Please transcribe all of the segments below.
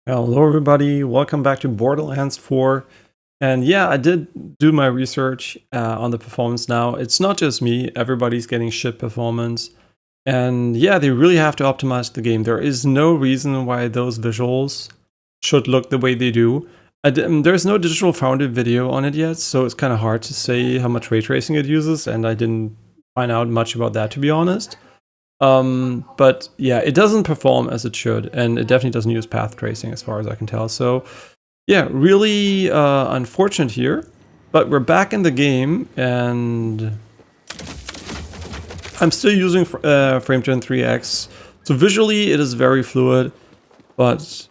Hello everybody, welcome back to Borderlands 4. And yeah, I did do my research on the performance now. It's not just me, everybody's getting shit performance. And yeah, they really have to optimize the game. There is no reason why those visuals should look the way they do. There's no digital founded video on it yet, so it's kind of hard to say how much ray tracing it uses, and I didn't find out much about that, to be honest. But yeah, it doesn't perform as it should, and it definitely doesn't use path tracing as far as I can tell. So yeah, really unfortunate here, but we're back in the game, and I'm still using FrameGen 3X. So visually it is very fluid, but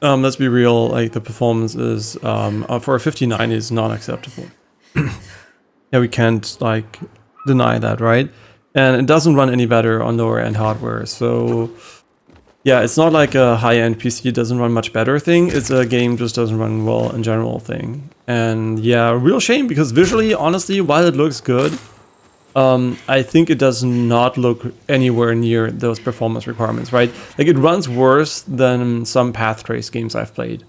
let's be real, like the performance is for a 5090 is not acceptable. Yeah, we can't like deny that, right? And it doesn't run any better on lower end hardware. So yeah, it's not like a high-end PC doesn't run much better thing. It's a game just doesn't run well in general thing. And yeah, real shame, because visually, honestly, while it looks good, I think it does not look anywhere near those performance requirements, right? Like it runs worse than some path trace games I've played.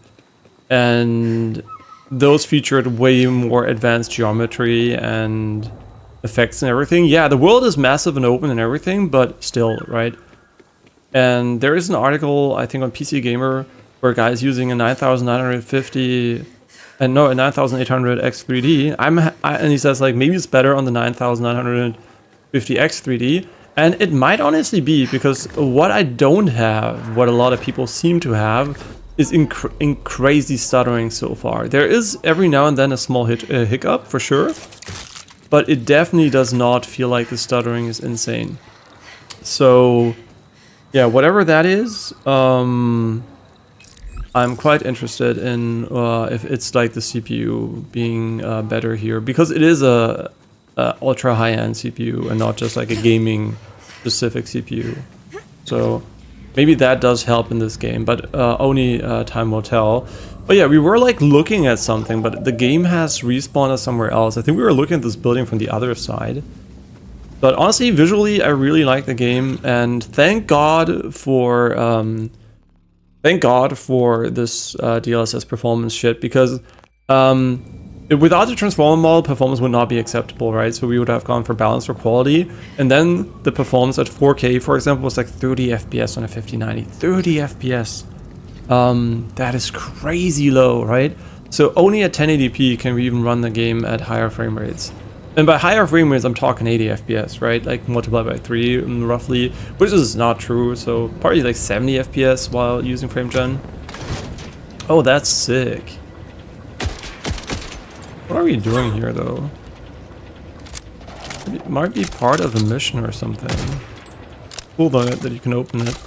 And those featured way more advanced geometry and effects and everything. Yeah, the world is massive and open and everything, but still, right? And there is an article, I think, on PC Gamer where a guy's using a 9950 and no, a 9800 X3D. And he says like maybe it's better on the 9950 X3D, and it might honestly be, because what I don't have, what a lot of people seem to have, is in crazy stuttering so far. There is every now and then a small hiccup for sure, but it definitely does not feel like the stuttering is insane. So yeah, whatever that is, I'm quite interested in if it's like the CPU being better here, because it is a ultra high-end CPU and not just like a gaming specific CPU. So maybe that does help in this game, but only time will tell. But yeah, we were like looking at something, but the game has respawned us somewhere else. I think we were looking at this building from the other side. But honestly, visually, I really like the game, and thank God for this DLSS performance shit, because without the transformer model, performance would not be acceptable, right? So we would have gone for balance or quality, and then the performance at 4K, for example, was like 30 FPS on a 5090. 30 FPS. That is crazy low, right? So only at 1080p can we even run the game at higher frame rates. And by higher frame rates, I'm talking 80 FPS, right? Like multiplied by 3 roughly, which is not true. So probably like 70 FPS while using FrameGen. Oh, that's sick. What are we doing here though? It might be part of a mission or something. Cool though that you can open it.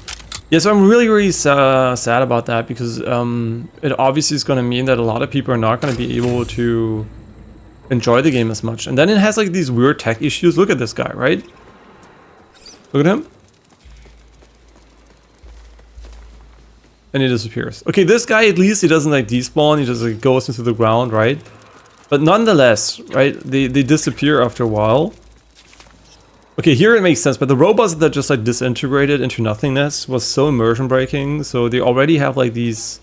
Yeah, so I'm really sad about that, because it obviously is going to mean that a lot of people are not going to be able to enjoy the game as much. And then it has like these weird tech issues. Look at this guy, right? Look at him. And he disappears. Okay, this guy, at least he doesn't like despawn, he just like goes into the ground, right? But nonetheless, right, they disappear after a while. Okay, here it makes sense, but the robots that just like disintegrated into nothingness was so immersion breaking. So they already have like these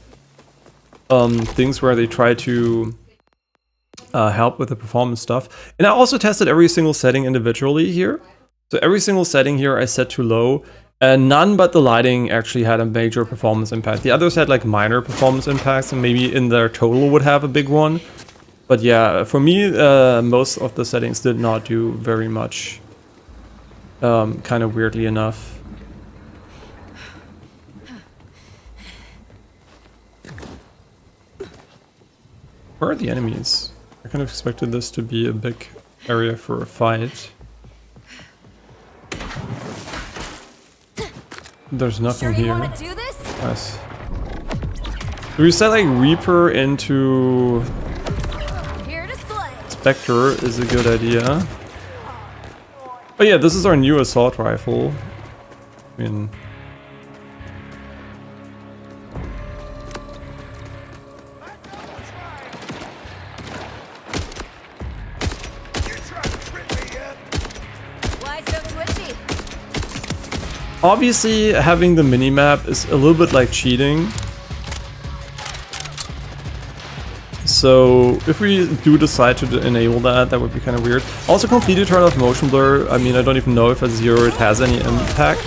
things where they try to help with the performance stuff. And I also tested every single setting individually here. So every single setting here I set to low, and none but the lighting actually had a major performance impact. The others had like minor performance impacts, and maybe in their total would have a big one. But yeah, for me, most of the settings did not do very much. Kind of weirdly enough. Where are the enemies? I kind of expected this to be a big area for a fight. There's nothing here. Nice. Do we set like Reaper into Spectre is a good idea. Oh yeah, this is our new assault rifle. I mean, Why so twitchy? Obviously, having the minimap is a little bit like cheating. So if we do decide to enable that, that would be kind of weird. Also completely turn off motion blur. I mean, I don't even know if at 0 it has any impact.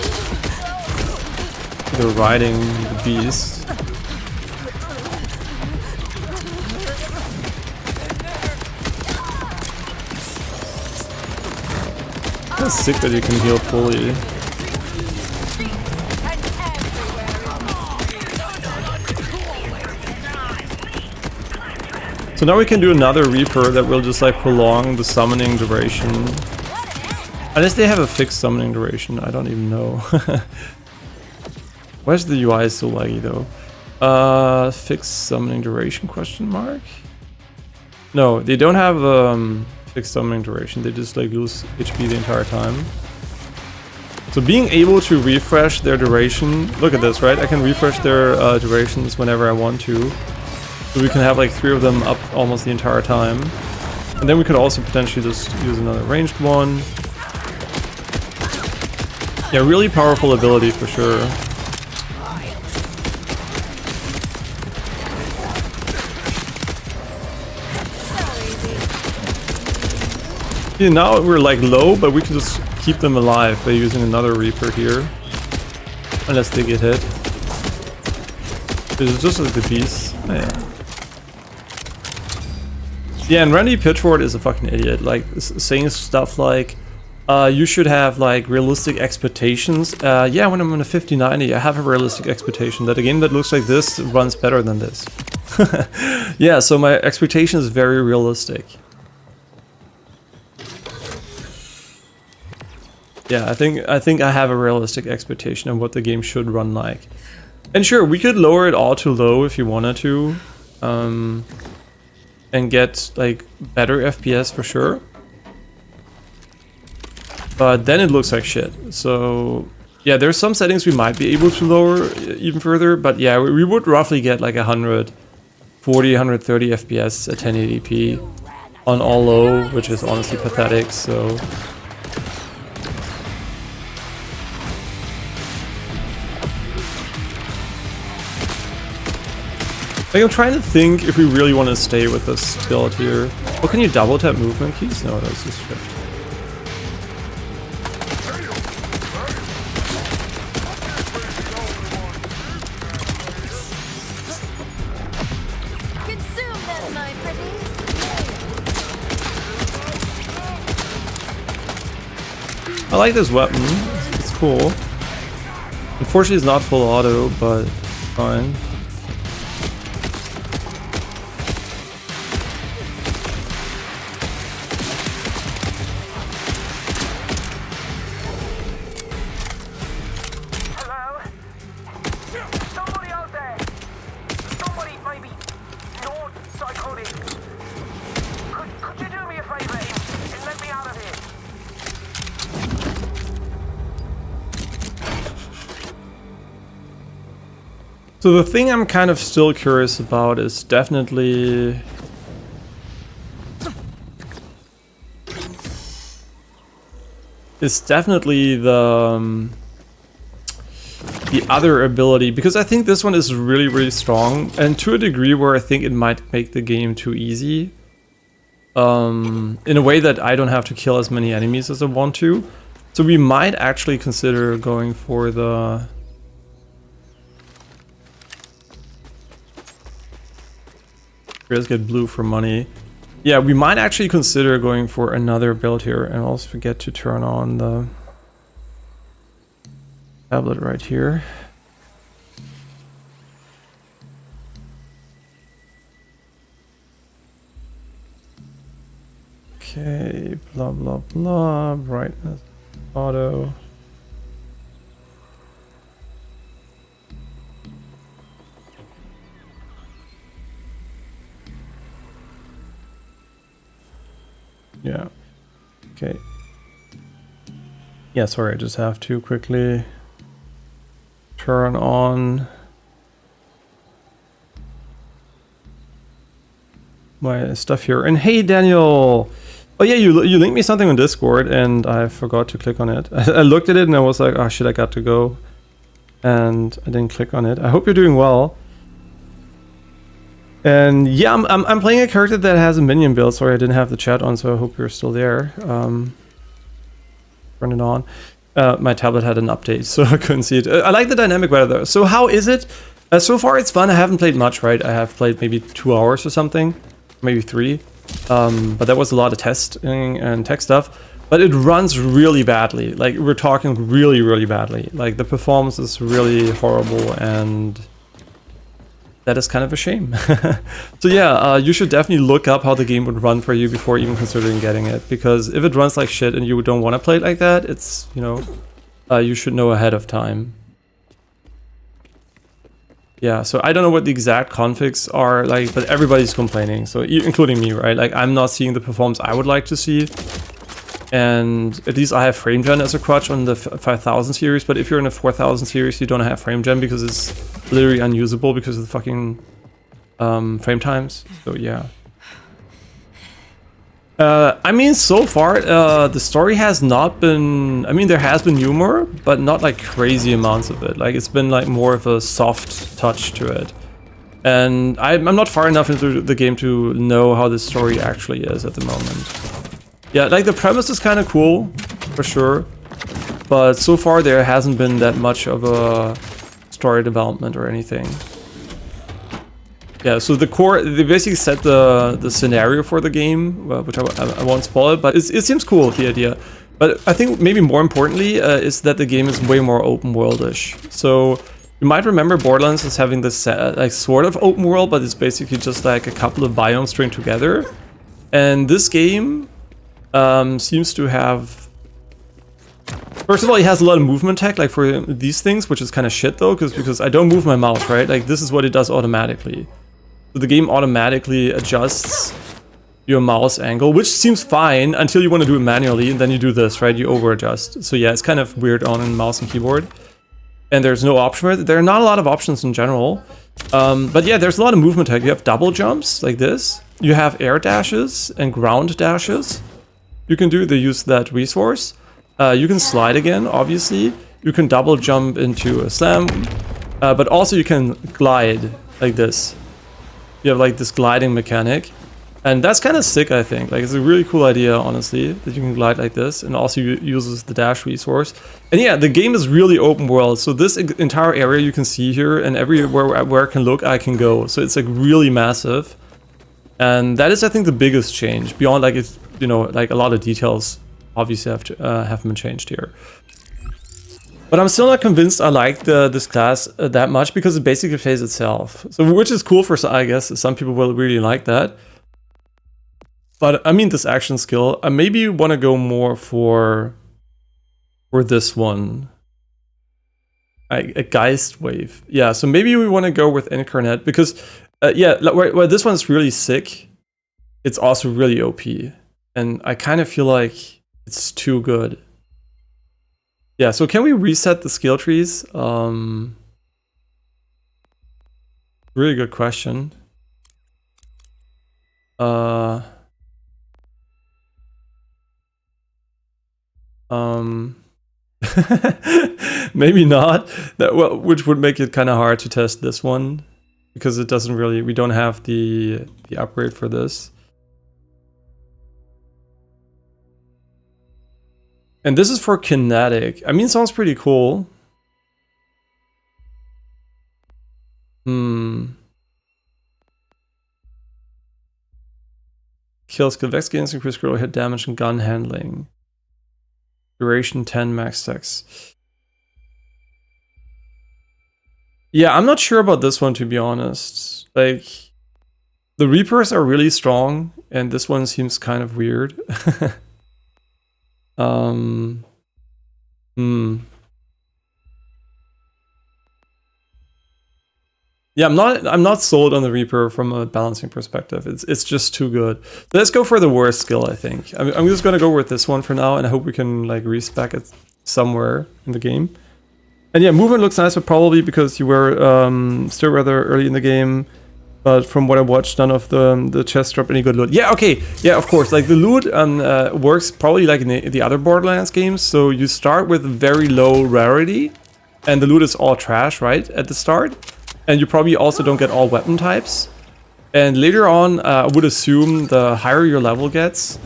They're riding the beast. It's sick that you can heal fully. So now we can do another Reaper that will just like prolong the summoning duration. Unless they have a fixed summoning duration, I don't even know. Why is the UI so laggy though? Fixed summoning duration question mark? No, they don't have fixed summoning duration, they just like lose HP the entire time. So being able to refresh their duration, look at this, right? I can refresh their durations whenever I want to. So we can have like 3 of them up almost the entire time. And then we could also potentially just use another ranged one. Yeah, really powerful ability for sure. Yeah, now we're like low, but we can just keep them alive by using another Reaper here. Unless they get hit. It's just like the beast. Oh, yeah. Yeah, and Randy Pitchford is a fucking idiot, like saying stuff like, you should have like realistic expectations. Yeah, when I'm on a 5090, I have a realistic expectation that a game that looks like this runs better than this. Yeah, so my expectation is very realistic. Yeah, I think I have a realistic expectation of what the game should run like. And sure, we could lower it all to low if you wanted to. And get like better FPS for sure. But then it looks like shit. So yeah, there's some settings we might be able to lower even further, but yeah, we would roughly get like 140, 130 FPS at 1080p on all low, which is honestly pathetic, so like, I'm trying to think if we really want to stay with this build here. Oh, can you double tap movement keys? No, that's just shift. I like this weapon. It's cool. Unfortunately, it's not full auto, but fine. So the thing I'm kind of still curious about is definitely the other ability, because I think this one is really, really strong, and to a degree where I think it might make the game too easy. In a way that I don't have to kill as many enemies as I want to. So we might actually consider going for the... Let's get blue for money. Yeah, we might actually consider going for another build here, and also forget to turn on the tablet right here. Okay, blah blah blah, brightness, auto. Yeah, okay. Yeah, sorry, I just have to quickly turn on my stuff here. And hey, Daniel! Oh yeah, you linked me something on Discord and I forgot to click on it. I looked at it and I was like, oh shit, I got to go. And I didn't click on it. I hope you're doing well. And yeah, I'm playing a character that has a minion build. Sorry, I didn't have the chat on, so I hope you're still there. Turn it on. My tablet had an update, so I couldn't see it. I like the dynamic better though. So how is it? So far it's fun. I haven't played much, right? I have played maybe 2 hours or something, maybe 3. But that was a lot of testing and tech stuff. But it runs really badly. Like, we're talking really, really badly. Like, the performance is really horrible, and that is kind of a shame. So yeah, you should definitely look up how the game would run for you before even considering getting it. Because if it runs like shit and you don't want to play it like that, it's, you know, you should know ahead of time. Yeah, so I don't know what the exact configs are like, but everybody's complaining. So including me, right? Like, I'm not seeing the performance I would like to see. And at least I have frame gen as a crutch on the 5000 series, but if you're in a 4000 series, you don't have frame gen because it's literally unusable because of the fucking frame times. So yeah. I mean, so far, the story has not been... I mean, there has been humor, but not like crazy amounts of it. Like, it's been like more of a soft touch to it. And I'm not far enough into the game to know how the story actually is at the moment. Yeah, like the premise is kind of cool, for sure, but so far there hasn't been that much of a story development or anything. Yeah, so the core, they basically set the scenario for the game, which I won't spoil it, but it seems cool, the idea. But I think maybe more importantly is that the game is way more open world-ish. So you might remember Borderlands as having this like sort of open world, but it's basically just like a couple of biomes string together. And this game seems to have... First of all, it has a lot of movement tech, like for these things, which is kind of shit though, because I don't move my mouse, right? Like, this is what it does automatically. So the game automatically adjusts your mouse angle, which seems fine until you want to do it manually, and then you do this, right? You over adjust. So yeah, it's kind of weird on mouse and keyboard. And there's no option for it. There are not a lot of options in general. But yeah, there's a lot of movement tech. You have double jumps like this. You have air dashes and ground dashes. You can do, they use that resource. You can slide again, obviously. You can double jump into a slam. But also you can glide like this. You have like this gliding mechanic. And that's kind of sick, I think. Like, it's a really cool idea, honestly, that you can glide like this. And also uses the dash resource. And yeah, the game is really open world. So this entire area you can see here, and everywhere where I can look, I can go. So it's like really massive. And that is, I think, the biggest change. Beyond, like, it's, you know, like a lot of details obviously have been changed here. But I'm still not convinced I like this class that much because it basically plays itself. So, which is cool for, I guess, some people will really like that. But I mean, this action skill, I maybe want to go more for this one. A Geist Wave. Yeah, so maybe we want to go with Incarnate because, yeah, where this one's really sick, it's also really OP. And I kind of feel like it's too good. Yeah, so can we reset the skill trees? Really good question. Maybe not. Which would make it kind of hard to test this one because it doesn't really. We don't have the upgrade for this. And this is for kinetic. I mean, sounds pretty cool. Kills convex gains, increase critical hit damage and gun handling. Duration 10, max dex. Yeah, I'm not sure about this one, to be honest. Like, the Reapers are really strong, and this one seems kind of weird. Yeah, I'm not sold on the Reaper from a balancing perspective. It's just too good. Let's go for the worst skill, I think. I'm just gonna go with this one for now, and I hope we can like respec it somewhere in the game. And yeah, movement looks nice, but probably because you were still rather early in the game. But from what I watched, none of the chests drop any good loot. Yeah, okay, yeah, of course. Like the loot works probably like in the other Borderlands games. So you start with very low rarity, and the loot is all trash, right, at the start. And you probably also don't get all weapon types. And later on, I would assume the higher your level gets,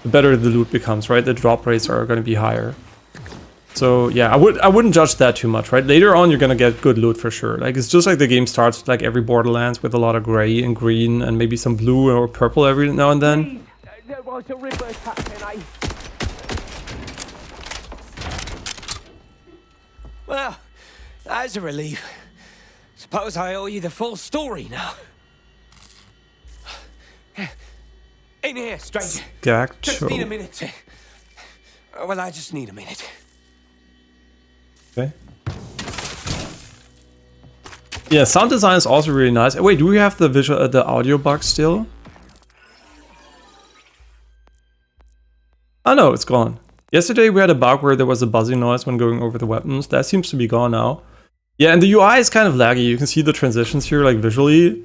the better the loot becomes, right? The drop rates are going to be higher. So yeah, I wouldn't judge that too much, right? Later on, you're gonna get good loot for sure. Like it's just like the game starts like every Borderlands with a lot of gray and green and maybe some blue or purple every now and then. There was a river attack, Well, that's a relief. Suppose I owe you the full story now. In here, stranger. Just need a minute to... Well, I just need a minute. Okay. Yeah, sound design is also really nice. Wait, do we have the visual, the audio bug still? Oh no, it's gone. Yesterday we had a bug where there was a buzzing noise when going over the weapons. That seems to be gone now. Yeah, and the UI is kind of laggy. You can see the transitions here, like visually.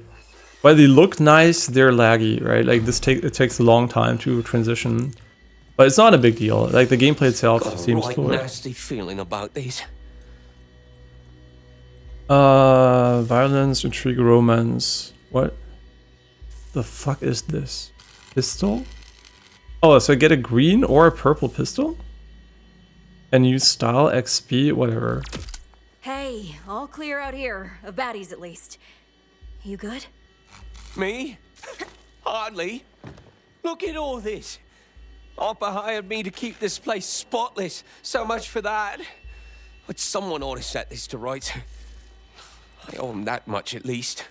While they look nice, they're laggy, right? Like it takes a long time to transition. But it's not a big deal. Like the gameplay itself seems fluid. Got a nasty feeling about these. Violence, intrigue, romance. What the fuck is this? Pistol? Oh, so I get a green or a purple pistol? And use style, XP, whatever. Hey, all clear out here. Of baddies at least. You good? Me? Hardly. Look at all this. Oppa hired me to keep this place spotless. So much for that. But someone ought to set this to rights. I owe him that much at least.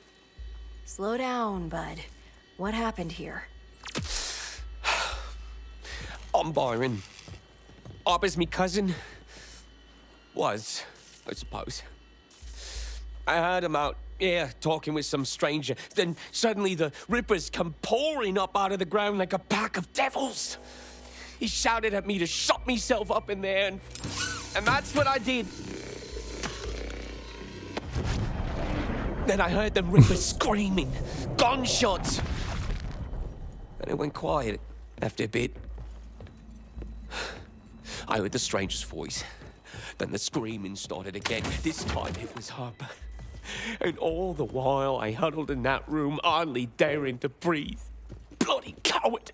Slow down, bud. What happened here? I'm Byron. Oppa's me cousin. Was, I suppose. I heard him out, yeah, talking with some stranger. Then suddenly the rippers come pouring up out of the ground like a pack of devils. He shouted at me to shut myself up in there, and that's what I did. Then I heard them rippers screaming, gunshots. And it went quiet after a bit. I heard the stranger's voice. Then the screaming started again. This time it was Harper. And all the while I huddled in that room, hardly daring to breathe. Bloody coward!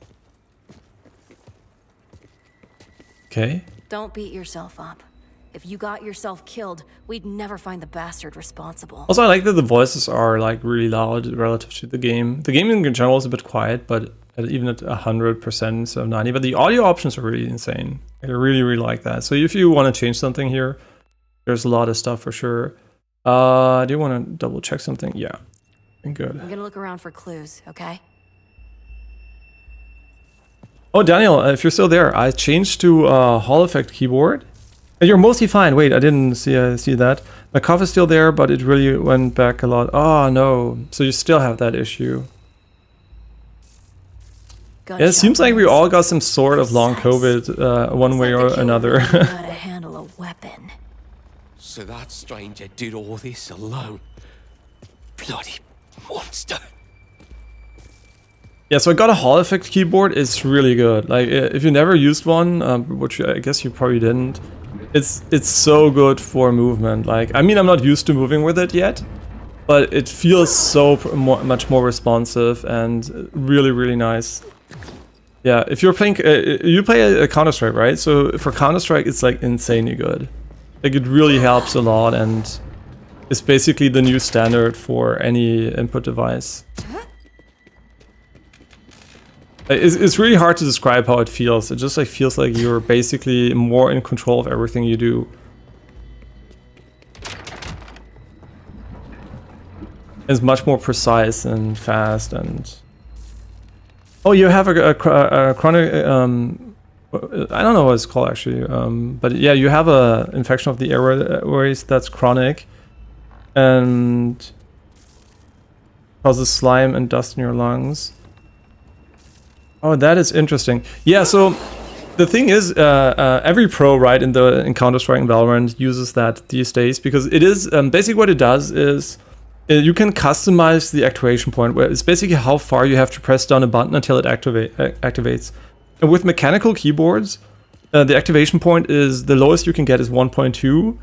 Okay. Don't beat yourself up. If you got yourself killed, we'd never find the bastard responsible. Also, I like that the voices are like really loud relative to the game. The game in general is a bit quiet, but even at 100% instead of 90. But the audio options are really insane. I really, really like that. So if you want to change something here, there's a lot of stuff for sure. Do you want to double check something? Yeah, good. I'm gonna look around for clues, okay? Oh, Daniel, if you're still there, I changed to Hall Effect keyboard. And you're mostly fine. Wait, I didn't see that. My cough is still there, but it really went back a lot. Oh, no. So you still have that issue. Yeah, it seems like we all got some sort of long COVID one way or another. How to handle a weapon. So that stranger did all this alone. Bloody monster. Yeah, so I got a Hall Effect keyboard. It's really good. Like, if you never used one, which I guess you probably didn't, it's so good for movement. Like, I mean, I'm not used to moving with it yet, but it feels so much more responsive and really, really nice. Yeah, if you're playing, you play a Counter-Strike, right? So for Counter-Strike, it's like insanely good. Like, it really helps a lot, and it's basically the new standard for any input device. It's really hard to describe how it feels. It just like feels like you're basically more in control of everything you do. It's much more precise and fast and... Oh, you have a chronic... I don't know what it's called actually. But yeah, you have a infection of the airways that's chronic. And causes slime and dust in your lungs. Oh, that is interesting. Yeah, so the thing is, every pro, right, in Counter-Strike and Valorant uses that these days, because it is basically what it does is you can customize the activation point, where it's basically how far you have to press down a button until it activates. And with mechanical keyboards, the activation point is the lowest you can get is 1.2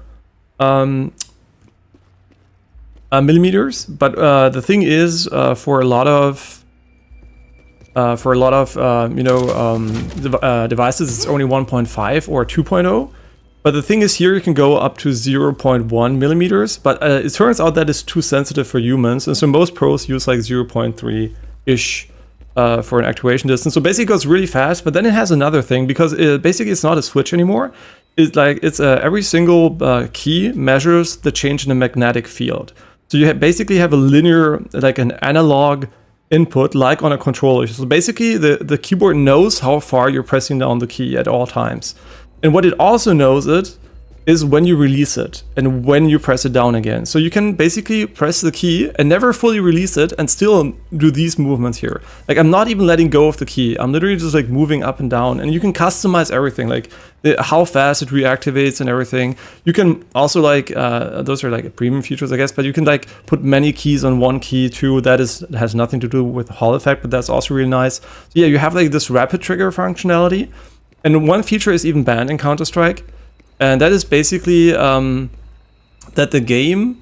millimeters. But the thing is, for a lot of devices, it's only 1.5 or 2.0. But the thing is, here you can go up to 0.1 millimeters, but it turns out that it's too sensitive for humans, and so most pros use like 0.3-ish for an activation distance. So basically it goes really fast, but then it has another thing, because basically it's not a switch anymore. It's every single key measures the change in the magnetic field. So you basically have a linear, like an analog input, like on a controller. So basically the keyboard knows how far you're pressing down the key at all times. And what it also knows is when you release it and when you press it down again. So you can basically press the key and never fully release it and still do these movements here. Like, I'm not even letting go of the key. I'm literally just like moving up and down, and you can customize everything, like how fast it reactivates and everything. You can also like, those are like premium features, I guess, but you can like put many keys on one key too. That has nothing to do with Hall effect, but that's also really nice. So yeah, you have like this rapid trigger functionality. And one feature is even banned in Counter-Strike, and that is basically that the game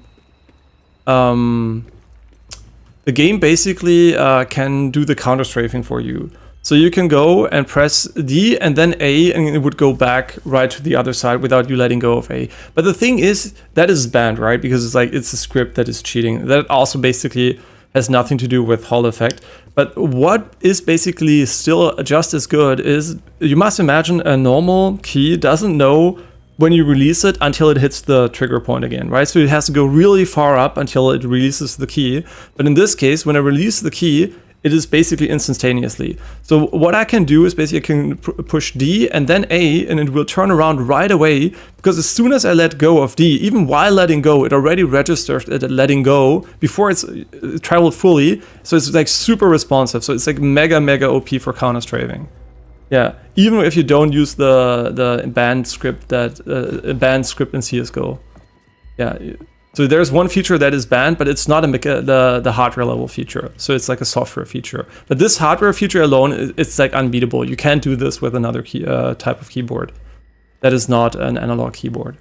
basically can do the counter-strafing for you. So you can go and press D and then A, and it would go back right to the other side without you letting go of A. But the thing is, that is banned, right? Because it's a script that is cheating. That also basically has nothing to do with Hall effect. But what is basically still just as good is, you must imagine a normal key doesn't know when you release it until it hits the trigger point again, right? So it has to go really far up until it releases the key. But in this case, when I release the key, it is basically instantaneously. So what I can do is basically I can push D and then A, and it will turn around right away, because as soon as I let go of D, even while letting go, it already registers it at letting go before it's traveled fully. So it's like super responsive. So it's like mega OP for counter strafing. Yeah, even if you don't use the banned script in CS:GO. Yeah. So there's one feature that is banned, but it's not the hardware level feature. So it's like a software feature. But this hardware feature alone, it's like unbeatable. You can't do this with another type of keyboard that is not an analog keyboard.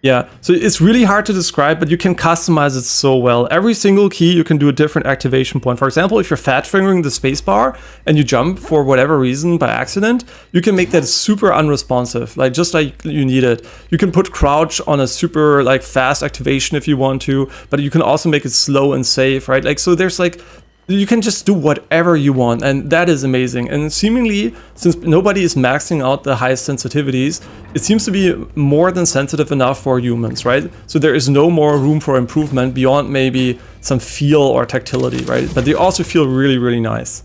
Yeah, so it's really hard to describe, but you can customize it so well. Every single key, you can do a different activation point. For example, if you're fat fingering the spacebar and you jump for whatever reason by accident, you can make that super unresponsive, like just like you need it. You can put crouch on a super like fast activation if you want to, but you can also make it slow and safe, right? Like, so there's like, you can just do whatever you want, and that is amazing. And seemingly, since nobody is maxing out the highest sensitivities, it seems to be more than sensitive enough for humans, right? So there is no more room for improvement beyond maybe some feel or tactility, right? But they also feel really nice.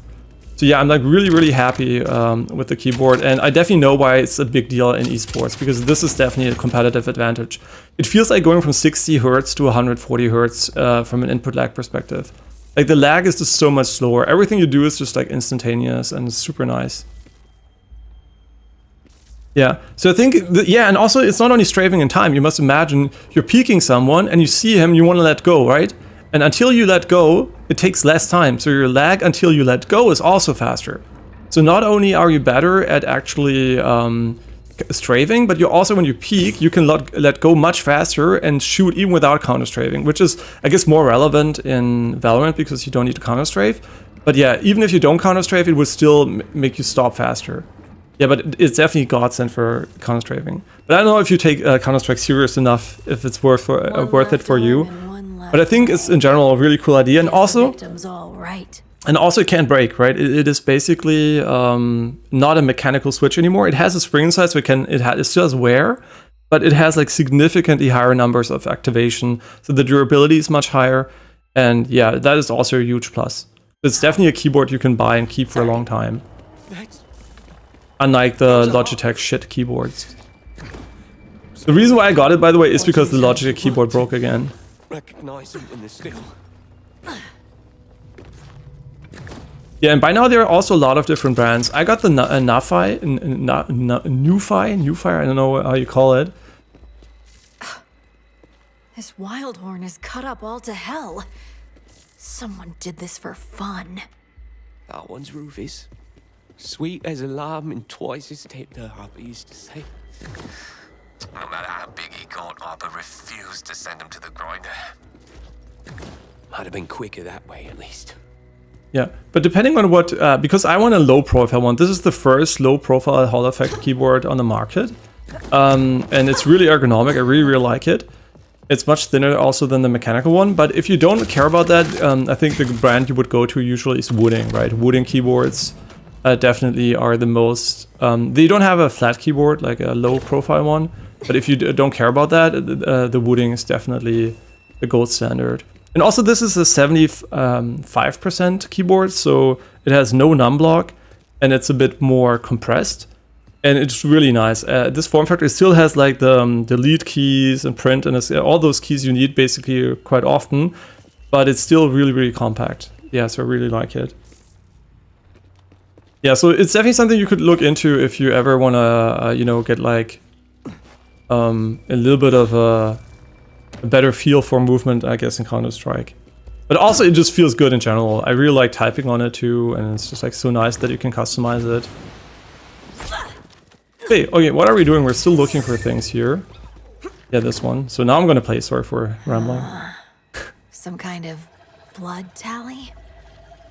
So yeah, I'm like really happy with the keyboard, and I definitely know why it's a big deal in esports, because this is definitely a competitive advantage. It feels like going from 60 hertz to 140 hertz from an input lag perspective. Like, the lag is just so much slower. Everything you do is just like instantaneous and super nice. Yeah, so I think, yeah, and also it's not only strafing in time. You must imagine you're peeking someone and you see him, you want to let go, right? And until you let go, it takes less time. So your lag until you let go is also faster. So not only are you better at actually strafing, but you also, when you peek, you can let go much faster and shoot even without counter strafing, which is, I guess, more relevant in Valorant because you don't need to counter strafe. But yeah, even if you don't counter strafe, it would still make you stop faster. Yeah, but it's definitely godsend for counter strafing. But I don't know if you take Counter Strike serious enough, if it's worth it for you. But I think it's in general a really cool idea, and also. And also it can't break, right? It is basically not a mechanical switch anymore. It has a spring inside, so it still has wear, but it has like significantly higher numbers of activation. So the durability is much higher. And yeah, that is also a huge plus. It's definitely a keyboard you can buy and keep for a long time. Unlike the Logitech shit keyboards. The reason why I got it, by the way, is because the Logitech keyboard broke again. Recognize him in the still. Yeah, and by now there are also a lot of different brands. I got the Newfi, I don't know how you call it. This wild horn is cut up all to hell. Someone did this for fun. That one's roof is sweet as a lamb and twice as tender, Harper used to say. No matter how big he got, Harper refused to send him to the grinder. Might have been quicker that way, at least. Yeah, but depending on what, because I want a low profile one. This is the first low profile Hall effect keyboard on the market. And it's really ergonomic. I really, really like it. It's much thinner also than the mechanical one. But if you don't care about that, I think the brand you would go to usually is Wooding, right? Wooding keyboards definitely are the most... they don't have a flat keyboard, like a low profile one. But if you don't care about that, the Wooding is definitely the gold standard. And also this is a 75% keyboard, so it has no num block and it's a bit more compressed. And it's really nice. This form factor still has like the lead keys and print and all those keys you need basically quite often, but it's still really, really compact. Yeah, so I really like it. Yeah, so it's definitely something you could look into if you ever want to, you know, get like a little bit of a better feel for movement, I guess, in Counter-Strike. But also it just feels good in general. I really like typing on it too, and it's just like so nice that you can customize it. Hey, okay, what are we doing? We're still looking for things here. Yeah, this one. So now I'm gonna play. Sorry for rambling. Some kind of blood tally?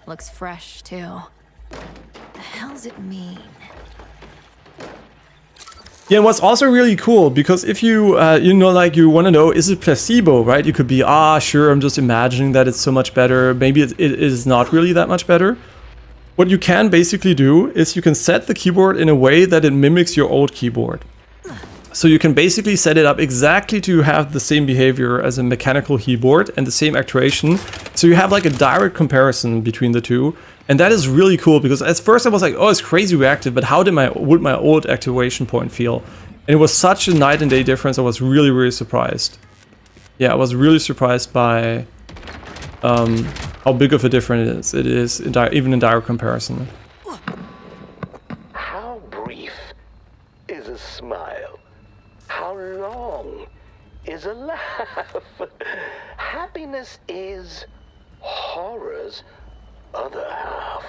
Looks fresh, too. The hell's it mean? Yeah, and what's also really cool, because if you, you know, like you want to know, is it placebo, right? You could be, sure, I'm just imagining that it's so much better. Maybe it is not really that much better. What you can basically do is you can set the keyboard in a way that it mimics your old keyboard. So you can basically set it up exactly to have the same behavior as a mechanical keyboard and the same actuation. So you have like a direct comparison between the two. And that is really cool because at first I was like, oh, it's crazy reactive, but how would my old activation point feel? And it was such a night and day difference. I was really, really surprised. Yeah, I was really surprised by how big of a difference it is, even in direct comparison. How brief is a smile? How long is a laugh? Happiness is horror's other half.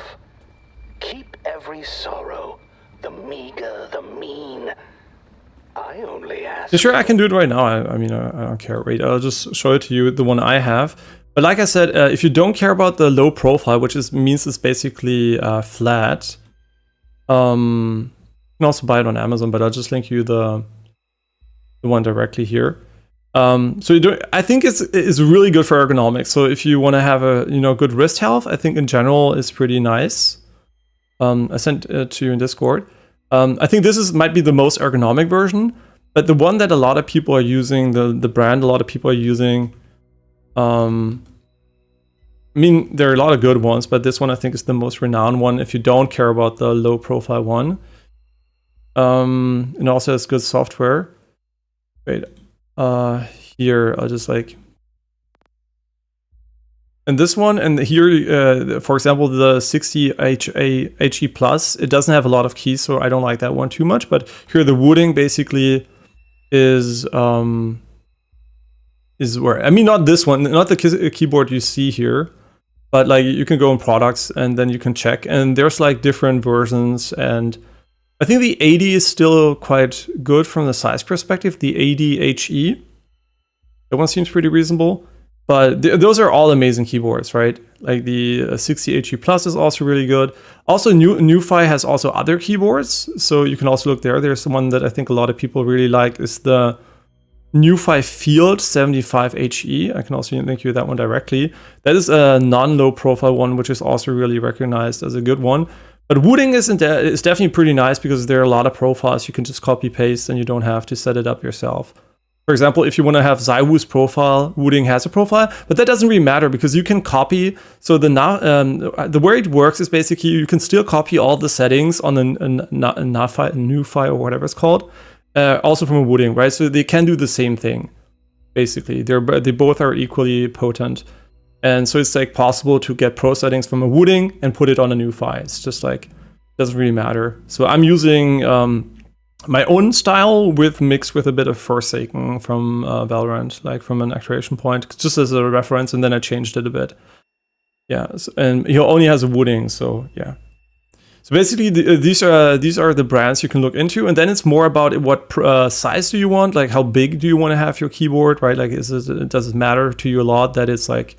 Keep every sorrow, the meager, the mean. I only ask. Yeah, sure, I can do it right now. I mean, I don't care. Wait, I'll just show it to you, the one I have. But like I said, if you don't care about the low profile, which means it's basically flat, you can also buy it on Amazon, but I'll just link you the one directly here. I think it's really good for ergonomics. So if you want to have a good wrist health, I think in general is pretty nice. I sent it to you in Discord. I think this might be the most ergonomic version, but the one that a lot of people are using, the brand a lot of people are using. I mean, there are a lot of good ones, but this one I think is the most renowned one if you don't care about the low profile one. And also has good software. Wait, here I'll just like, and this one, and here, for example, the 60 HE Plus, it doesn't have a lot of keys, so I don't like that one too much. But here the Wooding basically is where, I mean, not this one, not the keyboard you see here, but like you can go in products and then you can check, and there's like different versions. And I think the 80 is still quite good from the size perspective, the 80 HE. That one seems pretty reasonable, but those are all amazing keyboards, right? Like the 60 HE Plus is also really good. Also, NuFi has also other keyboards, so you can also look there. There's one that I think a lot of people really like is the NuFi Field 75 HE. I can also link you that one directly. That is a non-low profile one, which is also really recognized as a good one. But Wooding is definitely pretty nice because there are a lot of profiles you can just copy paste and you don't have to set it up yourself. For example, if you want to have Zywoo's profile, Wooding has a profile, but that doesn't really matter because you can copy. So the way it works is basically you can still copy all the settings on the NuFi or whatever it's called, also from a Wooding, right? So they can do the same thing, basically. They both are equally potent. And so it's like possible to get pro settings from a Wooding and put it on a NuFi. It's just like, doesn't really matter. So I'm using my own style with mixed with a bit of Forsaken from Valorant, like from an actuation point, just as a reference, and then I changed it a bit. Yeah, and he only has a wooding, so yeah. So basically, these are the brands you can look into, and then it's more about what size do you want, like how big do you want to have your keyboard, right? Like, does it matter to you a lot that it's like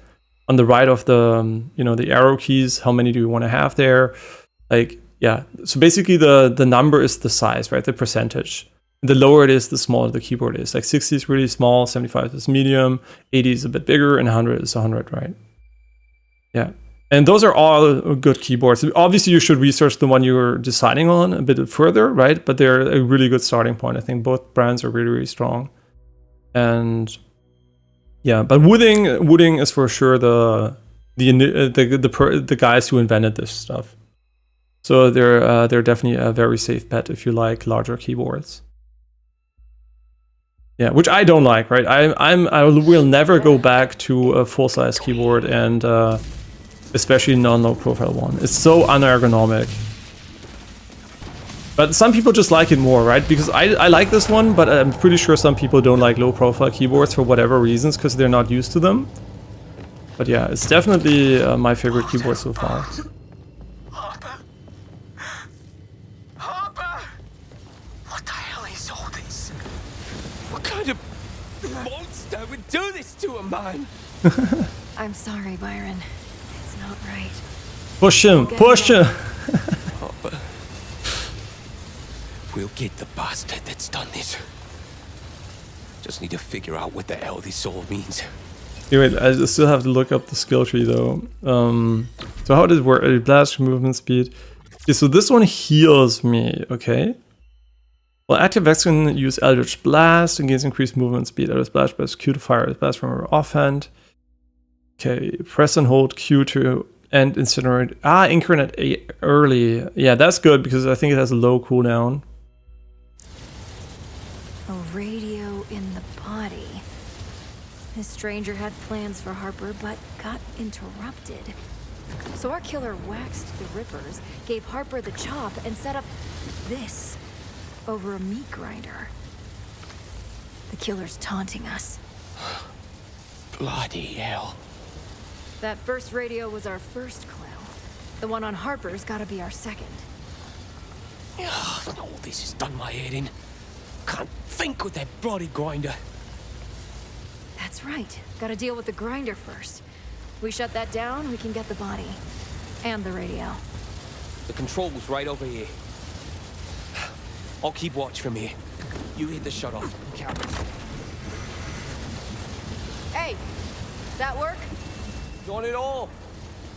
on the right of the the arrow keys? How many do you want to have there? Like, yeah. So basically, the number is the size, right? The percentage. The lower it is, the smaller the keyboard is. Like 60 is really small, 75 is medium, 80 is a bit bigger, and 100 is 100, right? Yeah. And those are all good keyboards. Obviously, you should research the one you're deciding on a bit further, right? But they're a really good starting point. I think both brands are really, really strong. And yeah, but wooding is for sure the guys who invented this stuff. So they're definitely a very safe bet if you like larger keyboards. Yeah, which I don't like, right? I will never go back to a full-size keyboard, and especially non-low profile one. It's so unergonomic. But some people just like it more, right? Because I like this one, but I'm pretty sure some people don't like low profile keyboards for whatever reasons, because they're not used to them. But yeah, it's definitely my favorite keyboard so far. Harper! Harper! What the hell is all this? What kind of monster would do this to a man? I'm sorry, Byron. It's not right. Push him! Push him! Harper. We'll get the bastard that's done this. Just need to figure out what the hell this all means. Okay, wait, I still have to look up the skill tree though. So how does it work? Blast, movement speed. Okay, so this one heals me, okay? Well, active Vex can use Eldritch Blast and gains increased movement speed. Eldritch Blast press Q to fire Blast from her offhand. Okay, press and hold Q to end incinerate. Incarnate early. Yeah, that's good because I think it has a low cooldown. A radio in the body. This stranger had plans for Harper, but got interrupted. So our killer waxed the rippers, gave Harper the chop, and set up this over a meat grinder. The killer's taunting us. Bloody hell. That first radio was our first clue. The one on Harper's gotta be our second. All this has done my head in. Can't think with that bloody grinder. That's right. Gotta deal with the grinder first. We shut that down, we can get the body. And the radio. The control was right over here. I'll keep watch from here. You hit the shut off. Hey! That work? Not at all.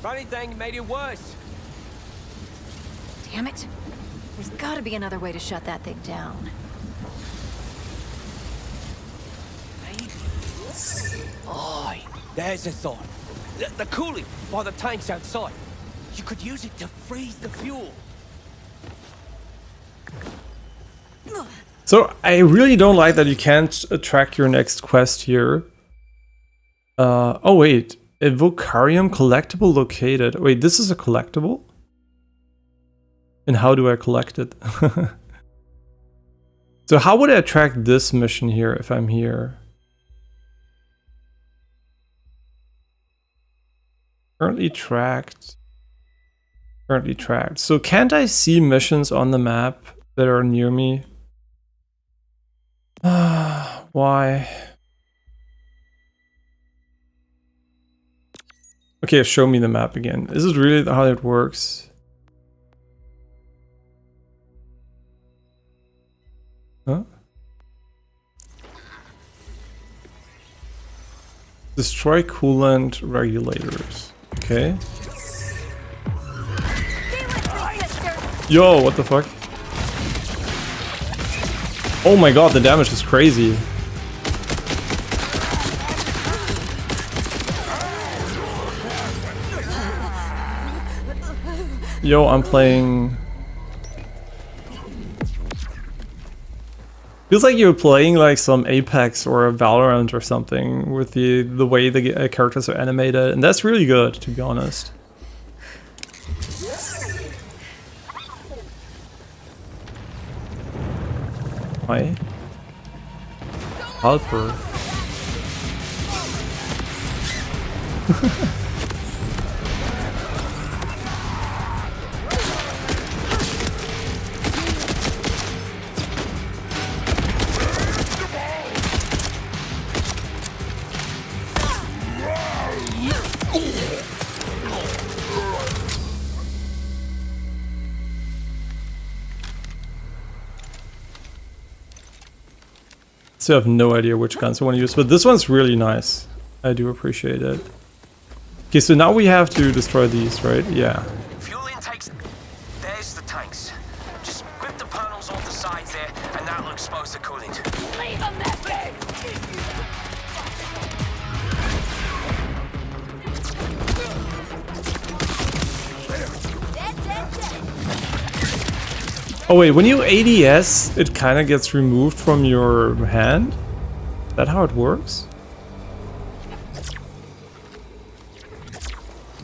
If anything, it made it worse. Damn it. There's gotta be another way to shut that thing down. Aye, there's a thought. The cooling by the tanks outside. You could use it to freeze the fuel. So I really don't like that you can't track your next quest here. Oh wait, a Vocarium collectible located. Wait, this is a collectible? And how do I collect it? So how would I track this mission here if I'm here? Currently tracked. Currently tracked. So can't I see missions on the map that are near me? Why? Okay, show me the map again. Is it really how it works? Huh? Destroy coolant regulators. Okay. Yo, what the fuck? Oh my god, the damage is crazy. Yo, I'm playing... Feels like you're playing like some Apex or a Valorant or something with the way the characters are animated, and that's really good, to be honest. Hi. Harper. So I have no idea which guns I want to use, but this one's really nice. I do appreciate it. Okay, so now we have to destroy these, right? Yeah. Fuel intakes. There's the tanks. Just grip the panels off the sides there, and that'll expose the coolant. Leave them that big! Oh wait, when you ADS, it kind of gets removed from your hand? Is that how it works?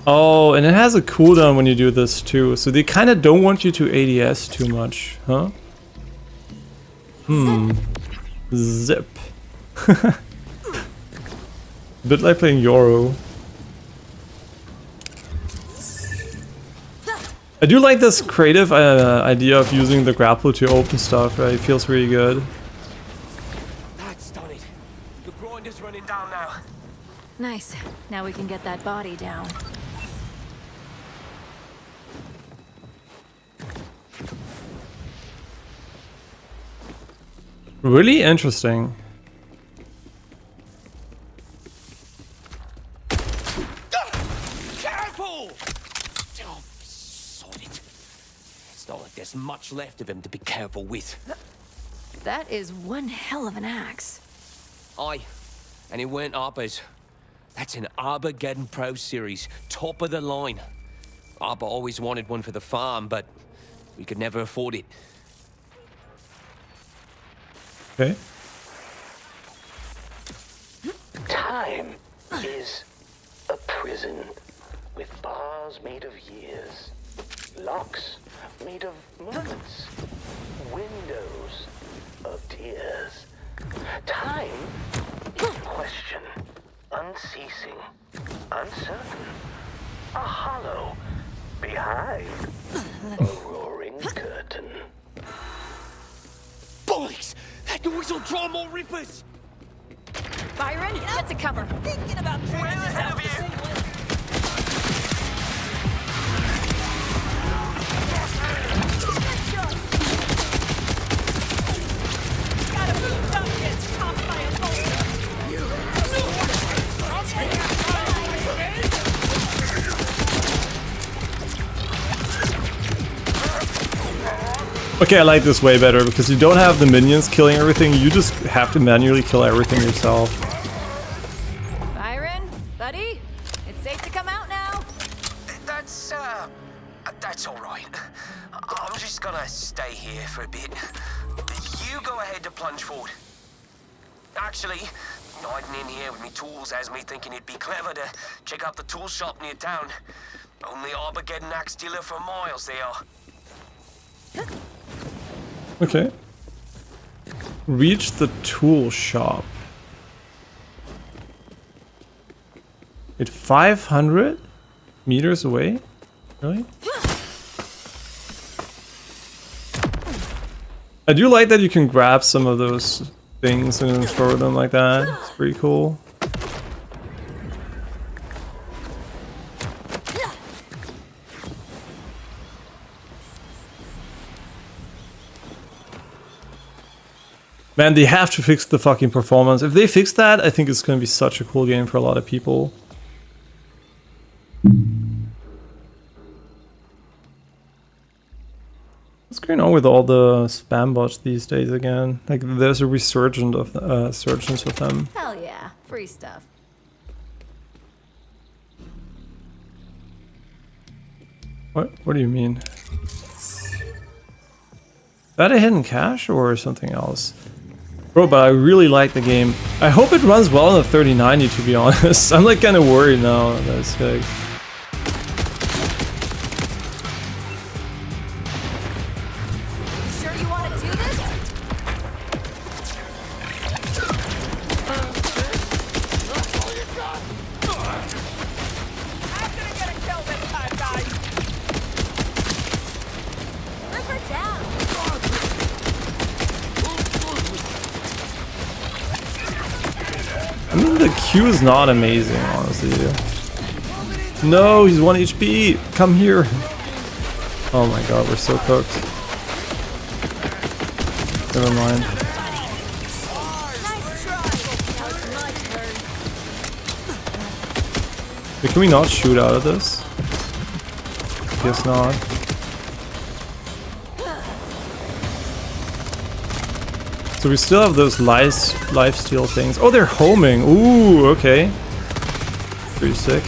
Oh, and it has a cooldown when you do this too, so they kind of don't want you to ADS too much, huh? Zip. A bit like playing Yoro. I do like this creative idea of using the grapple to open stuff, right? It feels really good. That's done it. The grinder's running down now. Nice. Now we can get that body down. Really interesting. Careful! Oh, sod it. It's not like there's much left of him to be careful with. That is one hell of an axe. Aye, and it weren't Arbor's. That's an Armageddon Pro Series, top of the line. Arbor always wanted one for the farm, but we could never afford it. Okay. Time is a prison with bars made of years, locks made of moments, windows of tears. Time is question, unceasing, uncertain, a hollow behind a roaring curtain. Bollocks! That noise will draw more rippers! Byron, get to cover. Thinking about trying this out the same way. Gotta move, don't get stopped by a boulder. Okay, I like this way better because you don't have the minions killing everything, you just have to manually kill everything yourself. Byron, buddy, it's safe to come out now. That's all right. I'm just gonna stay here for a bit. You go ahead to plunge forward. Actually, hiding in here with me tools has me thinking it'd be clever to check out the tool shop near town. Only Armageddon axe dealer for miles they are. Okay. Reach the tool shop. It's 500 meters away? Really? I do like that you can grab some of those things and then throw them like that. It's pretty cool. Man, they have to fix the fucking performance. If they fix that, I think it's going to be such a cool game for a lot of people. What's going on with all the spam bots these days again? Like, there's a resurgence of them. Hell yeah, free stuff. What do you mean? Is that a hidden cache or something else? Bro, but I really like the game. I hope it runs well on the 3090, to be honest. I'm like kind of worried now. That's like... You sure you want to do this? mean, the Q is not amazing, honestly. No, he's 1 HP. Come here. Oh my god, we're so cooked. Never mind. Wait, can we not shoot out of this? Guess not. So we still have those lifesteal things. Oh, they're homing. Ooh, okay. Pretty sick.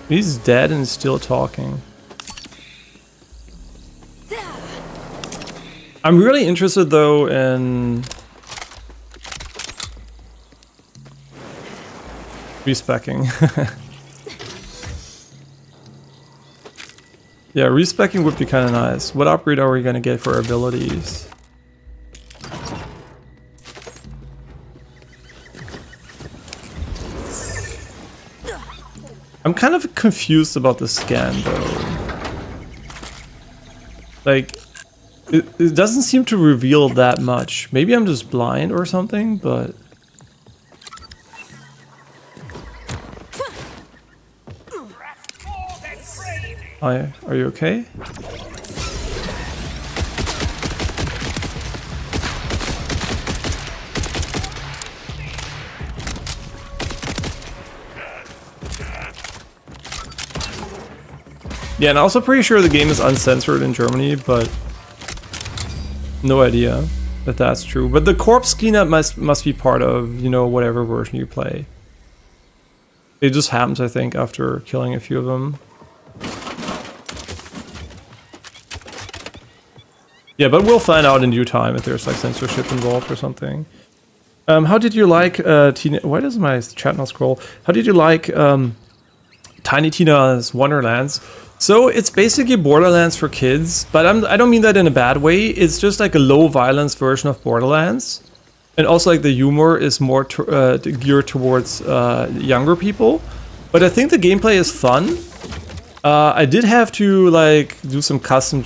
He's dead and still talking. I'm really interested though in respecking. Yeah, respecking would be kind of nice. What upgrade are we gonna get for our abilities? I'm kind of confused about the scan though. Like, it doesn't seem to reveal that much. Maybe I'm just blind or something, but... Hi, are you okay? Yeah, and I'm also pretty sure the game is uncensored in Germany, but no idea if that's true. But the corpse cleanup must be part of, you know, whatever version you play. It just happens, I think, after killing a few of them. Yeah, but we'll find out in due time if there's like censorship involved or something. How did you like why does my chat not scroll? How did you like Tiny Tina's Wonderlands? So it's basically Borderlands for kids, but I don't mean that in a bad way. It's just like a low violence version of Borderlands. And also like the humor is more geared towards younger people. But I think the gameplay is fun. I did have to like do some custom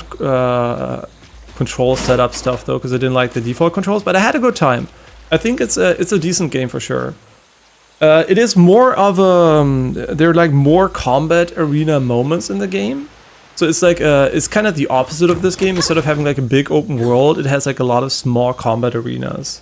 control setup stuff though, because I didn't like the default controls, but I had a good time. I think it's a decent game for sure. It is more of there are like more combat arena moments in the game. So it's like it's kind of the opposite of this game. Instead of having like a big open world, it has like a lot of small combat arenas.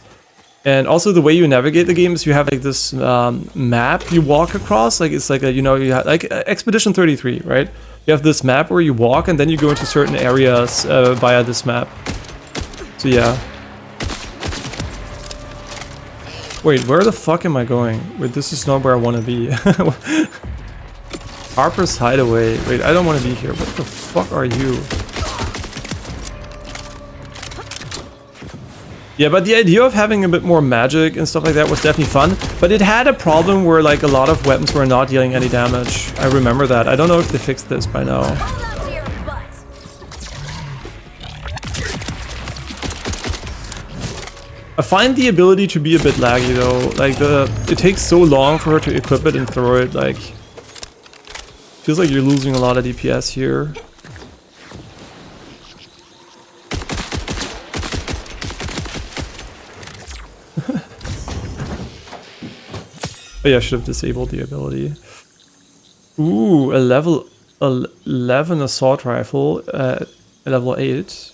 And also the way you navigate the game is you have like this map you walk across. Like it's like a, you know, you have like Expedition 33, right? You have this map where you walk and then you go into certain areas via this map. So yeah. Wait, where the fuck am I going? Wait, this is not where I want to be. Harper's Hideaway. Wait, I don't want to be here. What the fuck are you? Yeah, but the idea of having a bit more magic and stuff like that was definitely fun. But it had a problem where like a lot of weapons were not dealing any damage. I remember that. I don't know if they fixed this by now. I find the ability to be a bit laggy though. Like it takes so long for her to equip it and throw it. Like, feels like you're losing a lot of DPS here. Oh yeah, I should have disabled the ability. Ooh, a level 11 assault rifle, level 8.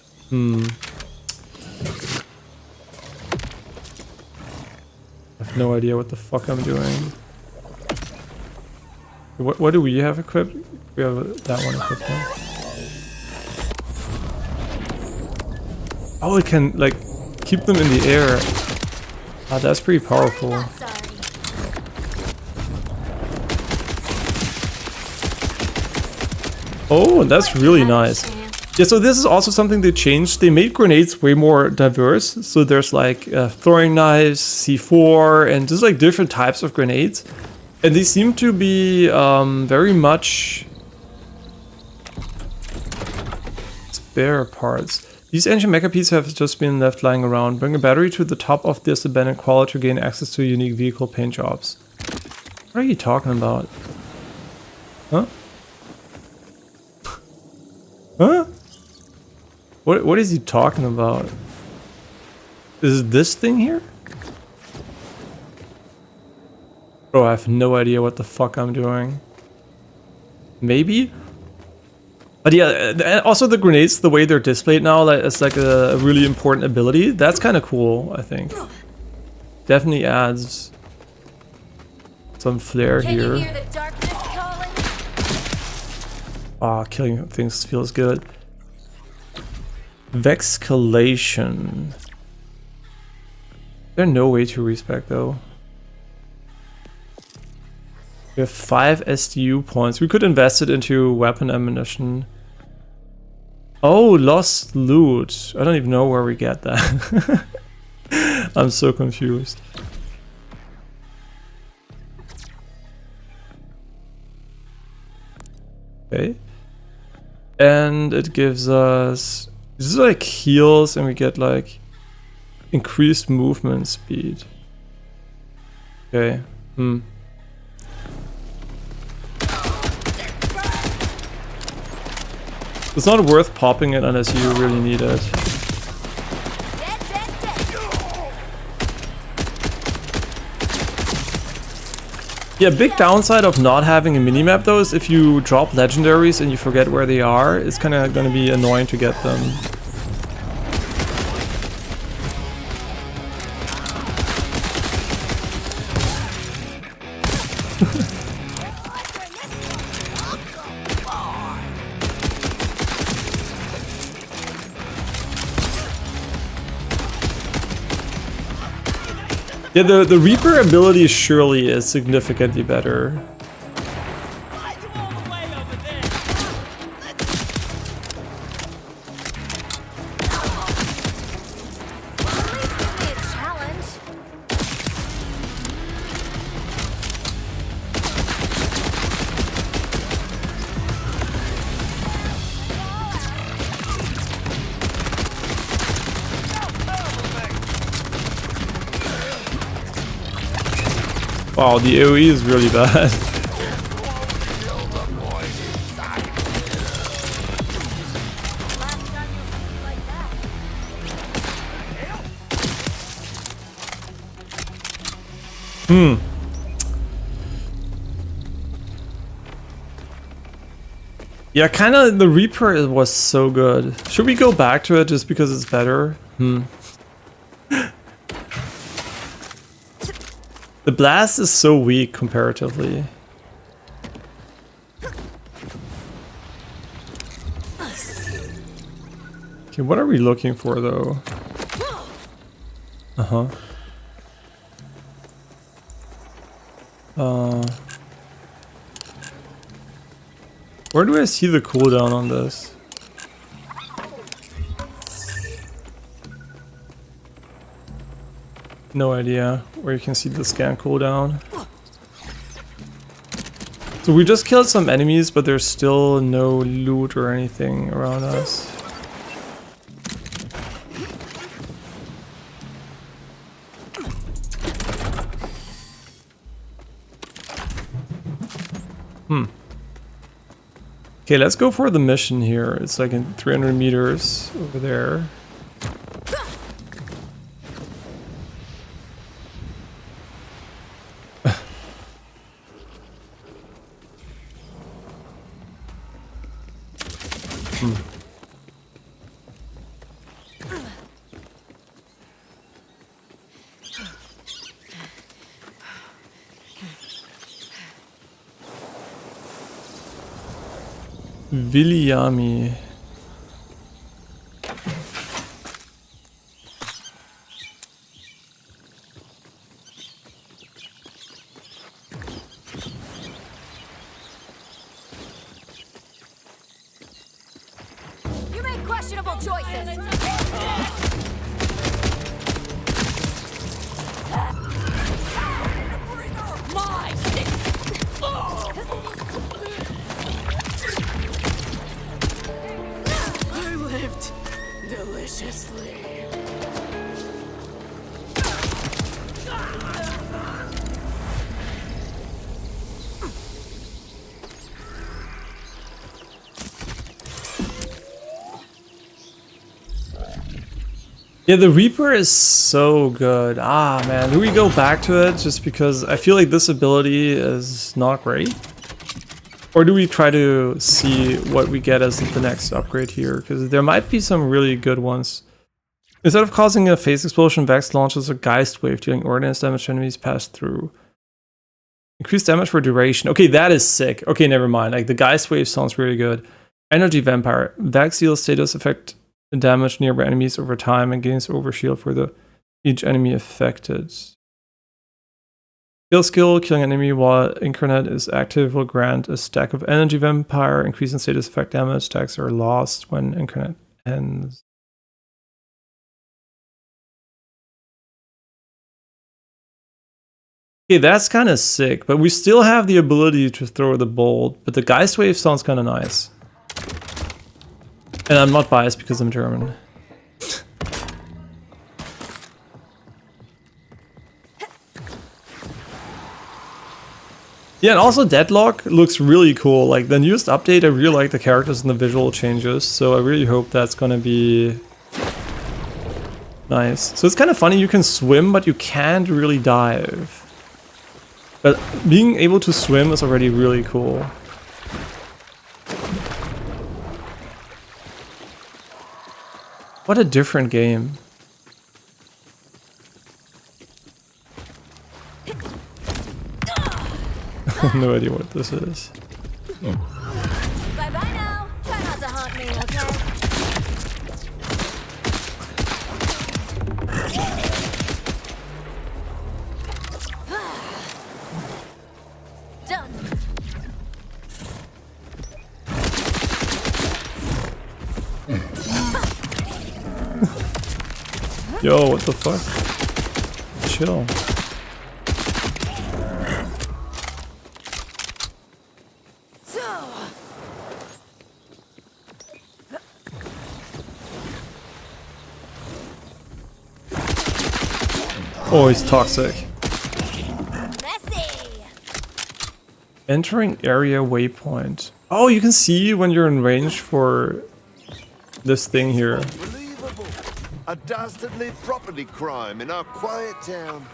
I have no idea what the fuck I'm doing. What do we have equipped? We have that one equipped now. Oh, it can like keep them in the air. Ah, that's pretty powerful. Oh, that's really nice. Yeah, so this is also something they changed. They made grenades way more diverse. So there's like throwing knives, C4, and just like different types of grenades. And they seem to be very much spare parts. These ancient mecha pieces have just been left lying around. Bring a battery to the top of this abandoned quad to gain access to unique vehicle paint jobs. What are you talking about? Huh? What is he talking about? Is it this thing here? Bro, I have no idea what the fuck I'm doing. Maybe? But yeah, also the grenades, the way they're displayed now, like, it's like a really important ability. That's kind of cool, I think. Definitely adds some flair Can you here. hear the darkness calling? Ah, killing things feels good. Vexcalation. There's no way to respec though. We have 5 SDU points. We could invest it into weapon ammunition. Oh, lost loot. I don't even know where we get that. I'm so confused. Okay. And it gives us... This is like heals and we get like increased movement speed. Okay. It's not worth popping it unless you really need it. Dead, dead, dead. Yeah, big downside of not having a minimap though is if you drop legendaries and you forget where they are, it's kind of going to be annoying to get them. Yeah, the Reaper ability surely is significantly better. Why you all the way over there? At least give me a challenge. Wow, the AoE is really bad. Last time you were something like that. Yeah, kind of the Reaper was so good. Should we go back to it just because it's better? The blast is so weak comparatively. Okay, what are we looking for though? Where do I see the cooldown on this? No idea where you can see the scan cooldown. So we just killed some enemies, but there's still no loot or anything around us. Okay, let's go for the mission here. It's like in 300 meters over there. Viliami. You make questionable choices. My I lived deliciously. Yeah, the Reaper is so good. Ah, man. Do we go back to it just because I feel like this ability is not great? Or do we try to see what we get as the next upgrade here? Because there might be some really good ones. Instead of causing a phase explosion, Vex launches a Geist Wave, dealing ordnance damage to enemies pass through. Increased damage for duration. Okay, that is sick. Okay, never mind. Like, the Geist Wave sounds really good. Energy Vampire. Vex deals status effect damage nearby enemies over time and gains overshield for each enemy affected. Skill, killing an enemy while Incarnate is active will grant a stack of Energy Vampire, increasing status effect damage. Stacks are lost when Incarnate ends. Okay, that's kind of sick, but we still have the ability to throw the bolt, but the Geist Wave sounds kind of nice. And I'm not biased because I'm German. Yeah, and also Deadlock looks really cool. Like, the newest update, I really like the characters and the visual changes, so I really hope that's gonna be nice. So it's kind of funny, you can swim, but you can't really dive. But being able to swim is already really cool. What a different game. No idea what this is. Bye bye now. Try not to haunt me, okay? Done. Yo, what the fuck? Chill. Oh, he's toxic. Messy. Entering area waypoint. Oh, you can see when you're in range for this thing here. Unbelievable. A dastardly property crime in our quiet town.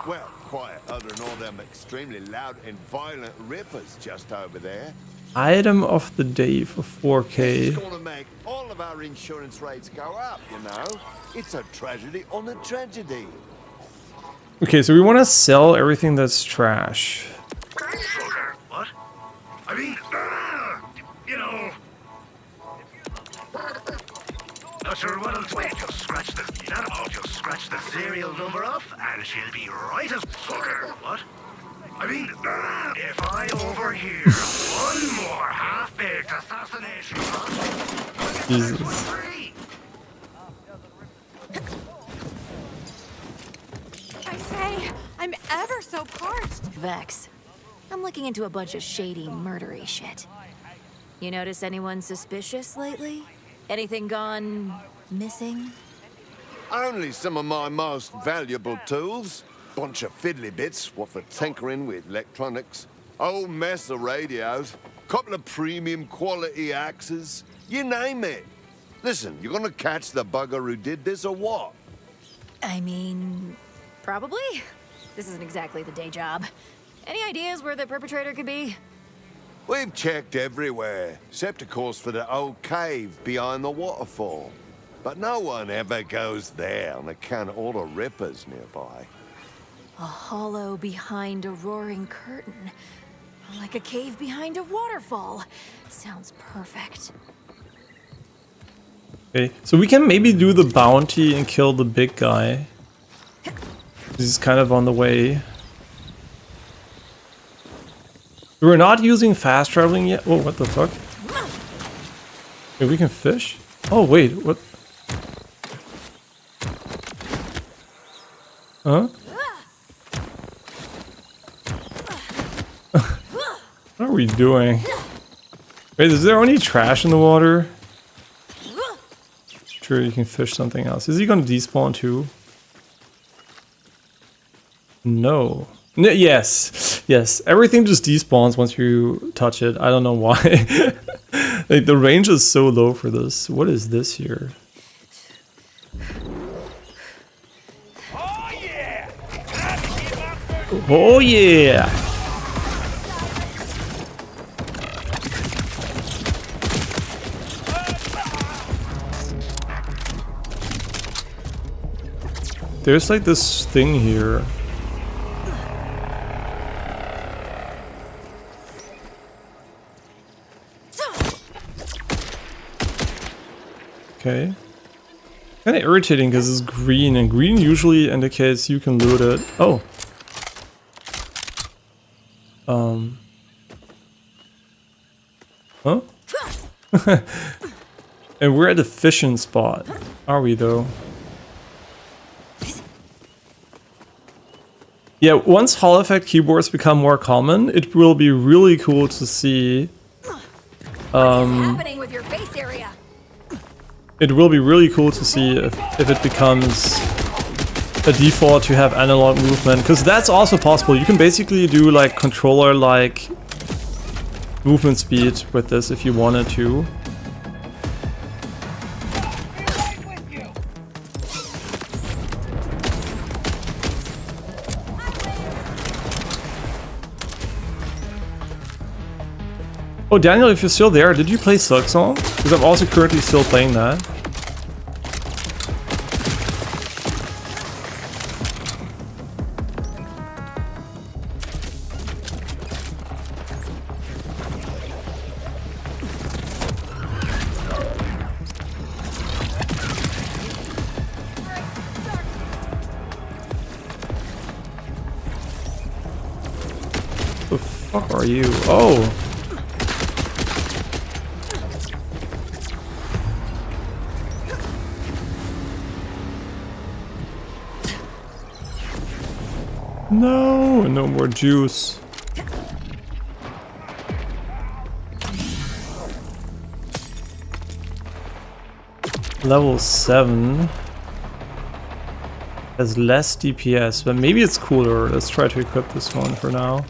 Well, quiet other than all them extremely loud and violent rippers just over there. Item of the day for 4K. It's gonna make all of our insurance rates go up, you know? It's a tragedy on a tragedy. Okay, so we want to sell everything that's trash. Sugar. What? I mean, you know. Not sure what else. Wait, just scratch the. That about just scratch the serial number off, and she'll be right as sugar. What? I mean, if I overhear one more half-baked assassination plot, Jesus. free. I say, I'm ever so parched. Vex. I'm looking into a bunch of shady, murdery shit. You notice anyone suspicious lately? Anything gone missing? Only some of my most valuable tools. Bunch of fiddly bits, what for tinkering with electronics. Old mess of radios. Couple of premium quality axes. You name it. Listen, you gonna catch the bugger who did this or what? I mean, probably. This isn't exactly the day job. Any ideas where the perpetrator could be? We've checked everywhere, except of course for the old cave behind the waterfall. But no one ever goes there on account of all the rippers nearby. A hollow behind a roaring curtain. Like a cave behind a waterfall. Sounds perfect. Okay, so we can maybe do the bounty and kill the big guy. He's kind of on the way. We're not using fast traveling yet. Oh, what the fuck? Okay, we can fish? Oh, wait, what? Huh? What are we doing? Wait, is there any trash in the water? Sure, you can fish something else. Is he gonna despawn too? No. Yes. Yes. Everything just despawns once you touch it. I don't know why. Like, the range is so low for this. What is this here? Oh yeah! There's like this thing here. Okay. Kind of irritating because it's green, and green usually indicates you can loot it. Oh. Huh? And we're at the fishing spot. Are we though? Yeah, once Hall effect keyboards become more common, it will be really cool to see. Happening with your face area. It will be really cool to see if it becomes a default to have analog movement, because that's also possible. You can basically do like controller-like movement speed with this if you wanted to. Oh, Daniel, if you're still there, did you play Silksong? Because I'm also currently still playing that. The fuck are you? Oh! No, no more juice. Level 7 has less DPS, but maybe it's cooler. Let's try to equip this one for now.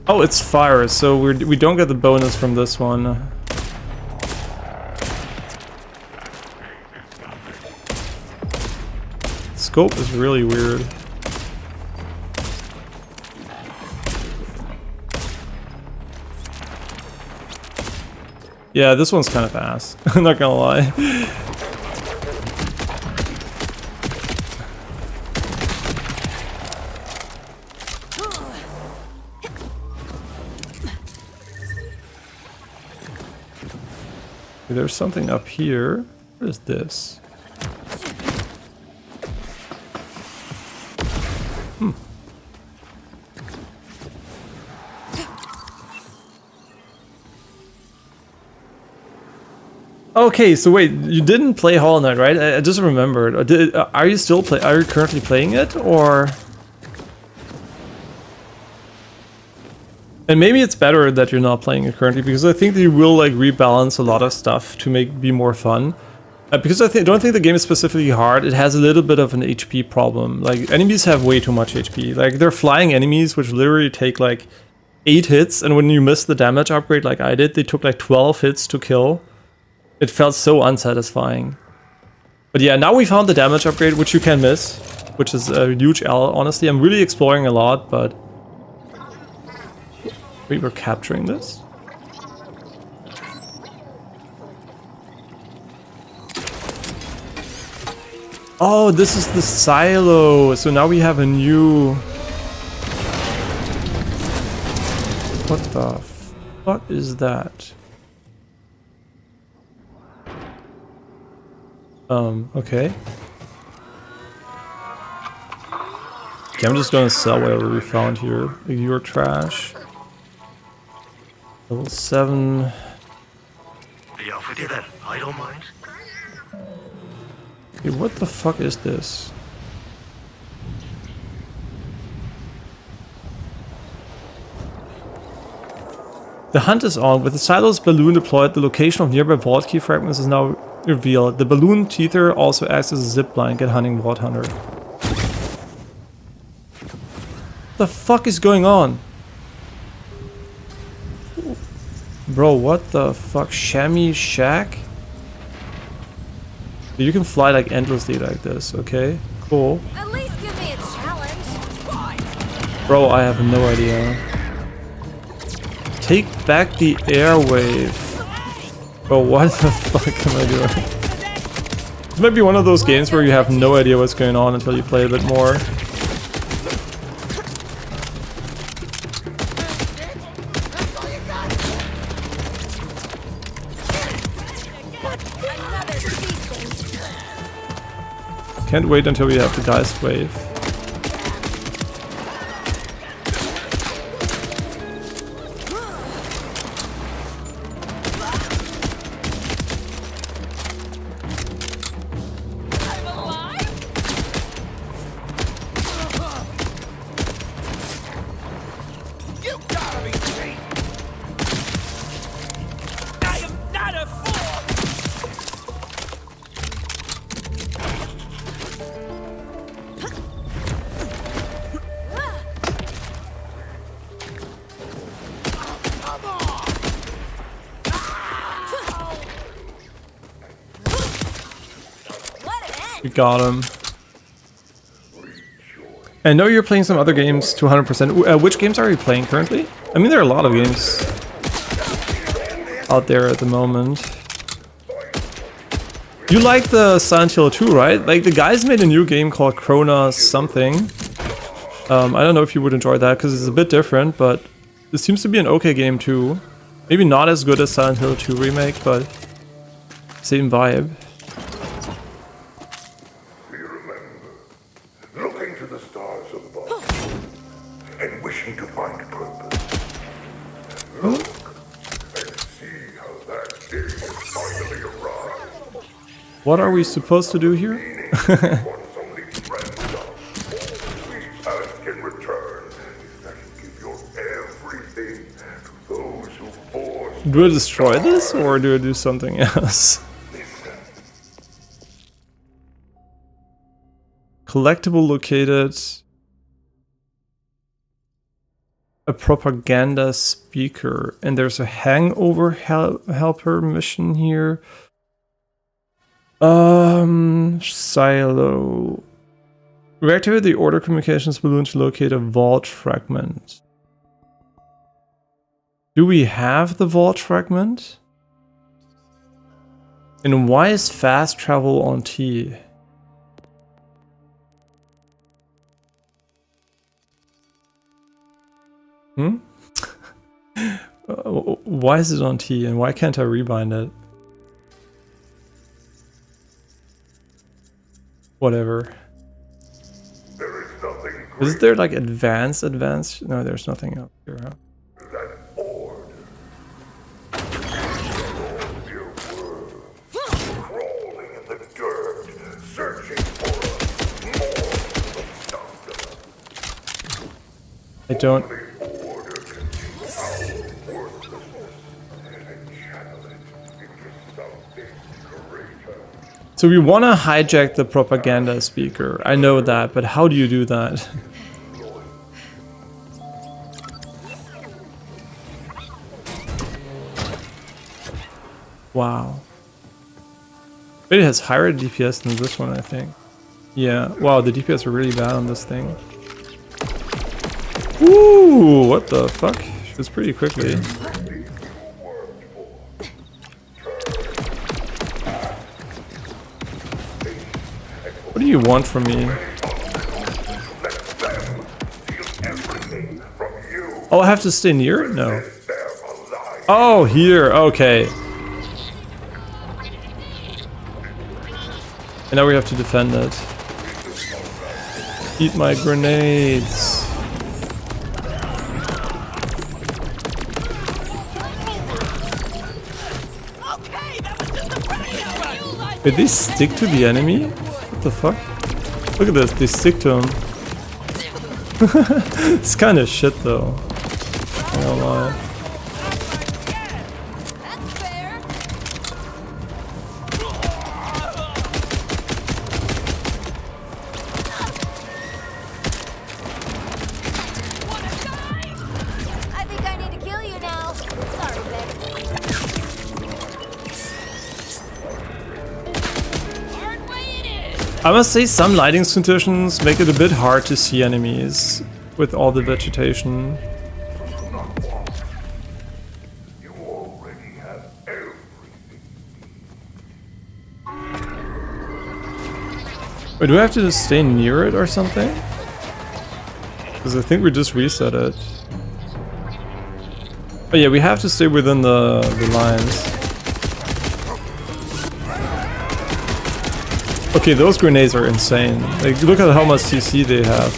Oh, it's fire, so we don't get the bonus from this one. Scope is really weird. Yeah, this one's kind of ass. I'm not gonna lie. There's something up here. What is this? Okay, so wait, you didn't play Hollow Knight, right? I just remembered. Are you still Are you currently playing it, or? And maybe it's better that you're not playing it currently, because I think they will like rebalance a lot of stuff to be more fun. Because I don't think the game is specifically hard. It has a little bit of an HP problem. Like enemies have way too much HP. Like they're flying enemies, which literally take like 8 hits, and when you miss the damage upgrade, like I did, they took like 12 hits to kill. It felt so unsatisfying. But yeah, now we found the damage upgrade, which you can miss, which is a huge L. Honestly, I'm really exploring a lot, but we were capturing this. Oh, this is the silo. So now we have a new... What the fuck is that? Okay. Okay, I'm just gonna sell whatever we found here. Your trash. Level 7. Be off with you then. I don't mind. Okay, what the fuck is this? The hunt is on. With the silo's balloon deployed, the location of nearby vault key fragments is now revealed. The balloon teether also acts as a zip line. Get hunting vault hunter. What the fuck is going on? Bro, what the fuck? Chamois shack? You can fly like endlessly like this, okay? Cool. At least give me a challenge. Fine. Bro, I have no idea. Take back the airwave. Bro, what the fuck am I doing? This might be one of those games where you have no idea what's going on until you play a bit more. Can't wait until we have the Geist Wave. We got him. I know you're playing some other games to 100%. Which games are you playing currently? I mean, there are a lot of games out there at the moment. You like the Silent Hill 2, right? Like, the guys made a new game called Krona something. I don't know if you would enjoy that because it's a bit different, but this seems to be an okay game too. Maybe not as good as Silent Hill 2 Remake, but same vibe. Looking to the stars above and wishing to find purpose. Look and see how that day has finally arrived. What are we supposed to do here? One's only friend does. Please ask in return that you give your everything to those who force. Do I destroy this or do I do something else? Collectible located. A propaganda speaker. And there's a hangover helper mission here. Silo. Reactivate the order communications balloon to locate a vault fragment. Do we have the vault fragment? And why is fast travel on T? Why is it on T and why can't I rebind it? Whatever. There is nothing Is there like advanced? No, there's nothing up here. Huh? than order. Your world, crawling in the dirt, searching for more to stop them. I don't. Order can take our worthlessness and channel it into something greater. So we want to hijack the propaganda speaker. I know that, but how do you do that? Wow. It has higher DPS than this one, I think. Yeah. Wow, the DPS are really bad on this thing. Ooh, what the fuck? It's pretty quickly. What do you want from me? Oh, I have to stay near it? No. Oh, here. Okay. And now we have to defend it. Eat my grenades. Did they stick to the enemy? What the fuck? Look at this, they stick to him. It's kind of shit though. I don't lie. That's fair. I think I need to kill you now. Sorry, Beck. I must say some lighting conditions make it a bit hard to see enemies. with all the vegetation. You already have everything. Wait, do we have to just stay near it or something? Because I think we just reset it. Oh yeah, we have to stay within the lines. Okay, those grenades are insane. Like, look at how much CC they have.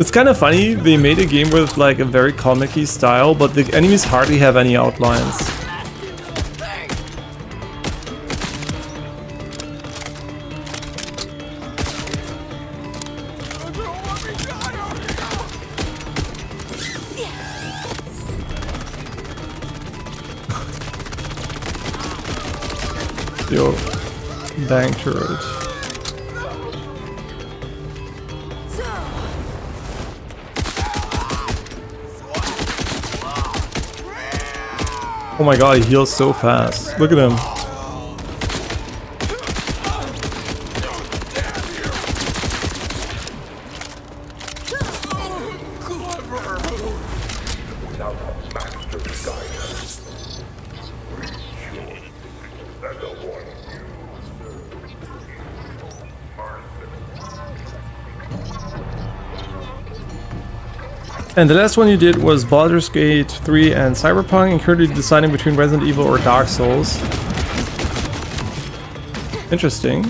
It's kind of funny, they made a game with like a very comic-y style, but the enemies hardly have any outlines. Yo, bang turret. Oh my god, he heals so fast. Look at him. And the last one you did was Baldur's Gate 3 and Cyberpunk, and currently deciding between Resident Evil or Dark Souls. Interesting.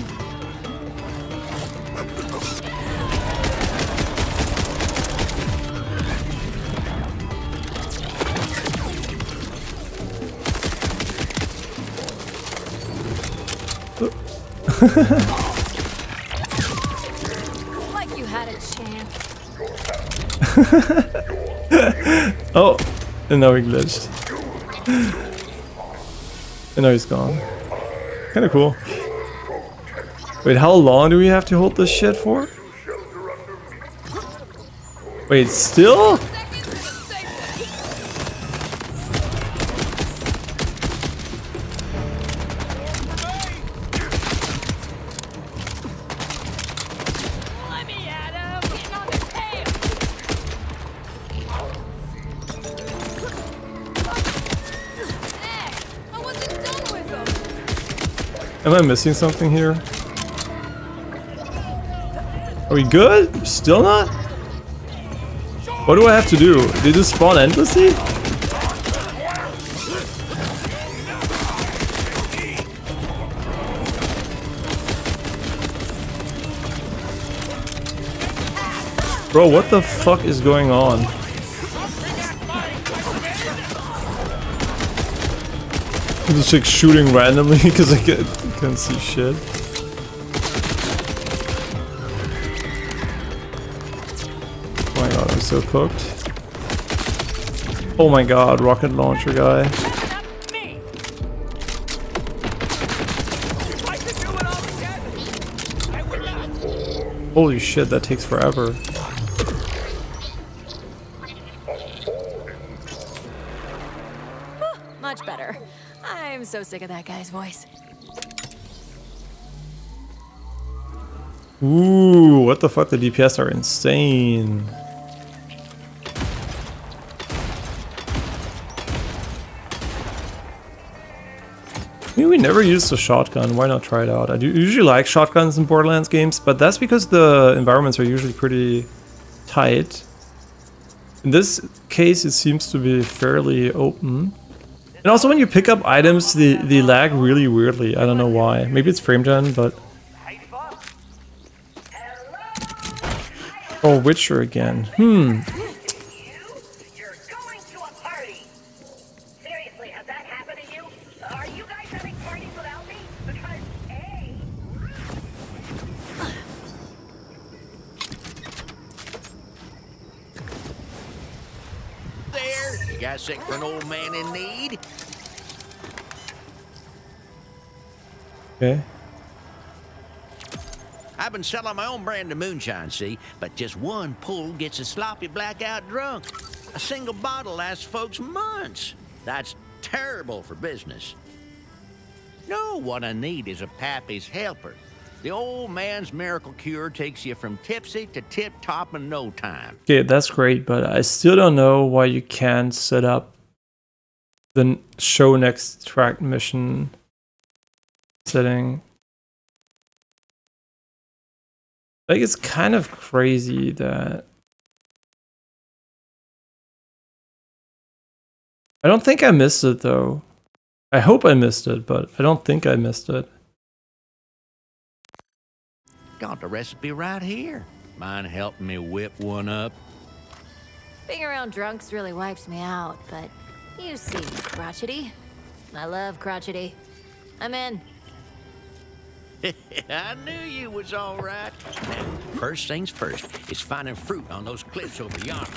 Like you had a chance. Oh, and now he glitched. And now he's gone. Kinda cool. Wait, how long do we have to hold this shit for? Wait, still? Let me at him! Get on his tail! Hey, I wasn't done with him! Am I missing something here? Are we good? Still not? What do I have to do? They just spawn endlessly? Bro, what the fuck is going on? I'm just like shooting randomly because I can't see shit. Oh my god, I'm so cooked. Oh my god, rocket launcher guy. Me! If I could do it all again, I would not! Holy shit, that takes forever. Much better. I'm so sick of that guy's voice. Ooh, what the fuck? The DPS are insane. I mean, we never used a shotgun. Why not try it out? I do usually like shotguns in Borderlands games, but that's because the environments are usually pretty tight. In this case, it seems to be fairly open. And also, when you pick up items, they lag really weirdly. I don't know why. Maybe it's frame gen, but... Oh, Witcher again. You're going to a party. Seriously, has that happened to you? Are you guys having parties without me? Because, A... There, you got sick for an old man in need? Okay. I've been selling my own brand of moonshine, see? But just one pull gets a sloppy blackout drunk. A single bottle lasts folks months. That's terrible for business. No, what I need is a Pappy's helper. The old man's miracle cure takes you from tipsy to tip-top in no time. Okay, that's great, but I still don't know why you can't set up the show next track mission setting. Like, it's kind of crazy that... I don't think I missed it, though. I hope I missed it, but I don't think I missed it. Got the recipe right here. Mind helping me whip one up? Being around drunks really wipes me out, but you seem crotchety. I love crotchety. I'm in. I knew you was all right. Now, first things first is finding fruit on those cliffs over yonder.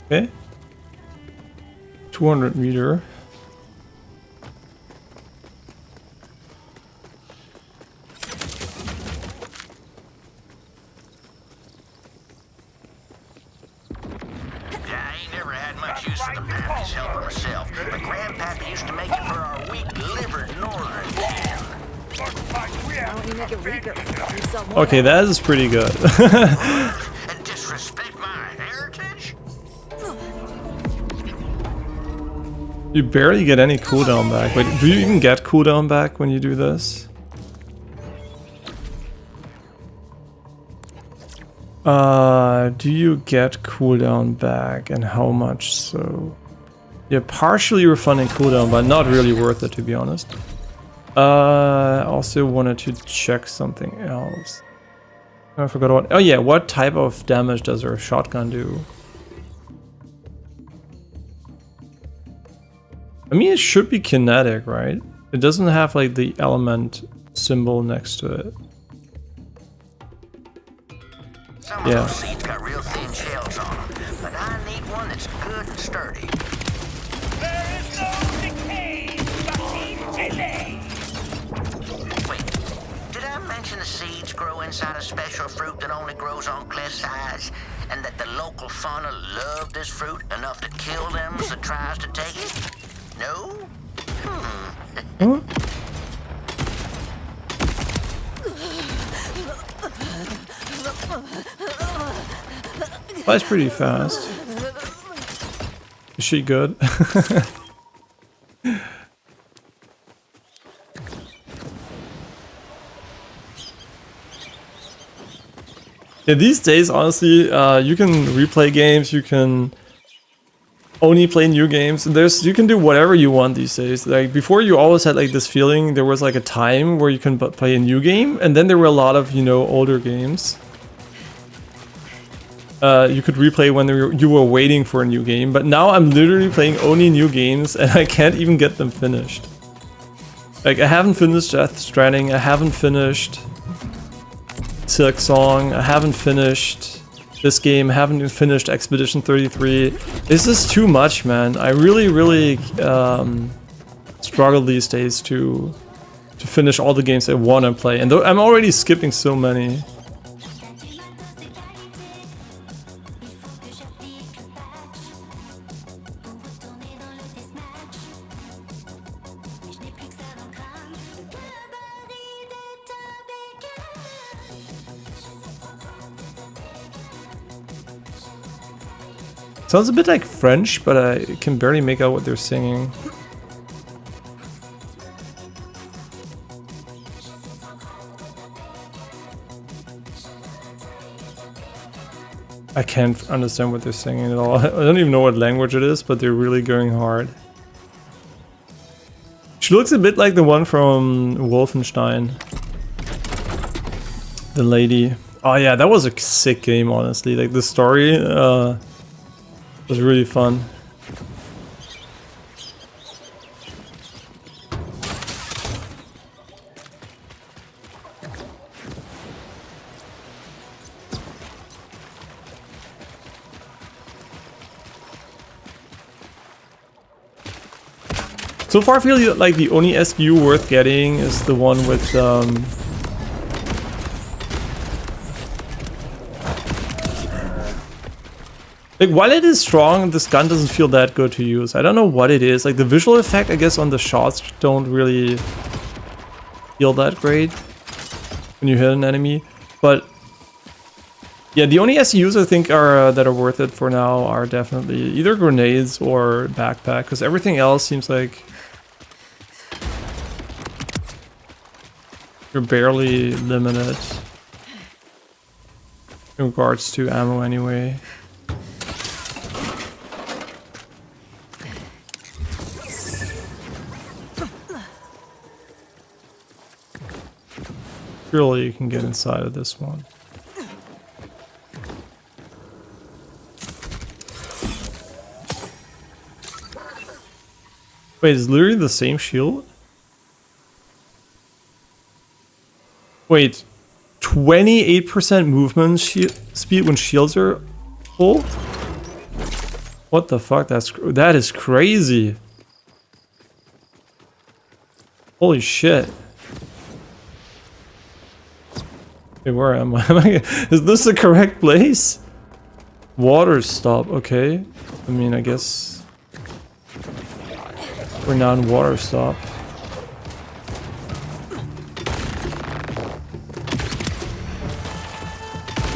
Okay. 200 meter. I ain't never had much use for the Pappy's helper myself, but Grandpappy used to make it for our weak-livered northern town. Why don't you make it weaker? You sell more. Okay, that is pretty good. And disrespect my heritage? You barely get any cooldown back. Wait, do you even get cooldown back when you do this? Do you get cooldown back, and how much so? Yeah, partially refunding cooldown, but not really worth it, to be honest. I also wanted to check something else. I forgot what. Oh yeah, what type of damage does our shotgun do? I mean, it should be kinetic, right? It doesn't have like the element symbol next to it. Some of those seeds got real thin shells on them, but I need one that's good and sturdy. There is no decay, but in delay. Wait, did I mention the seeds grow inside a special fruit that only grows on cliff sides, and that the local fauna love this fruit enough to kill them that tries to take it? No? Huh? Flies pretty fast. Is she good? Yeah, these days, honestly, you can replay games, you can only play new games. You can do whatever you want these days. Like before, you always had like this feeling there was like a time where you can play a new game, and then there were a lot of, you know, older games. You could replay when you were waiting for a new game, but now I'm literally playing only new games, and I can't even get them finished. Like I haven't finished Death Stranding, I haven't finished Silk Song, I haven't finished this game, haven't even finished Expedition 33. This is too much, man. I really struggle these days to finish all the games I want to play, and I'm already skipping so many. Sounds a bit like French, but I can barely make out what they're singing. I can't understand what they're singing at all. I don't even know what language it is, but they're really going hard. She looks a bit like the one from Wolfenstein. The lady. Oh yeah, that was a sick game, honestly. Like the story, was really fun. So far I feel like the only SKU worth getting is the one with Like, while it is strong, this gun doesn't feel that good to use. I don't know what it is. Like, the visual effect, I guess, on the shots don't really feel that great when you hit an enemy. But yeah, the only SUs I think are that are worth it for now are definitely either grenades or backpack, because everything else seems like you're barely limited in regards to ammo anyway. Surely you can get inside of this one. Wait, it's literally the same shield? Wait, 28% movement speed when shields are full? What the fuck? That is crazy. Holy shit. Wait, where am I? Is this the correct place? Water stop, okay. I mean, I guess we're now in water stop.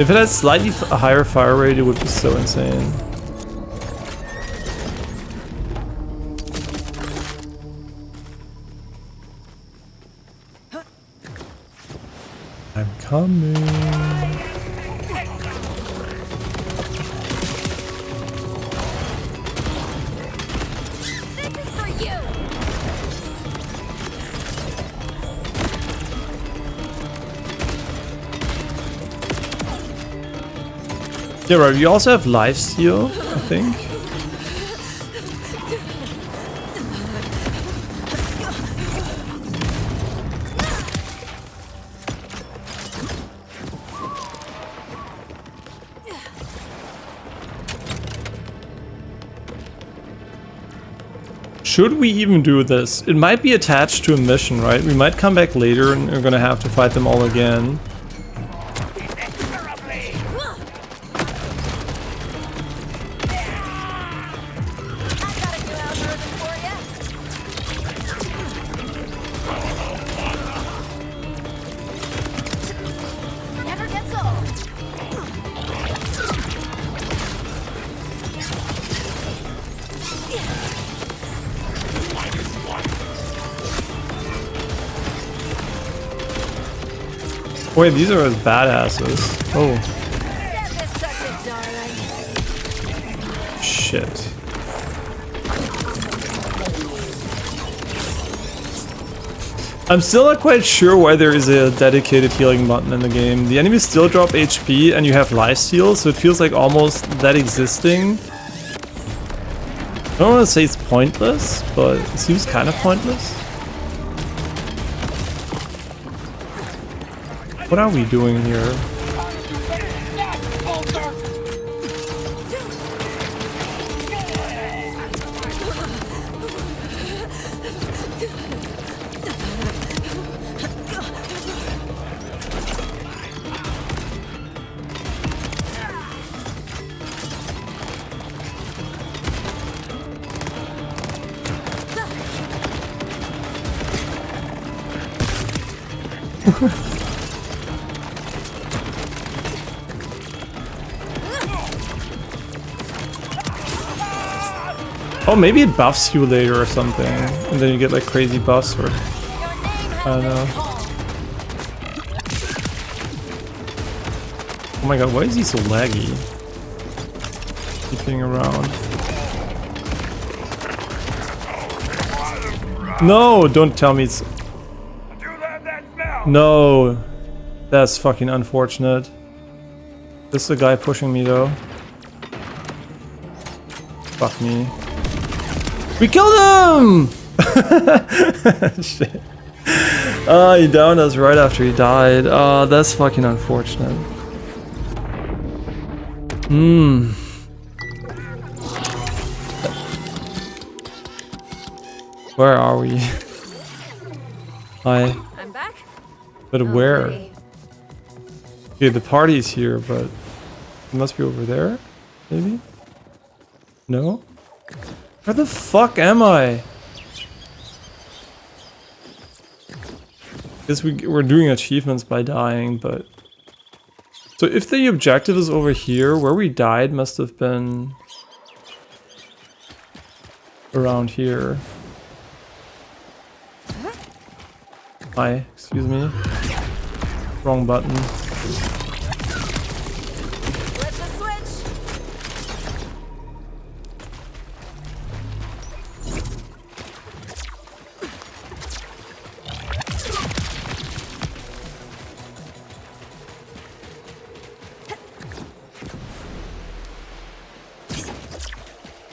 If it had slightly higher fire rate, it would be so insane. I'm coming. This is for you. Yeah, right. You also have lifesteal, I think. Should we even do this? It might be attached to a mission, right? We might come back later and we're gonna have to fight them all again. Never gets old. Wait, these are as badasses. Oh. Death is such a darling. Shit. I'm still not quite sure why there is a dedicated healing button in the game. The enemies still drop HP and you have lifesteal, so it feels like almost that existing. I don't want to say it's pointless, but it seems kind of pointless. What are we doing here? Oh, maybe it buffs you later or something, and then you get like crazy buffs, or I don't know. Oh my god, why is he so laggy? Keeping around. No, don't tell me it's... No, that's fucking unfortunate. This is the guy pushing me though. Fuck me. We killed him! Shit. He downed us right after he died. That's fucking unfortunate. Where are we? Hi. I'm back. But where? Okay, the party's here, but it must be over there, maybe? No? Where the fuck am I? Guess we're doing achievements by dying, but... So if the objective is over here, where we died must have been... around here. Hi, excuse me. Wrong button. Flip the switch.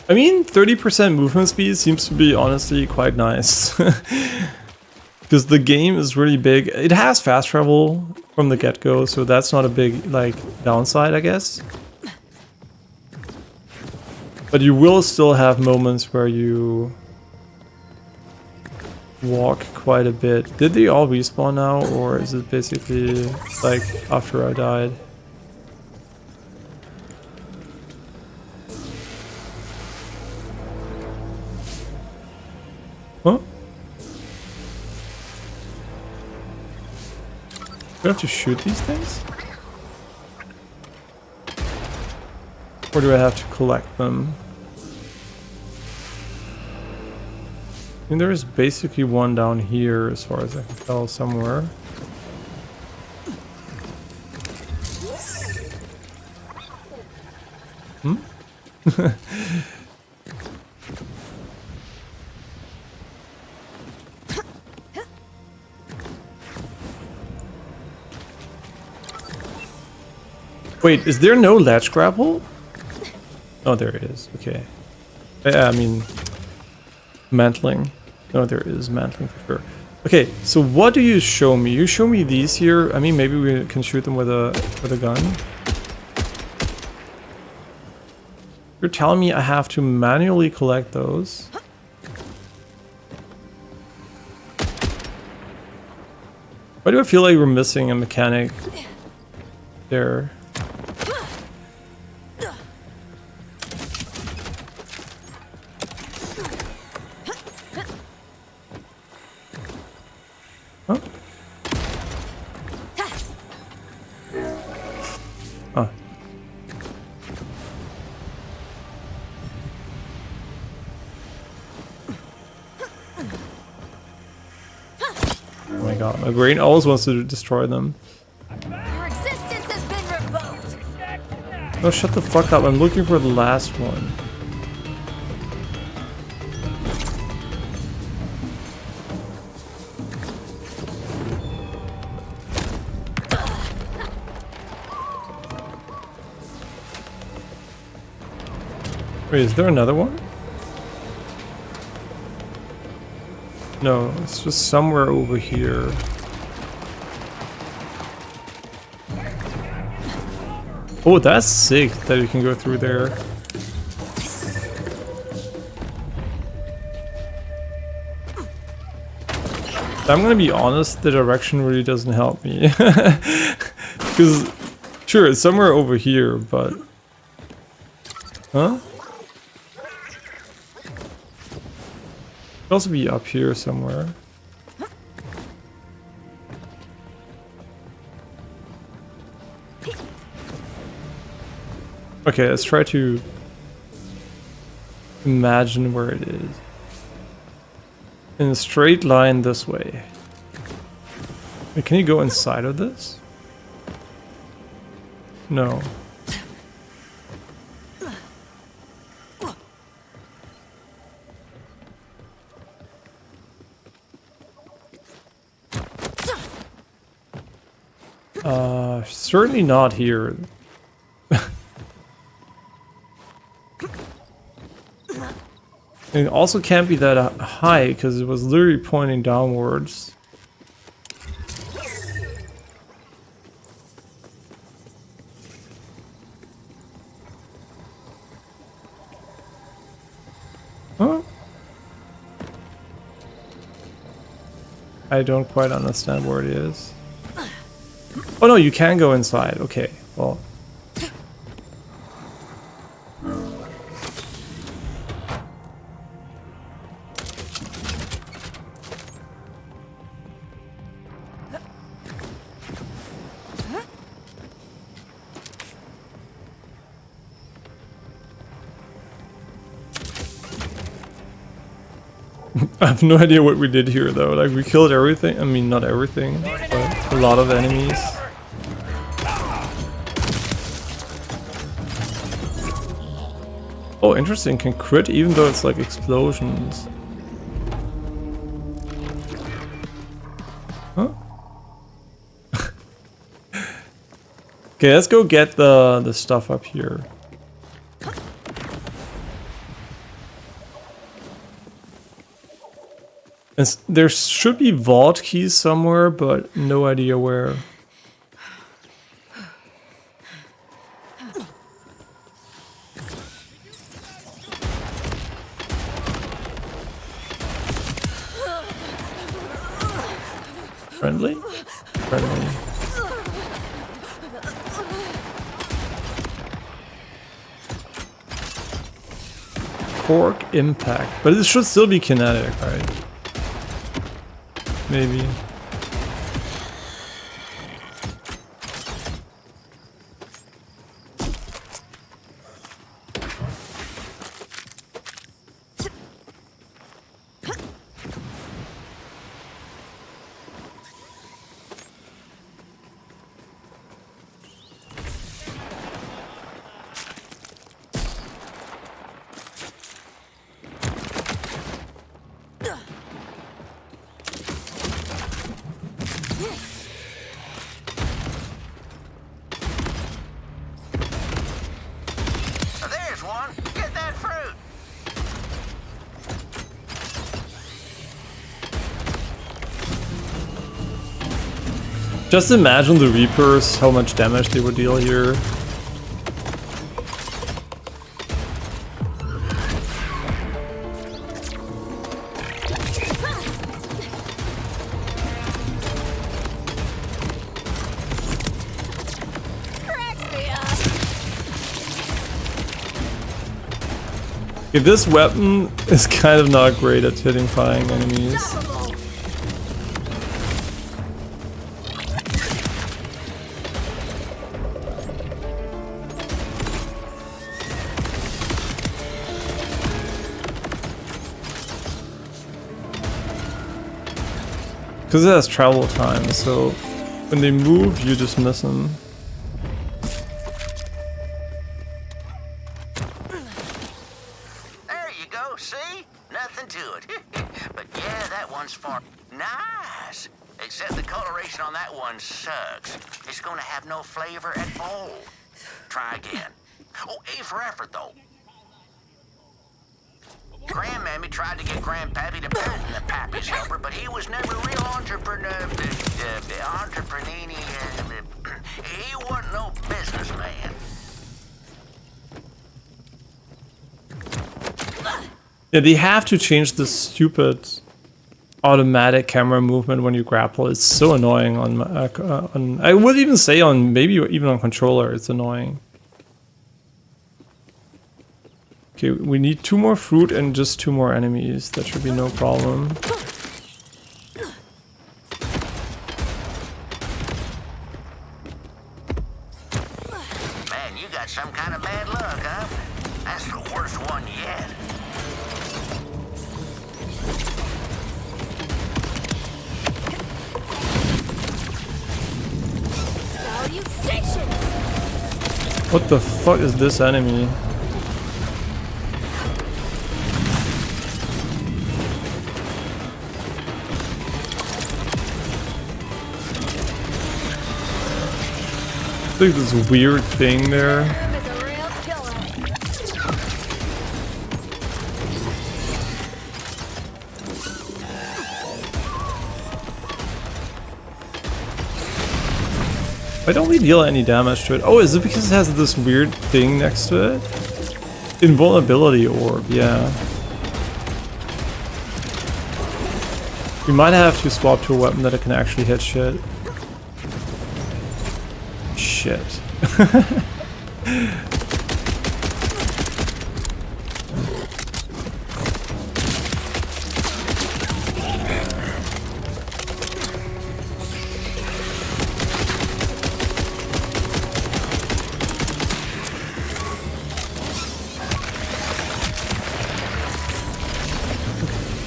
I mean, 30% movement speed seems to be honestly quite nice. Because the game is really big. It has fast travel from the get-go, so that's not a big, like, downside, I guess. But you will still have moments where you walk quite a bit. Did they all respawn now, or is it basically, like, after I died? Huh? Do I have to shoot these things? Or do I have to collect them? I mean, there is basically one down here as far as I can tell somewhere. Hmm? Wait, is there no ledge grapple? Oh, there is. Okay. I mean, mantling. No, there is mantling for sure. Okay, so what do you show me? You show me these here. I mean, maybe we can shoot them with a gun. You're telling me I have to manually collect those? Why do I feel like we're missing a mechanic there? Huh? Oh. Oh my god, my brain always wants to destroy them. Your existence has been revoked. No, shut the fuck up. I'm looking for the last one. Wait, is there another one? No, it's just somewhere over here. Oh, that's sick that you can go through there. I'm gonna be honest, the direction really doesn't help me. Because, sure, it's somewhere over here, but... Huh? Could also be up here somewhere. Okay, let's try to imagine where it is. In a straight line this way. Wait, can you go inside of this? No. Certainly not here. It also can't be that high because it was literally pointing downwards. Huh? I don't quite understand where it is. Oh no, you can go inside. Okay, well. I have no idea what we did here though. Like we killed everything. I mean, not everything, but a lot of enemies. Oh, interesting. Can crit even though it's like explosions. Huh? Okay, let's go get the stuff up here. There should be vault keys somewhere, but no idea where. Friendly? Friendly. Torque impact. But it should still be kinetic, right? Maybe. There's one. Get that fruit. Just imagine the Reapers, how much damage they would deal here. Okay, this weapon is kind of not great at hitting flying enemies. Because it has travel time, so when they move, you just miss them. There you go, see? Nothing to it. But yeah, that one's far. Nice! Except the coloration on that one sucks. It's gonna have no flavor at all. Try again. Oh, A for effort, though. Grandmammy tried to get Grandpappy to patent the Pappy's helper, but he was never a real entrepreneur. He wasn't no businessman. Yeah, they have to change the stupid automatic camera movement when you grapple. It's so annoying on I would even say on maybe even on controller. It's annoying. Okay, we need 2 more fruit and just 2 more enemies. That should be no problem. Man, you got some kind of bad luck, huh? That's the worst one yet. Salutations! What the fuck is this enemy? Like this weird thing there. Why don't we deal any damage to it? Oh, is it because it has this weird thing next to it? Invulnerability orb, yeah. We might have to swap to a weapon that it can actually hit shit. Shit.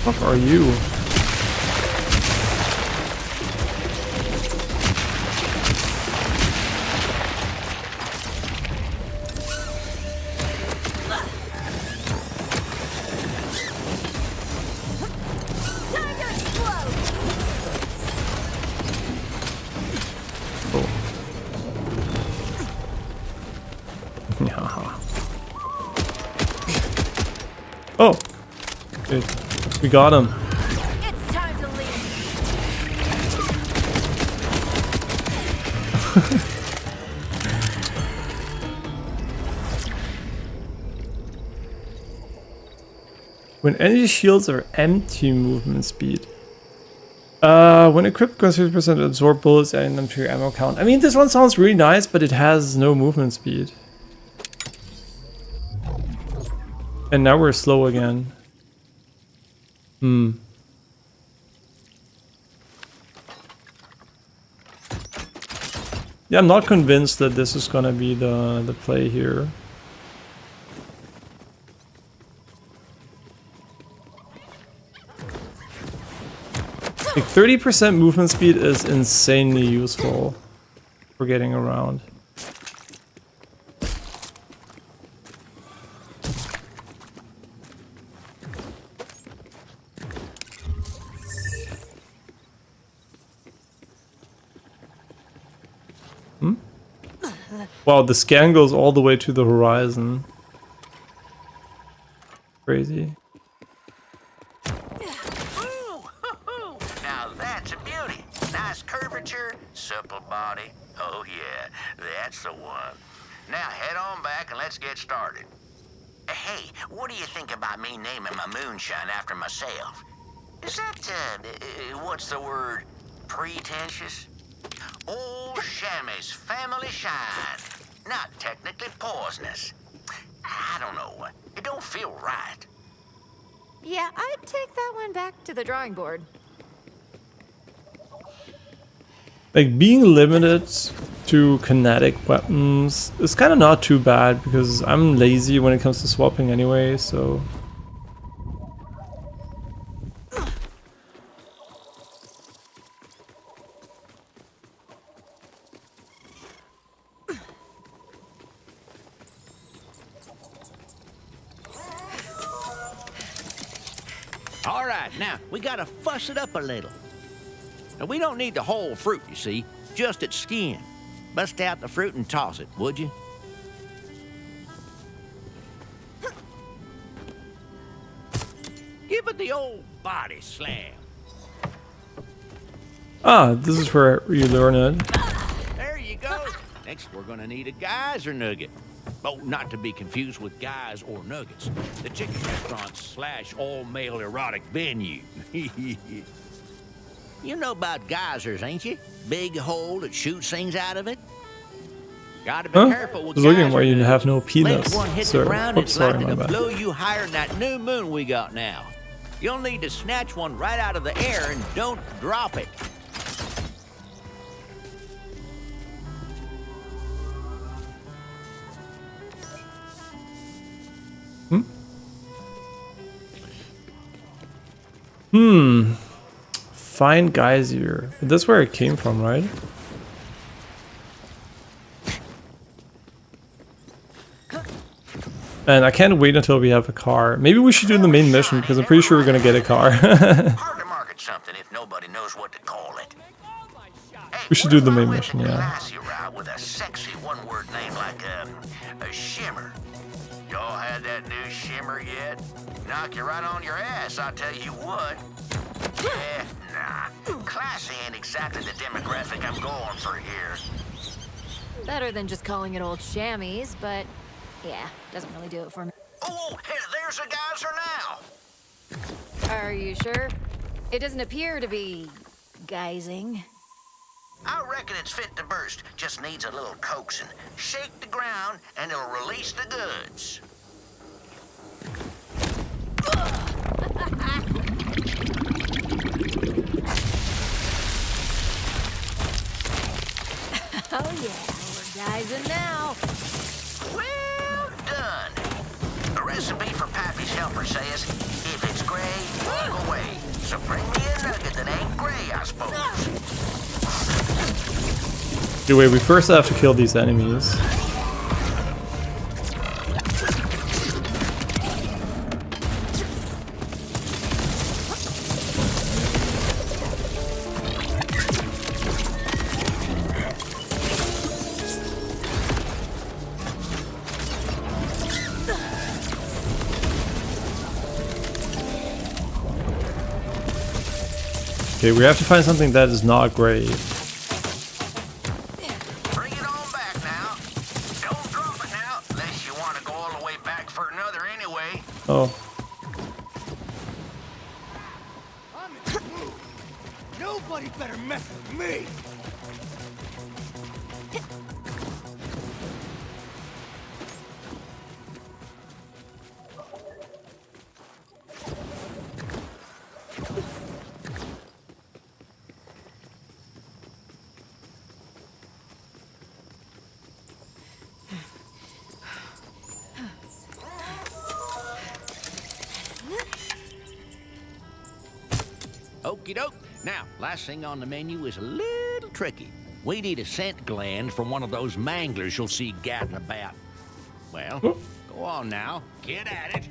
What are you? Time to explode! Oh. Yeah. Oh. Good. We got him. It's time to leave. When energy shields are empty, movement speed. When equipped, goes 50% absorb bullets, adding them to your ammo count. I mean, this one sounds really nice, but it has no movement speed. And now we're slow again. Yeah, I'm not convinced that this is gonna be the play here. Like 30% movement speed is insanely useful for getting around. Wow, the scan goes all the way to the horizon. Crazy. Now that's a beauty. Nice curvature, supple body. Oh yeah, that's the one. Now head on back and let's get started. Hey, what do you think about me naming my moonshine after myself? Is that, what's the word? Pretentious? Old Shammy's family shine. Not technically poisonous. I don't know. It don't feel right. Yeah, I'd take that one back to the drawing board. Like, being limited to kinetic weapons is kind of not too bad because I'm lazy when it comes to swapping anyway, so... All right, now, we gotta fuss it up a little. Now, we don't need the whole fruit, you see, just its skin. Bust out the fruit and toss it, would you? Give it the old body slam. Ah, this is where you learn it. There you go. Next, we're gonna need a geyser nugget. Oh, not to be confused with guys or nuggets. The chicken restaurant / all-male erotic venue. You know about geysers, ain't you? Big hole that shoots things out of it. Gotta be careful with I was looking where you geysers. have no Let penis, one hit sir. the ground, Oops, it's sorry, likely my to bad. blow you higher than that new moon we got now. You'll need to snatch one right out of the air and don't drop it. Find geyser. That's where it came from, right? And I can't wait until we have a car. Maybe we should do the main mission because I'm pretty sure we're gonna get a car. Hard to market something if nobody knows what to call it. Hey, We should do the what if I main went mission, the yeah. classy route with a sexy one-word name like a shimmer. Y'all had that new shimmer yet? Knock you right on your ass, I tell you what. Nah. Classy ain't exactly the demographic I'm going for here. Better than just calling it old chamois, but yeah, doesn't really do it for me. Oh, hey, there's a geyser now. Are you sure? It doesn't appear to be geysing. I reckon it's fit to burst. Just needs a little coaxing. Shake the ground, and it'll release the goods. Oh yeah, we're geysing now. Well done. The recipe for Pappy's helper says, if it's gray, walk away. So bring me a nugget that ain't gray, I suppose. Anyway, we first have to kill these enemies. Okay, we have to find something that is not gray. Bring it on back now. Don't drop it now, unless you want to go all the way back for another anyway. Oh. Nobody better mess with me. Okie doke. Now, last thing on the menu is a little tricky. We need a scent gland from one of those manglers you'll see gadding about. Well, go on now. Get at it.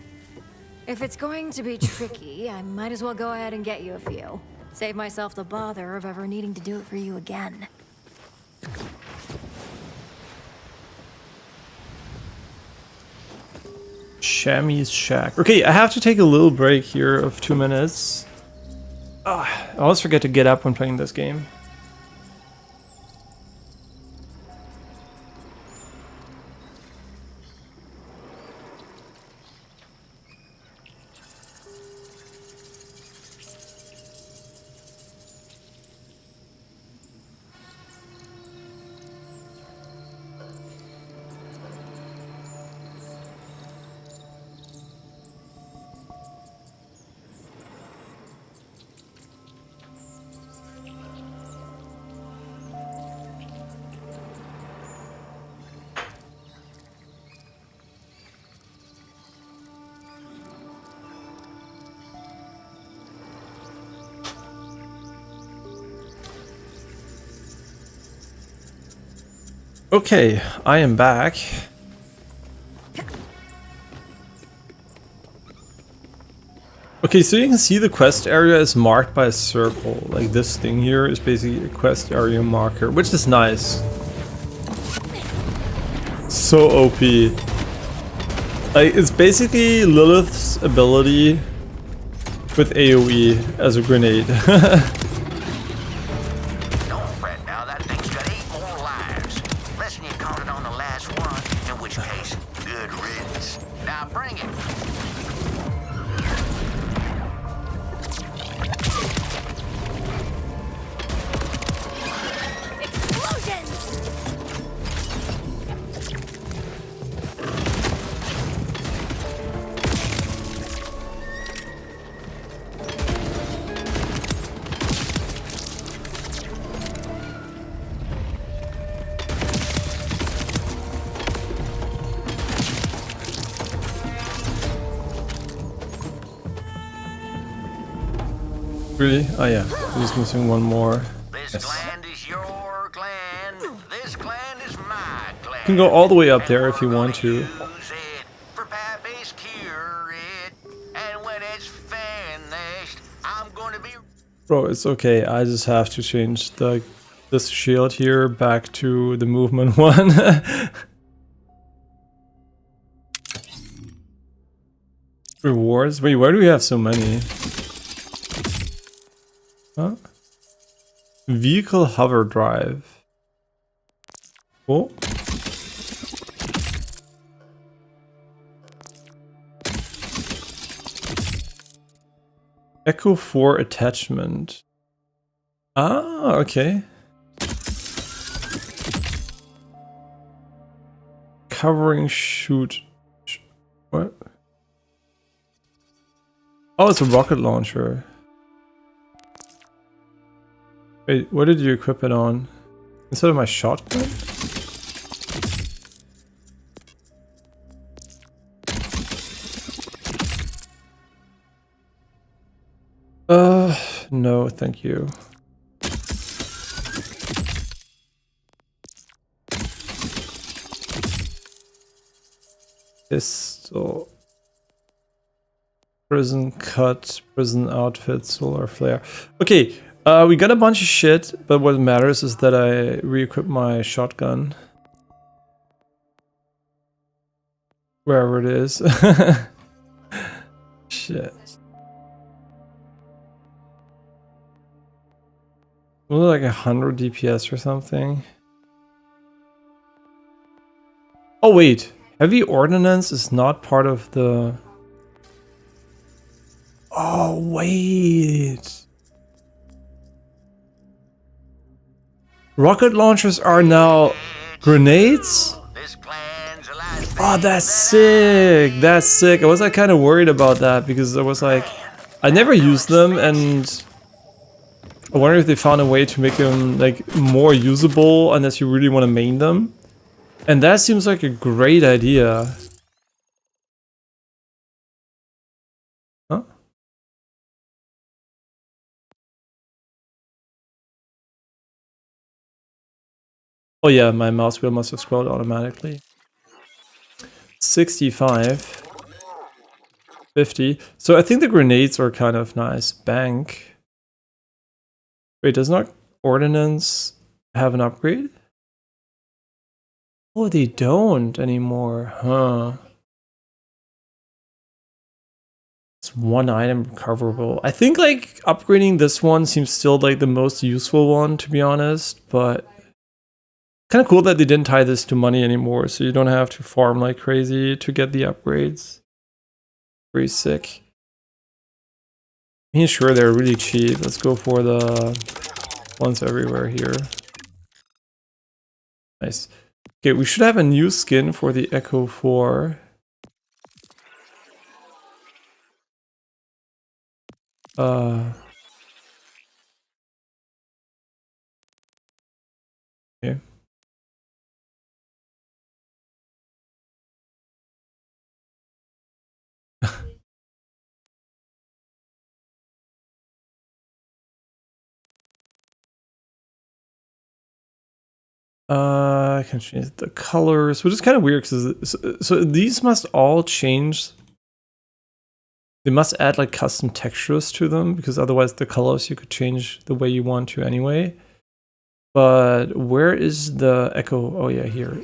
If it's going to be tricky, I might as well go ahead and get you a few. Save myself the bother of ever needing to do it for you again. Shammy's Shack. Okay, I have to take a little break here of 2 minutes. I always forget to get up when playing this game. Okay, I am back. Okay, so you can see the quest area is marked by a circle. Like this thing here is basically a quest area marker, which is nice. So OP. Like, it's basically Lilith's ability with AoE as a grenade. Really? Oh yeah, he's missing one more. This Yes. gland is your gland. This gland is my gland. You can go all the way up there if you want to. Use it for Pappy's cure it. And when it's finished, I'm gonna be Bro, it's okay. I just have to change this shield here back to the movement one. Rewards? Wait, why do we have so many? Huh? Vehicle hover drive. Oh. Echo 4 attachment. Ah, okay. Covering shoot. What? Oh, it's a rocket launcher. Wait, what did you equip it on? Instead of my shotgun? No, thank you. Pistol. Prison cut, prison outfit, solar flare. Okay, we got a bunch of shit, but what matters is that I re-equip my shotgun. Wherever it is. Shit. Was it like 100 DPS or something? Oh wait, heavy ordnance is not part of the... Oh wait. Rocket launchers are now grenades? Oh, that's sick. That's sick. I was like kind of worried about that because I was like, I never used them, and I wonder if they found a way to make them like more usable unless you really want to main them. And that seems like a great idea. Huh? Oh yeah, my mouse wheel must have scrolled automatically. 65. 50. So I think the grenades are kind of nice. Bank. Wait, does not ordnance have an upgrade? Oh, they don't anymore, huh? It's one item recoverable. I think like upgrading this one seems still like the most useful one, to be honest, but kind of cool that they didn't tie this to money anymore, so you don't have to farm like crazy to get the upgrades. Pretty sick. I mean, sure, they're really cheap. Let's go for the ones everywhere here. Nice. Okay, we should have a new skin for the Echo 4. Okay. I can change the colors, which is kind of weird because so these must all change. They must add like custom textures to them because otherwise the colors you could change the way you want to anyway. But where is the Echo? Oh yeah, here.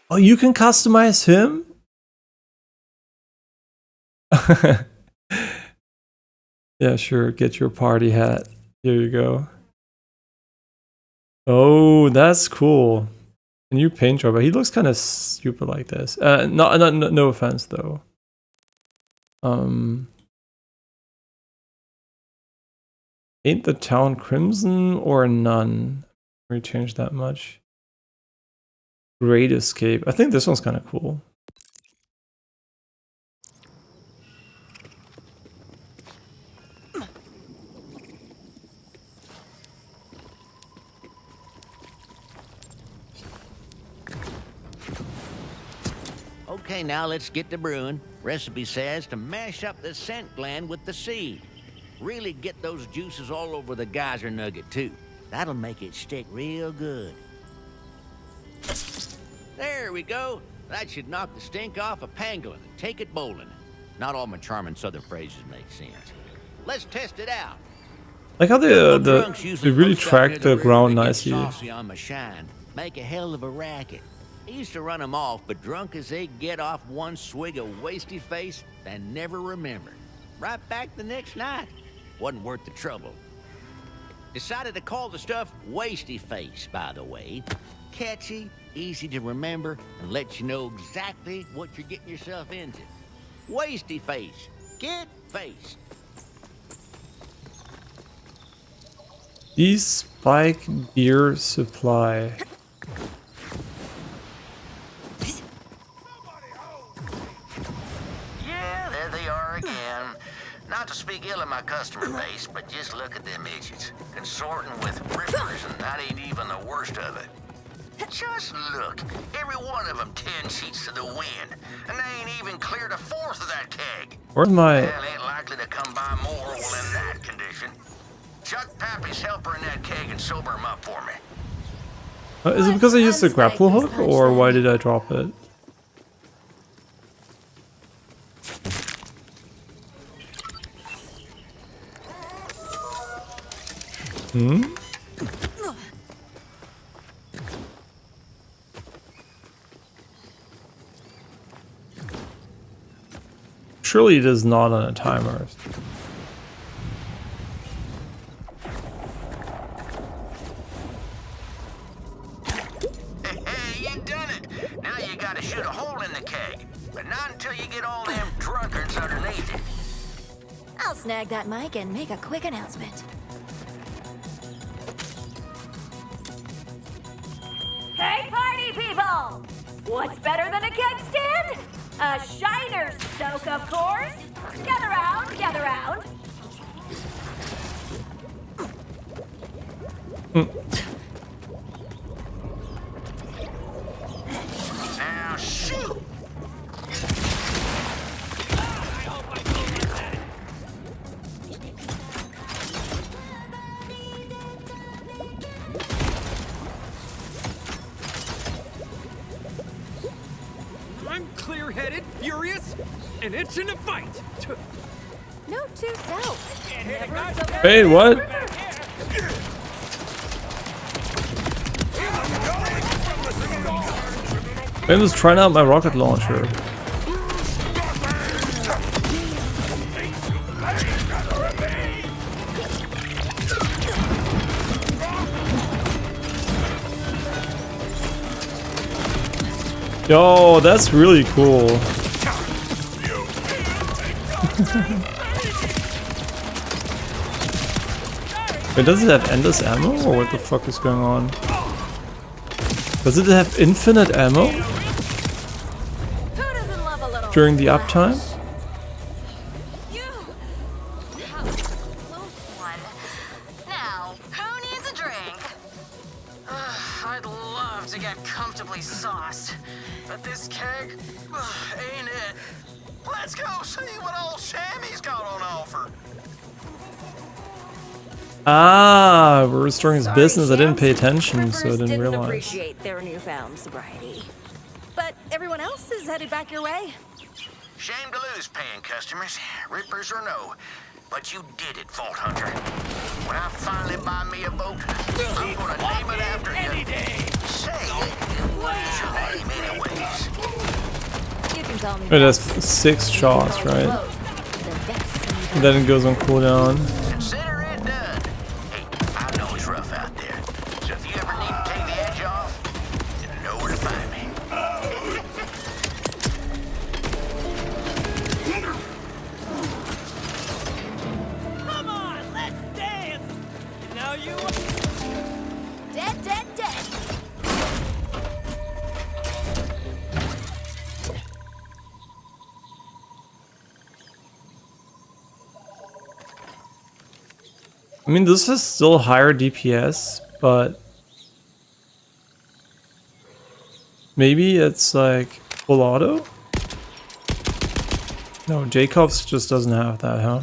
Oh, you can customize him? Yeah, sure. Get your party hat. Here you go. Oh, that's cool. A new paint job, but he looks kind of stupid like this. No offense though. Ain't the town crimson or none? We changed that much. Great escape. I think this one's kind of cool. Okay, now let's get to brewing. Recipe says to mash up the scent gland with the seed. Really get those juices all over the geyser nugget, too. That'll make it stick real good. There we go. That should knock the stink off of pangolin and take it bowling. Not all my charming southern phrases make sense. Let's test it out. Like how they really track the ground nicely. Saucy on my shine. Make a hell of a racket. I used to run them off, but drunk as they get off one swig of wasty face, they never remember. Right back the next night. Wasn't worth the trouble. Decided to call the stuff Wasty Face, by the way. Catchy, easy to remember, and lets you know exactly what you're getting yourself into. Wasty Face. Get faced. These spike beer supply. Yeah, there they are again. Not to speak ill of my customer base, but just look at them idiots. Consorting with rippers, and that ain't even the worst of it. Just look. Every one of them 10 sheets to the wind. And they ain't even cleared a fourth of that keg. Where's my... Well, ain't likely to come by more while in that condition. chuck Pappy's helper in that keg and sober him up for me. Is it because I used the grapple hook, or why did I drop it? Hmm? Surely it is not on a timer. Hey, you done it. Now you gotta shoot a hole in the keg. But not until you get all them drunkards underneath it. I'll snag that mic and make a quick announcement. Hey, party people! What's better than a keg stand? A shiner soak, of course. Gather round, gather round. Now shoot! I'm clear-headed, furious, and itching to fight. Note to self. Never so Wait, what? I'm just trying out my rocket launcher. Yo, that's really cool. Wait, does it have endless ammo, or what the fuck is going on? Does it have infinite ammo Who doesn't love a little during the splash? uptime? That was a close one. Now, who needs a drink? I'd love to get comfortably sauced, but this keg ain't it. Let's go see what old Sammy's got on offer. Ah, we're restoring his business. I didn't pay attention, Rippers so I didn't realize. appreciate their newfound sobriety. But everyone else is headed back your way. Shame to lose paying customers, rippers or no. But you did it, Vault Hunter. When I finally buy me a boat, I'm gonna name it after you. Say, what is your name anyways? You can call me. It has 6 shots, right? The best. And then it goes on cooldown. Consider it done. Hey, I know it's rough out there. So if you ever need to take the edge off, you know where to find me. Come on, let's dance! Now you Dead, dead, dead. I mean, this is still higher DPS, but maybe it's like full auto? No, Jacobs just doesn't have that, huh?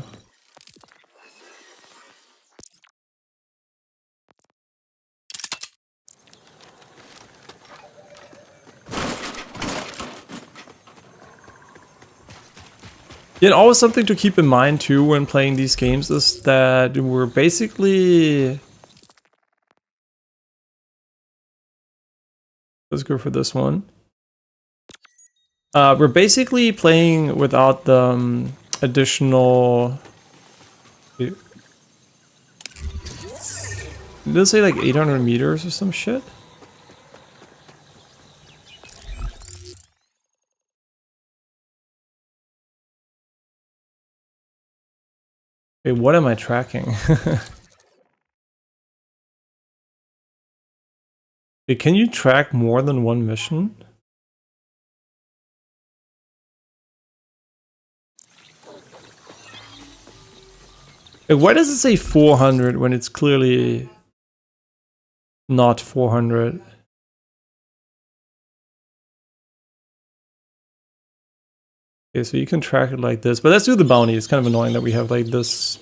Yeah, and always something to keep in mind too when playing these games is that we're basically... Let's go for this one. We're basically playing without the additional... Did it say like 800 meters or some shit? Wait, what am I tracking? Wait, can you track more than one mission? Wait, why does it say 400 when it's clearly not 400? Okay, so you can track it like this, but let's do the bounty. It's kind of annoying that we have like this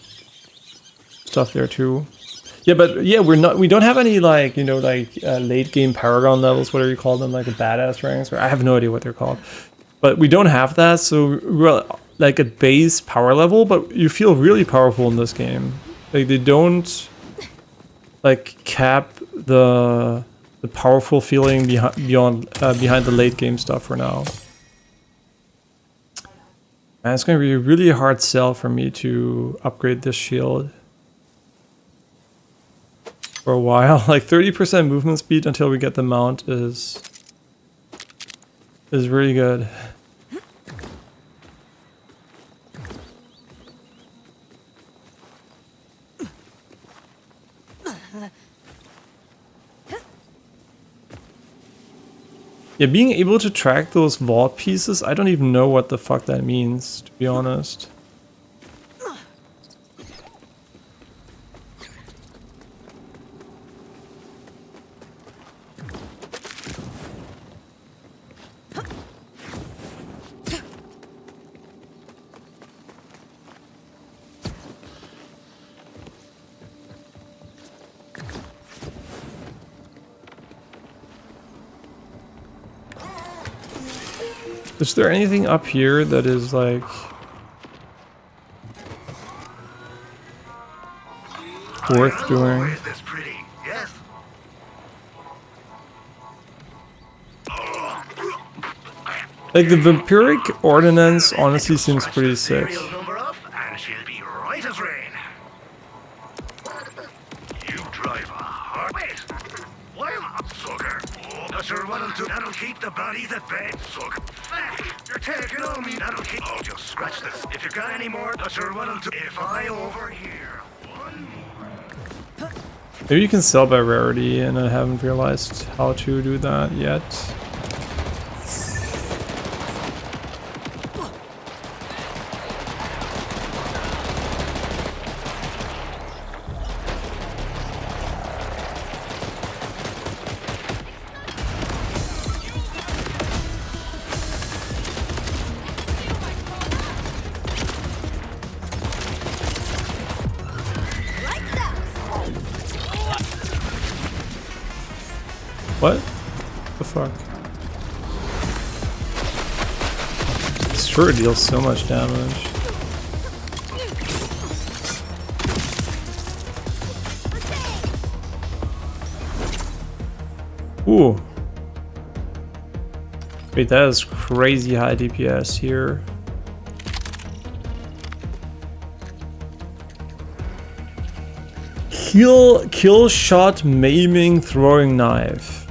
stuff there too. Yeah, but yeah, we don't have any like, you know, like late game paragon levels, whatever you call them, like the badass ranks, or I have no idea what they're called. But we don't have that, so we're like at base power level, but you feel really powerful in this game. Like they don't like cap the powerful feeling behind the late game stuff for now. And it's gonna be a really hard sell for me to upgrade this shield for a while. Like 30% movement speed until we get the mount is really good. Yeah, being able to track those vault pieces, I don't even know what the fuck that means, to be honest. Is there anything up here that is like worth doing? Is this pretty? Yes. Like the vampiric ordinance honestly seems pretty sick. Serial number up, and she'll be right as rain. You drive a hard wait. Why am I sucker? Oh, that's your one to that'll keep the bodies at bay, sucker. You're taking on me, that'll keep. Oh, just scratch this. If you got any more, that's your one to. If I overhear one more. Maybe you can sell by rarity, and I haven't realized how to do that yet. What the fuck? Sure, it deals so much damage. Ooh. Wait, that is crazy high DPS here. Kill shot maiming throwing knife.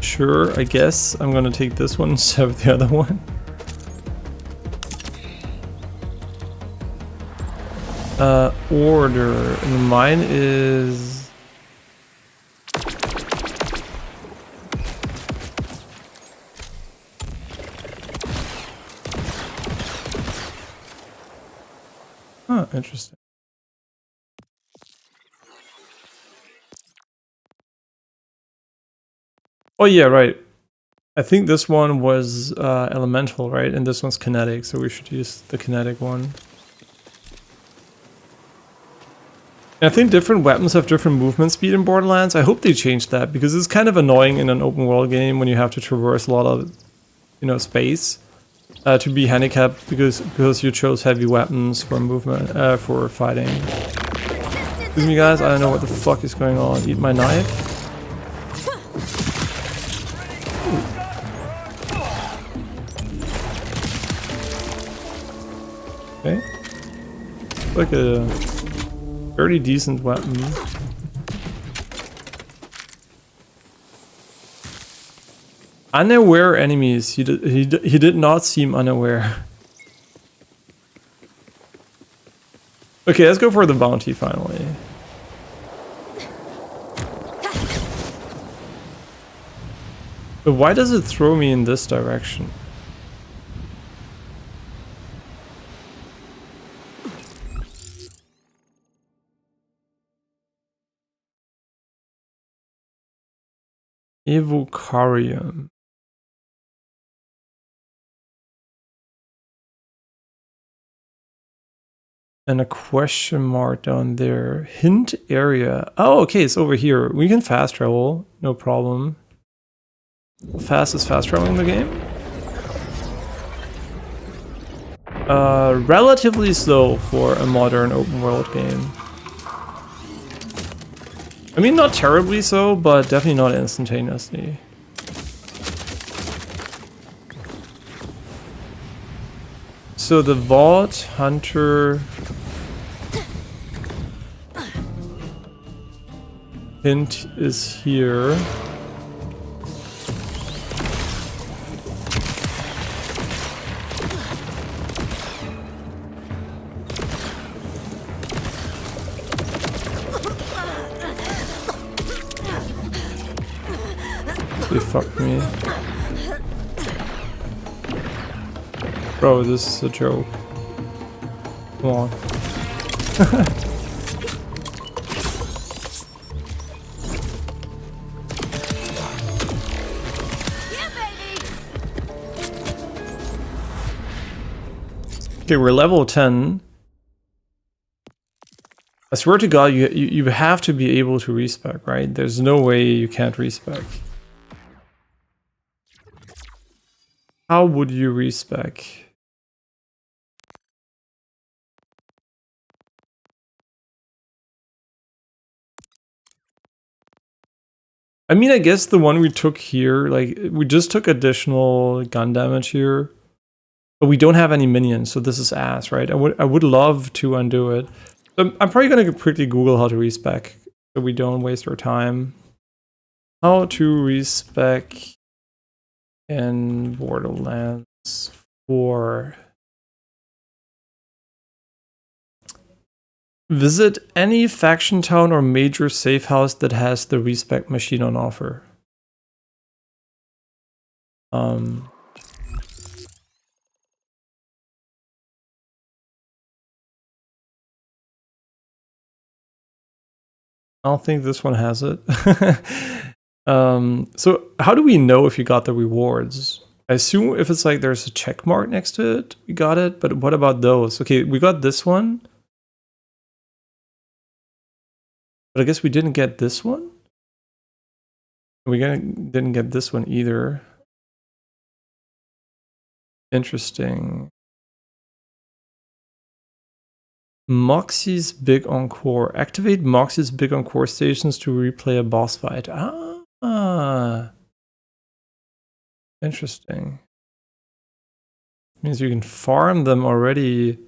Sure, I guess I'm gonna take this one instead of the other one. Order. And mine is... Huh, interesting. Oh yeah, right. I think this one was elemental, right? And this one's kinetic, so we should use the kinetic one. And I think different weapons have different movement speed in Borderlands. I hope they change that, because it's kind of annoying in an open world game when you have to traverse a lot of, you know, space to be handicapped because you chose heavy weapons for movement, for fighting. Excuse me guys, I don't know what the fuck is going on. Eat my knife. Okay. Like a pretty decent weapon. Unaware enemies. He did not seem unaware. Okay, let's go for the bounty finally. But why does it throw me in this direction? Evocarium. And a question mark down there. Hint area. Oh, okay, it's over here. We can fast travel, no problem. How fast is fast traveling in the game? Relatively slow for a modern open world game. I mean, not terribly so, but definitely not instantaneously. So the Vault Hunter hint is here. They fucked me. Bro, this is a joke. Come on. Okay, we're level 10. I swear to God, you have to be able to respec, right? There's no way you can't respec. How would you respec? I mean, I guess the one we took here, like, we just took additional gun damage here, but we don't have any minions, so this is ass, right? I would love to undo it. So I'm probably gonna quickly Google how to respec, so we don't waste our time. How to respec in Borderlands 4. Visit any faction town or major safe house that has the respec machine on offer. I don't think this one has it. So how do we know if you got the rewards? I assume if it's like there's a check mark next to it, we got it. But what about those? Okay, we got this one. But I guess we didn't get this one. We didn't get this one either. Interesting. Moxie's Big Encore. Activate Moxie's Big Encore stations to replay a boss fight. Ah. Interesting. Means you can farm them already.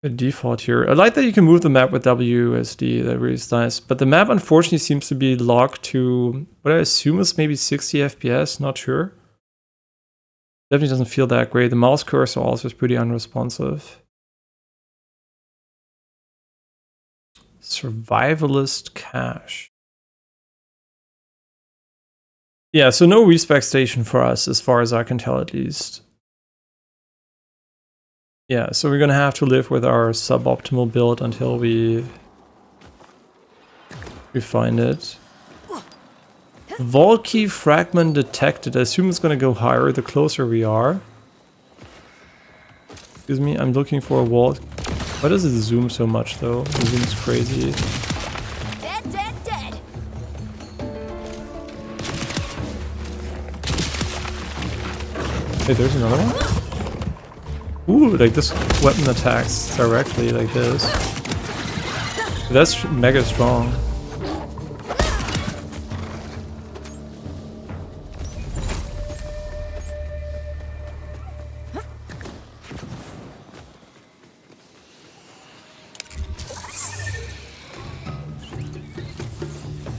The default here. I like that you can move the map with WSD. That really is nice. But the map unfortunately seems to be locked to what I assume is maybe 60 FPS. Not sure. Definitely doesn't feel that great. The mouse cursor also is pretty unresponsive. Survivalist cache. Yeah, so no respec station for us as far as I can tell at least. Yeah, so we're gonna have to live with our suboptimal build until we find it. Vault key fragment detected. I assume it's gonna go higher the closer we are. Excuse me, I'm looking for a vault. Why does it zoom so much though? It zooms crazy. Dead, dead, dead. Hey, there's another one? Ooh, like this weapon attacks directly like this. That's mega strong.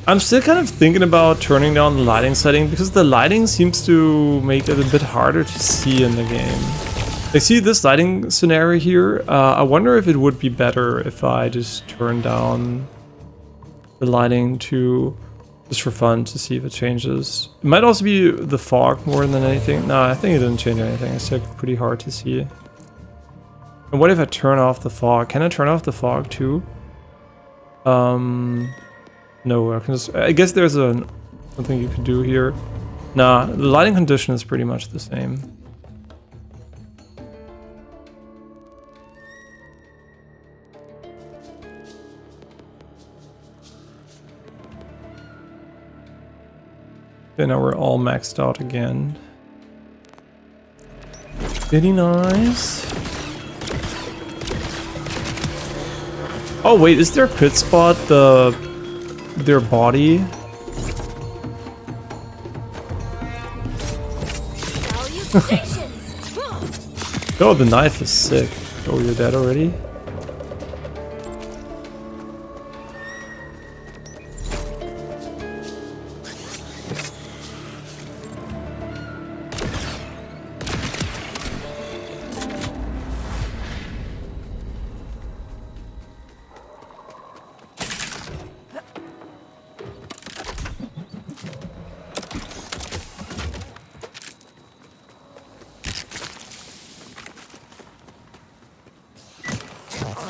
I'm still kind of thinking about turning down the lighting setting because the lighting seems to make it a bit harder to see in the game. I see this lighting scenario here. I wonder if it would be better if I just turn down the lighting to just for fun to see if it changes. It might also be the fog more than anything. No, I think it didn't change anything. It's still pretty hard to see. And what if I turn off the fog? Can I turn off the fog too? No, I can just, I guess there's something you can do here. Nah, the lighting condition is pretty much the same. Okay, now we're all maxed out again. Very nice. Oh wait, is their pit spot their body? Oh, the knife is sick. Oh, you're dead already?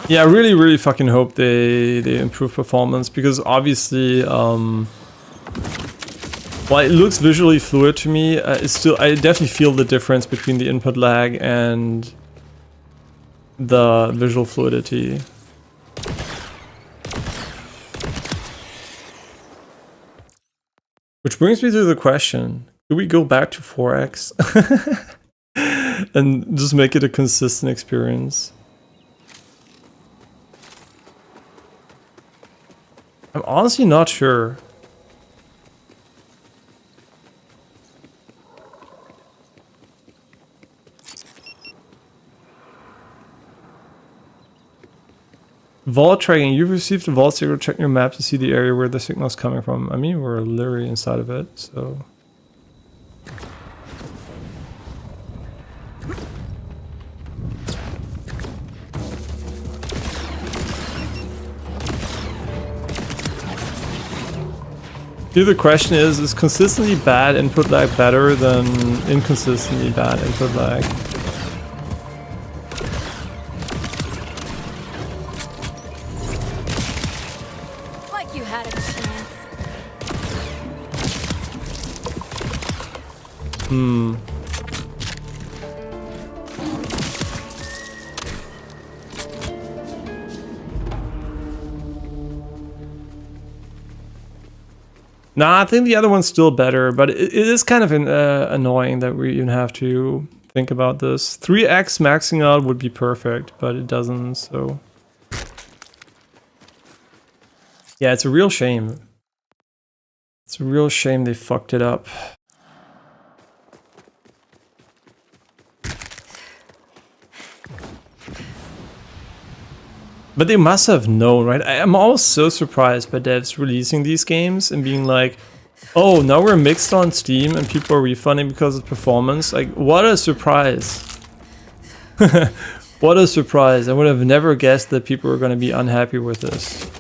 Yeah, I really fucking hope they improve performance, because obviously, while it looks visually fluid to me, it's still, I definitely feel the difference between the input lag and the visual fluidity. Which brings me to the question, do we go back to 4x and just make it a consistent experience? I'm honestly not sure. Vault tracking. You've received a vault signal. Check your map to see the area where the signal is coming from. I mean, we're literally inside of it, so... Here the question is consistently bad input lag better than inconsistently bad input lag? Like you had a chance. Nah, I think the other one's still better, but it is kind of annoying that we even have to think about this. 3x maxing out would be perfect, but it doesn't, so... Yeah, it's a real shame. It's a real shame they fucked it up. But they must have known, right? I'm always so surprised by devs releasing these games and being like, oh, now we're mixed on Steam and people are refunding because of performance. Like, what a surprise. What a surprise. I would have never guessed that people were going to be unhappy with this.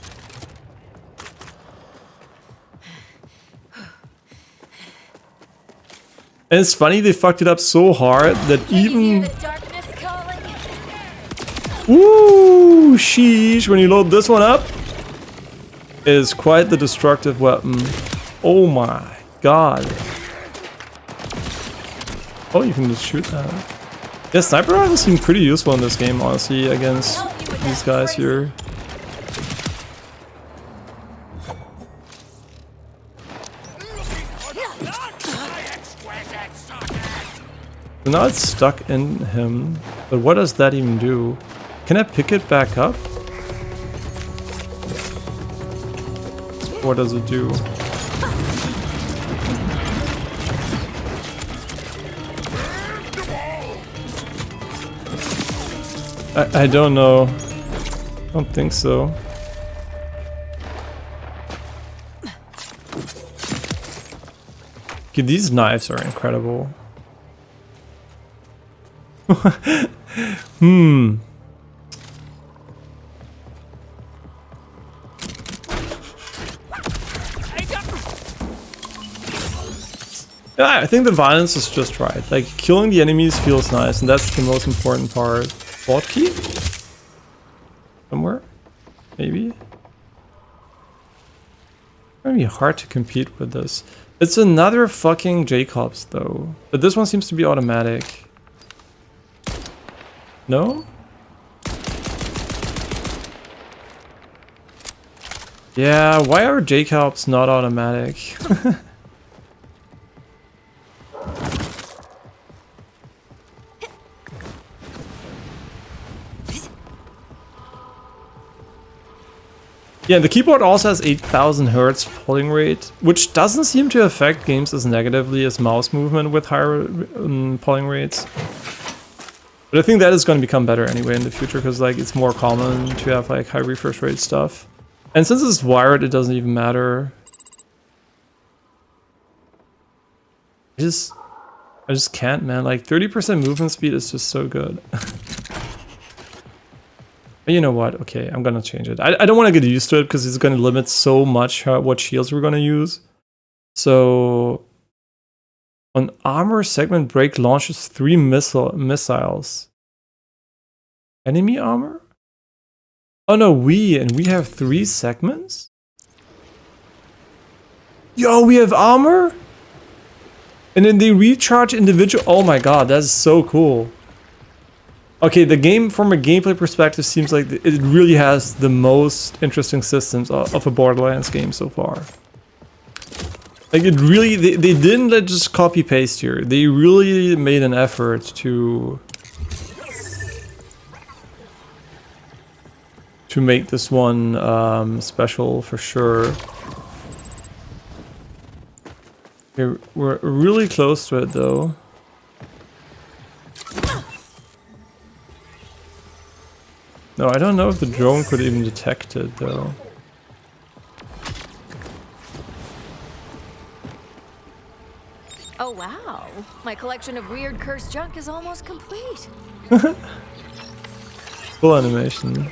And it's funny, they fucked it up so hard that even... Woo! Sheesh, when you load this one up, it is quite the destructive weapon. Oh my god. Oh, you can just shoot that. Yeah, sniper rifles seem pretty useful in this game, honestly, against these guys here. So now it's stuck in him, but what does that even do? Can I pick it back up? What does it do? I don't know. I don't think so. Okay, these knives are incredible. Yeah, I think the violence is just right. Like, killing the enemies feels nice, and that's the most important part. Vault key? Somewhere? Maybe? It's gonna be hard to compete with this. It's another fucking Jacobs, though. But this one seems to be automatic. No? Yeah, why are Jacobs not automatic? Yeah, the keyboard also has 8000 Hertz polling rate, which doesn't seem to affect games as negatively as mouse movement with higher polling rates. But I think that is going to become better anyway in the future, because like it's more common to have like high refresh rate stuff. And since it's wired, it doesn't even matter. I just can't, man. Like 30% movement speed is just so good. But you know what? Okay, I'm gonna change it. I don't want to get used to it because it's gonna limit so much what shields we're gonna use. So on armor segment break launches 3 missiles. Enemy armor? Oh no, we have 3 segments? Yo, we have armor? And then they recharge individual. Oh my god, that is so cool. Okay, the game from a gameplay perspective seems like it really has the most interesting systems of a Borderlands game so far. Like it really, they didn't just copy paste here. They really made an effort to make this one special for sure. We're really close to it though. No, I don't know if the drone could even detect it though. Oh wow, my collection of weird cursed junk is almost complete. Full animation.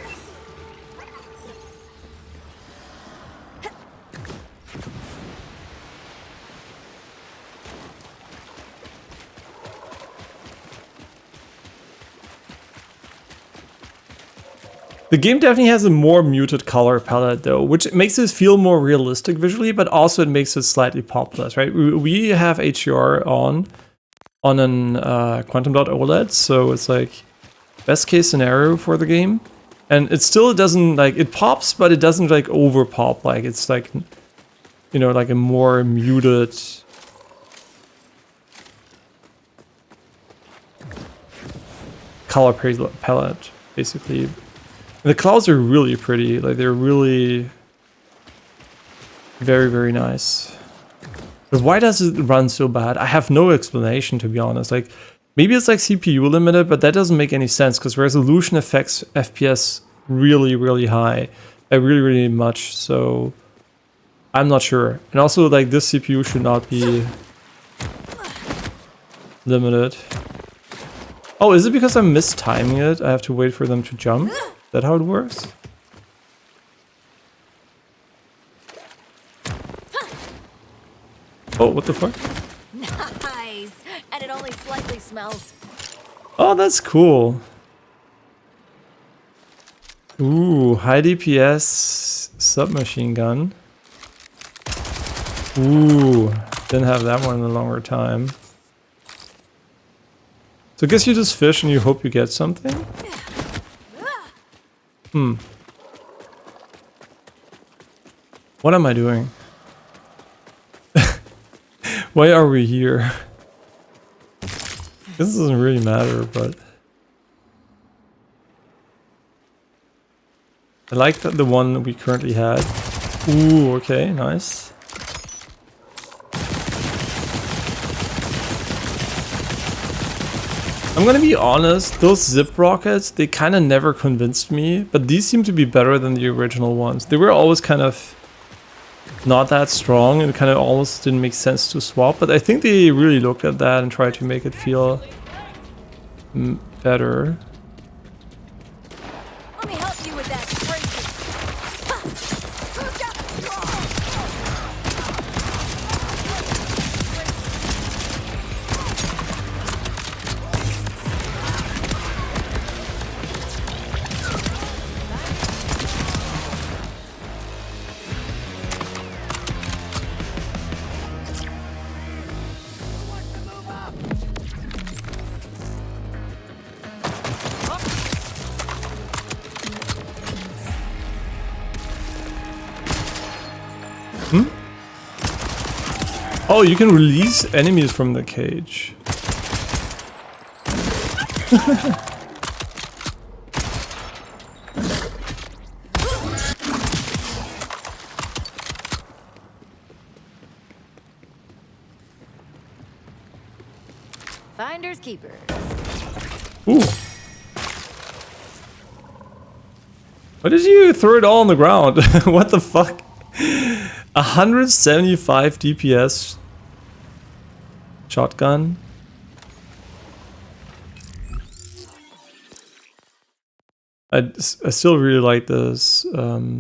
The game definitely has a more muted color palette though, which makes it feel more realistic visually, but also it makes it slightly pop less, right? We have HDR on an Quantum Dot OLED, so it's like best case scenario for the game. And it still doesn't like, it pops, but it doesn't like over pop, like it's like, you know, like a more muted color palette, basically. The clouds are really pretty, like they're really very, very nice. But why does it run so bad? I have no explanation, to be honest. Like maybe it's like CPU limited, but that doesn't make any sense because resolution affects FPS really, really high, like really, really much. So I'm not sure. And also like this CPU should not be limited. Oh, is it because I'm mistiming it? I have to wait for them to jump? Is that how it works? Oh, what the fuck? Nice, and it only slightly smells. Oh, that's cool. Ooh, high DPS submachine gun. Ooh, didn't have that one in a longer time. So I guess you just fish and you hope you get something? What am I doing? Why are we here? This doesn't really matter, but I like that the one we currently had. Ooh, okay, nice. I'm gonna be honest, those zip rockets, they kind of never convinced me, but these seem to be better than the original ones. They were always kind of not that strong and kind of almost didn't make sense to swap, but I think they really looked at that and tried to make it feel better. Let me help you with that crazy. Oh, you can release enemies from the cage. Finders keepers. Ooh. Why did you throw it all on the ground? What the fuck? 175 DPS shotgun. I still really like this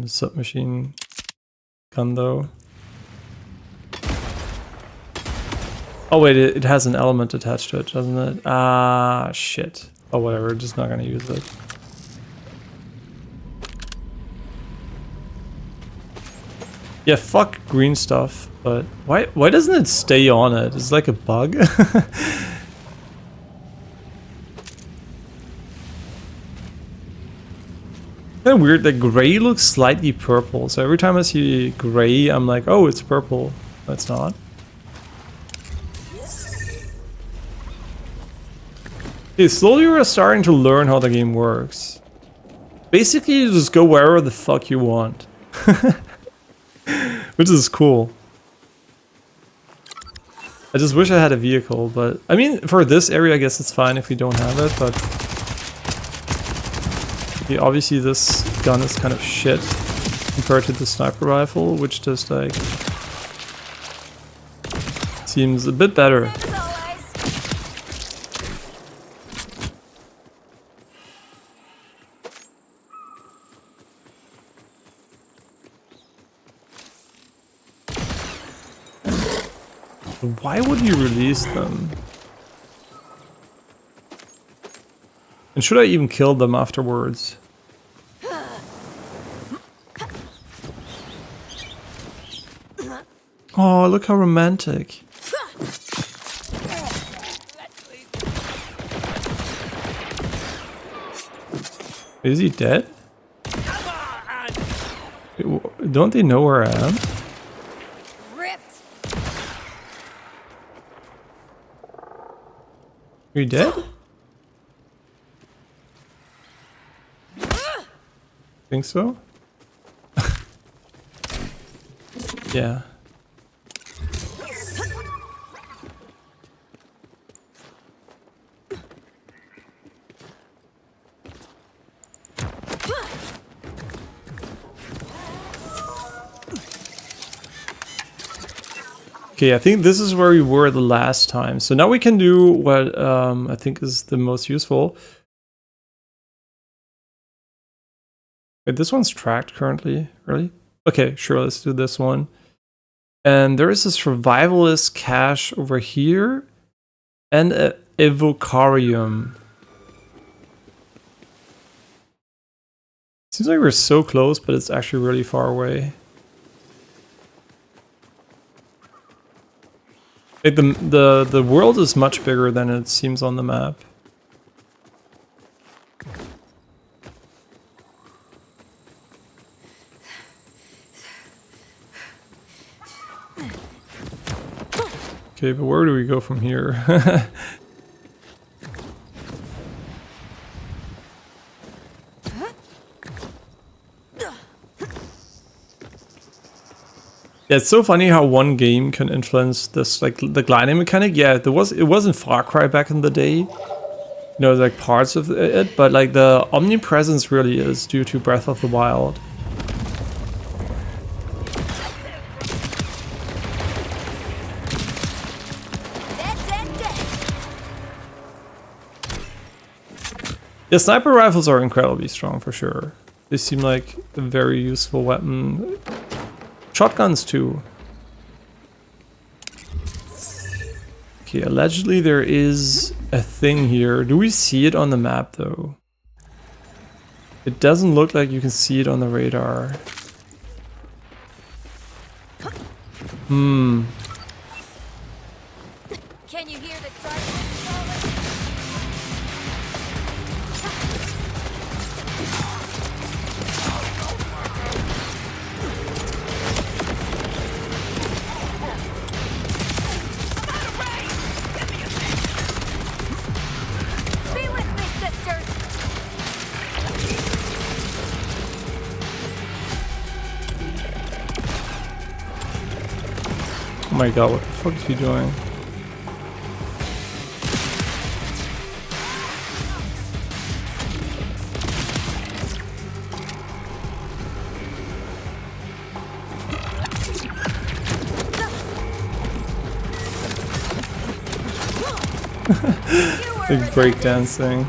submachine gun though. Oh wait, it has an element attached to it, doesn't it? Ah, shit. Oh whatever, just not gonna use it. Yeah, fuck green stuff, but why doesn't it stay on it? It's like a bug. Kind of weird that gray looks slightly purple, so every time I see gray I'm like, oh, it's purple. No, it's not. Okay, slowly we're starting to learn how the game works. Basically you just go wherever the fuck you want. Which is cool. I just wish I had a vehicle, but I mean, for this area I guess it's fine if we don't have it, but okay, obviously this gun is kind of shit compared to the sniper rifle, which just like seems a bit better. Why would you release them? And should I even kill them afterwards? Oh, look how romantic. Is he dead? Don't they know where I am? Are you dead? Think so? Yeah. Okay, I think this is where we were the last time. So now we can do what I think is the most useful. Wait, this one's tracked currently, really? Okay, sure, let's do this one. And there is a survivalist cache over here and a evocarium. Seems like we're so close, but it's actually really far away. Like the world is much bigger than it seems on the map. Okay, but where do we go from here? Yeah, it's so funny how one game can influence this, like the gliding mechanic. Yeah, it was in Far Cry back in the day. You know, like parts of it, but like the omnipresence really is due to Breath of the Wild. Yeah, sniper rifles are incredibly strong for sure. They seem like a very useful weapon. Shotguns too. Okay, allegedly there is a thing here. Do we see it on the map though? It doesn't look like you can see it on the radar. Hmm. Can you hear the Oh my god, what the fuck is he doing? Like breakdancing.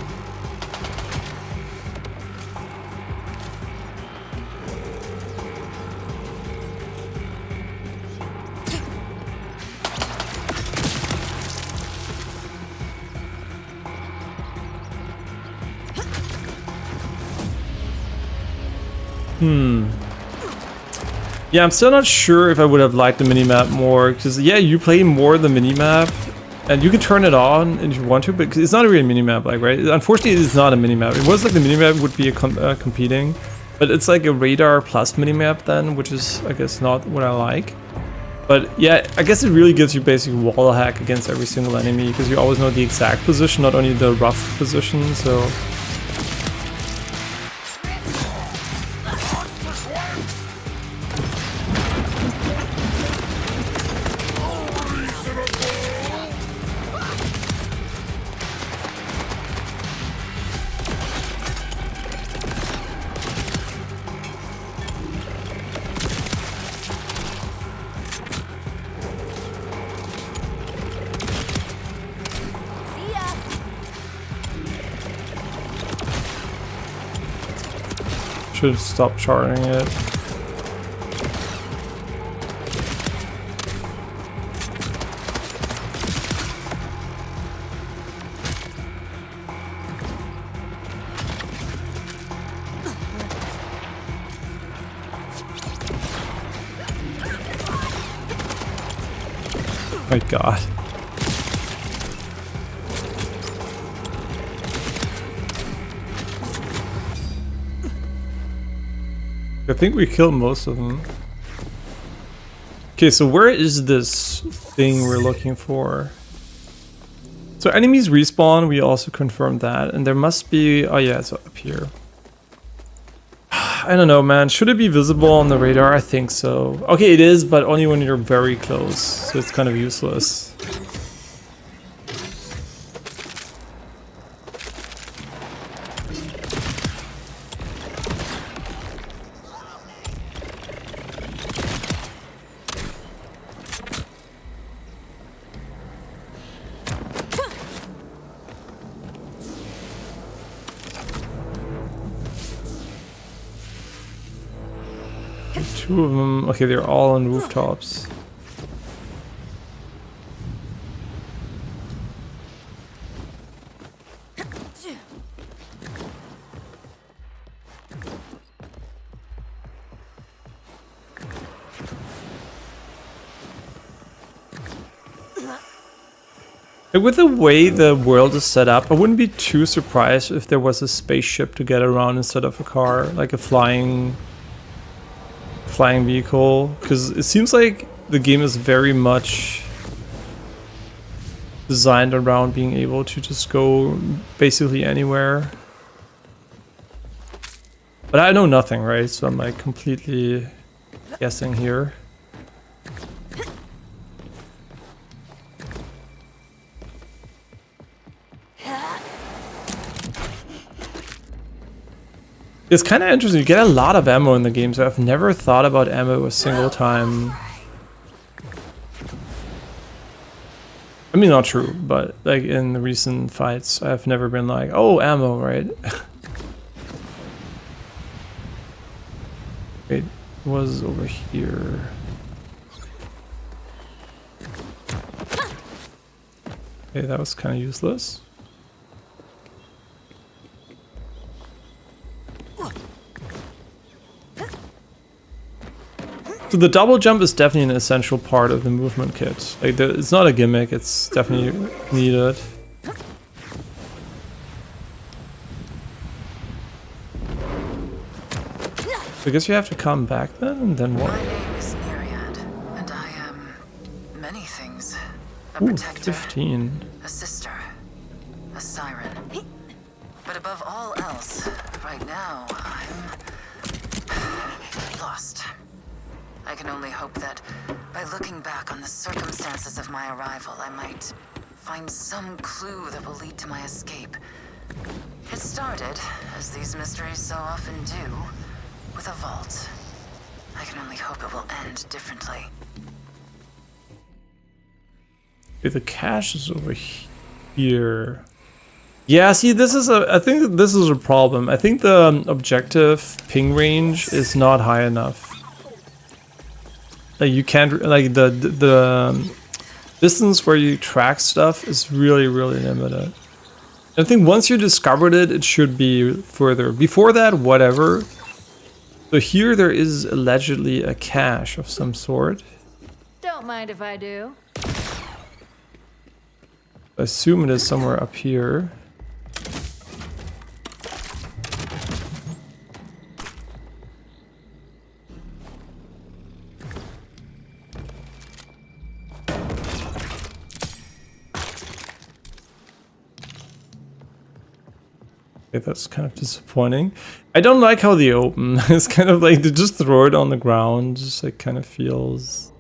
Yeah, I'm still not sure if I would have liked the minimap more, because yeah, you play more the minimap, and you can turn it on if you want to, but it's not really a minimap, like, right? Unfortunately, it's not a minimap. It was like the minimap would be a competing, but it's like a radar plus minimap then, which is, I guess, not what I like. But yeah, I guess it really gives you basic wall hack against every single enemy, because you always know the exact position, not only the rough position, so... Should stop charting it. My God. I think we killed most of them. Okay, so where is this thing we're looking for? So enemies respawn, we also confirmed that, and there must be... Oh yeah, it's up here. I don't know, man. Should it be visible on the radar? I think so. Okay, it is, but only when you're very close, so it's kind of useless. Two of them. Okay, they're all on rooftops. With the way the world is set up, I wouldn't be too surprised if there was a spaceship to get around instead of a car, like a flying vehicle, because it seems like the game is very much designed around being able to just go basically anywhere. But I know nothing, right? So I'm like completely guessing here. It's kind of interesting. You get a lot of ammo in the game, so I've never thought about ammo a single time. I mean, not true, but like in the recent fights, I've never been like, oh, ammo, right? Wait, it was over here. Okay, that was kind of useless. So the double jump is definitely an essential part of the movement kit. Like, it's not a gimmick, it's definitely needed. So I guess you have to come back then, and then what? My name is Myriad, and I am many things. A Ooh, protector, 15. a sister, a siren. But above all else, right now, I'm lost. I can only hope that by looking back on the circumstances of my arrival, I might find some clue that will lead to my escape. It started, as these mysteries so often do, with a vault. I can only hope it will end differently. Okay, the cache is over here. here. Yeah, see, this is I think that this is a problem. I think the objective ping range is not high enough. Like you can't, like the distance where you track stuff is really limited. I think once you discovered it, it should be further. Before that, whatever. So here there is allegedly a cache of some sort. Don't mind if I do. I assume it is somewhere up here. Okay, that's kind of disappointing. I don't like how they open. It's kind of like they just throw it on the ground. Just like kind of feels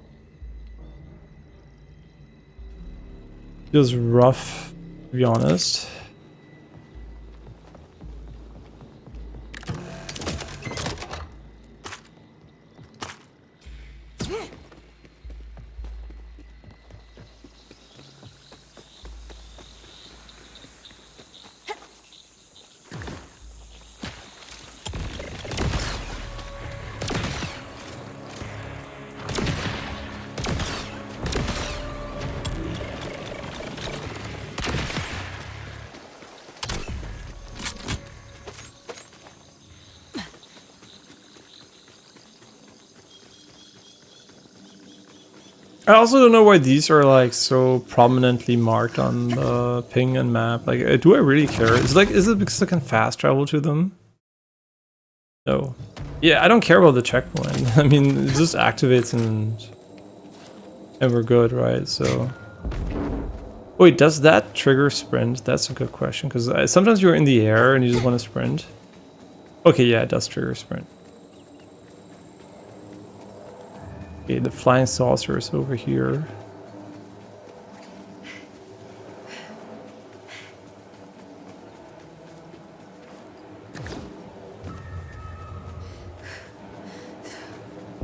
rough, to be honest. I also don't know why these are like so prominently marked on the ping and map. Like, do I really care? Is it because I can fast travel to them? No. Yeah, I don't care about the checkpoint. I mean, it just activates and we're good, right? So. Wait, does that trigger sprint? That's a good question, because sometimes you're in the air and you just want to sprint. Okay, yeah, it does trigger sprint. Okay, the flying saucer is over here.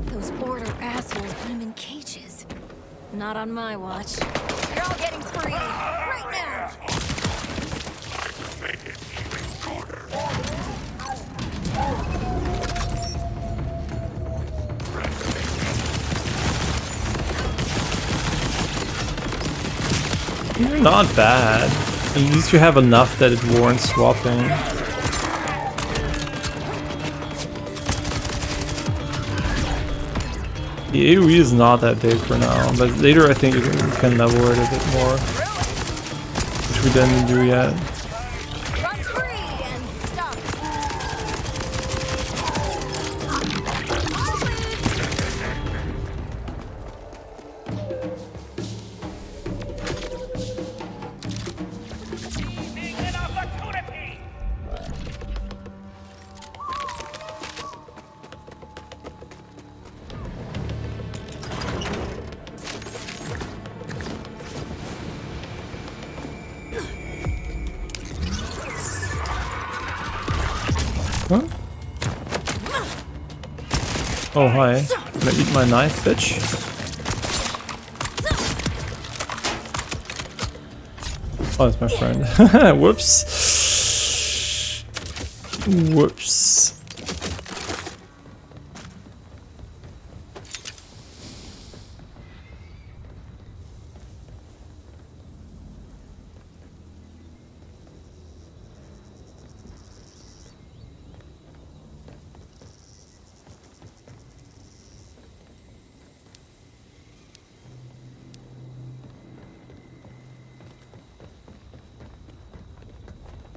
Those border assholes put him in cages. Not on my watch. You're all getting free right now. You're not bad. At least you have enough that it warrants swapping. The AoE is not that big for now, but later I think you can level it a bit more. Which we didn't do yet. Huh? Oh, hi. Can I eat my knife, bitch? Oh, that's my friend. Whoops. Whoops.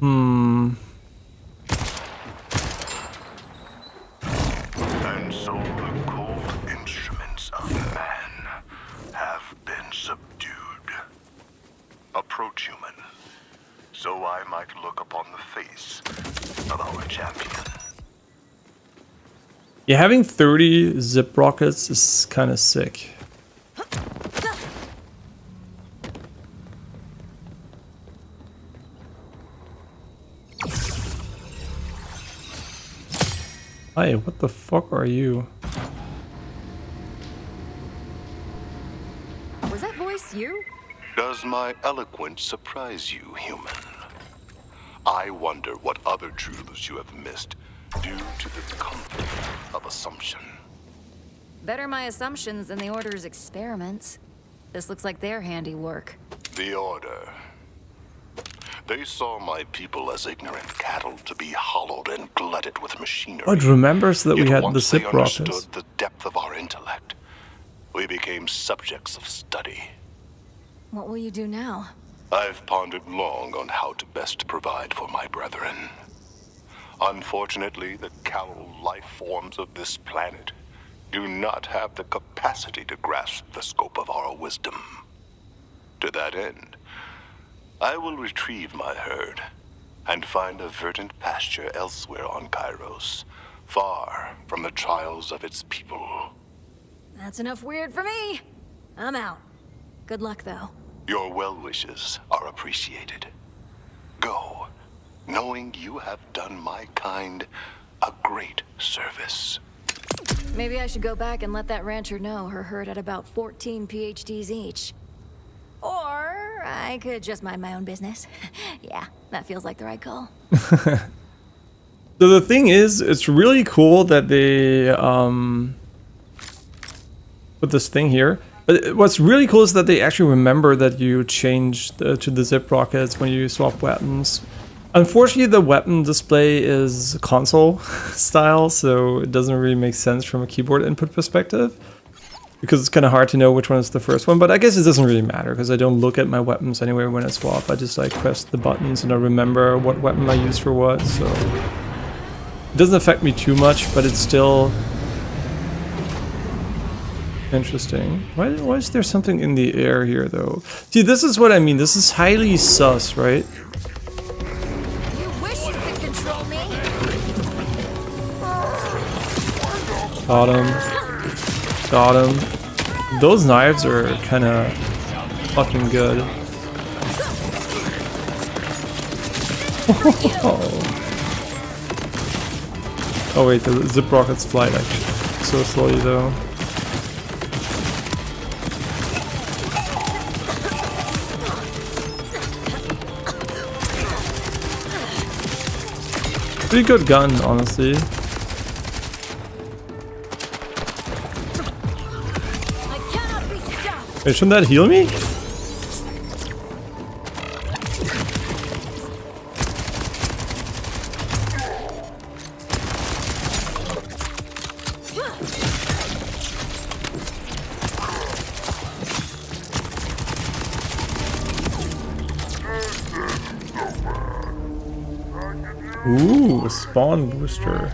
And so the cold instruments of man have been subdued. Approach, human, so I might look upon the face of our champion. Yeah, having 30 zip rockets is kind of sick. Hi, what the fuck are you? Was that voice you? Does Does my eloquence surprise you, human? I wonder what other truths you have missed due to the comfort of assumption. Better my assumptions than the Order's experiments. This looks like their handiwork. The Order. They saw my people as ignorant cattle to be hollowed and glutted with machinery. Oh, it remembers that we Yet had the once they zip rockets. understood the depth of our intellect, we became subjects of study. What will you do now? I've pondered long on how to best provide for my brethren. Unfortunately, the callow life forms of this planet do not have the capacity to grasp the scope of our wisdom. To that end, I will retrieve my herd and find a verdant pasture elsewhere on Kairos, far from the trials of its people. That's enough weird for me. I'm out. Good luck, though. Your well wishes are appreciated. Go, knowing you have done my kind a great service. Maybe I should go back and let that rancher know her herd had about 14 PhDs each. Or I could just mind my own business. Yeah, that feels like the right call. So the thing is, it's really cool that they put this thing here. But what's really cool is that they actually remember that you changed to the zip rockets when you swap weapons. Unfortunately, the weapon display is console style, so it doesn't really make sense from a keyboard input perspective, because it's kind of hard to know which one is the first one. But I guess it doesn't really matter, because I don't look at my weapons anyway when I swap. I just like press the buttons and I remember what weapon I use for what, so it doesn't affect me too much, but it's still interesting. Why is there something in the air here, though? See, this is what I mean. This is highly sus, right? You wish you could control me. Got him. Got him. Those knives are kind of fucking good. Oh wait, the zip rockets fly like so slowly though. Pretty good gun, honestly. Wait, shouldn't that heal me? Ooh, a spawn booster.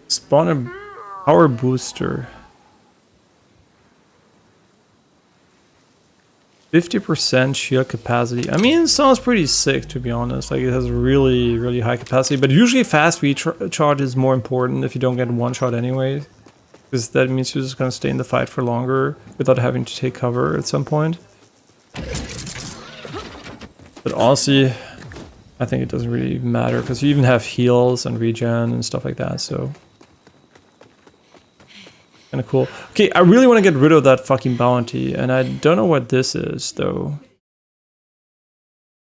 Spawn a power booster. 50% shield capacity. I mean, it sounds pretty sick, to be honest. Like, it has really, really high capacity. But usually fast recharge is more important if you don't get one shot anyway. Because that means you're just going to stay in the fight for longer without having to take cover at some point. But honestly, I think it doesn't really matter, because you even have heals and regen and stuff like that, so kind of cool. Okay, I really want to get rid of that fucking bounty, and I don't know what this is, though.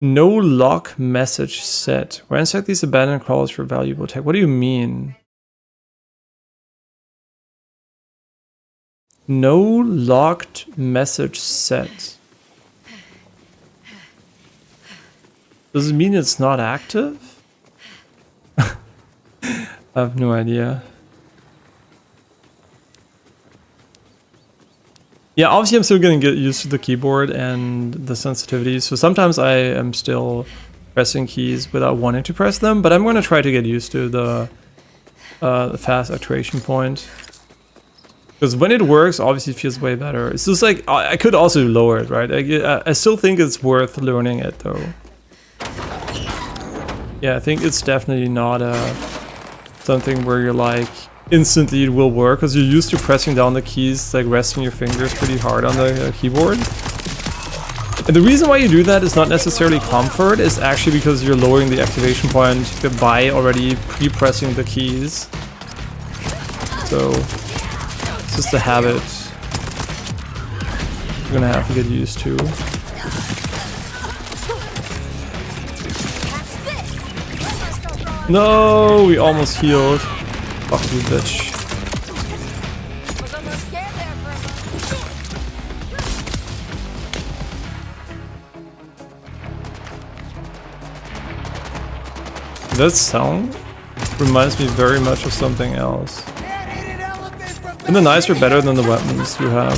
No lock message set. Ransack these abandoned crawlers for valuable tech. What do you mean? No locked message set. Does it mean it's not active? I have no idea. Yeah, obviously I'm still gonna get used to the keyboard and the sensitivity, so sometimes I am still pressing keys without wanting to press them, but I'm gonna try to get used to the fast actuation point. Because when it works, obviously it feels way better. It's just like, I could also lower it, right? I still think it's worth learning it, though. Yeah, I think it's definitely not something where you're like, instantly it will work, because you're used to pressing down the keys, like resting your fingers pretty hard on the keyboard. And the reason why you do that is not necessarily comfort, it's actually because you're lowering the activation point by already pre-pressing the keys. So, it's just a habit you're gonna have to get used to. No, we almost healed. Fuck you, bitch. Was almost scared there for a moment. That sound reminds me very much of something else. And the knives are better than the weapons you have.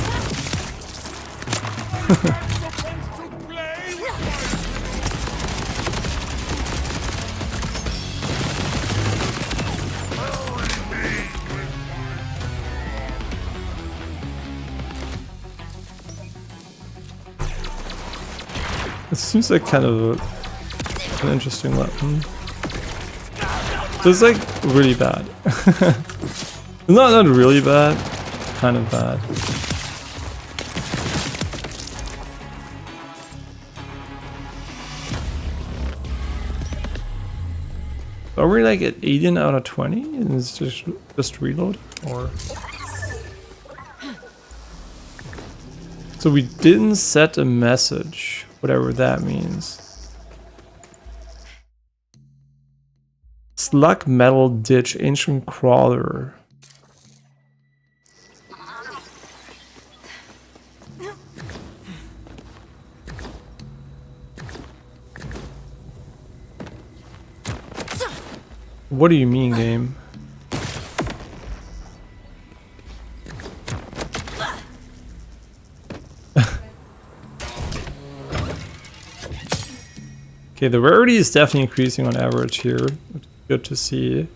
It seems like kind of an interesting weapon. So it's like really bad. Not really bad, kind of bad. Are we like at 18 out of 20? And it's just reload? Or so we didn't set a message, whatever that means. Slug metal ditch, ancient crawler. What do you mean, game? Okay, the rarity is definitely increasing on average here. Good to see.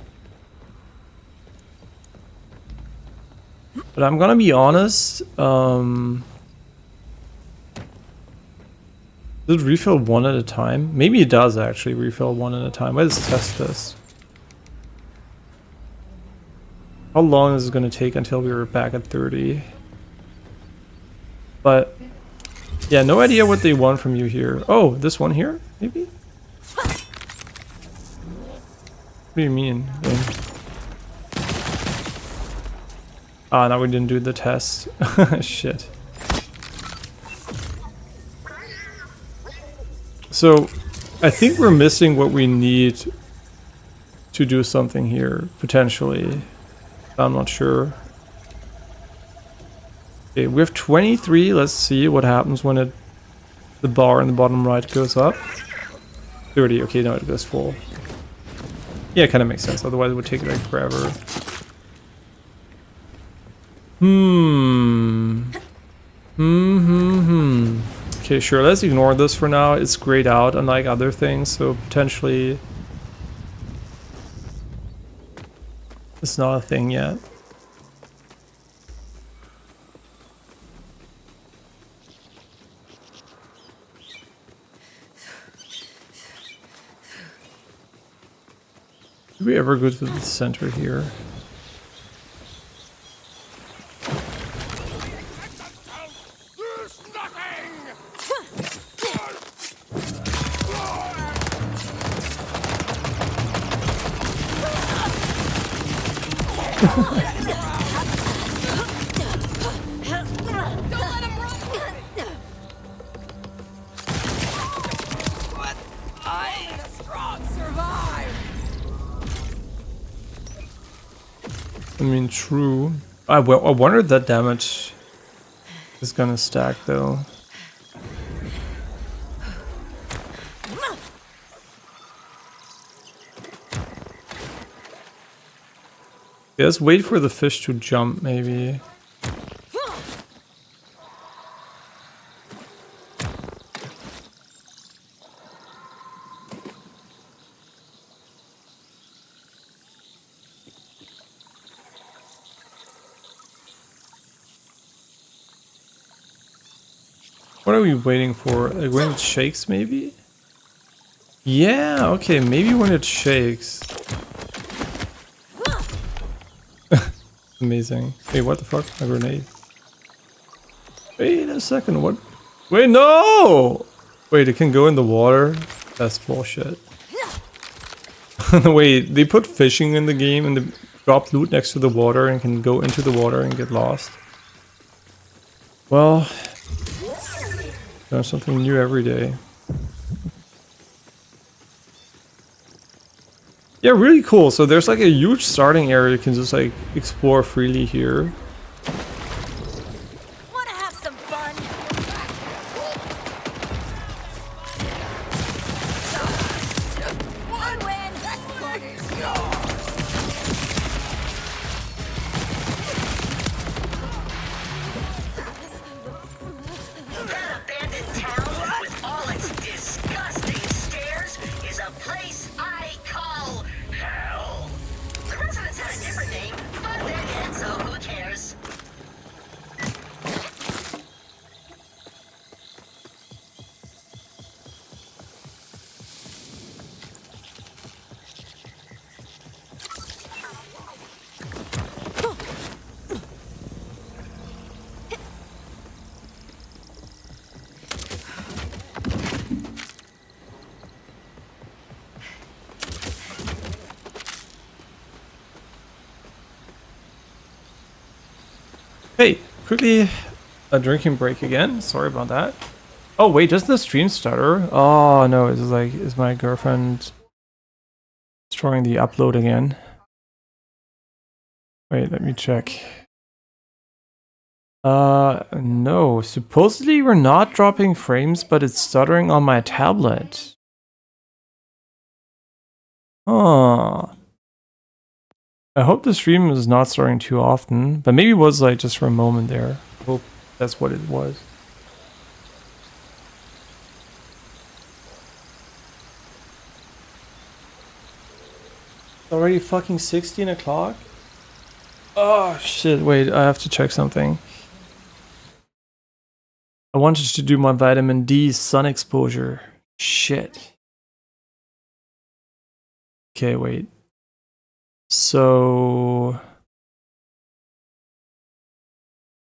But I'm gonna be honest, does it refill one at a time? Maybe it does actually refill one at a time. Let's test this. How long is it gonna take until we're back at 30? But yeah, no idea what they want from you here. Oh, this one here, maybe? What do you mean? Ah, no, we didn't do the test. Shit. So, I think we're missing what we need to do something here, potentially. I'm not sure. Okay, we have 23. Let's see what happens when the bar in the bottom right goes up. 30. Okay, no, it goes full. Yeah, it kind of makes sense. Otherwise, it would take like forever. Okay, sure. Let's ignore this for now. It's grayed out, unlike other things, so potentially it's not a thing yet. Did we ever go to the center here? I mean, true. I wonder if that damage is gonna stack though. Yeah, let's wait for the fish to jump, maybe. What are we waiting for? Like when it shakes, maybe? Yeah, okay, maybe when it shakes. Amazing. Wait, what the fuck? A grenade. Wait a second, what? Wait, no! Wait, it can go in the water? That's bullshit. Wait, they put fishing in the game and they drop loot next to the water and can go into the water and get lost. Well, learn something new every day. Yeah, really cool. So there's like a huge starting area you can just like explore freely here. Wanna have some fun? I win! That abandoned town with all its disgusting stairs is a place I call hell. The residents had a different name, but they're dead, so who cares? Hey, quickly a drinking break again. Sorry about that. Oh wait, does the stream stutter? Oh no, it's like, is my girlfriend destroying the upload again? Wait, let me check. No. Supposedly we're not dropping frames, but it's stuttering on my tablet. Huh. I hope the stream is not starting too often, but maybe it was like just for a moment there. I hope that's what it was. It's already fucking 16 o'clock? Oh shit, wait, I have to check something. I wanted to do my vitamin D sun exposure. Shit. Okay, wait. So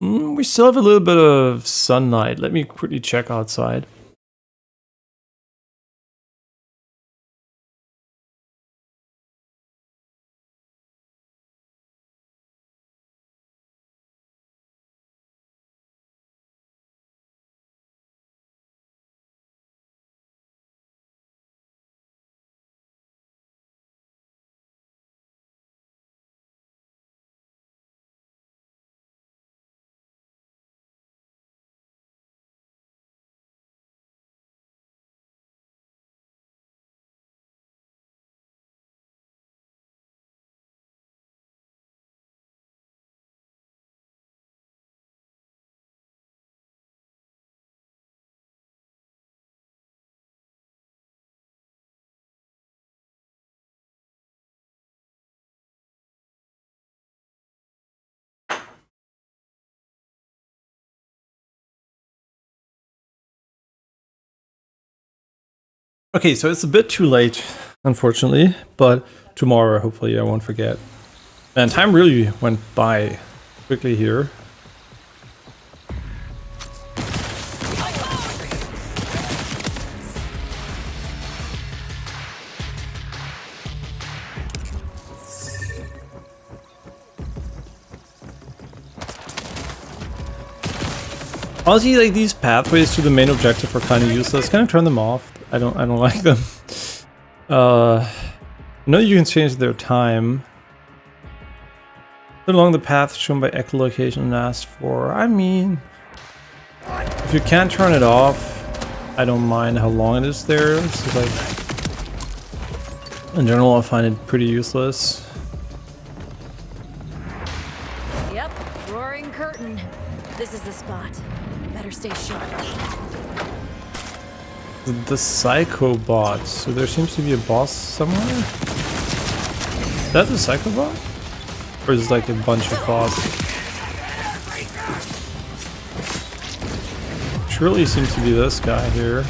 we still have a little bit of sunlight. Let me quickly check outside. Okay, so it's a bit too late, unfortunately, but tomorrow, hopefully, I won't forget. And time really went by quickly here. Honestly, like these pathways to the main objective are kind of useless. Kind of turn them off. I don't like them. I know you can change their time. Along the path shown by echolocation and asked for. I mean, if you can't turn it off, I don't mind how long it is there. It's just like, in general, I find it pretty useless. Yep, roaring curtain. This is the spot. Better stay sharp. The Psycho Bot. So there seems to be a boss somewhere? Is that the Psycho Bot? Or is it like a bunch of bots? Surely seems to be this guy here.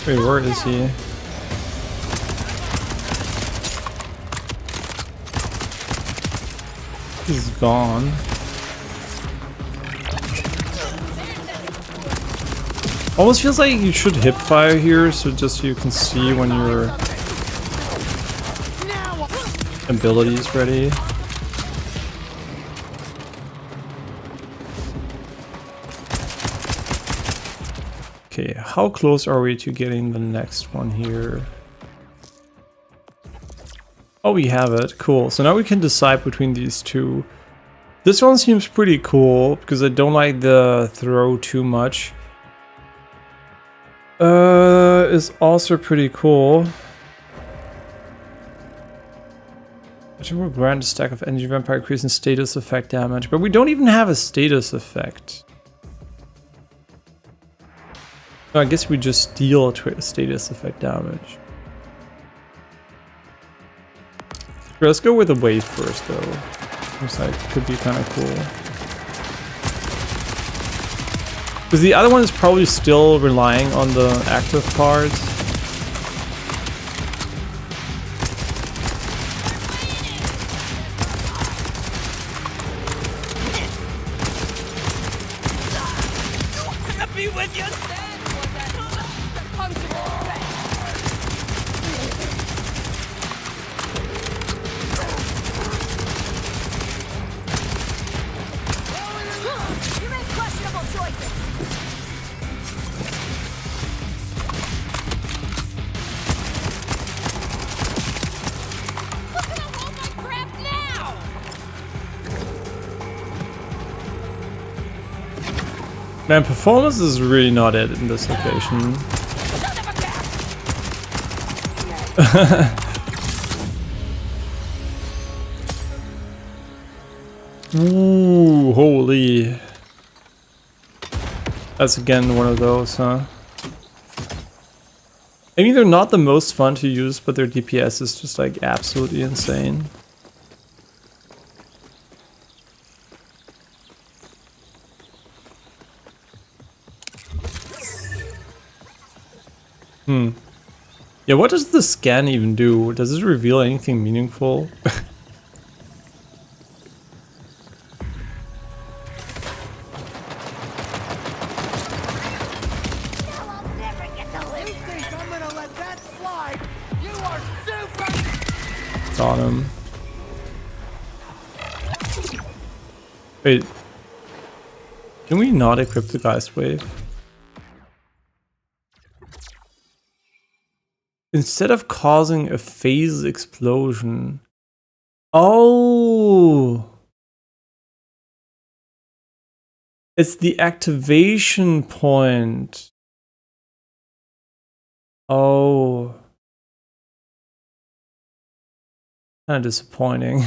Wait, where is he? He's gone. Almost feels like you should hip fire here, so just so you can see when your ability is ready. Okay, how close are we to getting the next one here? Oh, we have it. Cool. So now we can decide between these two. This one seems pretty cool because I don't like the throw too much. Is also pretty cool. Which will grant a stack of energy vampire increasing status effect damage, but we don't even have a status effect. So I guess we just deal status effect damage. Let's go with the wave first, though. Looks like it could be kind of cool. Because the other one is probably still relying on the active part. Man, performance is really not it in this location. Ooh, holy. That's again one of those, huh? I mean, they're not the most fun to use, but their DPS is just like absolutely insane. Yeah, what does the scan even do? Does it reveal anything meaningful? Got him. Wait. Can we not equip the Geist Wave? Instead of causing a phase explosion. Oh! It's the activation point. Oh. Kind of disappointing.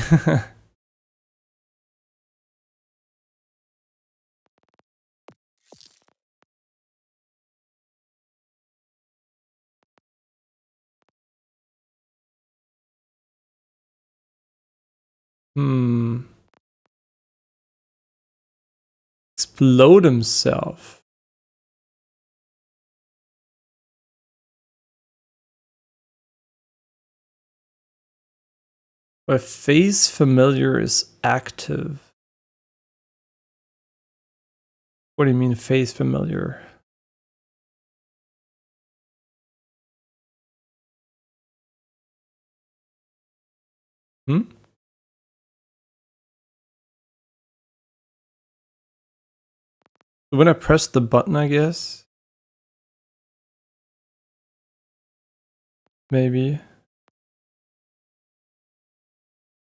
Explode himself. Where phase familiar is active. What do you mean phase familiar? When I press the button, I guess. Maybe.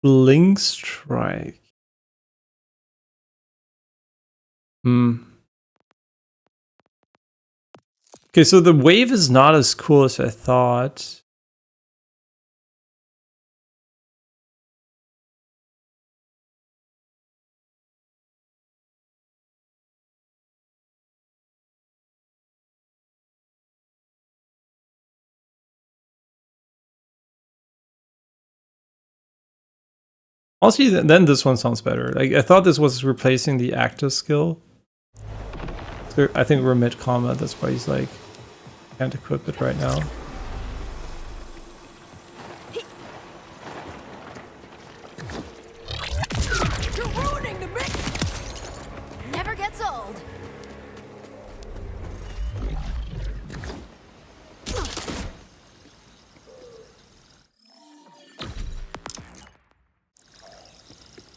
Blink strike. Okay, so the wave is not as cool as I thought. Honestly, then this one sounds better. Like, I thought this was replacing the active skill. So I think we're mid combat, that's why he's like, can't equip it right now. You're ruining the mix. Never gets old.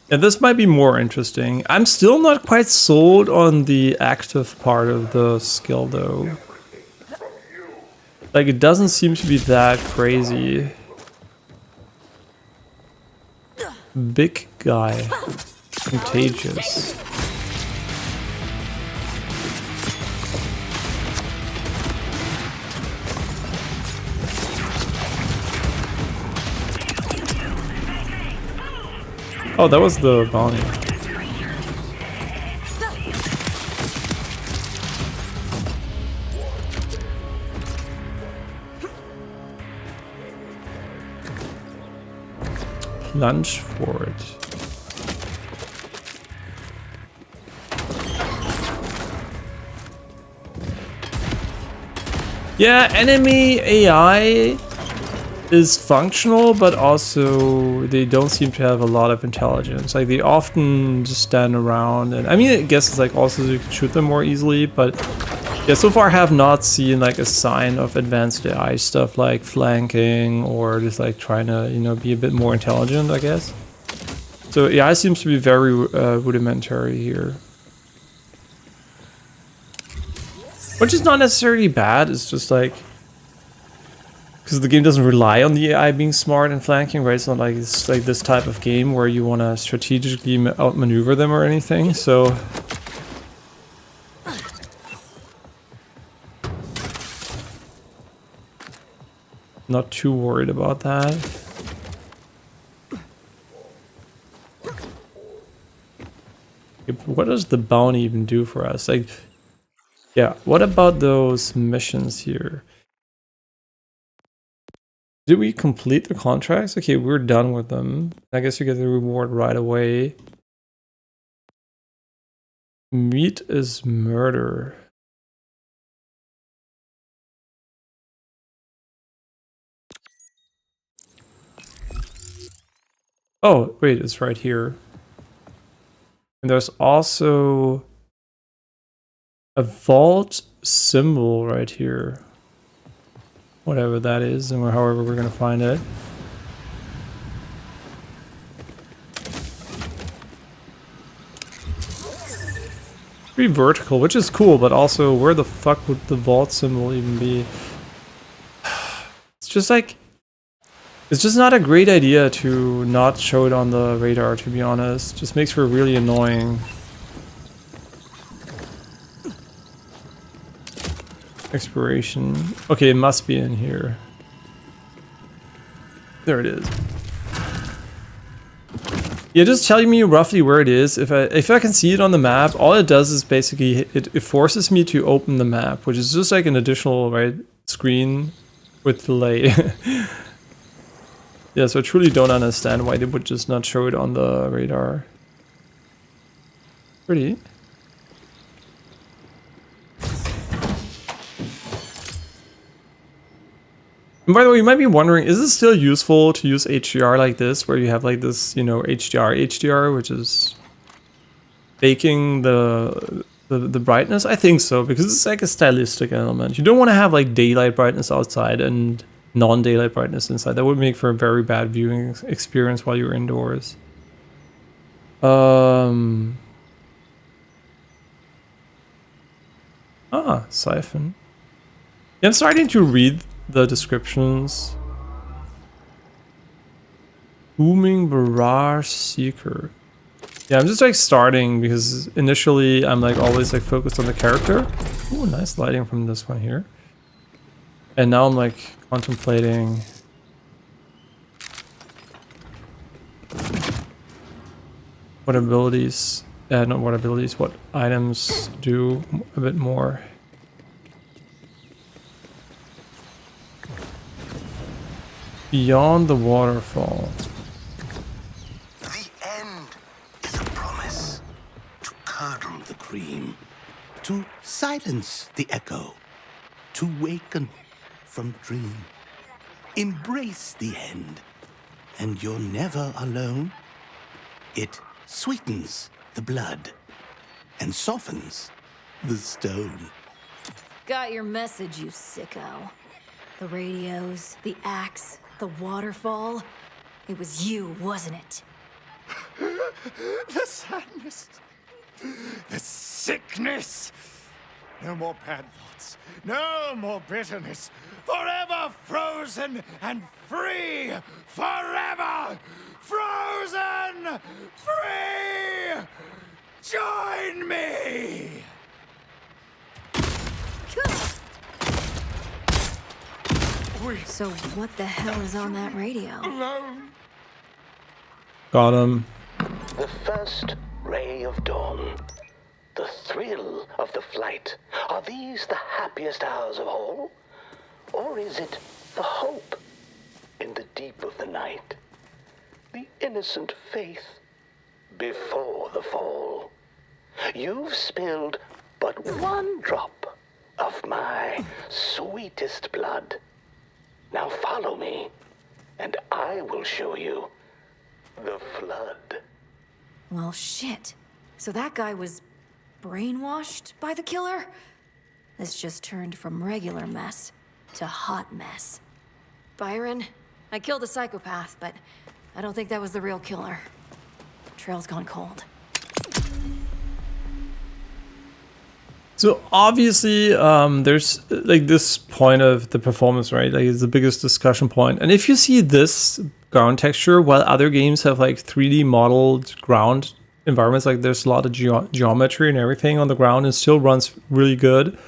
Yeah, this might be more interesting. I'm still not quite sold on the active part of the skill, though. Like, it doesn't seem to be that crazy. Big guy. Contagious. Oh, that was the bounty. Lunge for it. Yeah, enemy AI is functional, but also they don't seem to have a lot of intelligence. Like, they often just stand around, and I mean, I guess it's like also you can shoot them more easily, but yeah, so far I have not seen like a sign of advanced AI stuff like flanking or just like trying to, you know, be a bit more intelligent, I guess. So AI seems to be very rudimentary here. Which is not necessarily bad, it's just like, because the game doesn't rely on the AI being smart and flanking, right? It's not like it's like this type of game where you want to strategically outmaneuver them or anything, so... Not too worried about that. What does the bounty even do for us? Like, yeah, what about those missions here? Did we complete the contracts? Okay, we're done with them. I guess you get the reward right away. Meat is murder. Oh, wait, it's right here. And there's also a vault symbol right here. Whatever that is, and however we're gonna find it. Pretty vertical, which is cool, but also where the fuck would the vault symbol even be? It's just like... It's just not a great idea to not show it on the radar, to be honest. Just makes for really annoying. Exploration. Okay, it must be in here. There it is. Yeah, just telling me roughly where it is. If I can see it on the map, all it does is basically it forces me to open the map, which is just like an additional screen with delay. Yeah, so I truly don't understand why they would just not show it on the radar. Pretty. And by the way, you might be wondering, is it still useful to use HDR like this, where you have like this, you know, HDR, which is baking the brightness? I think so, because it's like a stylistic element. You don't want to have like daylight brightness outside and non-daylight brightness inside. That would make for a very bad viewing experience while you're indoors. Siphon. Yeah, I'm starting to read the descriptions. Booming Barrage Seeker. Yeah, I'm just like starting because initially I'm like always like focused on the character. Ooh, nice lighting from this one here. And now I'm like contemplating what abilities, not what abilities, what items do a bit more. Beyond the waterfall. The end is a promise to curdle the cream, to silence the echo, to waken from dream. Embrace the end, and you're never alone. It sweetens the blood and softens the stone. Got your message, you sicko. The radios, the axe, the waterfall. It was you, wasn't it? The sadness, the sickness. No more bad thoughts. No more bitterness. Forever frozen and free. Forever frozen free. Join me. So what the hell is on that radio? Got him. The first ray of dawn. The thrill of the flight. Are these the happiest hours of all? Or is it the hope in the deep of the night? The innocent faith before the fall. You've spilled but one drop of my sweetest blood. Now follow me, and I will show you the flood. Well, shit. So that guy was brainwashed by the killer? This just turned from regular mess to hot mess. Byron, I killed a psychopath, but I don't think that was the real killer. Trail's gone cold. So obviously, there's like this point of the performance, right? Like it's the biggest discussion point. And if you see this ground texture, while other games have like 3D modeled ground environments, like there's a lot of geometry and everything on the ground, and still runs really good.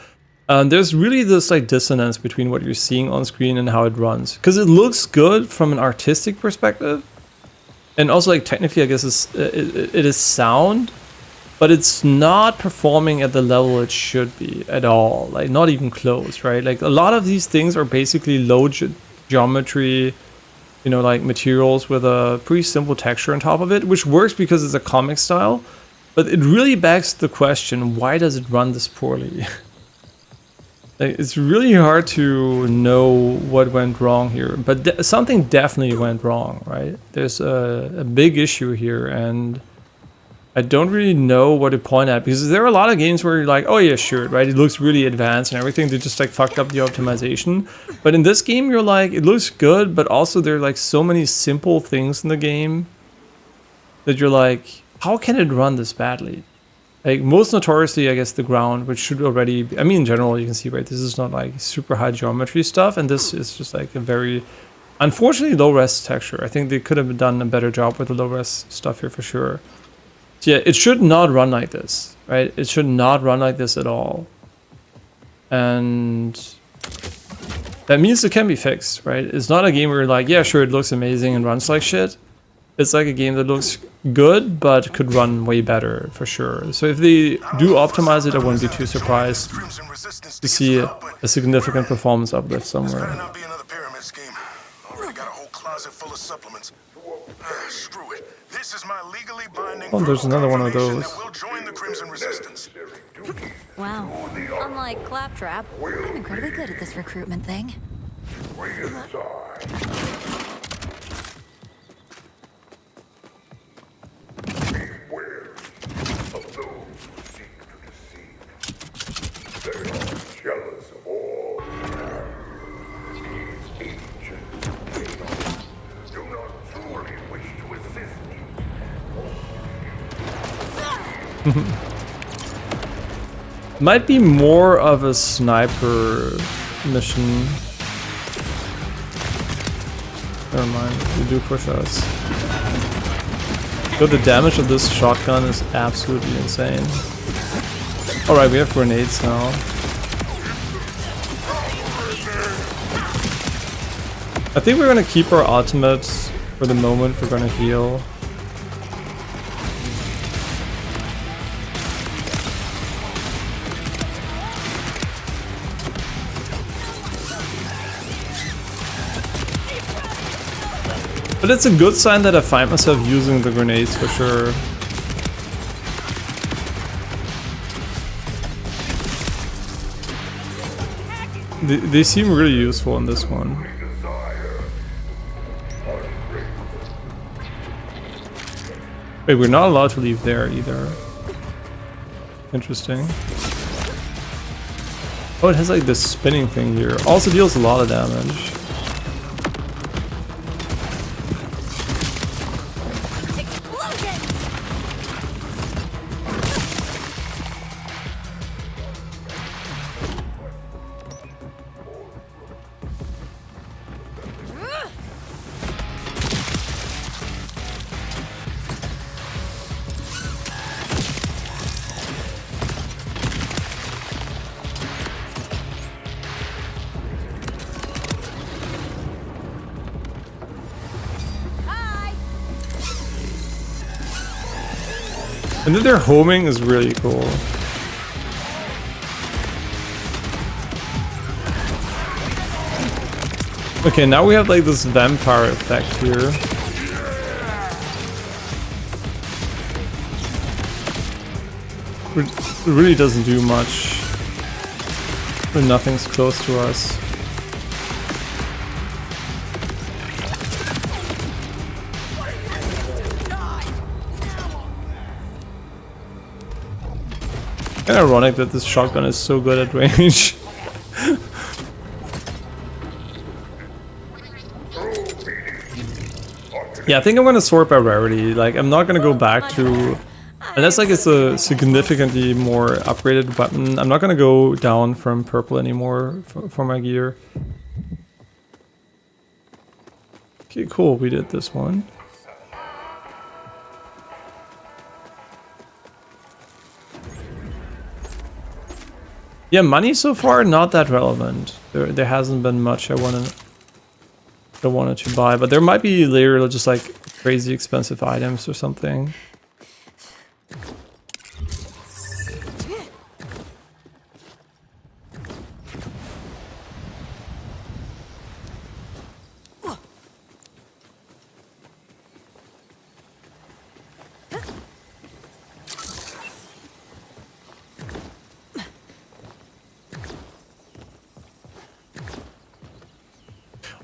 There's really this like dissonance between what you're seeing on screen and how it runs, because it looks good from an artistic perspective, and also like technically, I guess it is sound. But it's not performing at the level it should be at all, like not even close, right? Like a lot of these things are basically low geometry, you know, like materials with a pretty simple texture on top of it, which works because it's a comic style, but it really begs the question, why does it run this poorly? Like, it's really hard to know what went wrong here, but something definitely went wrong, right? There's a big issue here, and I don't really know what to point at, because there are a lot of games where you're like, oh yeah, sure, right? It looks really advanced and everything. They just like fucked up the optimization. But in this game, you're like, it looks good, but also there are like so many simple things in the game that you're like, how can it run this badly? Like most notoriously, I guess the ground, which should already be, I mean, in general, you can see, right? This is not like super high geometry stuff. And this is just like a very, unfortunately, low res texture. I think they could have done a better job with the low res stuff here for sure. So yeah, it should not run like this, right? It should not run like this at all. And that means it can be fixed, right? It's not a game where you're like, yeah, sure, it looks amazing and runs like shit. It's like a game that looks good, but could run way better, for sure. So if they do optimize it, I wouldn't be too surprised to see a significant performance uplift somewhere. Oh, there's another one of those. Wow. Unlike Claptrap, I'm incredibly good at this recruitment thing. Beware of those who seek to deceive. They are jealous of all. These ancient demons do not truly wish to assist you. Might be more of a sniper mission. Never mind, they do push us. But the damage of this shotgun is absolutely insane. Alright, we have grenades now. I think we're gonna keep our ultimates for the moment. We're gonna heal. But it's a good sign that I find myself using the grenades for sure. They seem really useful in this one. Wait, we're not allowed to leave there either. Interesting. Oh, it has like this spinning thing here. Also deals a lot of damage. And then their homing is really cool. Okay, now we have like this vampire effect here. It really doesn't do much when nothing's close to us. Kind of ironic that this shotgun is so good at range. Yeah, I think I'm gonna sort by rarity. Like, I'm not gonna go back to, unless like it's a significantly more upgraded weapon. I'm not gonna go down from purple anymore for my gear. Okay, cool. We did this one. Yeah, money so far not that relevant. There hasn't been much I wanted to buy, but there might be later just like crazy expensive items or something.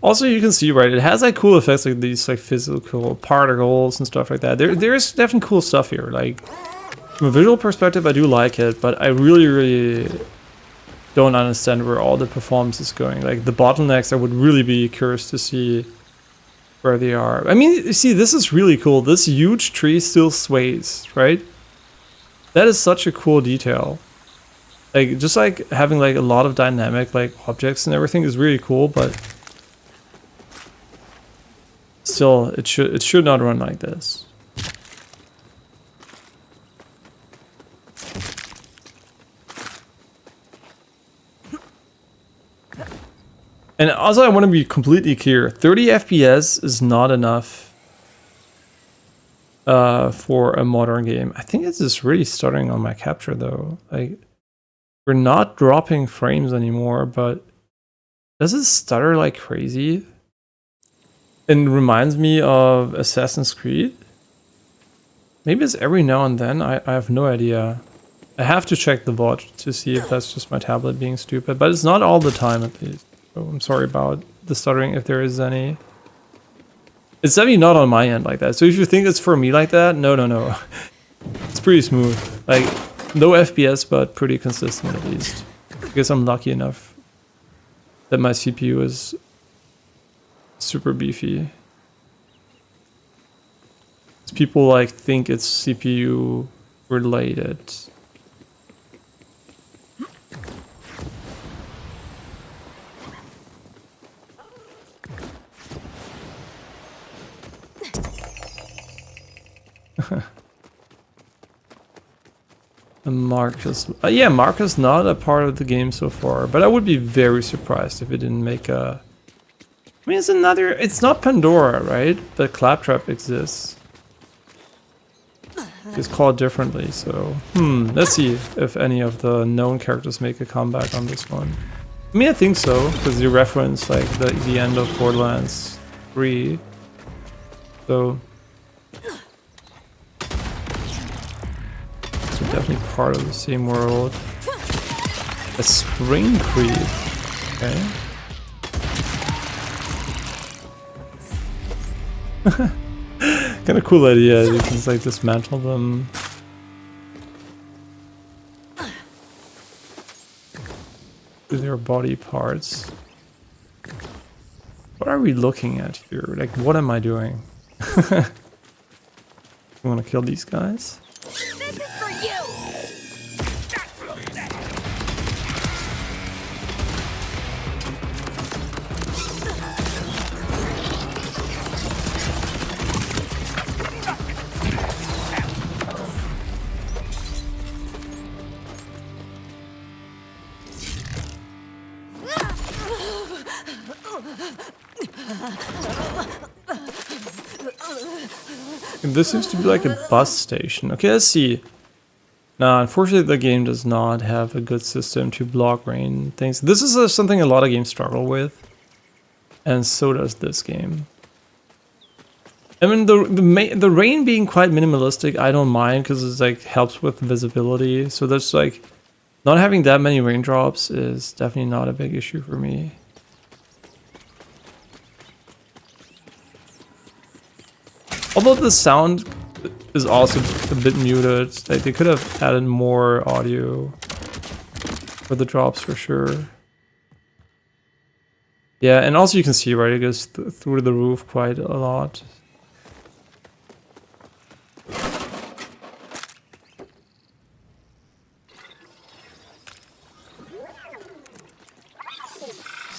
Also, you can see, right, it has like cool effects like these like physical particles and stuff like that. There's definitely cool stuff here. Like, from a visual perspective, I do like it, but I really don't understand where all the performance is going. Like, the bottlenecks, I would really be curious to see where they are. I mean, you see, this is really cool. This huge tree still sways, right? That is such a cool detail. Like, just like having like a lot of dynamic like objects and everything is really cool, but still, it should not run like this. And also, I want to be completely clear: 30 FPS is not enough for a modern game. I think it's just really stuttering on my capture, though. Like, we're not dropping frames anymore, but does it stutter like crazy? It reminds me of Assassin's Creed. Maybe it's every now and then. I have no idea. I have to check the VOD to see if that's just my tablet being stupid, but it's not all the time at least. So I'm sorry about the stuttering if there is any. It's definitely not on my end like that. So if you think it's for me like that, no. It's pretty smooth. Like, no FPS, but pretty consistent at least. I guess I'm lucky enough that my CPU is super beefy. People like think it's CPU related. Marcus, yeah, Marcus not a part of the game so far, but I would be very surprised if it didn't make a. I mean, it's not Pandora, right? But Claptrap exists. It's called differently, so let's see if any of the known characters make a comeback on this one. I mean, I think so, because you reference like the end of Borderlands 3. So it's definitely part of the same world. A spring creep. Okay. Kind of cool idea. You can just like dismantle them. To their body parts. What are we looking at here? Like, what am I doing? I want to kill these guys. This is for you. This seems to be like a bus station. Okay, let's see. Now, unfortunately, the game does not have a good system to block rain things. This is something a lot of games struggle with, and so does this game. I mean, the rain being quite minimalistic, I don't mind because it's like helps with visibility. So that's like not having that many raindrops is definitely not a big issue for me. Although the sound is also a bit muted, like they could have added more audio for the drops for sure. Yeah, and also you can see, right, it goes through the roof quite a lot.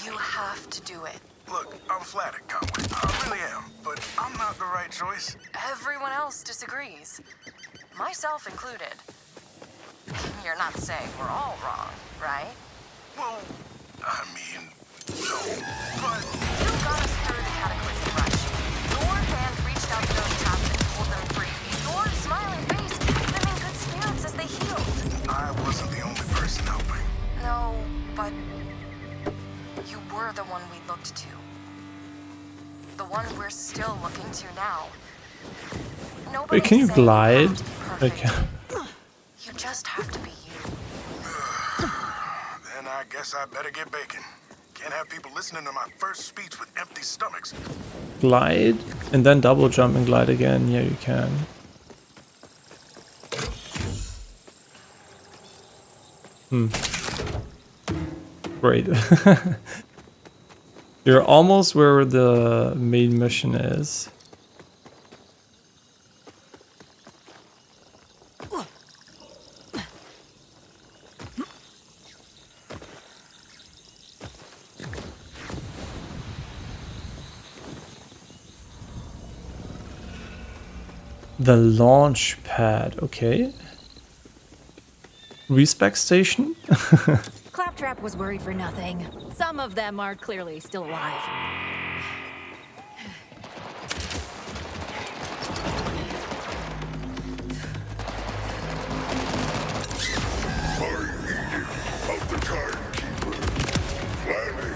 You have to do it. Look, I'm flattered, Conway. I really am, but I'm not the right choice. Everyone else disagrees. Myself included. You're not saying we're all wrong, right? Well, I mean, no, but... You got us through the cataclysm rush. Your hand reached out to those trapped and pulled them free. Your smiling face kept them in good spirits as they healed. I wasn't the only person helping. No, but you were the one we looked to. The one we're still looking to now. Wait, can you glide? Okay. You just have to be you. Then I guess I better get baking. Can't have people listening to my first speech with empty stomachs. Glide and then double jump and glide again. Yeah, you can. Great. You're almost where the main mission is. The launch pad, okay. Respec station? Claptrap was worried for nothing. Some of them are clearly still alive. Of the timekeeper, planning,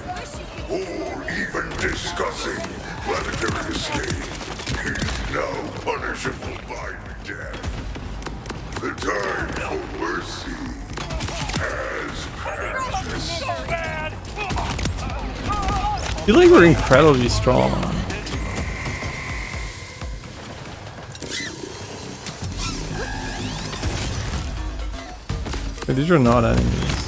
or even discussing planetary escape. He's now punishable by death. The time for mercy has passed. So bad! I feel like we're incredibly strong. But these are not enemies.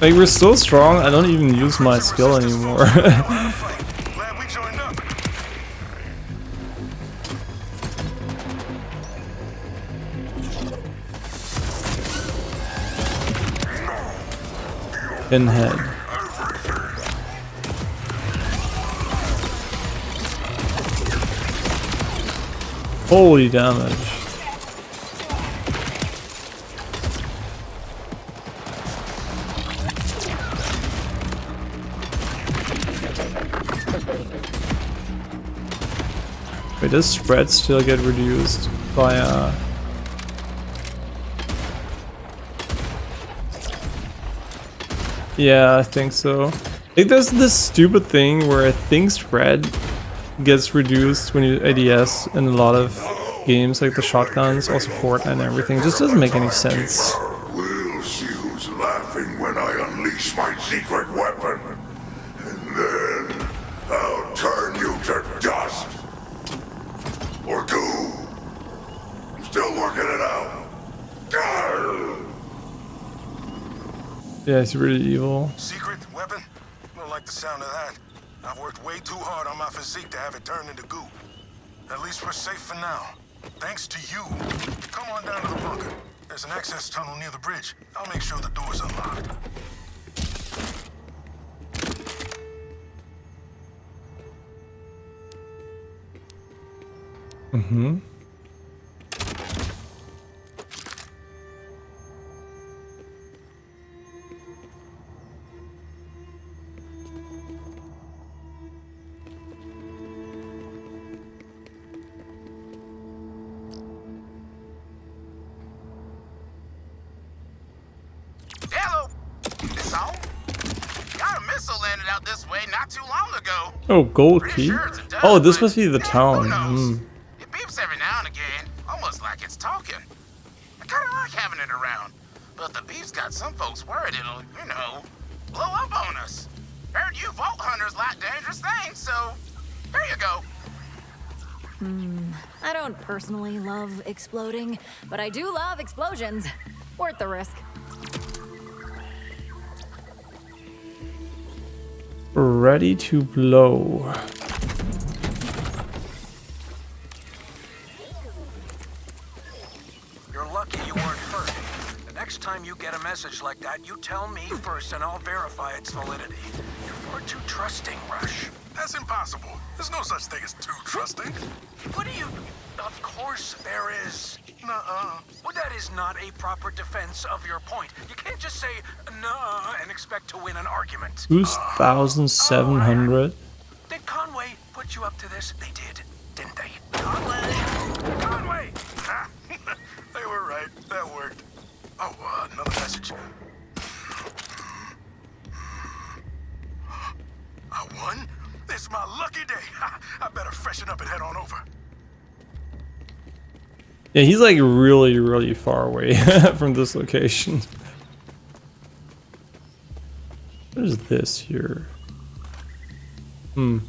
Like, we're so strong, I don't even use my skill anymore. Glad we joined up. Pinhead. Holy damage. Wait, does spread still get reduced via... Yeah, I think so. Like, there's this stupid thing where I think spread gets reduced when you ADS in a lot of games, like the shotguns, also Fortnite and everything. It just doesn't make any sense. Will see who's laughing when I unleash my secret weapon. And then I'll turn you to dust. Or goo. I'm still working it out. Grr. Yeah, it's really evil. Secret weapon? Don't like the sound of that. I've worked way too hard on my physique to have it turn into goo. At least we're safe for now. Thanks to you. Come on down to the bunker. There's an access tunnel near the bridge. I'll make sure the door's unlocked. Mm-hmm. Oh, gold key. Oh, this must be the town. It beeps every now and again, almost like it's talking. I kind of like having it around, but the beep's got some folks worried it'll, you know, blow up on us. Heard you vault hunters like dangerous things, so there you go. I don't personally love exploding, but I do love explosions. Worth the risk. Ready to blow. You're lucky you weren't first. The next time you get a message like that, you tell me first and I'll verify its validity. You're far too trusting, Rush. That's impossible. There's no such thing as too trusting. What do you... Of course there is. Nuh-uh. Well, that is not a proper defense of your point. You can't just say nuh and expect to win an argument. Who's 1,700? Did Conway put you up to this? They did, didn't they? Conway! Conway! They were right. That worked. Oh, another message. I won? It's my lucky day. I better freshen up and head on over. Yeah, he's like really, really far away from this location. What is this here? Okay,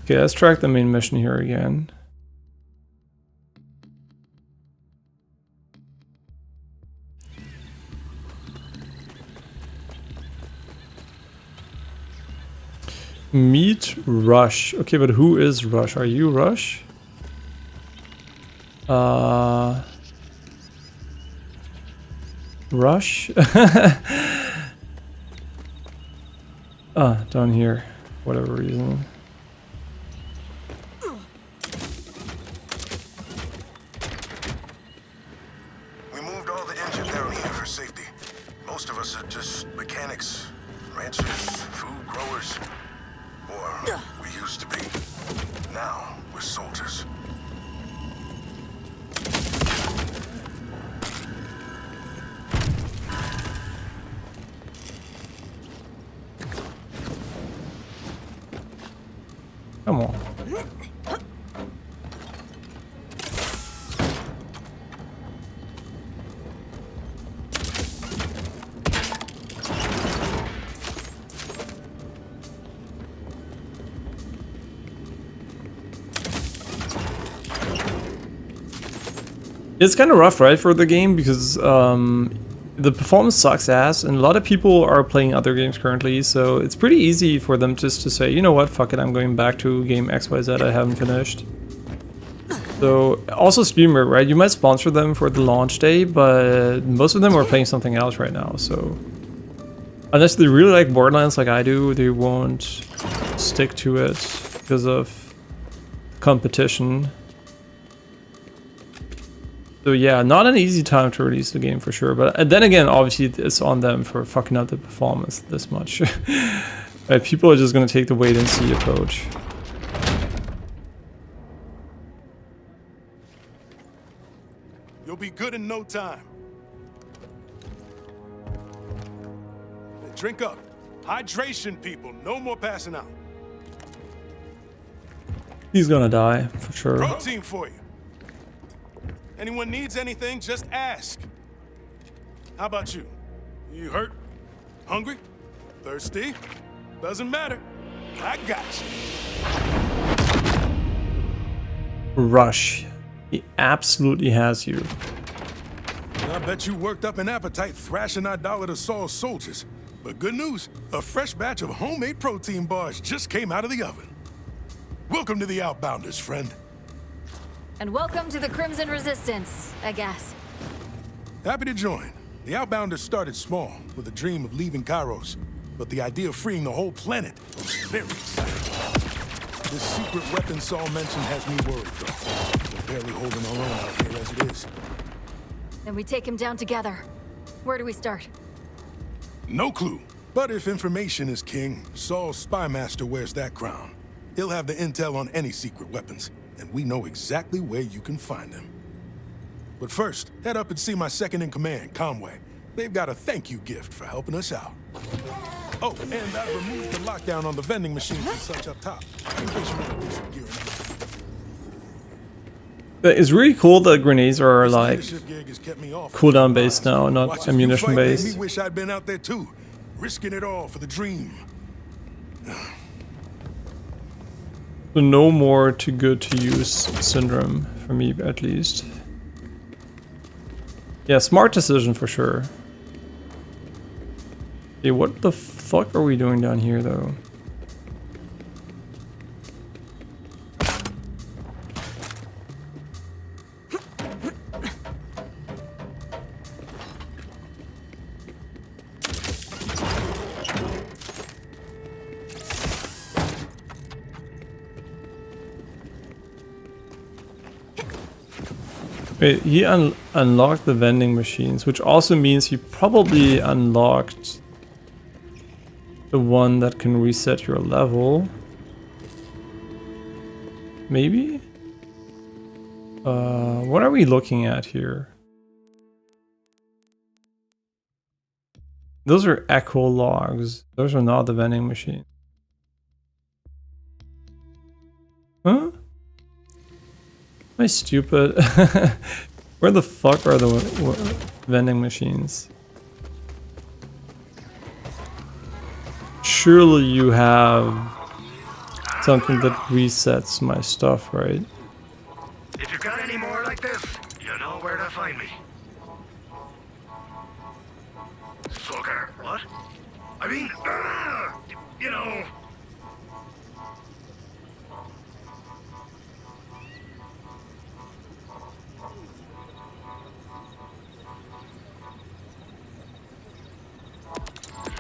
let's track the main mission here again. Meet Rush. Okay, but who is Rush? Are you Rush? Rush? Down here. Whatever reason. We moved all the engine down here for safety. Most of us are just mechanics, ranchers, food growers. Or we used to be. Now we're soldiers. Come on. It's kind of rough, right, for the game, because the performance sucks ass, and a lot of people are playing other games currently, so it's pretty easy for them just to say, you know what, fuck it, I'm going back to game XYZ I haven't finished. So, also streamer, right, you might sponsor them for the launch day, but most of them are playing something else right now, so... Unless they really like Borderlands like I do, they won't stick to it because of competition. So yeah, not an easy time to release the game for sure, but then again, obviously it's on them for fucking up the performance this much. Right, people are just gonna take the wait and see approach. You'll be good in no time. Drink up. Hydration, people. No more passing out. He's gonna die, for sure. Protein for you. Anyone needs anything, just ask. How about you? You hurt? Hungry? Thirsty? Doesn't matter. I got you. Rush. He absolutely has you. I bet you worked up an appetite thrashing idolater Saul's soldiers. But good news, a fresh batch of homemade protein bars just came out of the oven. Welcome to the Outbounders, friend. And welcome to the Crimson Resistance, I guess. Happy to join. The Outbounders started small, with a dream of leaving Kairos. But the idea of freeing the whole planet was very exciting. This secret weapon Saul mentioned has me worried, though. We're barely holding our own out here as it is. Then we take him down together. Where do we start? No clue. But if information is king, Saul's spy master wears that crown. He'll have the intel on any secret weapons, and we know exactly where you can find him. But first, head up and see my second-in-command, Conway. They've got a thank you gift for helping us out. Oh, and I removed the lockdown on the vending machines and such up top. In case you want to do some gearing up. It's really cool that grenades are This like leadership gig has kept me off cooldown for based now, not Watching you ammunition fight made me based. wish I'd been out there too, risking it all for the dream. So no more too good to use syndrome, for me at least. Yeah, smart decision for sure. Hey, what the fuck are we doing down here though? Wait, he unlocked the vending machines, which also means he probably unlocked the one that can reset your level. Maybe? What are we looking at here? Those are echo logs. Those are not the vending machine. Huh? Am I stupid? Where the fuck are the vending machines? Surely you have something that resets my stuff, right? If you got any more like this, you know where to find me. Sucker, what? I mean, you know.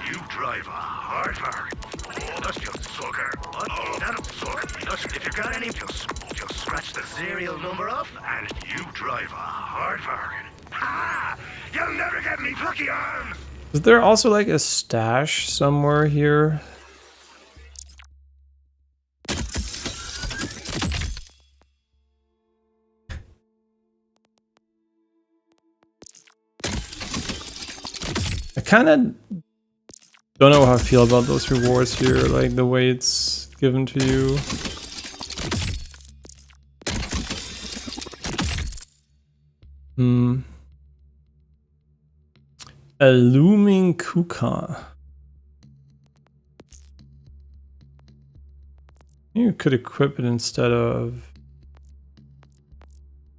You drive a hard car. Oh, that's just sucker. What? Oh, that's sucker. If you got any, just scratch the serial number off, and you drive a hard bargain. Ha! You'll never get me plucky arms. Is there also like a stash somewhere here? I kind of don't know how I feel about those rewards here, like the way it's given to you. A looming kuka. You could equip it instead of...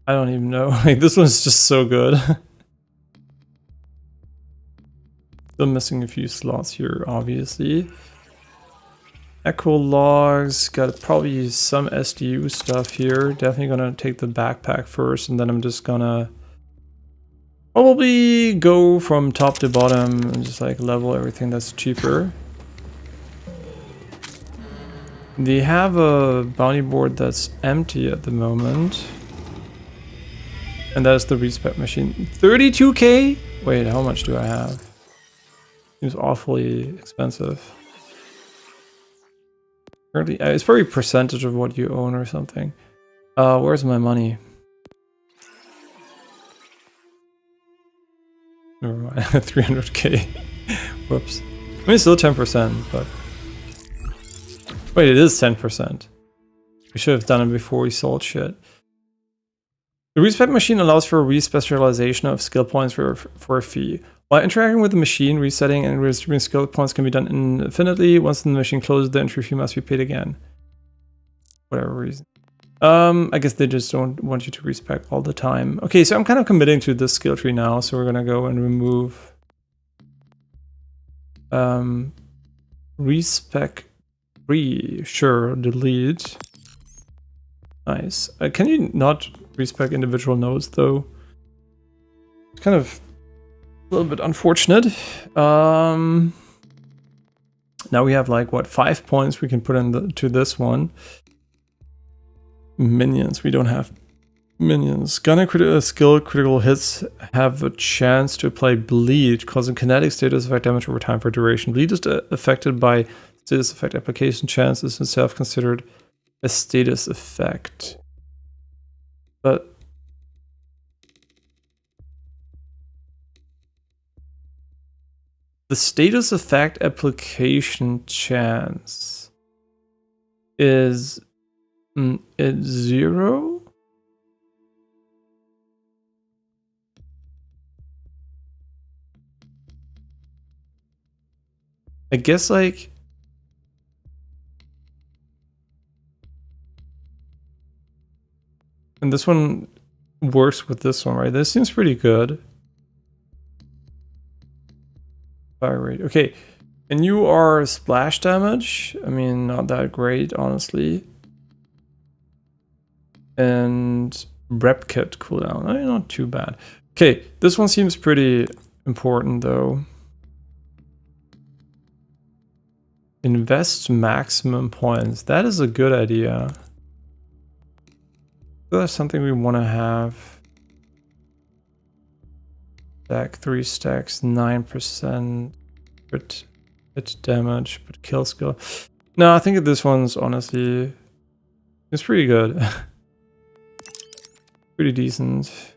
I don't even know. Like, this one's just so good. Still missing a few slots here, obviously. Echo logs, got probably some SDU stuff here. Definitely gonna take the backpack first, and then I'm just gonna probably go from top to bottom and just like level everything that's cheaper. They have a bounty board that's empty at the moment. And that's the respec machine. 32k? Wait, how much do I have? Seems awfully expensive. Currently, it's probably a percentage of what you own or something. Where's my money? Never mind, 300k. Whoops. I mean, it's still 10%, but... Wait, it is 10%. We should have done it before we sold shit. The respec machine allows for respecialization of skill points for a fee. While interacting with the machine, resetting and redistributing skill points can be done infinitely. Once the machine closes, the entry fee must be paid again. Whatever reason. I guess they just don't want you to respec all the time. Okay, so I'm kind of committing to this skill tree now, so we're gonna go and remove respec 3. Sure, delete. Nice. Can you not respec individual nodes though? It's kind of a little bit unfortunate. Now we have like what, 5 points we can put into this one. Minions. We don't have minions. Gunner skill critical hits have a chance to apply bleed, causing kinetic status effect damage over time for duration. Bleed is affected by status effect application. Chance is itself considered a status effect. But The status effect application chance is at 0. I guess like and this one works with this one, right? This seems pretty good. Fire rate. Okay. And you are splash damage. I mean, not that great, honestly. And rep kit cooldown. Not too bad. Okay, this one seems pretty important though. Invest maximum points. That is a good idea. That's something we want to have. Stack 3 stacks, 9% hit damage, but kill skill. No, I think this one's honestly, it's pretty good. Pretty decent.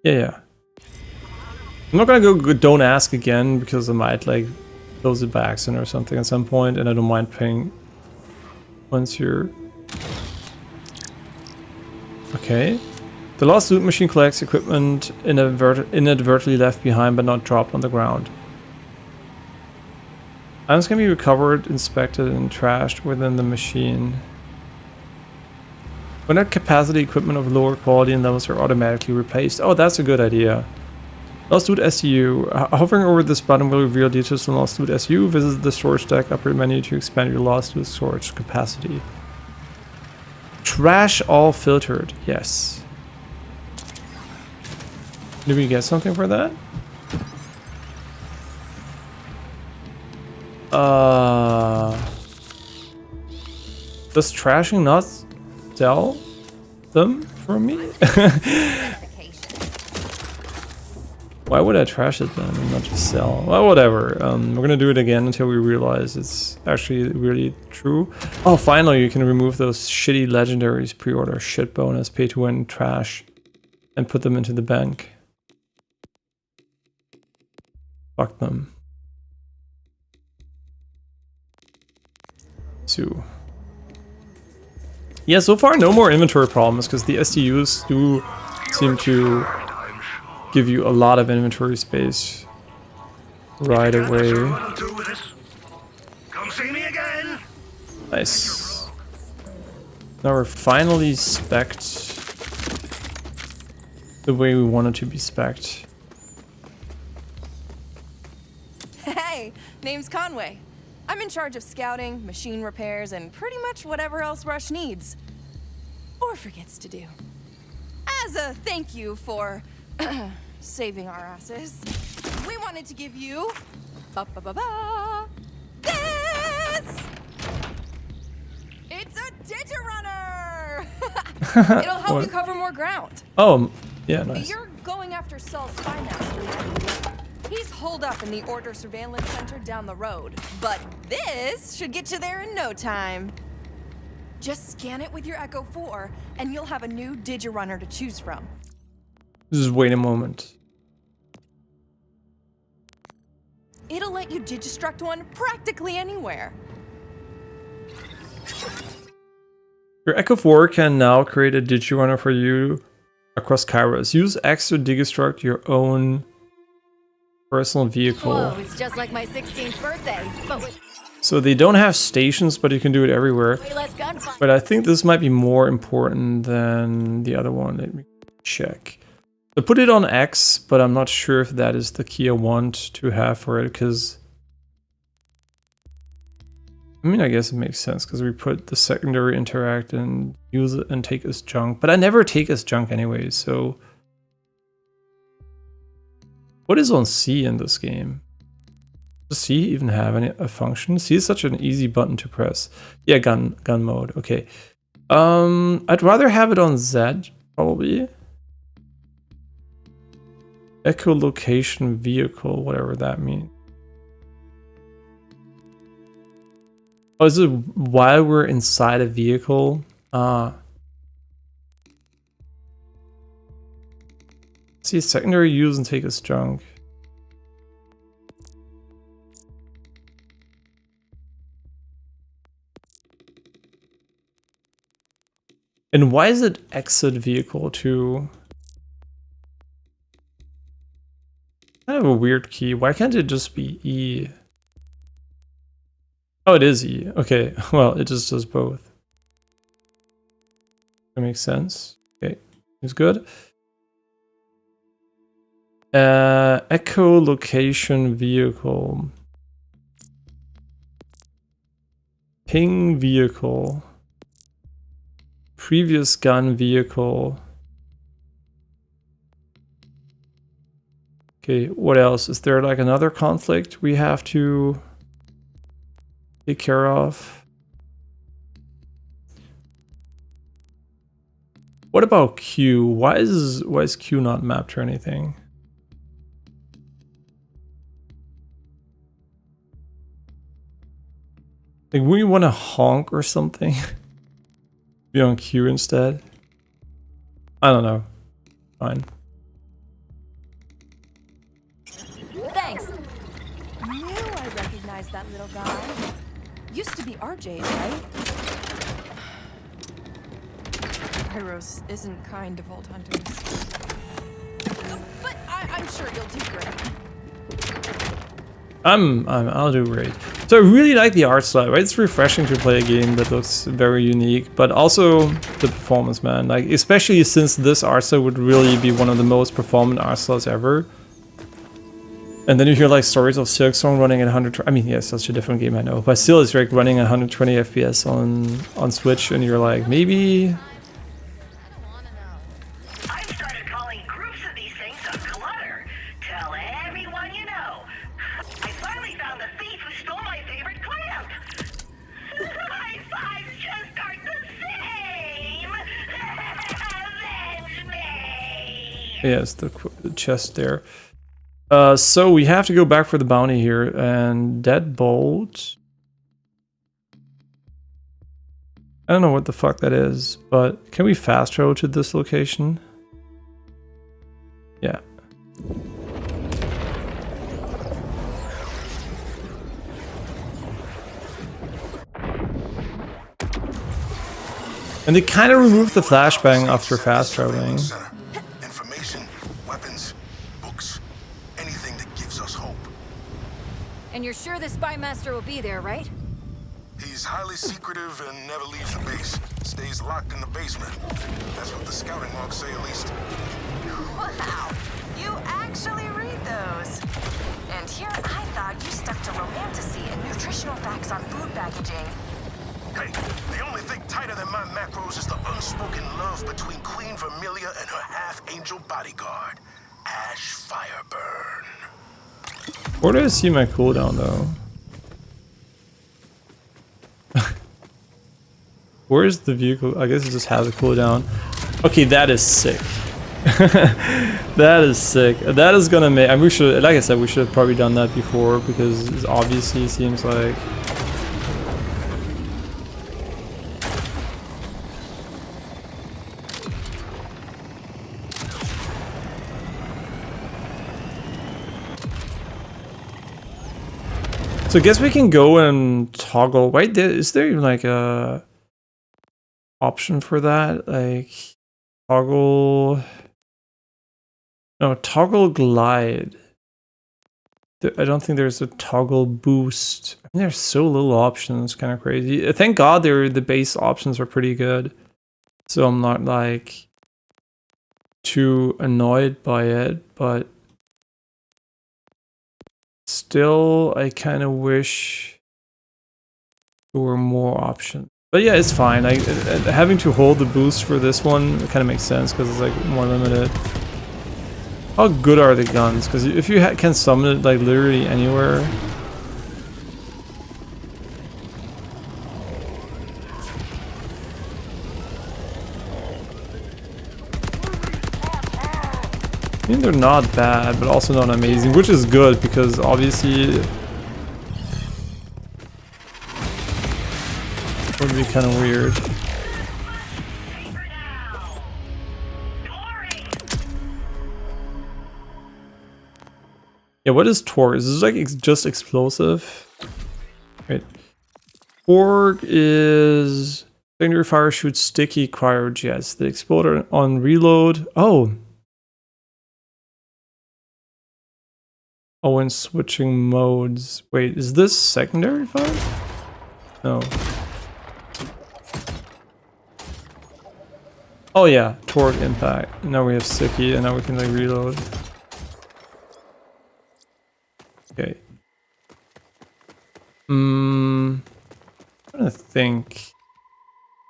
Yeah. I'm not gonna go don't ask again because I might like close it by accident or something at some point, and I don't mind paying once you're okay. The lost loot machine collects equipment inadvertently left behind but not dropped on the ground. Items can be recovered, inspected, and trashed within the machine. When at capacity, equipment of lower quality and levels are automatically replaced. Oh, that's a good idea. Lost loot SU. Hovering over this button will reveal details on lost loot SU. Visit the storage stack upper menu to expand your lost loot storage capacity. Trash all filtered. Yes. Did we get something for that? Does trashing not sell them for me? Why would I trash it then and not just sell? Well, whatever. We're gonna do it again until we realize it's actually really true. Oh, finally, you can remove those shitty legendaries pre-order shit bonus, pay to win trash, and put them into the bank. Fuck them. So. Yeah, so far no more inventory problems because the STUs do seem to give you a lot of inventory space right away. Come see me again. Nice. Now we're finally spec'd the way we want it to be spec'd. Hey, name's Conway. I'm in charge of scouting, machine repairs, and pretty much whatever else Rush needs. Or forgets to do. As a thank you for saving our asses, we wanted to give you this! It's a Digirunner! It'll help you cover more ground. Oh, yeah, nice. You're going after Saul's spy master. He's holed up in the Order Surveillance Center down the road, but this should get you there in no time. Just scan it with your Echo 4, and you'll have a new Digirunner to choose from. Just wait a moment. It'll let you Digistruct one practically anywhere. Your Echo 4 can now create a Digirunner for you across Kairos. Use X to Digistruct your own personal vehicle. Whoa, it's just like my 16th birthday, but with So they don't have stations, but you can do it everywhere. way less gunfire. But I think this might be more important than the other one. Let me check. I put it on X, but I'm not sure if that is the key I want to have for it, because I mean, I guess it makes sense, because we put the secondary interact and use it and take as junk. But I never take as junk anyway, so what is on C in this game? Does C even have a function? C is such an easy button to press. Yeah, gun mode. Okay. I'd rather have it on Z, probably. Echolocation vehicle, whatever that means. Oh, is it while we're inside a vehicle? See, See, secondary use and take his junk. And why is it exit vehicle too? Kind of a weird key. Why can't it just be E? Oh, it is E. Okay, well, it just does both. That makes sense. Okay, it's good. Echolocation vehicle. Ping vehicle. Previous gun vehicle. Okay, what else? Is there like another conflict we have to take care of? What about Q? Why is Q not mapped or anything? Like, would you want to honk or something? Be on Q instead? I don't know. Fine. Thanks. Knew I recognized that little guy. Used to be RJ's, right? Hyros isn't kind to Vault Hunters. But I'm sure you'll do great. I'll do great. So I really like the art style, right? It's refreshing to play a game that looks very unique, but also the performance, man. Like, especially since this art style would really be one of the most performant art styles ever. And then you hear like stories of Silksong running at 100. I mean, yes, such a different game, I know, but still, it's like running at 120 FPS on Switch, and you're like, maybe. Yes, the chest there. So we have to go back for the bounty here, and Deadbolt. I don't know what the fuck that is, but can we fast travel to this location? Yeah. And they kind of removed the flashbang after fast traveling. And you're sure the spy master will be there, right? He's highly secretive and never leaves the base. Stays locked in the basement. That's what the scouting logs say, at least. Wow, you actually read those. And here I thought you stuck to romantasy and nutritional facts on food packaging. Hey, the only thing tighter than my macros is the unspoken love between Queen Vermilia and her half-angel bodyguard, Ash Fireburn. Where do I see my cooldown though? Where's the vehicle? I guess it just has a cooldown. Okay, that is sick. That is sick. That is gonna make. I mean, we should, like I said, we should have probably done that before because it obviously seems like. So I guess we can go and toggle. Wait, is there even like a option for that? Like toggle. No, toggle glide. I don't think there's a toggle boost. I mean, there's so little options, kind of crazy. Thank God the base options are pretty good. So I'm not like too annoyed by it, but still, I kind of wish there were more options. But yeah, it's fine. Having to hold the boost for this one kind of makes sense because it's like more limited. How good are the guns? Because if you can summon it like literally anywhere. I mean, they're not bad, but also not amazing, which is good because obviously it would be kind of weird. Yeah, what is torque? Is this like just explosive? Right. Torque is secondary fire shoots sticky cryojets. They explode on reload. Oh. Oh, when switching modes. Wait, is this secondary fire? No. Oh yeah, torque impact. Now we have sticky and now we can like reload. Okay. I'm trying to think.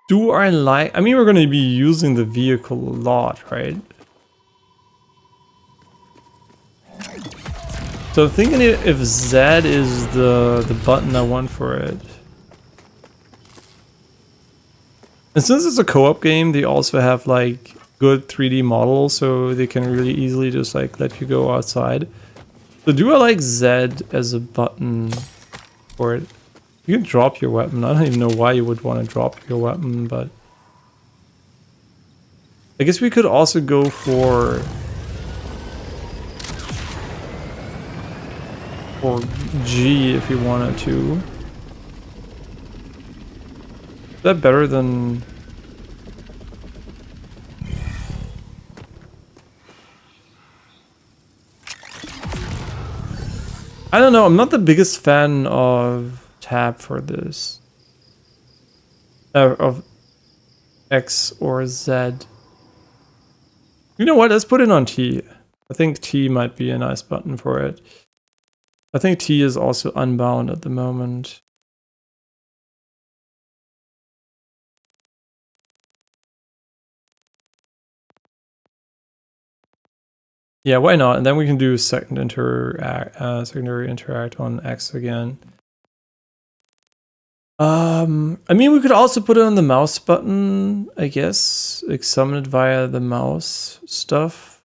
Do I like... I mean, we're going to be using the vehicle a lot, right? So I'm thinking if Z is the button I want for it. And since it's a co-op game, they also have like good 3D models, so they can really easily just like let you go outside. So do I like Z as a button for it? You can drop your weapon. I don't even know why you would want to drop your weapon, but I guess we could also go for G if we wanted to. Is that better than... I don't know, I'm not the biggest fan of tab for this. Of X or Z. You know what, let's put it on T. I think T might be a nice button for it. I think T is also unbound at the moment. Yeah, why not? And then we can do secondary interact on X again. I mean, we could also put it on the mouse button, I guess. Like summon it via the mouse stuff.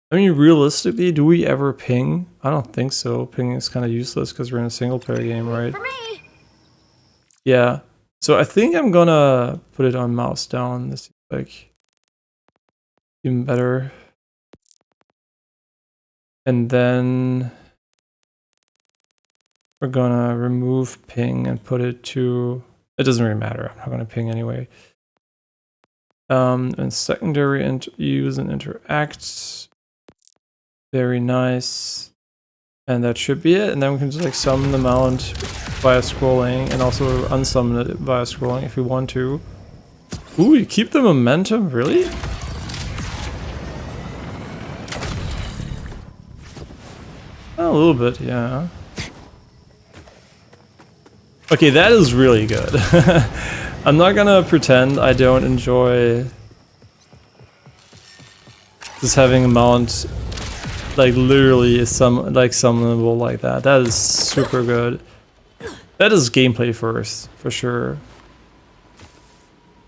I mean, realistically, do we ever ping? I don't think so. Pinging is kind of useless because we're in a single player game, right? For me. Yeah. So I think I'm gonna put it on mouse down. This is like even better. And then we're gonna remove ping and put it to... It doesn't really matter. I'm not gonna ping anyway. And secondary use and interact. Very nice. And that should be it. And then we can just like summon the mount via scrolling and also unsummon it via scrolling if we want to. Ooh, you keep the momentum? Really? A little bit, yeah. Okay, that is really good. I'm not gonna pretend I don't enjoy just having a mount like literally summonable like that. That is super good. That is gameplay first, for sure.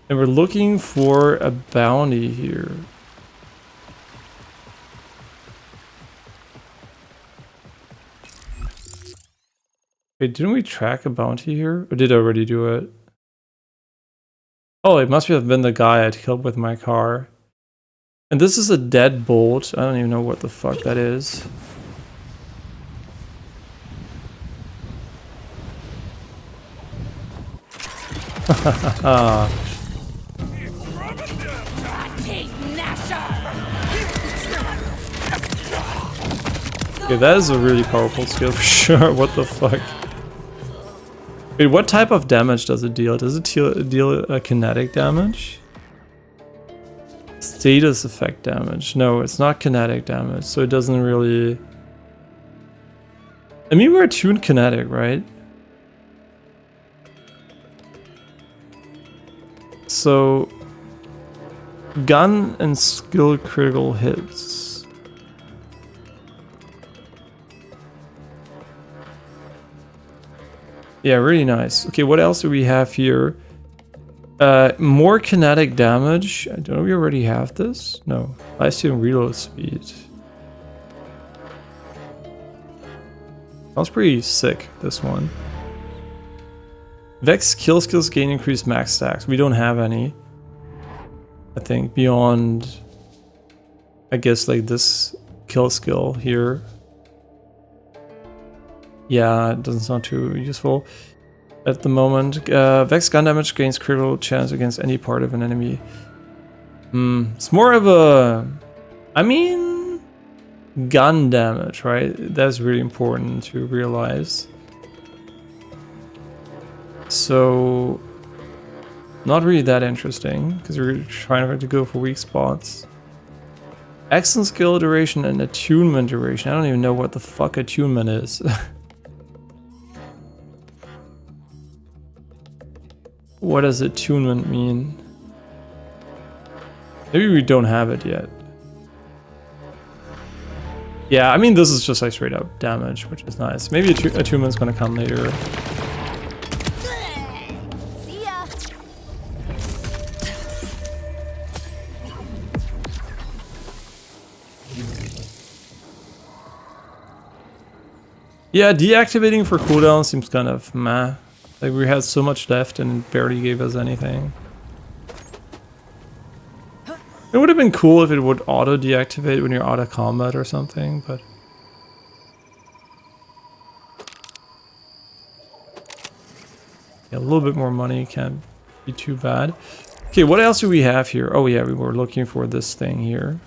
And we're looking for a bounty here. Wait, didn't we track a bounty here? Or did I already do it? Oh, it must have been the guy I'd killed with my car. And this is a deadbolt. I don't even know what the fuck that is. Okay, that is a really powerful skill for sure. What the fuck? Wait, what type of damage does it deal? Does it deal kinetic damage? Status effect damage. No, it's not kinetic damage, so it doesn't really... I mean, we're tuned kinetic, right? So... gun and skill critical hits. Yeah, really nice. Okay, what else do we have here? More kinetic damage. I don't know if we already have this. No. I assume reload speed. Sounds pretty sick, this one. Vex kill skills gain increased max stacks. We don't have any. I think beyond I guess like this kill skill here. Yeah, it doesn't sound too useful at the moment. Vex gun damage gains critical chance against any part of an enemy. It's more of a... I mean... gun damage, right? That's really important to realize. So... not really that interesting, because we're trying to go for weak spots. Action skill duration and attunement duration. I don't even know what the fuck attunement is. What does attunement mean? Maybe we don't have it yet. Yeah, I mean this is just like straight up damage, which is nice. Maybe attunement's gonna come later. See ya. Yeah, deactivating for cooldown seems kind of meh. Like we had so much left and it barely gave us anything. It would have been cool if it would auto deactivate when you're out of combat or something, but... yeah, a little bit more money can't be too bad. Okay, what else do we have here? Oh yeah, we were looking for this thing here.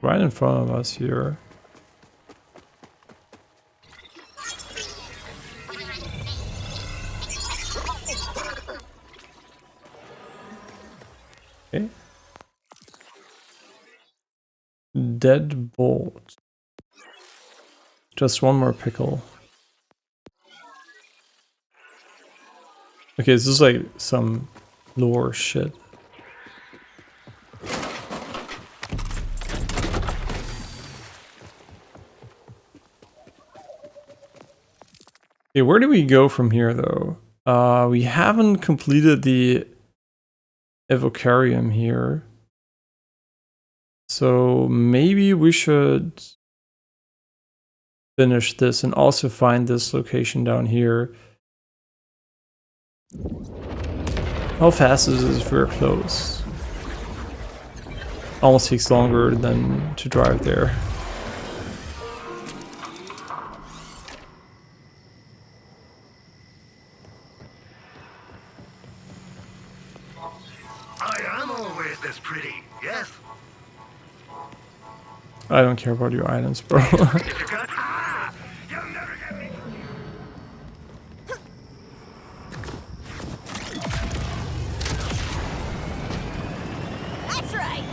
Right in front of us here. Okay. Dead bolt. Just one more pickle. Okay, this is like some lore shit. Okay, where do we go from here though? We haven't completed the Evocarium here. So maybe we should finish this and also find this location down here. How fast is this if we're close? Almost takes longer than to drive there. I don't care about your items, bro. That's right.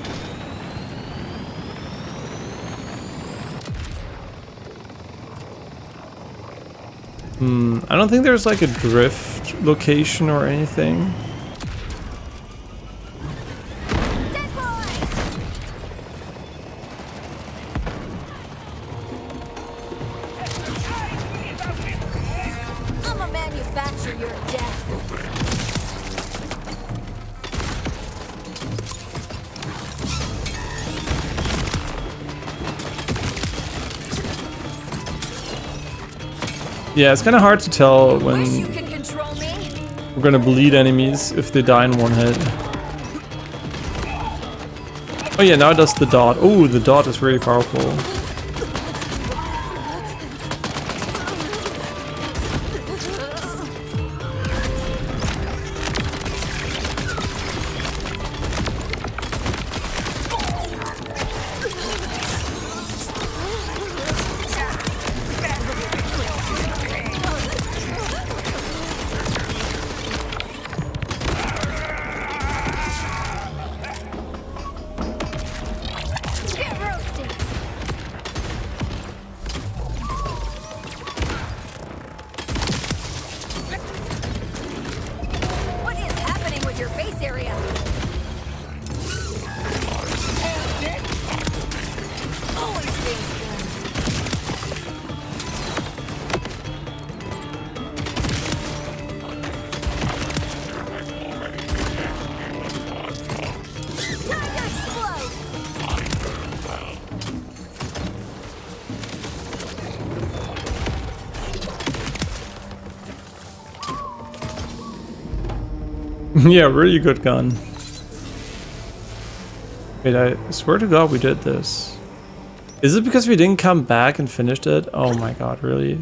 I don't think there's like a drift location or anything. I'ma manufacture your death. Yeah, it's kind of hard to tell when You can control me. we're gonna bleed enemies if they die in one hit. Oh yeah, now it does the dot. Oh, the dot is really powerful. Yeah, really good gun. Wait, I swear to God we did this. Is it because we didn't come back and finished it? Oh my god, really?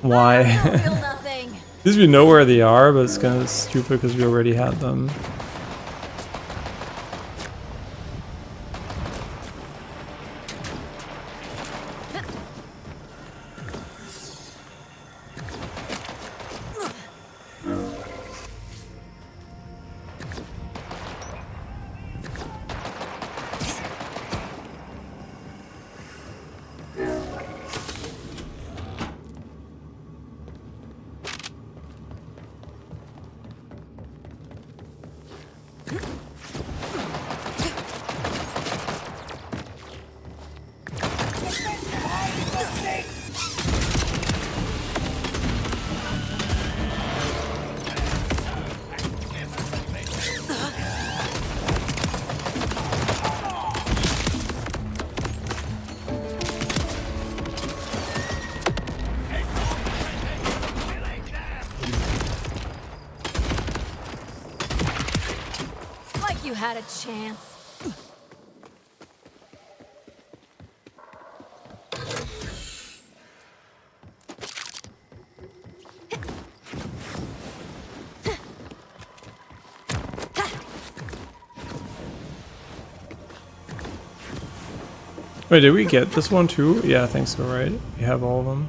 Why? At least we know where they are, but it's kind of stupid because we already had them. You had a chance. Wait, did we get this one too? Yeah, I think so, right? We have all of them.